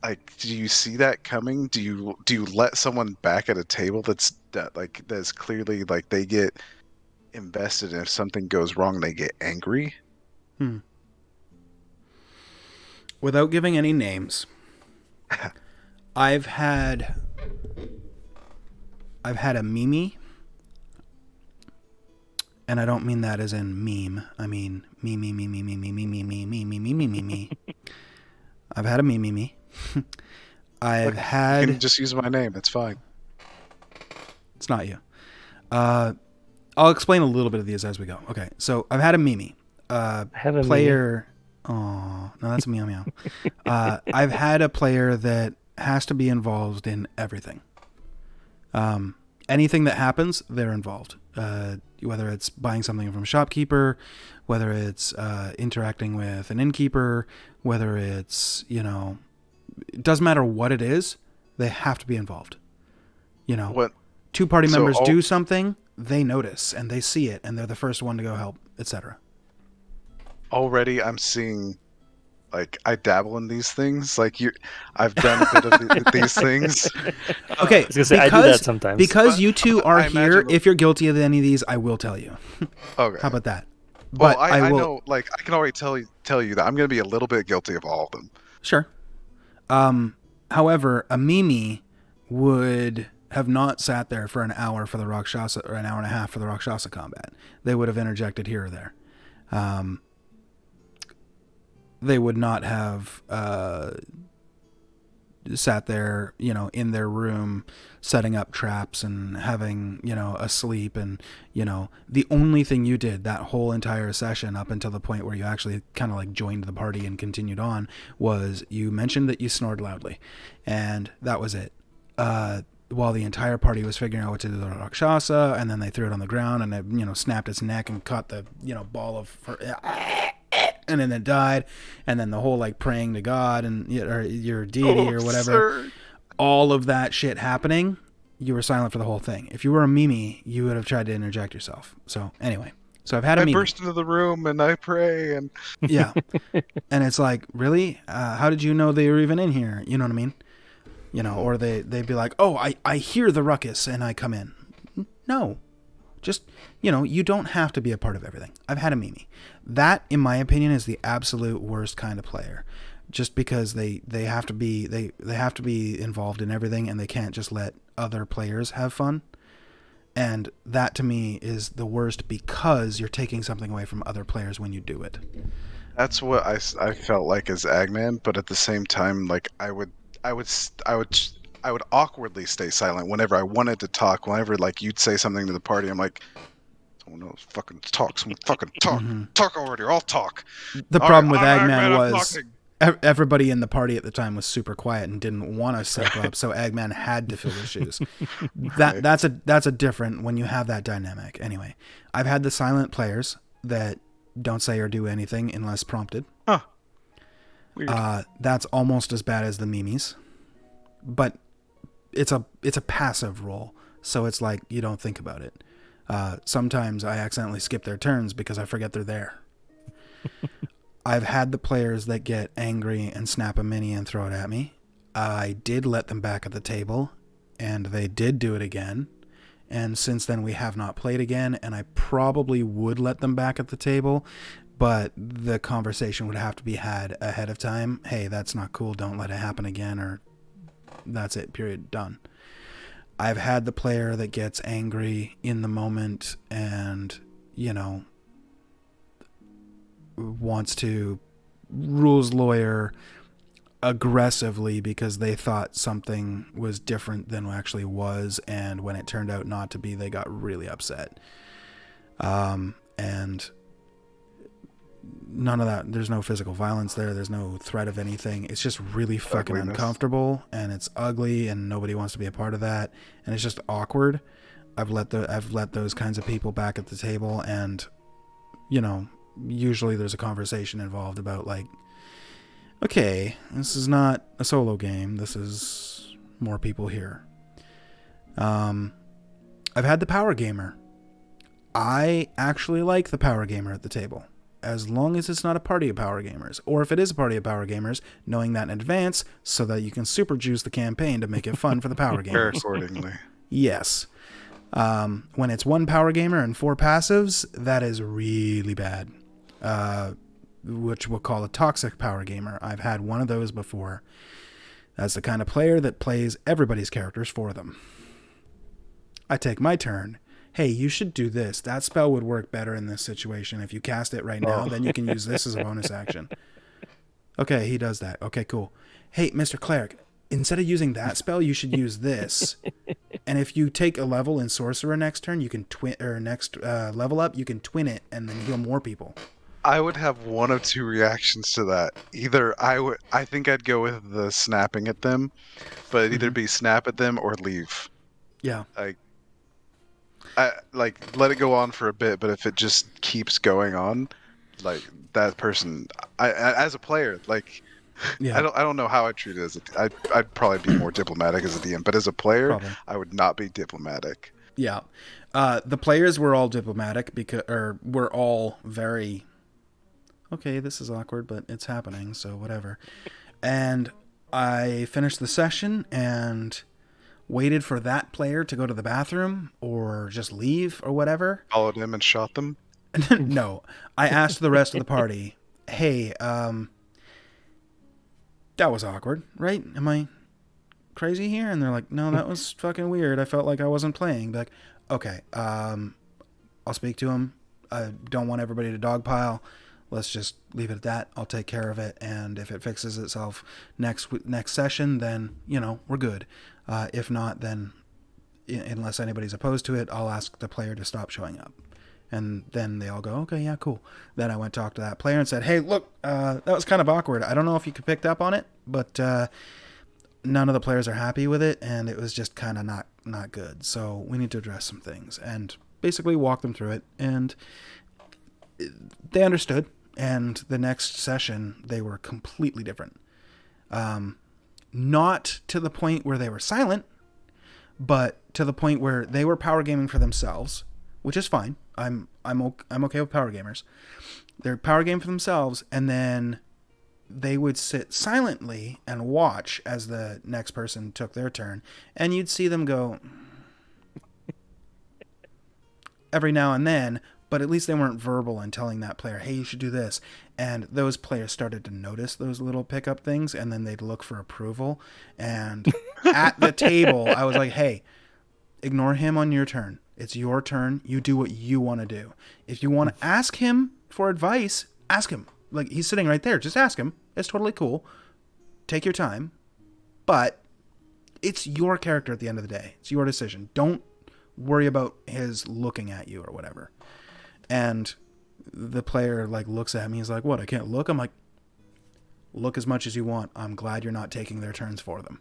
like, do you see that coming? Do you let someone back at a table that's clearly like they get invested, and if something goes wrong, they get angry? Without giving any names, I've had a Mimi, and I don't mean that as in meme. I mean me. I've had a me. I've had. You can just use my name. It's fine. It's not you. I'll explain a little bit of these as we go. Okay, so I've had a Mimi. have a player. Oh no, that's a meow meow. I've had a player that has to be involved in everything. Anything that happens, they're involved. Whether it's buying something from a shopkeeper, whether it's interacting with an innkeeper, whether it's, it doesn't matter what it is, they have to be involved. What? Two party members do something, they notice and they see it and they're the first one to go help, etc. Already, I'm seeing like I dabble in these things. Like I've done a bit of these things. Okay, I was gonna say I do that sometimes. because you two are I here, imagine. if you're guilty of any of these, I will tell you. Okay. How about that? Well, But I will. know. Like I can already tell you that I'm going to be a little bit guilty of all of them. Sure. However, a Mimi would have not sat there for an hour for the Rakshasa, or an hour and a half for the Rakshasa combat. They would have interjected here or there. They would not have sat there, in their room setting up traps and having, a sleep. And, the only thing you did that whole entire session up until the point where you actually kind of like joined the party and continued on was you mentioned that you snored loudly. And that was it. While the entire party was figuring out what to do to the Rakshasa, and then they threw it on the ground and it, snapped its neck and caught the, ball of and then it died, and then the whole like praying to God and or your deity or whatever, all of that shit happening, you were silent for the whole thing. If you were a Mimi, you would have tried to interject yourself. So anyway, I've had a Mimi. I burst into the room and I pray and yeah, and it's like, really, how did you know they were even in here? You know what I mean? Or they'd be like, oh, I hear the ruckus and I come in. No. Just, you don't have to be a part of everything. I've had a Mimi. That, in my opinion, is the absolute worst kind of player. Just because they have to be they have to be involved in everything, and they can't just let other players have fun. And that to me is the worst, because you're taking something away from other players when you do it. That's what I felt like as Eggman, but at the same time, like I would awkwardly stay silent whenever I wanted to talk. Whenever like you'd say something to the party, I'm like, someone else fucking talk. Someone fucking talk. Mm-hmm. Talk already, or I'll talk. The problem with Eggman I'm was everybody in the party at the time was super quiet and didn't want to step up, so Eggman had to fill his shoes. That's a different when you have that dynamic. Anyway, I've had the silent players that don't say or do anything unless prompted. Huh. Weird. That's almost as bad as the Mimis, but it's a passive role, so it's like you don't think about it. Sometimes I accidentally skip their turns because I forget they're there. I've had the players that get angry and snap a mini and throw it at me. I did let them back at the table, and they did do it again. And since then, we have not played again, and I probably would let them back at the table, but the conversation would have to be had ahead of time. Hey, that's not cool. Don't let it happen again, or that's it, period, done. I've had the player that gets angry in the moment and, wants to rules lawyer aggressively because they thought something was different than what actually was, and when it turned out not to be, they got really upset. And none of that. There's no physical violence there. There's no threat of anything. It's just really fucking uncomfortable, and it's ugly, and nobody wants to be a part of that, and it's just awkward. I've let those kinds of people back at the table, and usually there's a conversation involved about like, okay, this is not a solo game. This is more people here. I've had the power gamer. I actually like the power gamer at the table, as long as it's not a party of power gamers, or if it is a party of power gamers, knowing that in advance so that you can super juice the campaign to make it fun for the power gamers. Accordingly. Yes. When it's one power gamer and 4 passives, that is really bad. Which we'll call a toxic power gamer. I've had one of those before. That's the kind of player that plays everybody's characters for them. I take my turn. Hey, you should do this. That spell would work better in this situation. If you cast it right now, then you can use this as a bonus action. Okay, he does that. Okay, cool. Hey, Mr. Cleric, instead of using that spell, you should use this. And if you take a level in Sorcerer next turn, you can next level up, you can twin it and then heal more people. I would have one of two reactions to that. Either I think I'd go with the snapping at them, but it'd either be snap at them or leave. Yeah. I let it go on for a bit, but if it just keeps going on, like that person, I as a player, like Yeah. I don't know how I'd treat it as I'd probably be more diplomatic as a DM, but as a player, Probably. I would not be diplomatic. Yeah. The players were all diplomatic because, or were all very, okay, this is awkward, but it's happening, so whatever. And I finished the session and waited for that player to go to the bathroom or just leave or whatever. Followed him and shot them. No, I asked the rest of the party, hey, that was awkward, right? Am I crazy here? And they're like, no, that was fucking weird. I felt like I wasn't playing. Be like, okay, I'll speak to him. I don't want everybody to dogpile. Let's just leave it at that. I'll take care of it. And if it fixes itself next session, then, we're good. If not, then unless anybody's opposed to it, I'll ask the player to stop showing up. And then they all go, okay, yeah, cool. Then I went to talk to that player and said, hey, look, that was kind of awkward. I don't know if you picked up on it, but none of the players are happy with it, and it was just kind of not good. So we need to address some things and basically walk them through it. And they understood. And the next session, they were completely different. Not to the point where they were silent, but to the point where they were power gaming for themselves, which is fine. I'm okay with power gamers. They're power game for themselves, and then they would sit silently and watch as the next person took their turn, and you'd see them go every now and then, but at least they weren't verbal in telling that player, hey, you should do this. And those players started to notice those little pickup things, and then they'd look for approval. And at the table, I was like, hey, ignore him on your turn. It's your turn. You do what you want to do. If you want to ask him for advice, ask him. Like, he's sitting right there. Just ask him. It's totally cool. Take your time. But it's your character at the end of the day. It's your decision. Don't worry about his looking at you or whatever. And the player, looks at me. He's like, what, I can't look? I'm like, look as much as you want. I'm glad you're not taking their turns for them.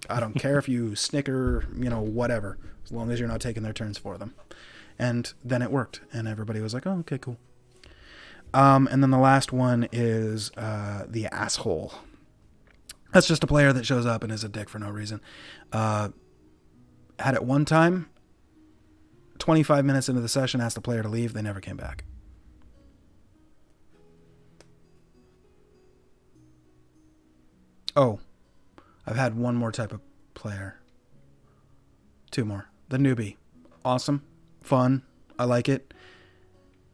I don't care if you snicker, whatever, as long as you're not taking their turns for them. And then it worked, and everybody was like, oh, okay, cool. And then the last one is the asshole. That's just a player that shows up and is a dick for no reason. Had it one time, 25 minutes into the session, asked the player to leave. They never came back. Oh, I've had one more type of player. Two more. The newbie. Awesome. Fun. I like it.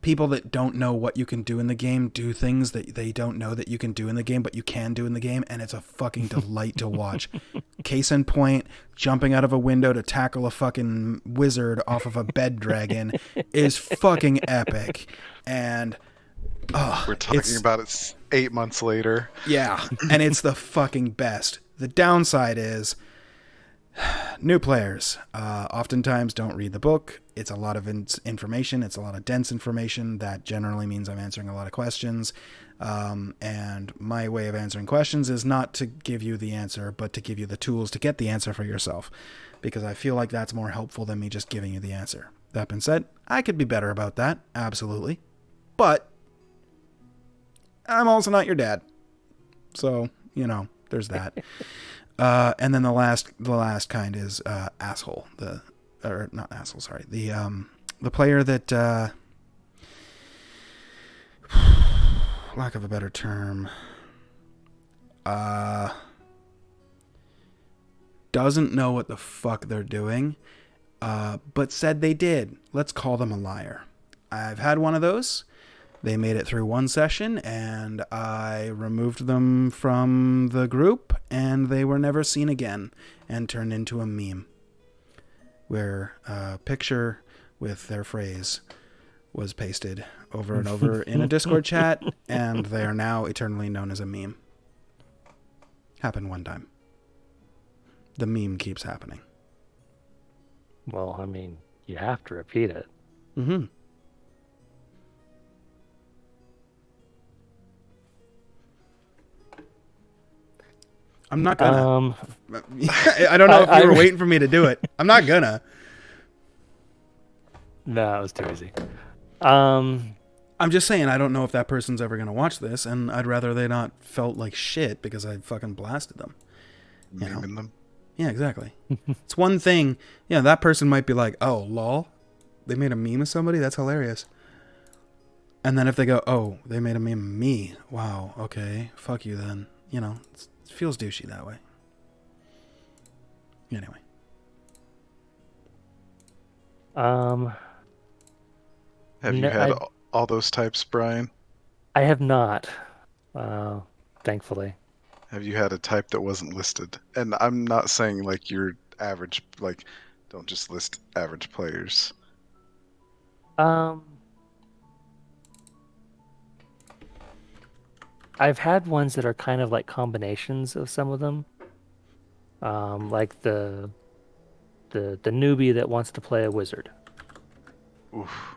People that don't know what you can do in the game do things that they don't know that you can do in the game, but you can do in the game, and it's a fucking delight to watch. Case in point, jumping out of a window to tackle a fucking wizard off of a bed dragon is fucking epic. And we're talking about it 8 months later. Yeah, and it's the fucking best. The downside is new players oftentimes don't read the book. It's a lot of information. It's a lot of dense information. That generally means I'm answering a lot of questions. And my way of answering questions is not to give you the answer, but to give you the tools to get the answer for yourself. Because I feel like that's more helpful than me just giving you the answer. That being said, I could be better about that. Absolutely. But I'm also not your dad. So, there's that. And then the last kind is asshole. Not asshole, sorry. The player that lack of a better term doesn't know what the fuck they're doing, but said they did. Let's call them a liar. I've had one of those. They made it through one session, and I removed them from the group, and they were never seen again and turned into a meme where a picture with their phrase was pasted over and over in a Discord chat, and they are now eternally known as a meme. Happened one time. The meme keeps happening. Well, I mean, you have to repeat it. Mm-hmm. I'm not gonna. I don't know if you were waiting for me to do it. I'm not gonna. No, it was too easy. I'm just saying, I don't know if that person's ever gonna watch this, and I'd rather they not felt like shit because I fucking blasted them. Memeing them. Yeah, exactly. It's one thing. Yeah, that person might be like, "Oh, lol, they made a meme of somebody. That's hilarious." And then if they go, "Oh, they made a meme of me. Wow. Okay. Fuck you then." It feels douchey that way. Anyway. Um, Have you no, had all those types, Brian? I have not, uh, thankfully. Have you had a type that wasn't listed? And I'm not saying like your average, like, don't just list average players. Um, I've had ones that are kind of like combinations of some of them. Like the newbie that wants to play a wizard. Oof.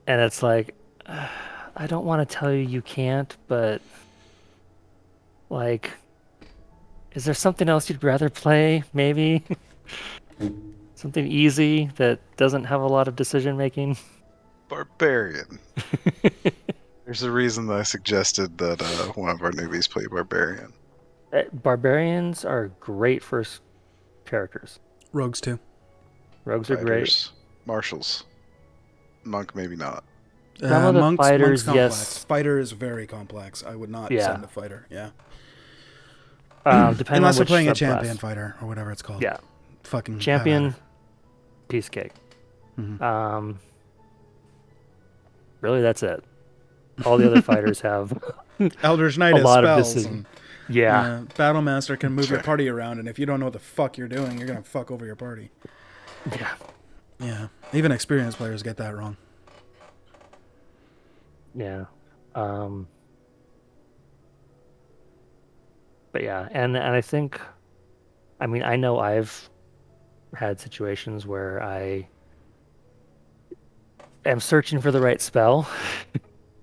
And it's like, I don't want to tell you you can't, but like, is there something else you'd rather play? Maybe something easy that doesn't have a lot of decision making. Barbarian. There's a reason that I suggested that one of our newbies play Barbarian. Barbarians are great first characters. Rogues too. Rogues are great. Fighters, marshals, monk maybe not. Some of the Monk's fighters, complex. yes, Fighter is very complex. I would not yeah. send a fighter. Yeah. Depending on Unless you're which playing a subclass. champion fighter or whatever it's called. Yeah, Fucking have at champion, her. piece of cake. Mhm. Really, that's it. All the other fighters have Eldritch Knight a has lot of spells. decision. And, Yeah, Battlemaster can move your party around, and if you don't know what the fuck you're doing, you're gonna fuck over your party. yeah, Yeah. Even experienced players get that wrong. yeah. But yeah, and I think, I mean, I know I've had situations where I am searching for the right spell,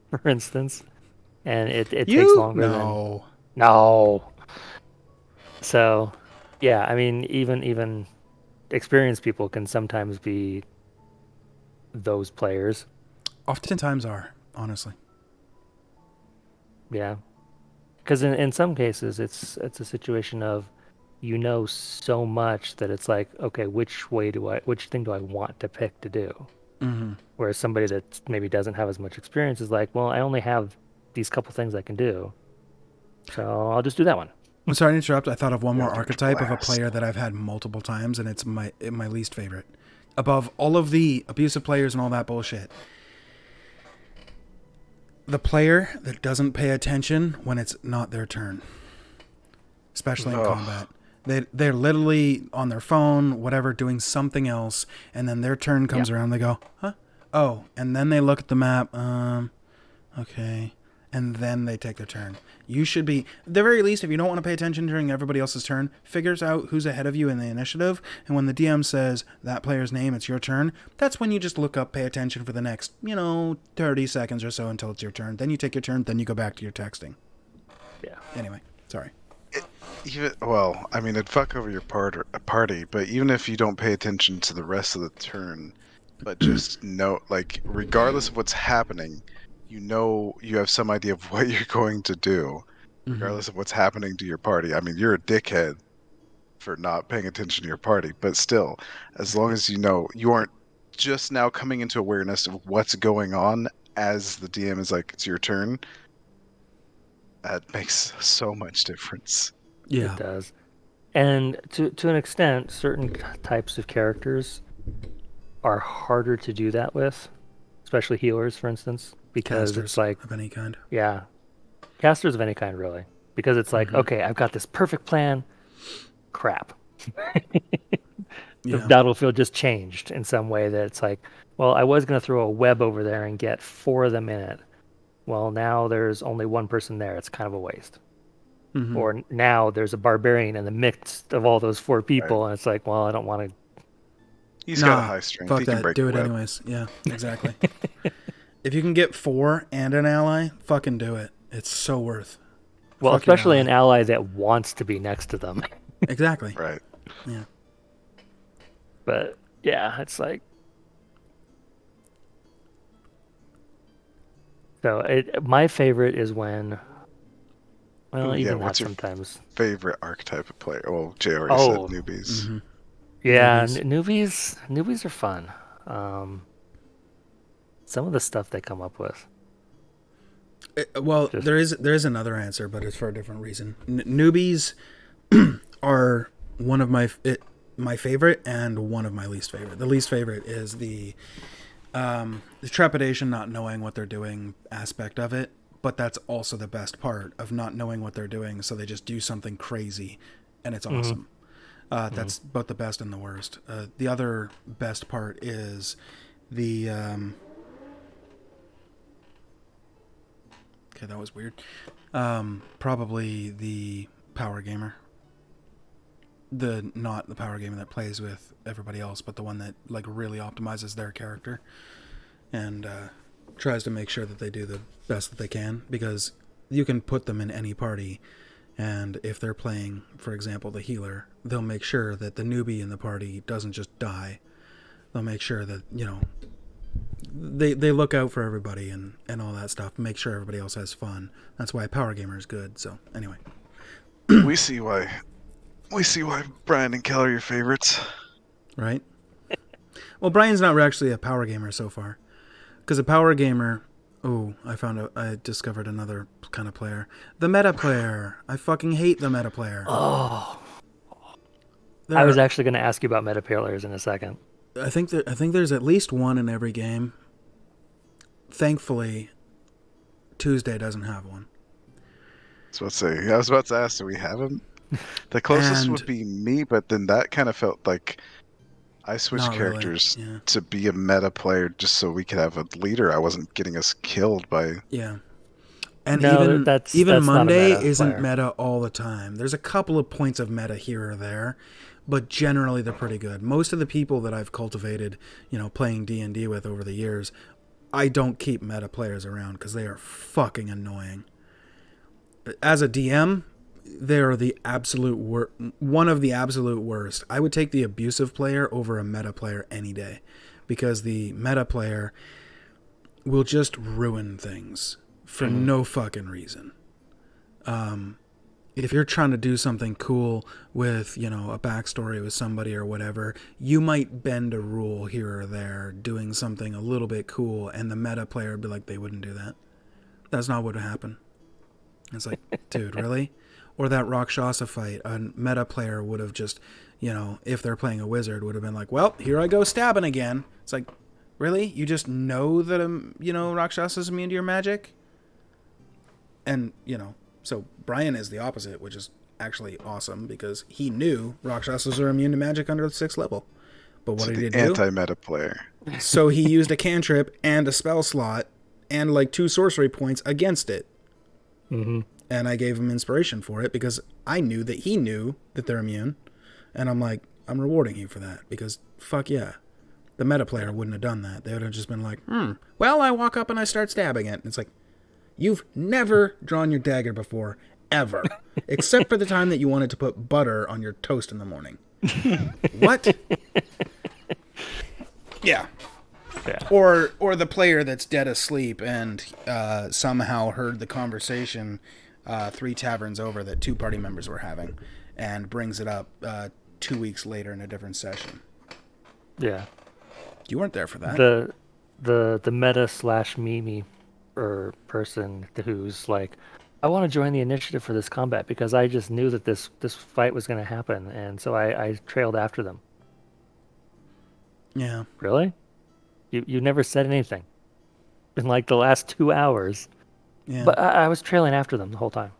for instance, and it takes You? longer than No. no. So, yeah, I mean, even experienced people can sometimes be those players. Oftentimes are, honestly. Yeah, because in some cases it's a situation of you know so much that it's like, okay, which thing do I want to pick to do? Mm-hmm. Whereas somebody that maybe doesn't have as much experience is like, well, I only have these couple things I can do, so I'll just do that one. I'm sorry to interrupt. I thought of one more Eldritch archetype of a Blast. player that I've had multiple times, and it's my least favorite. Above all of the abusive players and all that bullshit. The player that doesn't pay attention when it's not their turn. Especially in Oh, combat. They're literally on their phone, whatever, doing something else, and then their turn Yeah, comes around, they go, huh? Oh, and then they look at the map, okay. And then they take their turn. You should be, at the very least, if you don't want to pay attention during everybody else's turn, figures out who's ahead of you in the initiative, and when the DM says that player's name, it's your turn, that's when you just look up, pay attention for the next, 30 seconds or so until it's your turn. Then you take your turn, then you go back to your texting. yeah, Anyway, sorry. well, I mean, it'd fuck over your party, but even if you don't pay attention to the rest of the turn, but just know, like, regardless of what's happening, you have some idea of what you're going to do, regardless of what's happening to your party. I mean, you're a dickhead for not paying attention to your party, but still, as long as you know, you aren't just now coming into awareness of what's going on as the DM is like, it's your turn. That makes so much difference. it Yeah. does. And to an extent, certain types of characters are harder to do that with, especially healers, for instance, because it's Casters like, of any kind. yeah, casters of any kind, really, because it's like, okay, I've got this perfect plan. Crap. The Yeah. battlefield just changed in some way that it's like, well, I was going to throw a web over there and get 4 of them in it. Well, now there's only one person there. It's kind of a waste. Mm-hmm. Or now there's a barbarian in the midst of all those 4 people, Right. and it's like, well, I don't want He's got a Nah, high strength. fuck He can that. break Do a it web. anyways. Yeah, exactly. If you can get 4 and an ally, fucking do it. It's so worth. well, Fuck your especially ally. an ally that wants to be next to them. Exactly. Right. Yeah. But yeah, it's like, so my favorite is when Well, Ooh, yeah. even that What's your sometimes. favorite archetype of player? Well, Jay already said Oh, newbies. Mm-hmm. yeah, Newbies. newbies are fun. Um, some of the stuff they come up with, Well, just there is another answer, but it's for a different reason. Newbies are one of my favorite and one of my least favorite. The least favorite is the trepidation, not knowing what they're doing aspect of it. But that's also the best part of not knowing what they're doing. So they just do something crazy, and it's hmm awesome. That's both the best and the worst. The other best part is the okay, that was weird. Probably the power gamer. The not the power gamer that plays with everybody else, but the one that like really optimizes their character and tries to make sure that they do the best that they can, because you can put them in any party, and if they're playing, for example, the healer, they'll make sure that the newbie in the party doesn't just die. They'll make sure that, they look out for everybody and all that stuff, make sure everybody else has fun. That's why power gamer is good. So anyway, We see why. We see why Brian and Kel are your favorites. right? Well, Brian's not actually a power gamer so far, because a power gamer. Oh, I discovered another kind of player. The meta player. I fucking hate the meta player. oh, I was There, actually going to ask you about meta players in a second. I think there's at least one in every game. Thankfully, Tuesday doesn't have one. I was about to ask, do we have him? The closest And would be me, but then that kind of felt like I switched not really. characters Yeah. to be a meta player just so we could have a leader. I wasn't getting us killed by. Yeah. And No, even that's not a Monday meta isn't player. meta all the time. There's a couple of points of meta here or there, but generally they're pretty good. Most of the people that I've cultivated, playing D&D with over the years, I don't keep meta players around because they are fucking annoying. As a DM, they're one of the absolute worst. I would take the abusive player over a meta player any day, because the meta player will just ruin things for no fucking reason. If you're trying to do something cool with, a backstory with somebody or whatever, you might bend a rule here or there, doing something a little bit cool, and the meta player would be like, they wouldn't do that. That's not what would happen. It's like, dude, really? Or that Rakshasa fight, a meta player would have just, if they're playing a wizard, would have been like, well, here I go stabbing again. It's like, really? You just know that, Rakshasa's immune to your magic? And, so Brian is the opposite, which is actually awesome, because he knew Rakshasas are immune to magic under the 6th level. But what So did the he do? anti-meta player. So he used a cantrip and a spell slot and like 2 sorcery points against it. hmm And I gave him inspiration for it because I knew that he knew that they're immune. And I'm like, I'm rewarding you for that, because fuck yeah. The meta player wouldn't have done that. They would have just been like, well, I walk up and I start stabbing it. And it's like, you've never drawn your dagger before, ever. Except for the time that you wanted to put butter on your toast in the morning. What? Yeah. Yeah. Or the player that's dead asleep and somehow heard the conversation 3 taverns over that 2 party members were having, and brings it up 2 weeks later in a different session. Yeah. You weren't there for that. The meta slash meme or person who's like, I want to join the initiative for this combat because I just knew that this fight was going to happen, and so I trailed after them. Yeah. Really? You never said anything in like the last 2 hours, Yeah. but I was trailing after them the whole time.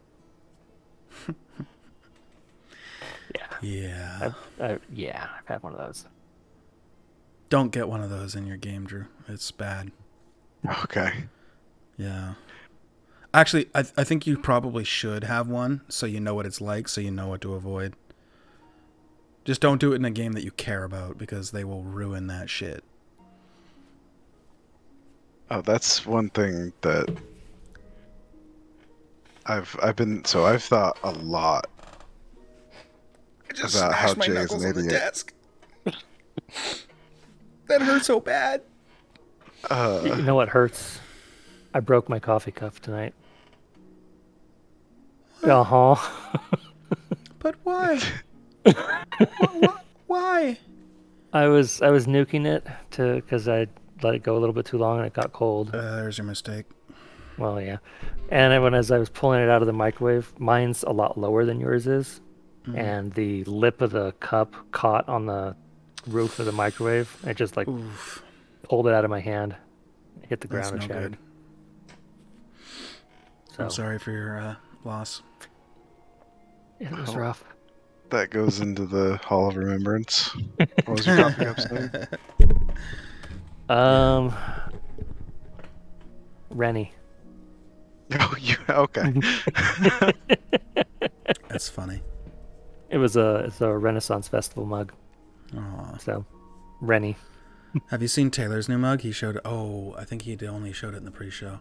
Yeah. I've had one of those. Don't get one of those in your game, Drew. It's bad. Okay. Yeah. Actually, I think you probably should have one, so you know what it's like, so you know what to avoid. Just don't do it in a game that you care about, because they will ruin that shit. Oh, that's one thing that I've thought a lot about how Jay is an idiot. desk. That hurt so bad. You know what hurts? I broke my coffee cup tonight. Uh-huh. But why? Why? I was nuking it because I let it go a little bit too long and it got cold. There's your mistake. Well, yeah. And then as I was pulling it out of the microwave, mine's a lot lower than yours is, and the lip of the cup caught on the roof of the microwave. It just like Oof, pulled it out of my hand, hit the that's ground and no shattered. good. I'm So sorry for your loss. it was Well, rough. that goes into the Hall of Remembrance. What was your coffee cup saying? Um, Rennie. Oh, you okay? That's funny. It's a Renaissance Festival mug. Aw. So, Rennie. Have you seen Taylor's new mug? He showed. Oh, I think he only showed it in the pre-show.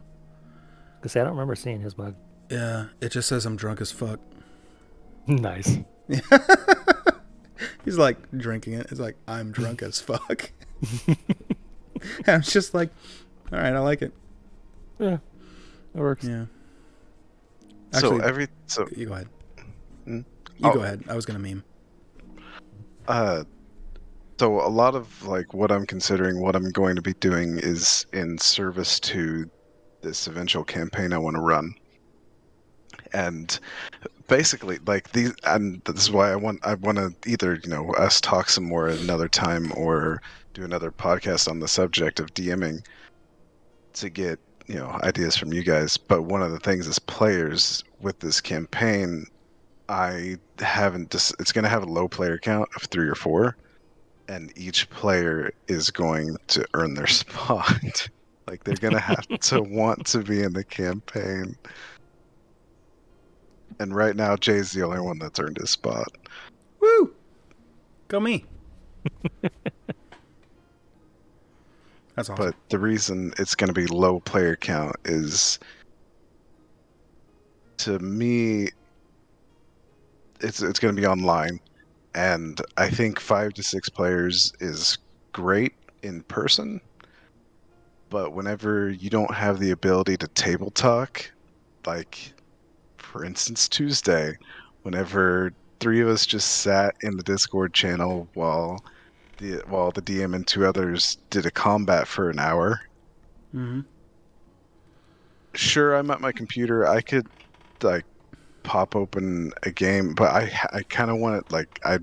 Because I don't remember seeing his mug. Yeah, it just says I'm drunk as fuck. Nice. He's like drinking it. It's like I'm drunk as fuck. I'm just like, all right, I like it. Yeah, it works. Yeah. So Actually, so you go ahead. Hmm? You Oh. go ahead. I was gonna meme. So a lot of like what I'm considering, what I'm going to be doing is in service to this eventual campaign I want to run. And basically like these, and this is why I want to either, us talk some more another time or do another podcast on the subject of DMing to get, ideas from you guys. But one of the things as players with this campaign, I haven't just, it's going to have a low player count of 3 or 4, and each player is going to earn their spot. Like they're going to have to want to be in the campaign. And right now Jay's the only one that's earned his spot. Woo! Go me. That's awesome. But the reason it's going to be low player count is, to me, it's going to be online, and I think 5 to 6 players is great in person. But whenever you don't have the ability to table talk, like for instance Tuesday, whenever 3 of us just sat in the Discord channel while the DM and 2 others did a combat for an hour. Mm-hmm. Sure, I'm at my computer. I could like pop open a game, but I kind of want it like I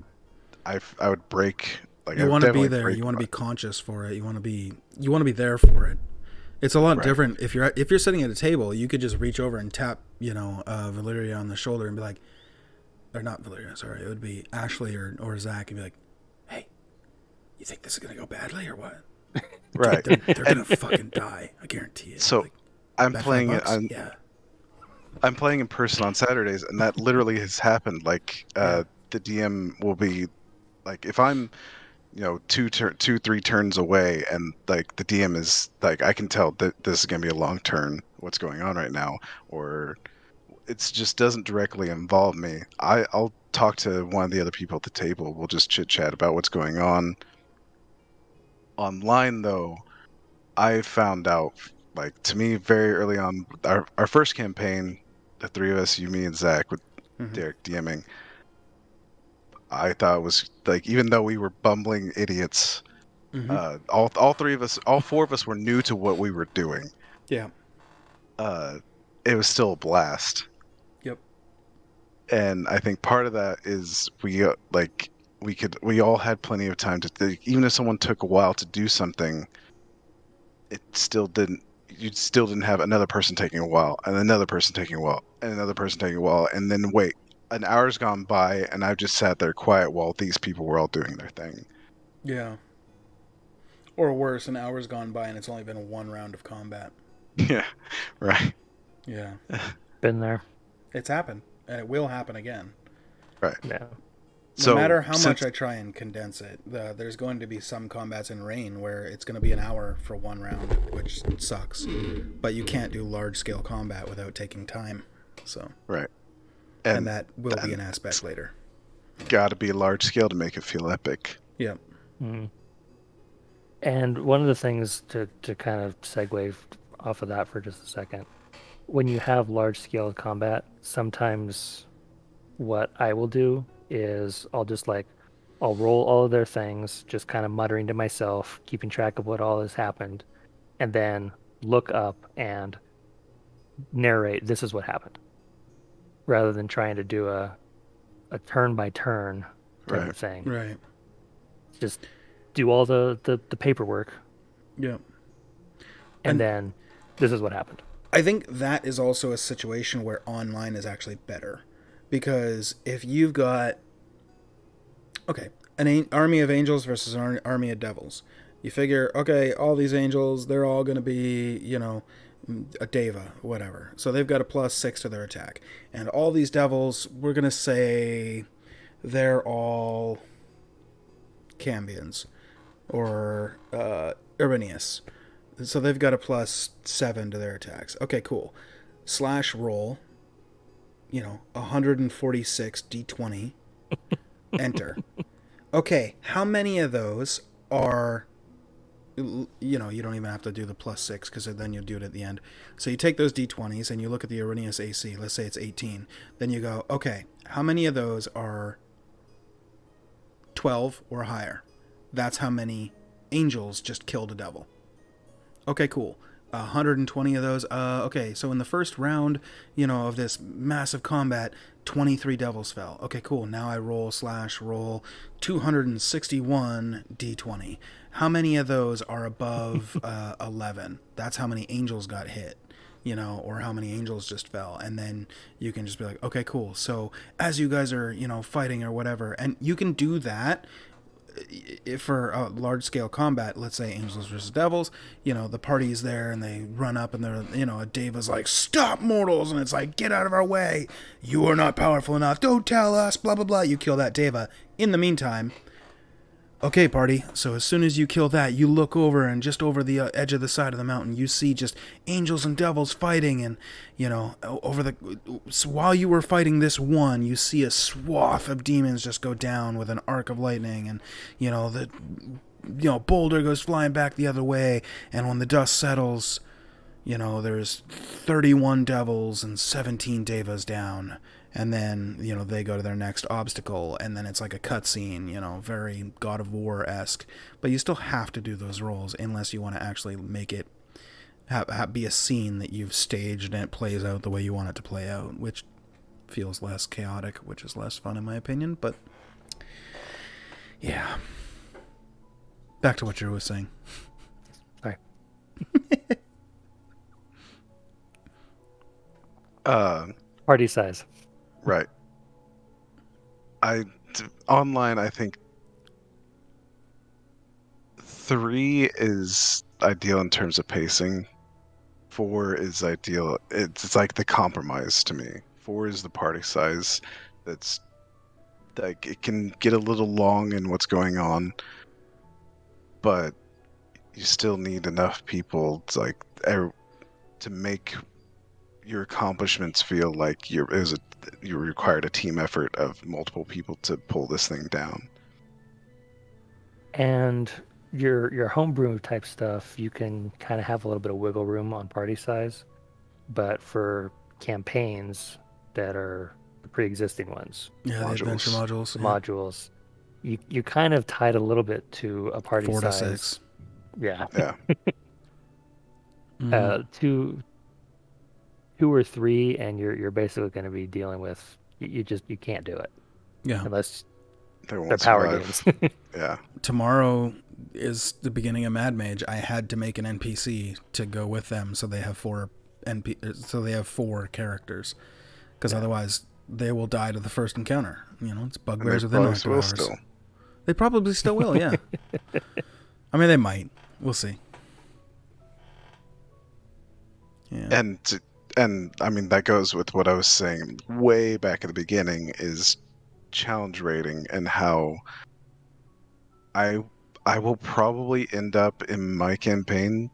would break, like I You would want to be definitely there. break You want to my, be conscious for it. You want to be there for it. It's a lot right. different if you're sitting at a table. You could just reach over and tap, Valeria on the shoulder and be like, or not Valeria, sorry, it would be Ashley or Zach, and be like, hey, you think this is gonna go badly or what? Right. They're gonna fucking die. I guarantee it. So Like, I'm bet playing it. $5? Yeah. I'm playing in person on Saturdays, and that literally has happened. Like Yeah. the DM will be like, if I'm 3 turns away, and like the DM is like, I can tell that this is gonna be a long turn. What's going on right now? Or it just doesn't directly involve me. I'll talk to one of the other people at the table. We'll just chit chat about what's going on. Online though, I found out, like, to me very early on, our first campaign, the 3 of us, you, me, and Zach, with Mm-hmm. Derek DMing, I thought it was like, even though we were bumbling idiots, Mm-hmm. all 3 of us, all 4 of us were new to what we were doing. Yeah. Uh, it was still a blast. Yep. And I think part of that is we all had plenty of time to think. Even if someone took a while to do something, it still didn't you still didn't have another person taking a while, and another person taking a while, and another person taking a while, and then wait, an hour's gone by and I've just sat there quiet while these people were all doing their thing. Yeah. Or worse, an hour's gone by and it's only been one round of combat. Yeah, right. Yeah. Been there. It's happened, and it will happen again. Right. Yeah. No matter how much I try and condense it, there's going to be some combats in rain where it's going to be an hour for one round, which sucks. But you can't do large-scale combat without taking time. So, right, and that will be an aspect later. Got to be large scale to make it feel epic. Yep. Mm-hmm. And one of the things to kind of segue off of that for just a second, when you have large scale combat, sometimes what I will do is I'll roll all of their things, just kind of muttering to myself, keeping track of what all has happened, and then look up and narrate this is what happened, rather than trying to do a turn by turn type Right. of thing. Right. Just do all the paperwork, Yeah. and And then this is what happened. I think that is also a situation where online is actually better. Because if you've got, okay, an army of angels versus an army of devils, you figure, okay, all these angels, they're all going to be, a deva, whatever. So they've got a +6 to their attack. And all these devils, we're going to say they're all Cambions or Irenaeus. So they've got a +7 to their attacks. Okay, cool. Slash roll, 146 d20, enter. Okay, how many of those are, you don't even have to do the +6 because then you'll do it at the end. So you take those d20s and you look at the Irenaeus AC. Let's say it's 18. Then you go, okay, how many of those are 12 or higher? That's how many angels just killed a devil. Okay, cool. 120 of those. Okay, so in the first round, of this massive combat, 23 devils fell. Okay, cool. Now I roll 261 d20. How many of those are above 11? That's how many angels got hit, or how many angels just fell. And then you can just be like, okay, cool. So as you guys are, fighting or whatever, and you can do that for a large scale combat, let's say angels versus devils, the party's there and they run up and they're, a Deva's like, stop mortals, and it's like, get out of our way, you are not powerful enough, don't tell us, blah blah blah. You kill that Deva. In the meantime, okay, party, so as soon as you kill that, you look over, and just over the edge of the side of the mountain, you see just angels and devils fighting, and, so while you were fighting this one, you see a swath of demons just go down with an arc of lightning, and, the, boulder goes flying back the other way, and when the dust settles, there's 31 devils and 17 devas down. And then, they go to their next obstacle, and then it's like a cutscene, very God of War-esque. But you still have to do those rolls unless you want to actually make it be a scene that you've staged and it plays out the way you want it to play out, which feels less chaotic, which is less fun in my opinion. But, yeah. Back to what you were saying. Sorry. Party size. Right. Online, I think 3 is ideal in terms of pacing. 4 is ideal. It's like the compromise to me. 4 is the party size that's like, it can get a little long in what's going on, but you still need enough people to make your accomplishments feel like you required a team effort of multiple people to pull this thing down. And your homebrew type stuff, you can kind of have a little bit of wiggle room on party size, but for campaigns that are the pre-existing ones, Yeah, the adventure modules. the modules, you kind of tied a little bit to a party 4 to size. 6. Yeah. Yeah. Two or three, and you're basically going to be dealing with you can't do it. Yeah. Unless They won't they're power survive. games. Yeah. Tomorrow is the beginning of Mad Mage. I had to make an NPC to go with them, so they have 4 characters, because otherwise they will die to the first encounter. It's bugbears within probably 2 will hours. still. They probably still will. Yeah. I mean, they might. We'll see. Yeah. And I mean, that goes with what I was saying way back at the beginning, is challenge rating, and how I will probably end up in my campaign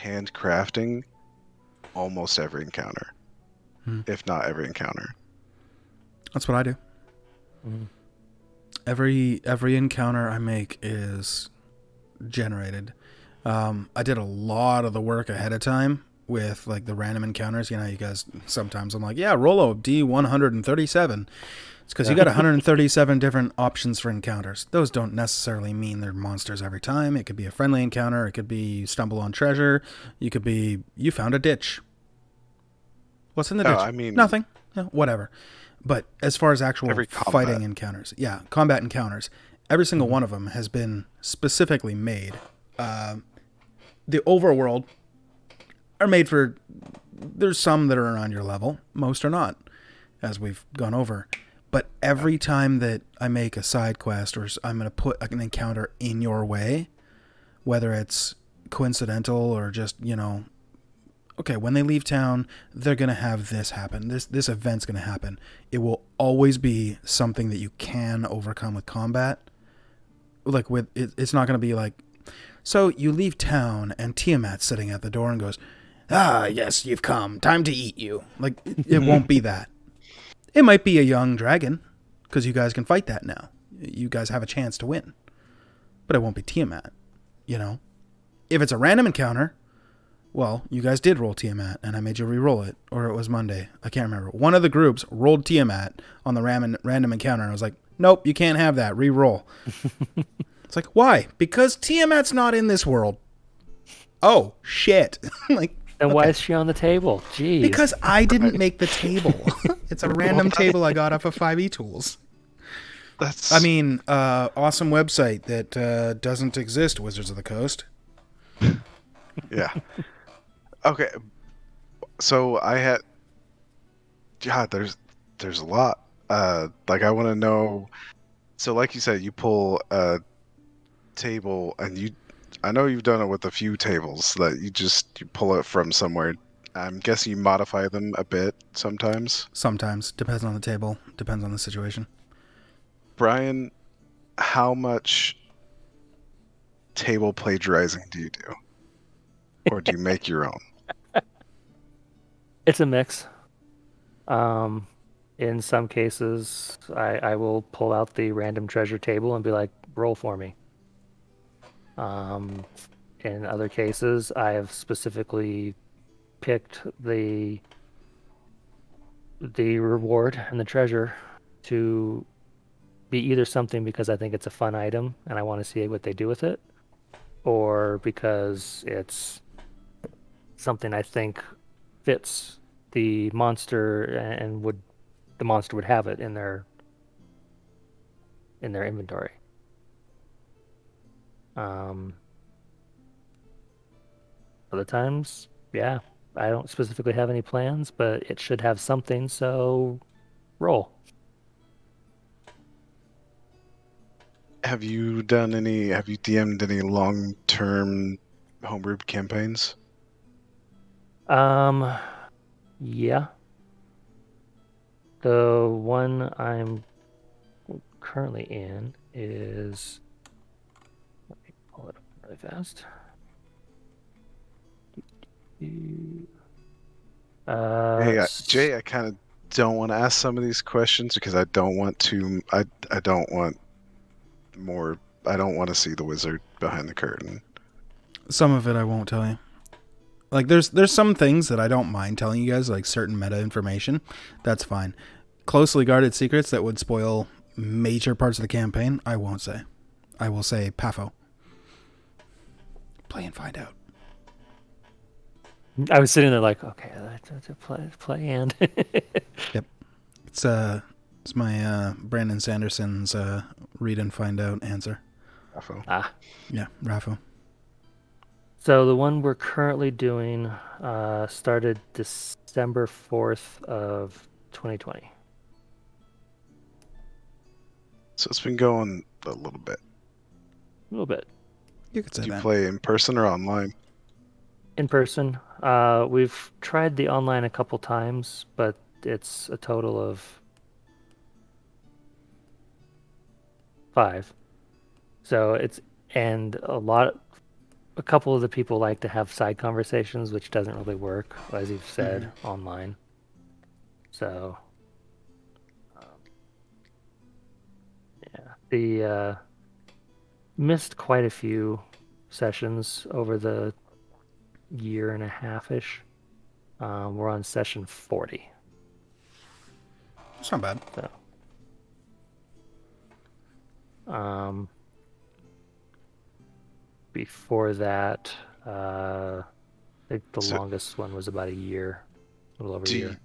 handcrafting almost every encounter, if not every encounter. That's what I do. Mhm. Every encounter I make is generated. I did a lot of the work ahead of time with like the random encounters. You know, you guys sometimes I'm like, yeah, roll a D137. It's because you got 137 different options for encounters. Those don't necessarily mean they're monsters every time. It could be a friendly encounter. It could be you stumble on treasure. You could be you found a ditch. What's in the No, ditch? I mean Nothing. Yeah, whatever. But as far as actual every fighting combat. encounters, yeah, combat encounters, every single one of them has been specifically made. The overworld are made for. There's some that are on your level. Most are not, as we've gone over. But every time that I make a side quest or I'm going to put an encounter in your way, whether it's coincidental or just, you know, okay, when they leave town, they're going to have this happen. This event's going to happen. It will always be something that you can overcome with combat. Like with it's not going to be like, so you leave town and Tiamat's sitting at the door and goes, "Ah, yes, you've come. Time to eat you." Like it won't be that. It might be a young dragon, because you guys can fight that now. You guys have a chance to win. But it won't be Tiamat, you know? If it's a random encounter, well, you guys did roll Tiamat, and I made you re-roll it. Or it was Monday. I can't remember. One of the groups rolled Tiamat on the random encounter, and I was like, nope, you can't have that. Re-roll. It's like, why? Because Tiamat's not in this world. Oh, shit. Like, Then why is she on the table? Jeez. because I didn't make the table. It's a random table I got off of 5e tools. That's I mean, awesome website that doesn't exist, Wizards of the Coast. yeah. Okay. So I had God, there's a lot. Like I want to know. So like you said, you pull a table and I know you've done it with a few tables that you pull it from somewhere. I'm guessing you modify them a bit sometimes. Sometimes. Depends on the table. Depends on the situation. Brian, how much table plagiarizing do you do? Or do you make your own? It's a mix. In some cases, I will pull out the random treasure table and be like, roll for me. In other cases, I have specifically picked the reward and the treasure to be either something because I think it's a fun item and I want to see what they do with it, or because it's something I think fits the monster and the monster would have it in their inventory. Other times, yeah, I don't specifically have any plans, but it should have something, so roll. Have you DM'd any long-term homebrewed campaigns? Yeah. The one I'm currently in is, let me pull it up really fast. Jay, I kind of don't want to ask some of these questions because I don't want to. I don't want more. I don't want to see the wizard behind the curtain. Some of it I won't tell you. Like there's some things that I don't mind telling you guys, like certain meta information. That's fine. Closely guarded secrets that would spoil major parts of the campaign, I won't say. I will say Pafo. Play and find out. I was sitting there like, okay, play and. Yep. It's my Brandon Sanderson's read and find out answer. Raffo. Yeah, Raffo. So the one we're currently doing started December 4th of 2020. So it's been going a little bit. A little bit. You could say Do you that. play in person or online? In person. We've tried the online a couple times, but it's a total of 5. So and a couple of the people like to have side conversations, which doesn't really work, as you've said, online. So, yeah, the missed quite a few sessions over the year and a half-ish We're on session 40. It's not bad. So, um, before that, I think the So, longest one was about a year, a little over a do you, year.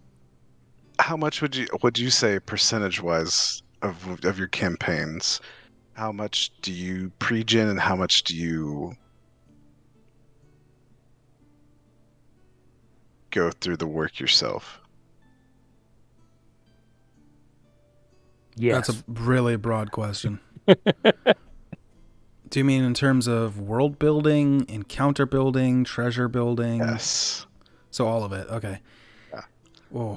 how much would you say percentage-wise of your campaigns? How much do you pre-gen and how much do you go through the work yourself? That's a Yes. really broad question. Do you mean in terms of world building, encounter building, treasure building? Yes. So all of it. Okay. Yeah. Oh,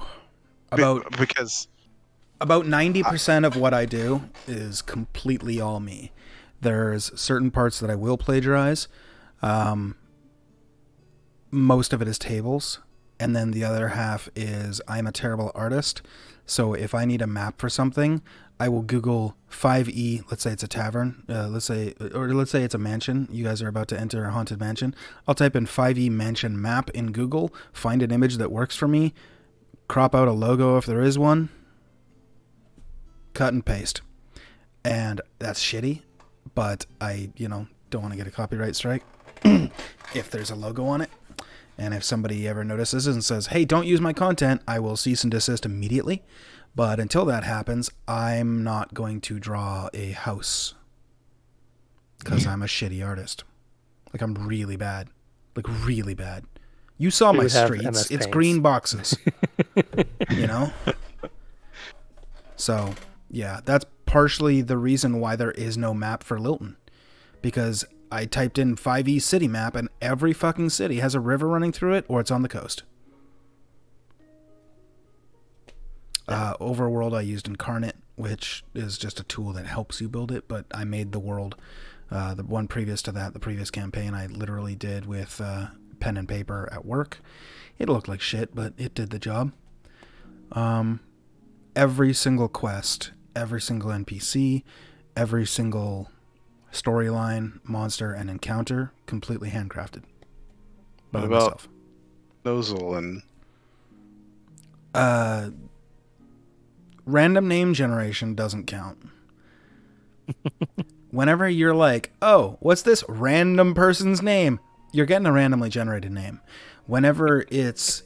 Be- about because 90% of what I do is completely all me. There's certain parts that I will plagiarize. Um, most of it is tables, and then the other half is I'm a terrible artist. So if I need a map for something, I will Google 5e. Let's say it's a tavern. Let's say it's a mansion. You guys are about to enter a haunted mansion. I'll type in 5e mansion map in Google, find an image that works for me, crop out a logo if there is one, cut and paste. And that's shitty, but I, don't want to get a copyright strike if there's a logo on it. And if somebody ever notices and says, hey, don't use my content, I will cease and desist immediately. But until that happens, I'm not going to draw a house because I'm a shitty artist. Like, I'm really bad. Like, really bad. You saw We my would have streets. MS It's Paints. green boxes. You know? So, yeah, that's partially the reason why there is no map for Lilton. Because I typed in 5e city map and every fucking city has a river running through it or it's on the coast. Overworld I used Incarnate, which is just a tool that helps you build it, but I made the world. The one previous to that, the previous campaign, I literally did with pen and paper at work. It looked like shit, but it did the job. Every single quest, every single NPC, every single storyline, monster, and encounter, completely handcrafted by what about myself. Nozzle and Random name generation doesn't count. Whenever you're like, oh, what's this random person's name? You're getting a randomly generated name. Whenever it's,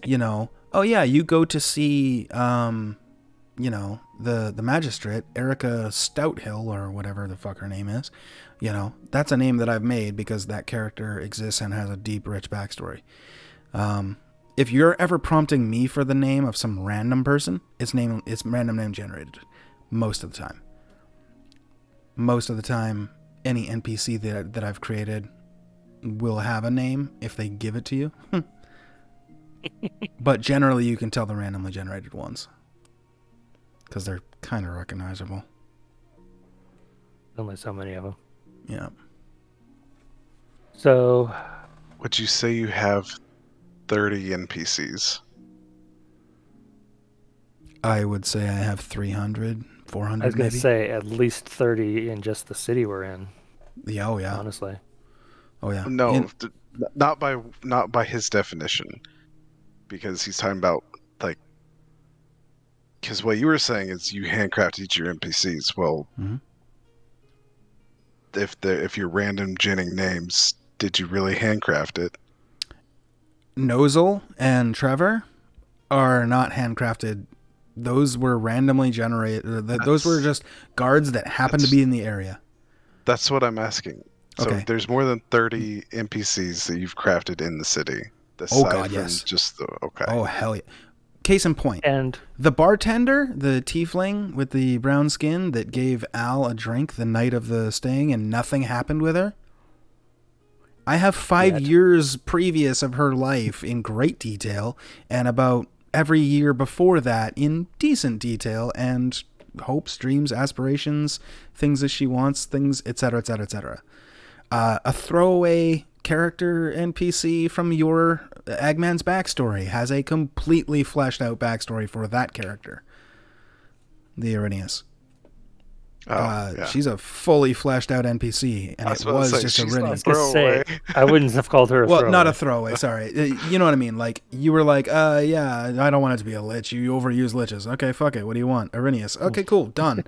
oh yeah, you go to see, the magistrate, Erica Stouthill, or whatever the fuck her name is, that's a name that I've made because that character exists and has a deep, rich backstory. If you're ever prompting me for the name of some random person, it's random name generated most of the time. Most of the time, any NPC that I've created will have a name if they give it to you. But generally, you can tell the randomly generated ones because they're kind of recognizable. Only so many of them. Yeah. So, would you say you have 30 NPCs? I would say I have 300, 400 I was going to maybe. say at least 30 in just the city we're in, Yeah, oh yeah. honestly. Oh yeah. No, not by his definition, because he's talking about like, because what you were saying is you handcraft each of your NPCs. Well, Mhm. if you're random genning names, did you really handcraft it? Nozzle and Trevor are not handcrafted. Those were randomly generated. Those were just guards that happened to be in the area. That's what I'm asking. So Okay. there's more than 30 NPCs that you've crafted in the city. Oh, Aside God, from yes. just the okay. Oh, hell yeah. Case in point. And The bartender, the tiefling with the brown skin that gave Al a drink the night of the staying and nothing happened with her. I have 5 Yet. years previous of her life in great detail and about every year before that in decent detail and hopes, dreams, aspirations, things that she wants, things, etc., etc., etc. A throwaway character NPC from your Eggman's backstory has a completely fleshed out backstory for that character, the Irenaeus. Oh, yeah. She's a fully fleshed out NPC, and I it was about to was say, just a she's not really I was gonna throwaway. say I wouldn't have called her a well, throwaway. not a throwaway. Sorry, you know what I mean. Like you were like, yeah, I don't want it to be a lich. You overuse liches. Okay, fuck it. What do you want, Arrhenius? Okay, cool, done.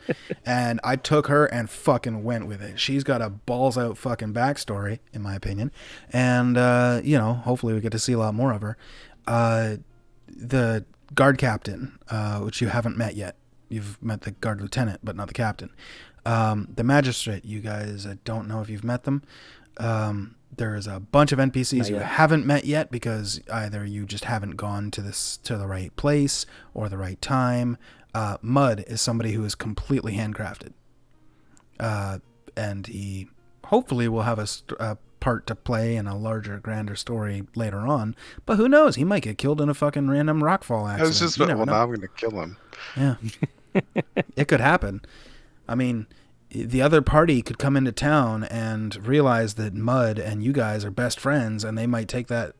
And I took her and fucking went with it. She's got a balls out fucking backstory, in my opinion, and hopefully we get to see a lot more of her. The guard captain, which you haven't met yet. You've met the guard lieutenant, but not the captain. The magistrate, you guys, I don't know if you've met them. There is a bunch of NPCs you haven't met yet because either you just haven't gone to the right place or the right time. Mud is somebody who is completely handcrafted. And he hopefully will have a part to play in a larger, grander story later on. But who knows? He might get killed in a fucking random rockfall accident. I was just, You never know. now I'm going to kill him. Yeah. It could happen. I mean, the other party could come into town and realize that Mud and you guys are best friends, and they might take that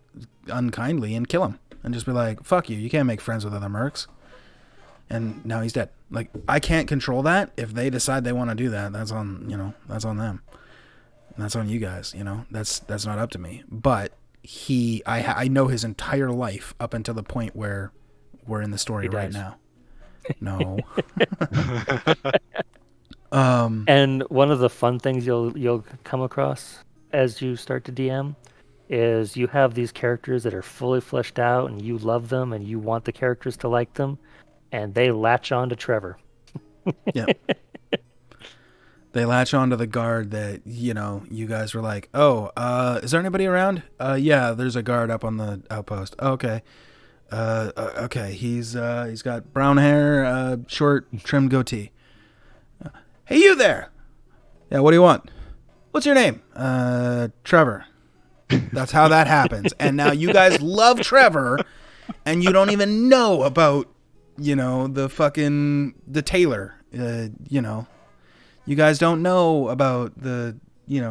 unkindly and kill him and just be like, fuck you, you can't make friends with other mercs. And now he's dead. Like, I can't control that. If they decide they want to do that, that's on them. And that's on you guys, That's not up to me. But I know his entire life up until the point where we're in the story right now. No. And one of the fun things you'll come across as you start to DM is you have these characters that are fully fleshed out and you love them and you want the characters to like them, and they latch on to Trevor. Yeah. They latch on to the guard that, you guys were like, oh, is there anybody around? Yeah, there's a guard up on the outpost. Oh, okay. Okay, he's got brown hair, short, trimmed goatee. Hey, you there! Yeah, what do you want? What's your name? Trevor. That's how that happens. And now you guys love Trevor, and you don't even know about, the tailor. You guys don't know about the,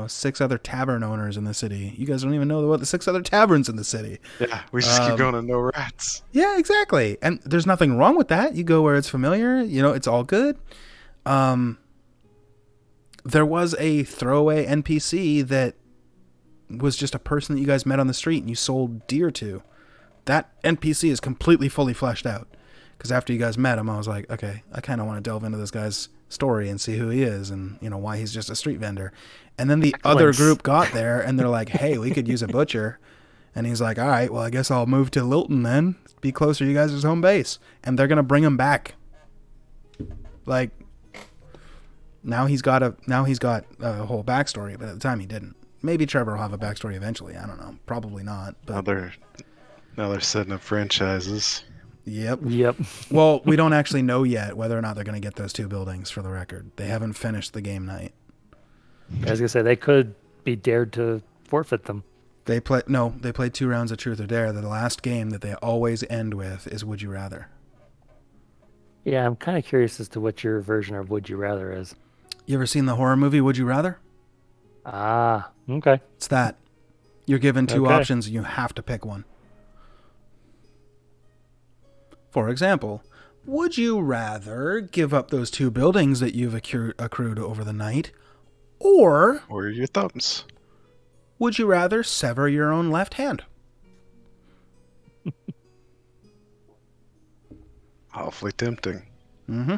6 other tavern owners in the city. You guys don't even know about the 6 other taverns in the city. Yeah, we just keep going to no rats. Yeah, exactly. And there's nothing wrong with that. You go where it's familiar. It's all good. There was a throwaway NPC that was just a person that you guys met on the street and you sold deer to. That NPC is completely fully fleshed out. Because after you guys met him, I was like, okay, I kind of want to delve into this guy's story and see who he is and, why he's just a street vendor. And then the other group got there and they're like, hey, we could use a butcher. And he's like, all right, well, I guess I'll move to Lilton then. Be closer to you guys' home base. And they're going to bring him back. Like, now he's got a whole backstory, but at the time he didn't. Maybe Trevor will have a backstory eventually. I don't know. Probably not. But Now they're setting up franchises. Yep. Well, we don't actually know yet whether or not they're going to get those 2 buildings, for the record. They haven't finished the game night. I was going to say, they could be dared to forfeit them. They played 2 rounds of Truth or Dare. The last game that they always end with is Would You Rather. Yeah, I'm kind of curious as to what your version of Would You Rather is. You ever seen the horror movie Would You Rather? Ah, okay. It's that. You're given 2 options and you have to pick one. For example, would you rather give up those 2 buildings that you've accrued over the night, or your thumbs? Would you rather sever your own left hand? Awfully tempting. Mm-hmm.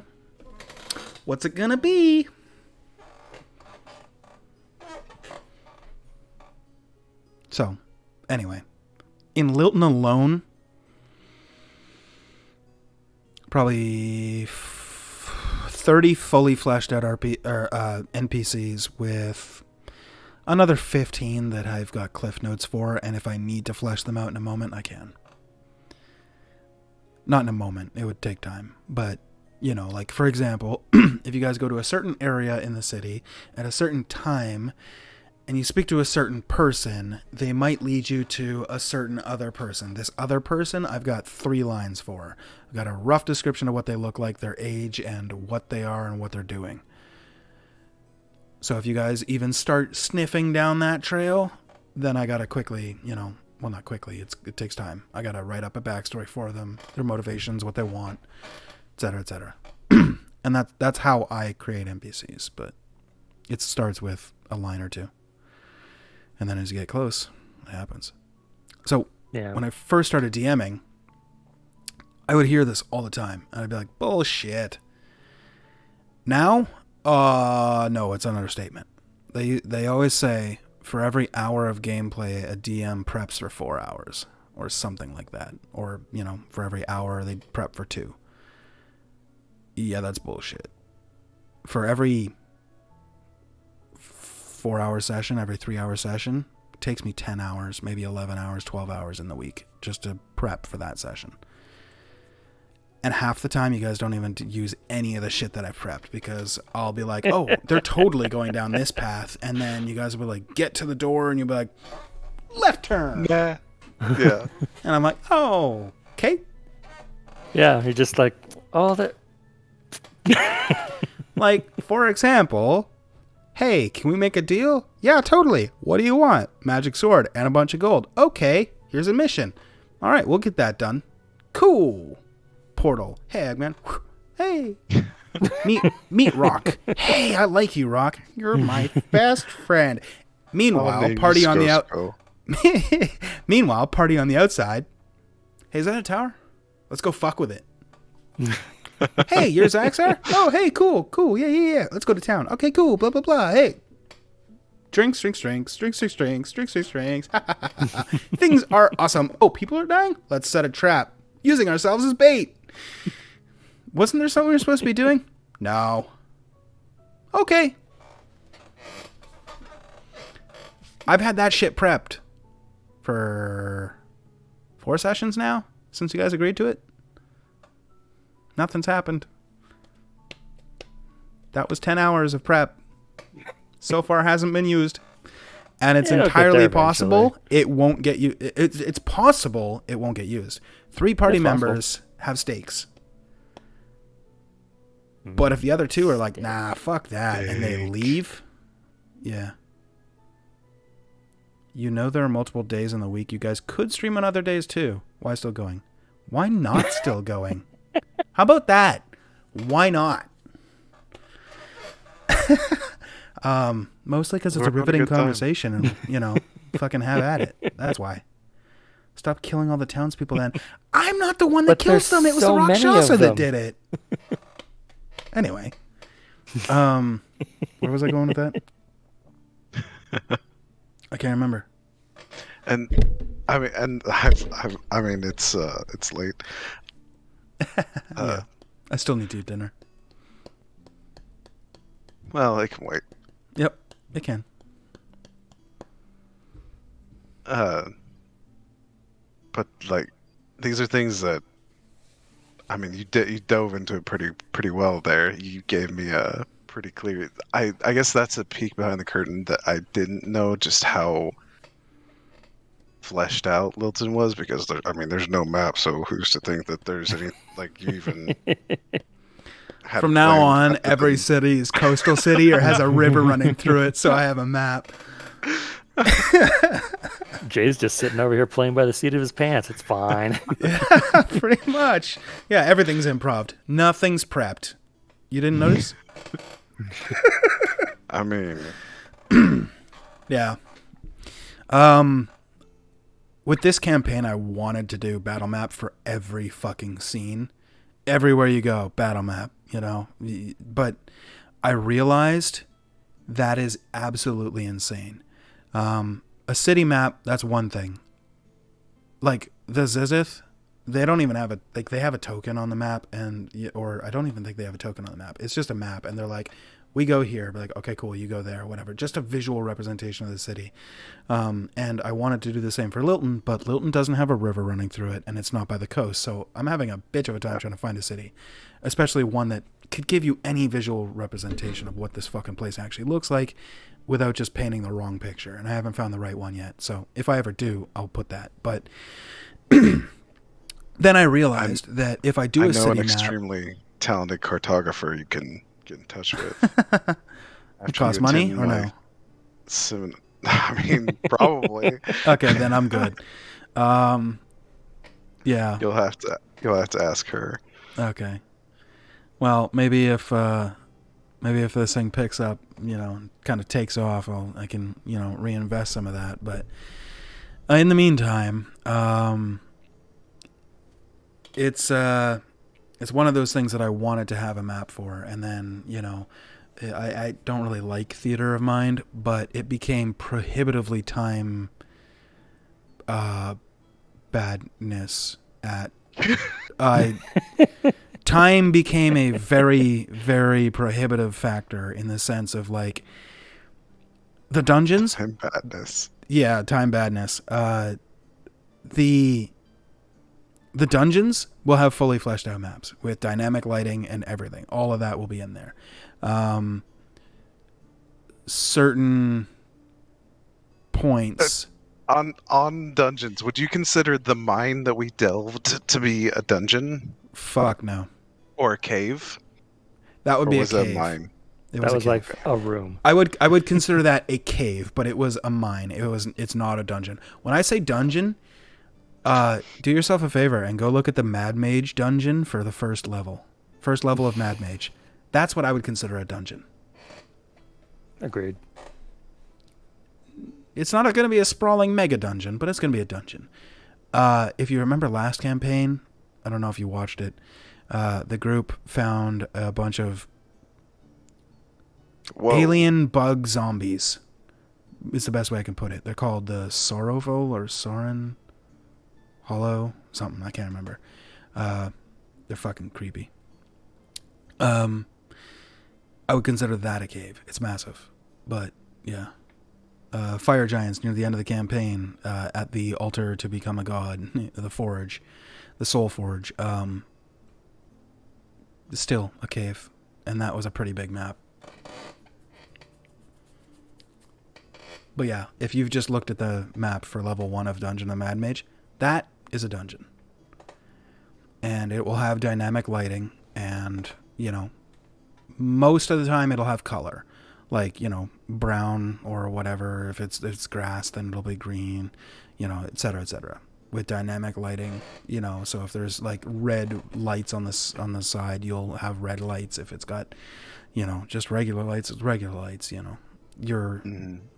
What's it gonna be? So, anyway, in Lilton alone, probably 30 fully fleshed out NPCs with another 15 that I've got cliff notes for, and if I need to flesh them out in a moment, I can. Not in a moment, it would take time, but like for example, if you guys go to a certain area in the city at a certain time and you speak to a certain person, they might lead you to a certain other person. This other person, I've got 3 lines for. I've got a rough description of what they look like, their age, and what they are and what they're doing. So if you guys even start sniffing down that trail, then I gotta quickly, well, not quickly, it takes time. I gotta write up a backstory for them, their motivations, what they want, etc., etc. And that's how I create NPCs, but it starts with a line or two. And then as you get close, it happens. So when I first started DMing, I would hear this all the time. And I'd be like, bullshit. Now, no, it's an understatement. They always say, for every hour of gameplay, a DM preps for 4 hours. Or something like that. Or, for every hour, they prep for 2. Yeah, that's bullshit. For every 4-hour session, every 3-hour session, it takes me 10 hours, maybe 11 hours, 12 hours in the week just to prep for that session. And half the time, you guys don't even use any of the shit that I prepped because I'll be like, oh, they're totally going down this path. And then you guys will be like, get to the door, and you'll be like, left turn. Nah. Yeah. And I'm like, oh, okay. Yeah, you're just like, oh, that. Like, for example, hey, can we make a deal? Yeah, totally. What do you want? Magic sword and a bunch of gold. Okay, here's a mission. All right, we'll get that done. Cool. Portal. Hey, Eggman. Hey. Meet Rock. Hey, I like you, Rock. You're my best friend. Meanwhile, party on the outside. Hey, is that a tower? Let's go fuck with it. Hey, you're Zaxxar? Oh, hey, cool. Yeah. Let's go to town. Okay, cool. Blah, blah, blah. Hey. Drinks. Things are awesome. Oh, people are dying? Let's set a trap. Using ourselves as bait. Wasn't there something we were supposed to be doing? No. Okay. I've had that shit prepped for 4 sessions now since you guys agreed to it. Nothing's happened. That was 10 hours of prep. So far hasn't been used. And it's entirely possible it won't get you. It's possible it won't get used. 3 party members have stakes. But if the other 2 are like, nah, fuck that, and they leave, yeah. There are multiple days in the week. You guys could stream on other days too. Why still going? Why not still going? How about that? Why not? Mostly because it's a riveting conversation and, fucking have at it. That's why. Stop killing all the townspeople then. I'm not the one that kills them. It was the Rakshasa that did it. Anyway. Where was I going with that? I can't remember. And I mean, it's late. Yeah. I still need to eat dinner. Well, it can wait. Yep, it can. But like, these are things that, I mean, you dove into it pretty well there. You gave me a pretty clear. I guess that's a peek behind the curtain that I didn't know just how fleshed out Lilton was, because there's no map, so who's to think that there's any, like, you even had from now on every city is coastal city or has a river running through it, so I have a map. Jay's just sitting over here playing by the seat of his pants. It's fine. Yeah, pretty much. Yeah, everything's improv. Nothing's prepped. You didn't notice? I mean, yeah. With this campaign, I wanted to do battle map for every fucking scene. Everywhere you go, battle map, But I realized that is absolutely insane. A city map, that's one thing. Like, the Zizith, they don't even have they have a token on the map, or I don't even think they have a token on the map. It's just a map, and they're like, we go here. We're like, okay, cool, you go there, whatever. Just a visual representation of the city. And I wanted to do the same for Lilton, but Lilton doesn't have a river running through it, and it's not by the coast. So I'm having a bitch of a time trying to find a city, especially one that could give you any visual representation of what this fucking place actually looks like without just painting the wrong picture. And I haven't found the right one yet. So if I ever do, I'll put that. But then I realized that if I do a city map... I know an extremely talented cartographer you can get in touch with. It costs money or no? I mean, probably. Okay, then I'm good. Yeah. You'll have to ask her. Okay. Well, maybe if this thing picks up, kind of takes off, I can reinvest some of that. But in the meantime, it's one of those things that I wanted to have a map for, and then I don't really like theater of mind, but it became prohibitively time badness at I time became a very, very prohibitive factor in the sense of like the dungeons. Time badness. Yeah, time badness. The dungeons will have fully fleshed out maps with dynamic lighting and everything. All of that will be in there. Certain points. On dungeons, would you consider the mine that we delved to be a dungeon Fuck no. or a cave? That would Or be a was it a cave. mine? It That a was cave. like a room. I would consider that a cave, but it was a mine. It's not a dungeon. When I say dungeon, do yourself a favor and go look at the Mad Mage dungeon for the first level. First level of Mad Mage. That's what I would consider a dungeon. Agreed. It's not going to be a sprawling mega dungeon, but it's going to be a dungeon. If you remember last campaign, I don't know if you watched it, the group found a bunch of alien bug zombies. It's the best way I can put it. They're called the Sorrowful or Soren Hollow something. I can't remember. They're fucking creepy. I would consider that a cave. It's massive, but yeah. Fire giants near the end of the campaign at the altar to become a god, the forge, the soul forge. Still a cave, and that was a pretty big map. But yeah, if you've just looked at the map for level 1 of Dungeon of Mad Mage, that is a dungeon. And it will have dynamic lighting, and, most of the time it'll have color. Like, brown or whatever. If it's grass, then it'll be green, et cetera, et cetera. With dynamic lighting, so if there's like red lights on the side, you'll have red lights. If it's got, just regular lights, it's regular lights, Your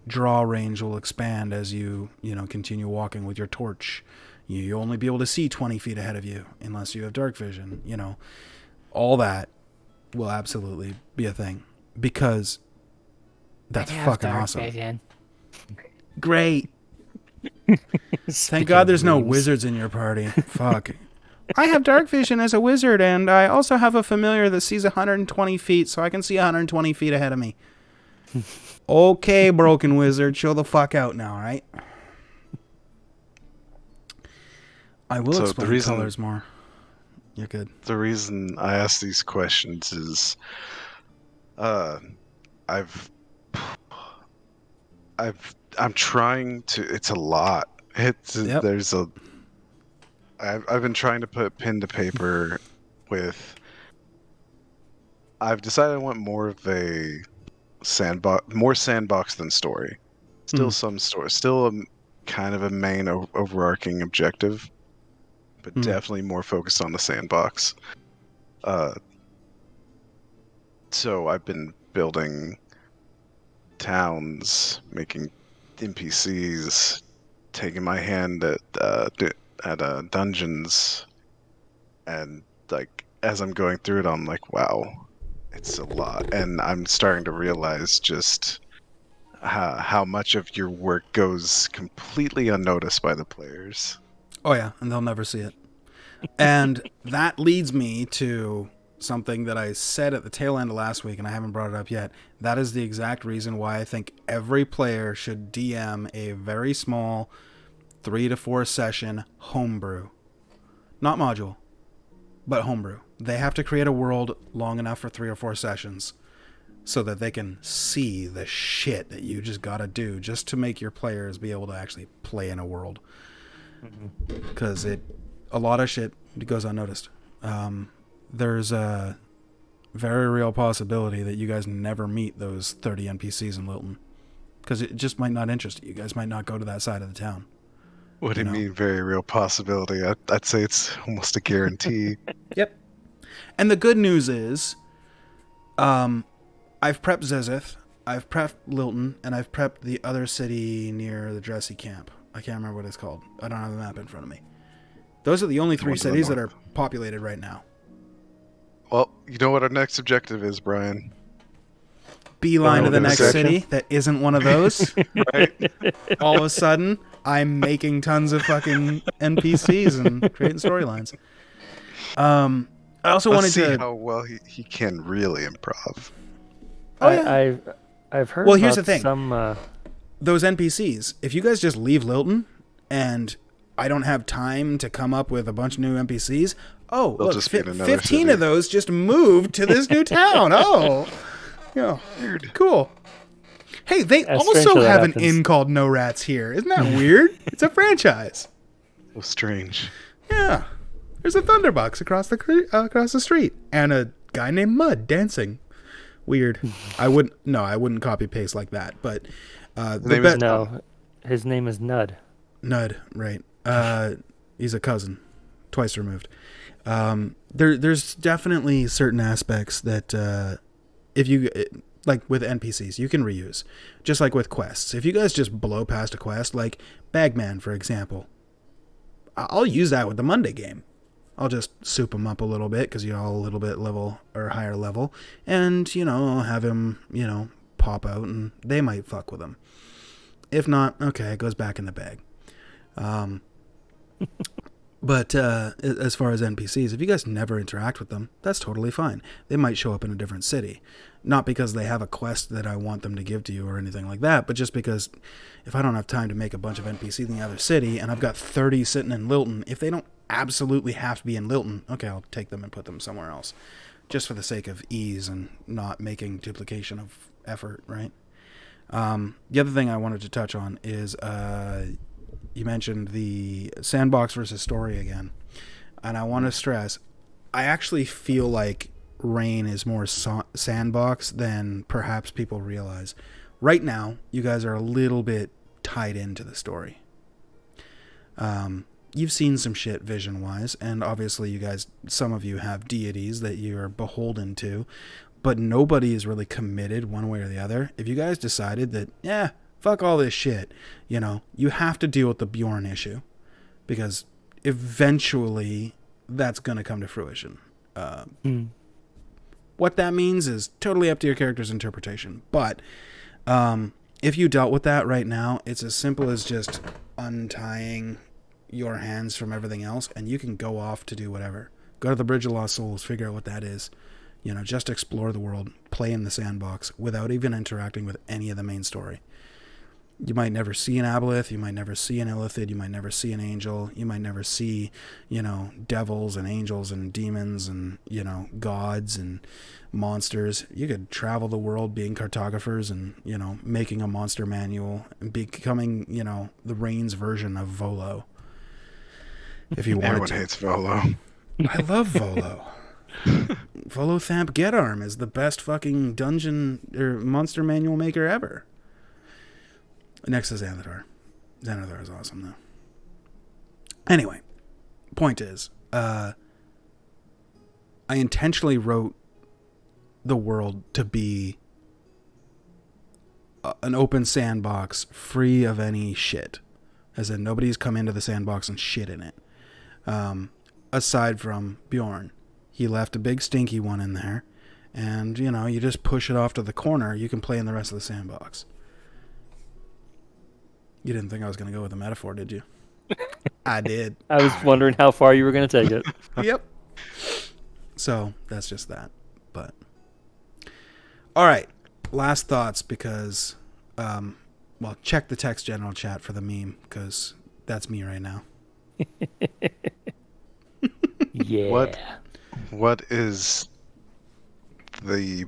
draw range will expand as you, continue walking with your torch. You'll only be able to see 20 feet ahead of you unless you have dark vision, All that will absolutely be a thing because that's fucking awesome. Vision. Great. Thank God there's no wizards in your party. Fuck. I have dark vision as a wizard, and I also have a familiar that sees 120 feet, so I can see 120 feet ahead of me. Okay, broken wizard, show the fuck out now, right? I will explain colors more. You're good. The reason I ask these questions is, I'm trying to. It's a lot. Yep. I've been trying to put pen to paper with. I've decided I want more of a sandbox than story. Still some story. Still kind of a main overarching objective, but definitely more focused on the sandbox. So I've been building towns, making NPCs, taking my hand at dungeons, and like as I'm going through it, I'm like, wow, it's a lot, and I'm starting to realize just how much of your work goes completely unnoticed by the players. Oh yeah, and they'll never see it. And that leads me to something that I said at the tail end of last week, and I haven't brought it up yet. That is the exact reason why I think every player should DM a very small 3 to 4 session homebrew. Not module, but homebrew. They have to create a world long enough for 3 or 4 sessions so that they can see the shit that you just gotta do just to make your players be able to actually play in a world. Because a lot of shit goes unnoticed. There's a very real possibility that you guys never meet those 30 NPCs in Lilton. Because it just might not interest you. You guys might not go to that side of the town. What do you mean, very real possibility? I'd say it's almost a guarantee. Yep. And the good news is, I've prepped Zizith, I've prepped Lilton, and I've prepped the other city near the Dressy camp. I can't remember what it's called. I don't have the map in front of me. Those are the only 3 cities that are populated right now. Well, you know what our next objective is, Brian? Beeline to the next Organization. city that isn't one of those. Right? All of a sudden, I'm making tons of fucking NPCs and creating storylines. I also Let's wanted see to. how well he can really improv. Oh, yeah. I've heard. Well, here's about the thing. Some Those NPCs, if you guys just leave Lilton and I don't have time to come up with a bunch of new NPCs, They'll look, just be in another 15 city. of those just moved to this new town. Oh, yeah, Weird. cool. Hey, they That's strange also how that have an happens. inn called No Rats here. Isn't that weird? It's a franchise. So strange. Yeah. There's a Thunderbox across the street and a guy named Mud dancing. Weird. I wouldn't copy paste like that, but name is no, his name is Nud. Nud, right. He's a cousin, twice removed. There's definitely certain aspects that if you like with NPCs, you can reuse. Just like with quests. If you guys just blow past a quest, like Bagman, for example, I'll use that with the Monday game. I'll just soup him up a little bit because you're all a little bit level or higher level, and I'll have him pop out, and they might fuck with him. If not, okay, it goes back in the bag. But as far as NPCs, if you guys never interact with them, that's totally fine. They might show up in a different city. Not because they have a quest that I want them to give to you or anything like that, but just because if I don't have time to make a bunch of NPCs in the other city and I've got 30 sitting in Lilton, if they don't absolutely have to be in Lilton, okay, I'll take them and put them somewhere else. Just for the sake of ease and not making duplication of effort, right? The other thing I wanted to touch on is you mentioned the sandbox versus story again. And I want to stress, I actually feel like Rain is more sandbox than perhaps people realize. Right now, you guys are a little bit tied into the story. You've seen some shit vision-wise, and obviously you guys, some of you have deities that you're beholden to, but nobody is really committed one way or the other. If you guys decided that, fuck all this shit, you have to deal with the Bjorn issue, because eventually that's going to come to fruition. What that means is totally up to your character's interpretation, but if you dealt with that right now, it's as simple as just untying your hands from everything else, and you can go off to do whatever. Go to the Bridge of Lost Souls, figure out what that is. Just explore the world, play in the sandbox without even interacting with any of the main story. You might never see an Aboleth, you might never see an Illithid, you might never see an angel, you might never see, devils and angels and demons and, gods and monsters. You could travel the world being cartographers and, making a monster manual and becoming, the Rain's version of Volo. If you wanted Everyone to. hates Volo. I love Volo. Volo Thamp Getarm is the best fucking dungeon or monster manual maker ever. Next is Xanathar. Xanathar is awesome, though. Anyway, point is, I intentionally wrote the world to be an open sandbox free of any shit. As in, nobody's come into the sandbox and shit in it. Aside from Bjorn. He left a big stinky one in there. And, you just push it off to the corner. You can play in the rest of the sandbox. You didn't think I was going to go with a metaphor, did you? I did. I was wondering how far you were going to take it. Yep. So, that's just that. But, all right. Last thoughts because, check the text general chat for the meme because that's me right now. Yeah. What is the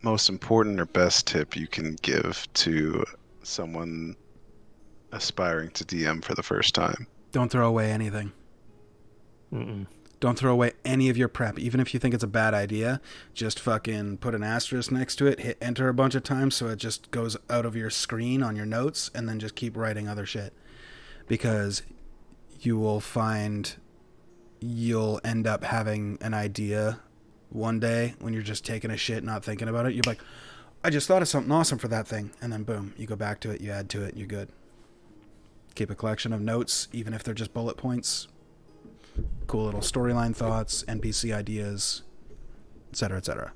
most important or best tip you can give to someone aspiring to DM for the first time? Don't throw away anything. Mm-mm. Don't throw away any of your prep. Even if you think it's a bad idea, just fucking put an asterisk next to it, hit enter a bunch of times so it just goes out of your screen on your notes, and then just keep writing other shit. Because you will find you'll end up having an idea one day when you're just taking a shit, not thinking about it. You're like, I just thought of something awesome for that thing. And then boom, you go back to it, you add to it, you're good. Keep a collection of notes, even if they're just bullet points. Cool little storyline thoughts, NPC ideas, etc., etc.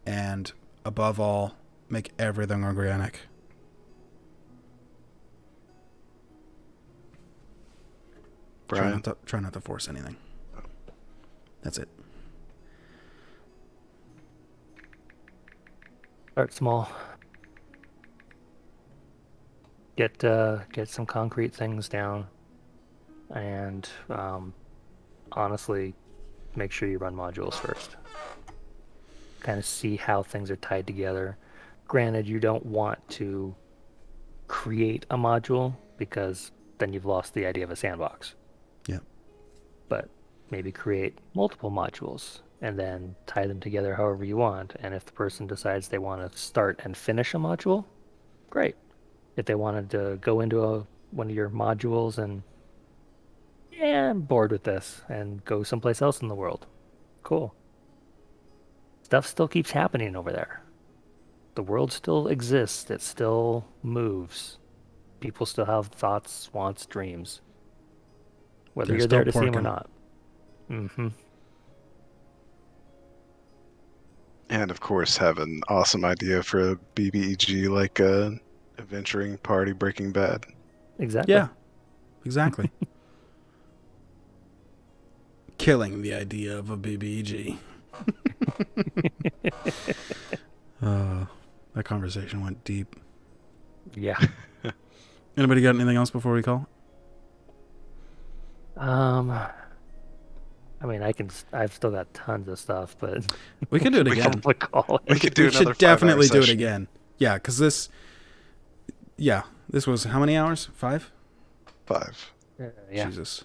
And above all, make everything organic. Brian? Try not to force anything. That's it. Start small. Get some concrete things down, and honestly, make sure you run modules first. Kind of see how things are tied together. Granted, you don't want to create a module because then you've lost the idea of a sandbox. Yeah. But maybe create multiple modules and then tie them together however you want. And if the person decides they want to start and finish a module, great. If they wanted to go into one of your modules and, yeah, I'm bored with this, and go someplace else in the world, cool. Stuff still keeps happening over there. The world still exists. It still moves. People still have thoughts, wants, dreams. Whether They're you're still there to see them or porking. not. Mm-hmm. And of course, have an awesome idea for a BBEG like a adventuring party Breaking Bad. Exactly. Yeah, exactly. Killing the idea of a BBG. That conversation went deep. Yeah. Anybody got anything else before we call? I mean, I've still got tons of stuff, but We could do it We again. probably call it. We could do We another should definitely 5-hour do it session. again. Yeah, because this was how many hours? 5? 5. Yeah. Jesus.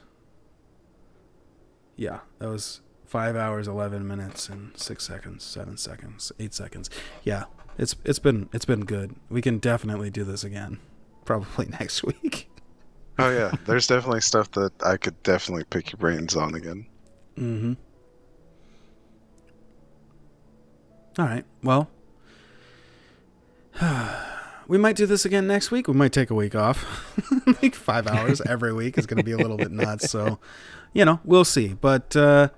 Yeah, that was 5 hours, 11 minutes, and 6 seconds, 7 seconds, 8 seconds. Yeah, it's been good. We can definitely do this again, probably next week. Oh yeah, there's definitely stuff that I could definitely pick your brains on again. Mm-hmm. All right. Well, we might do this again next week. We might take a week off. Like 5 hours every week is going to be a little bit nuts. So, we'll see. But All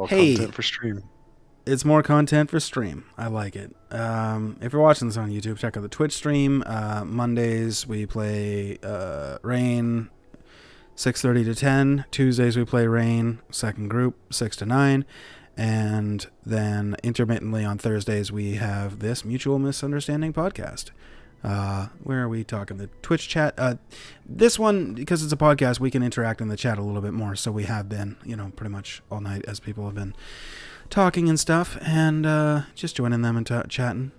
hey, content for stream. it's more content for stream. I like it. If you're watching this on YouTube, check out the Twitch stream. Mondays we play Rain 6:30 to 10. Tuesdays we play Rain second group 6 to 9. And then intermittently on Thursdays we have this Mutual Misunderstanding podcast. Where are we talking? The Twitch chat. This one, because it's a podcast, we can interact in the chat a little bit more. So we have been, pretty much all night as people have been talking and stuff, and just joining them and chatting.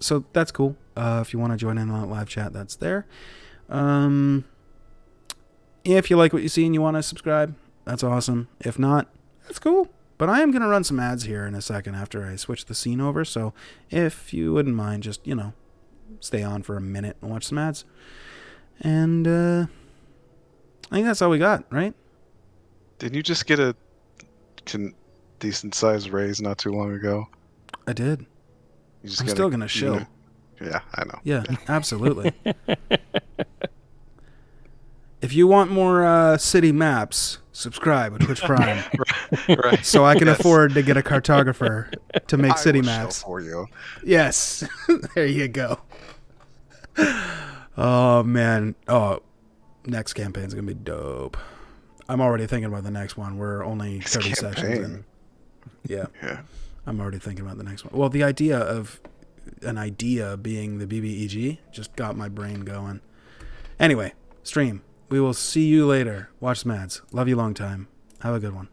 So that's cool. If you want to join in on that live chat, that's there. If you like what you see and you want to subscribe, that's awesome. If not, that's cool. But I am going to run some ads here in a second after I switch the scene over. So if you wouldn't mind, just, stay on for a minute and watch some ads. And I think that's all we got, right? Didn't you just get a decent sized raise not too long ago? I did. You just I'm gotta, still going to show. Yeah, I know. Yeah, absolutely. If you want more city maps, subscribe with Twitch Prime. Right. So I can Yes. afford to get a cartographer to make city I will maps. show for you. Yes. There you go. Oh, man. Oh, next campaign's going to be dope. I'm already thinking about the next one. We're only 30 sessions in. Yeah. Yeah. I'm already thinking about the next one. Well, the idea of an idea being the BBEG just got my brain going. Anyway, stream. We will see you later. Watch some ads. Love you long time. Have a good one.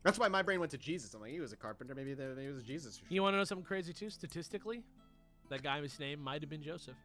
That's why my brain went to Jesus. I'm like, he was a carpenter. Maybe he was a Jesus. You want to know something crazy too? Statistically, that guy, his name might have been Joseph.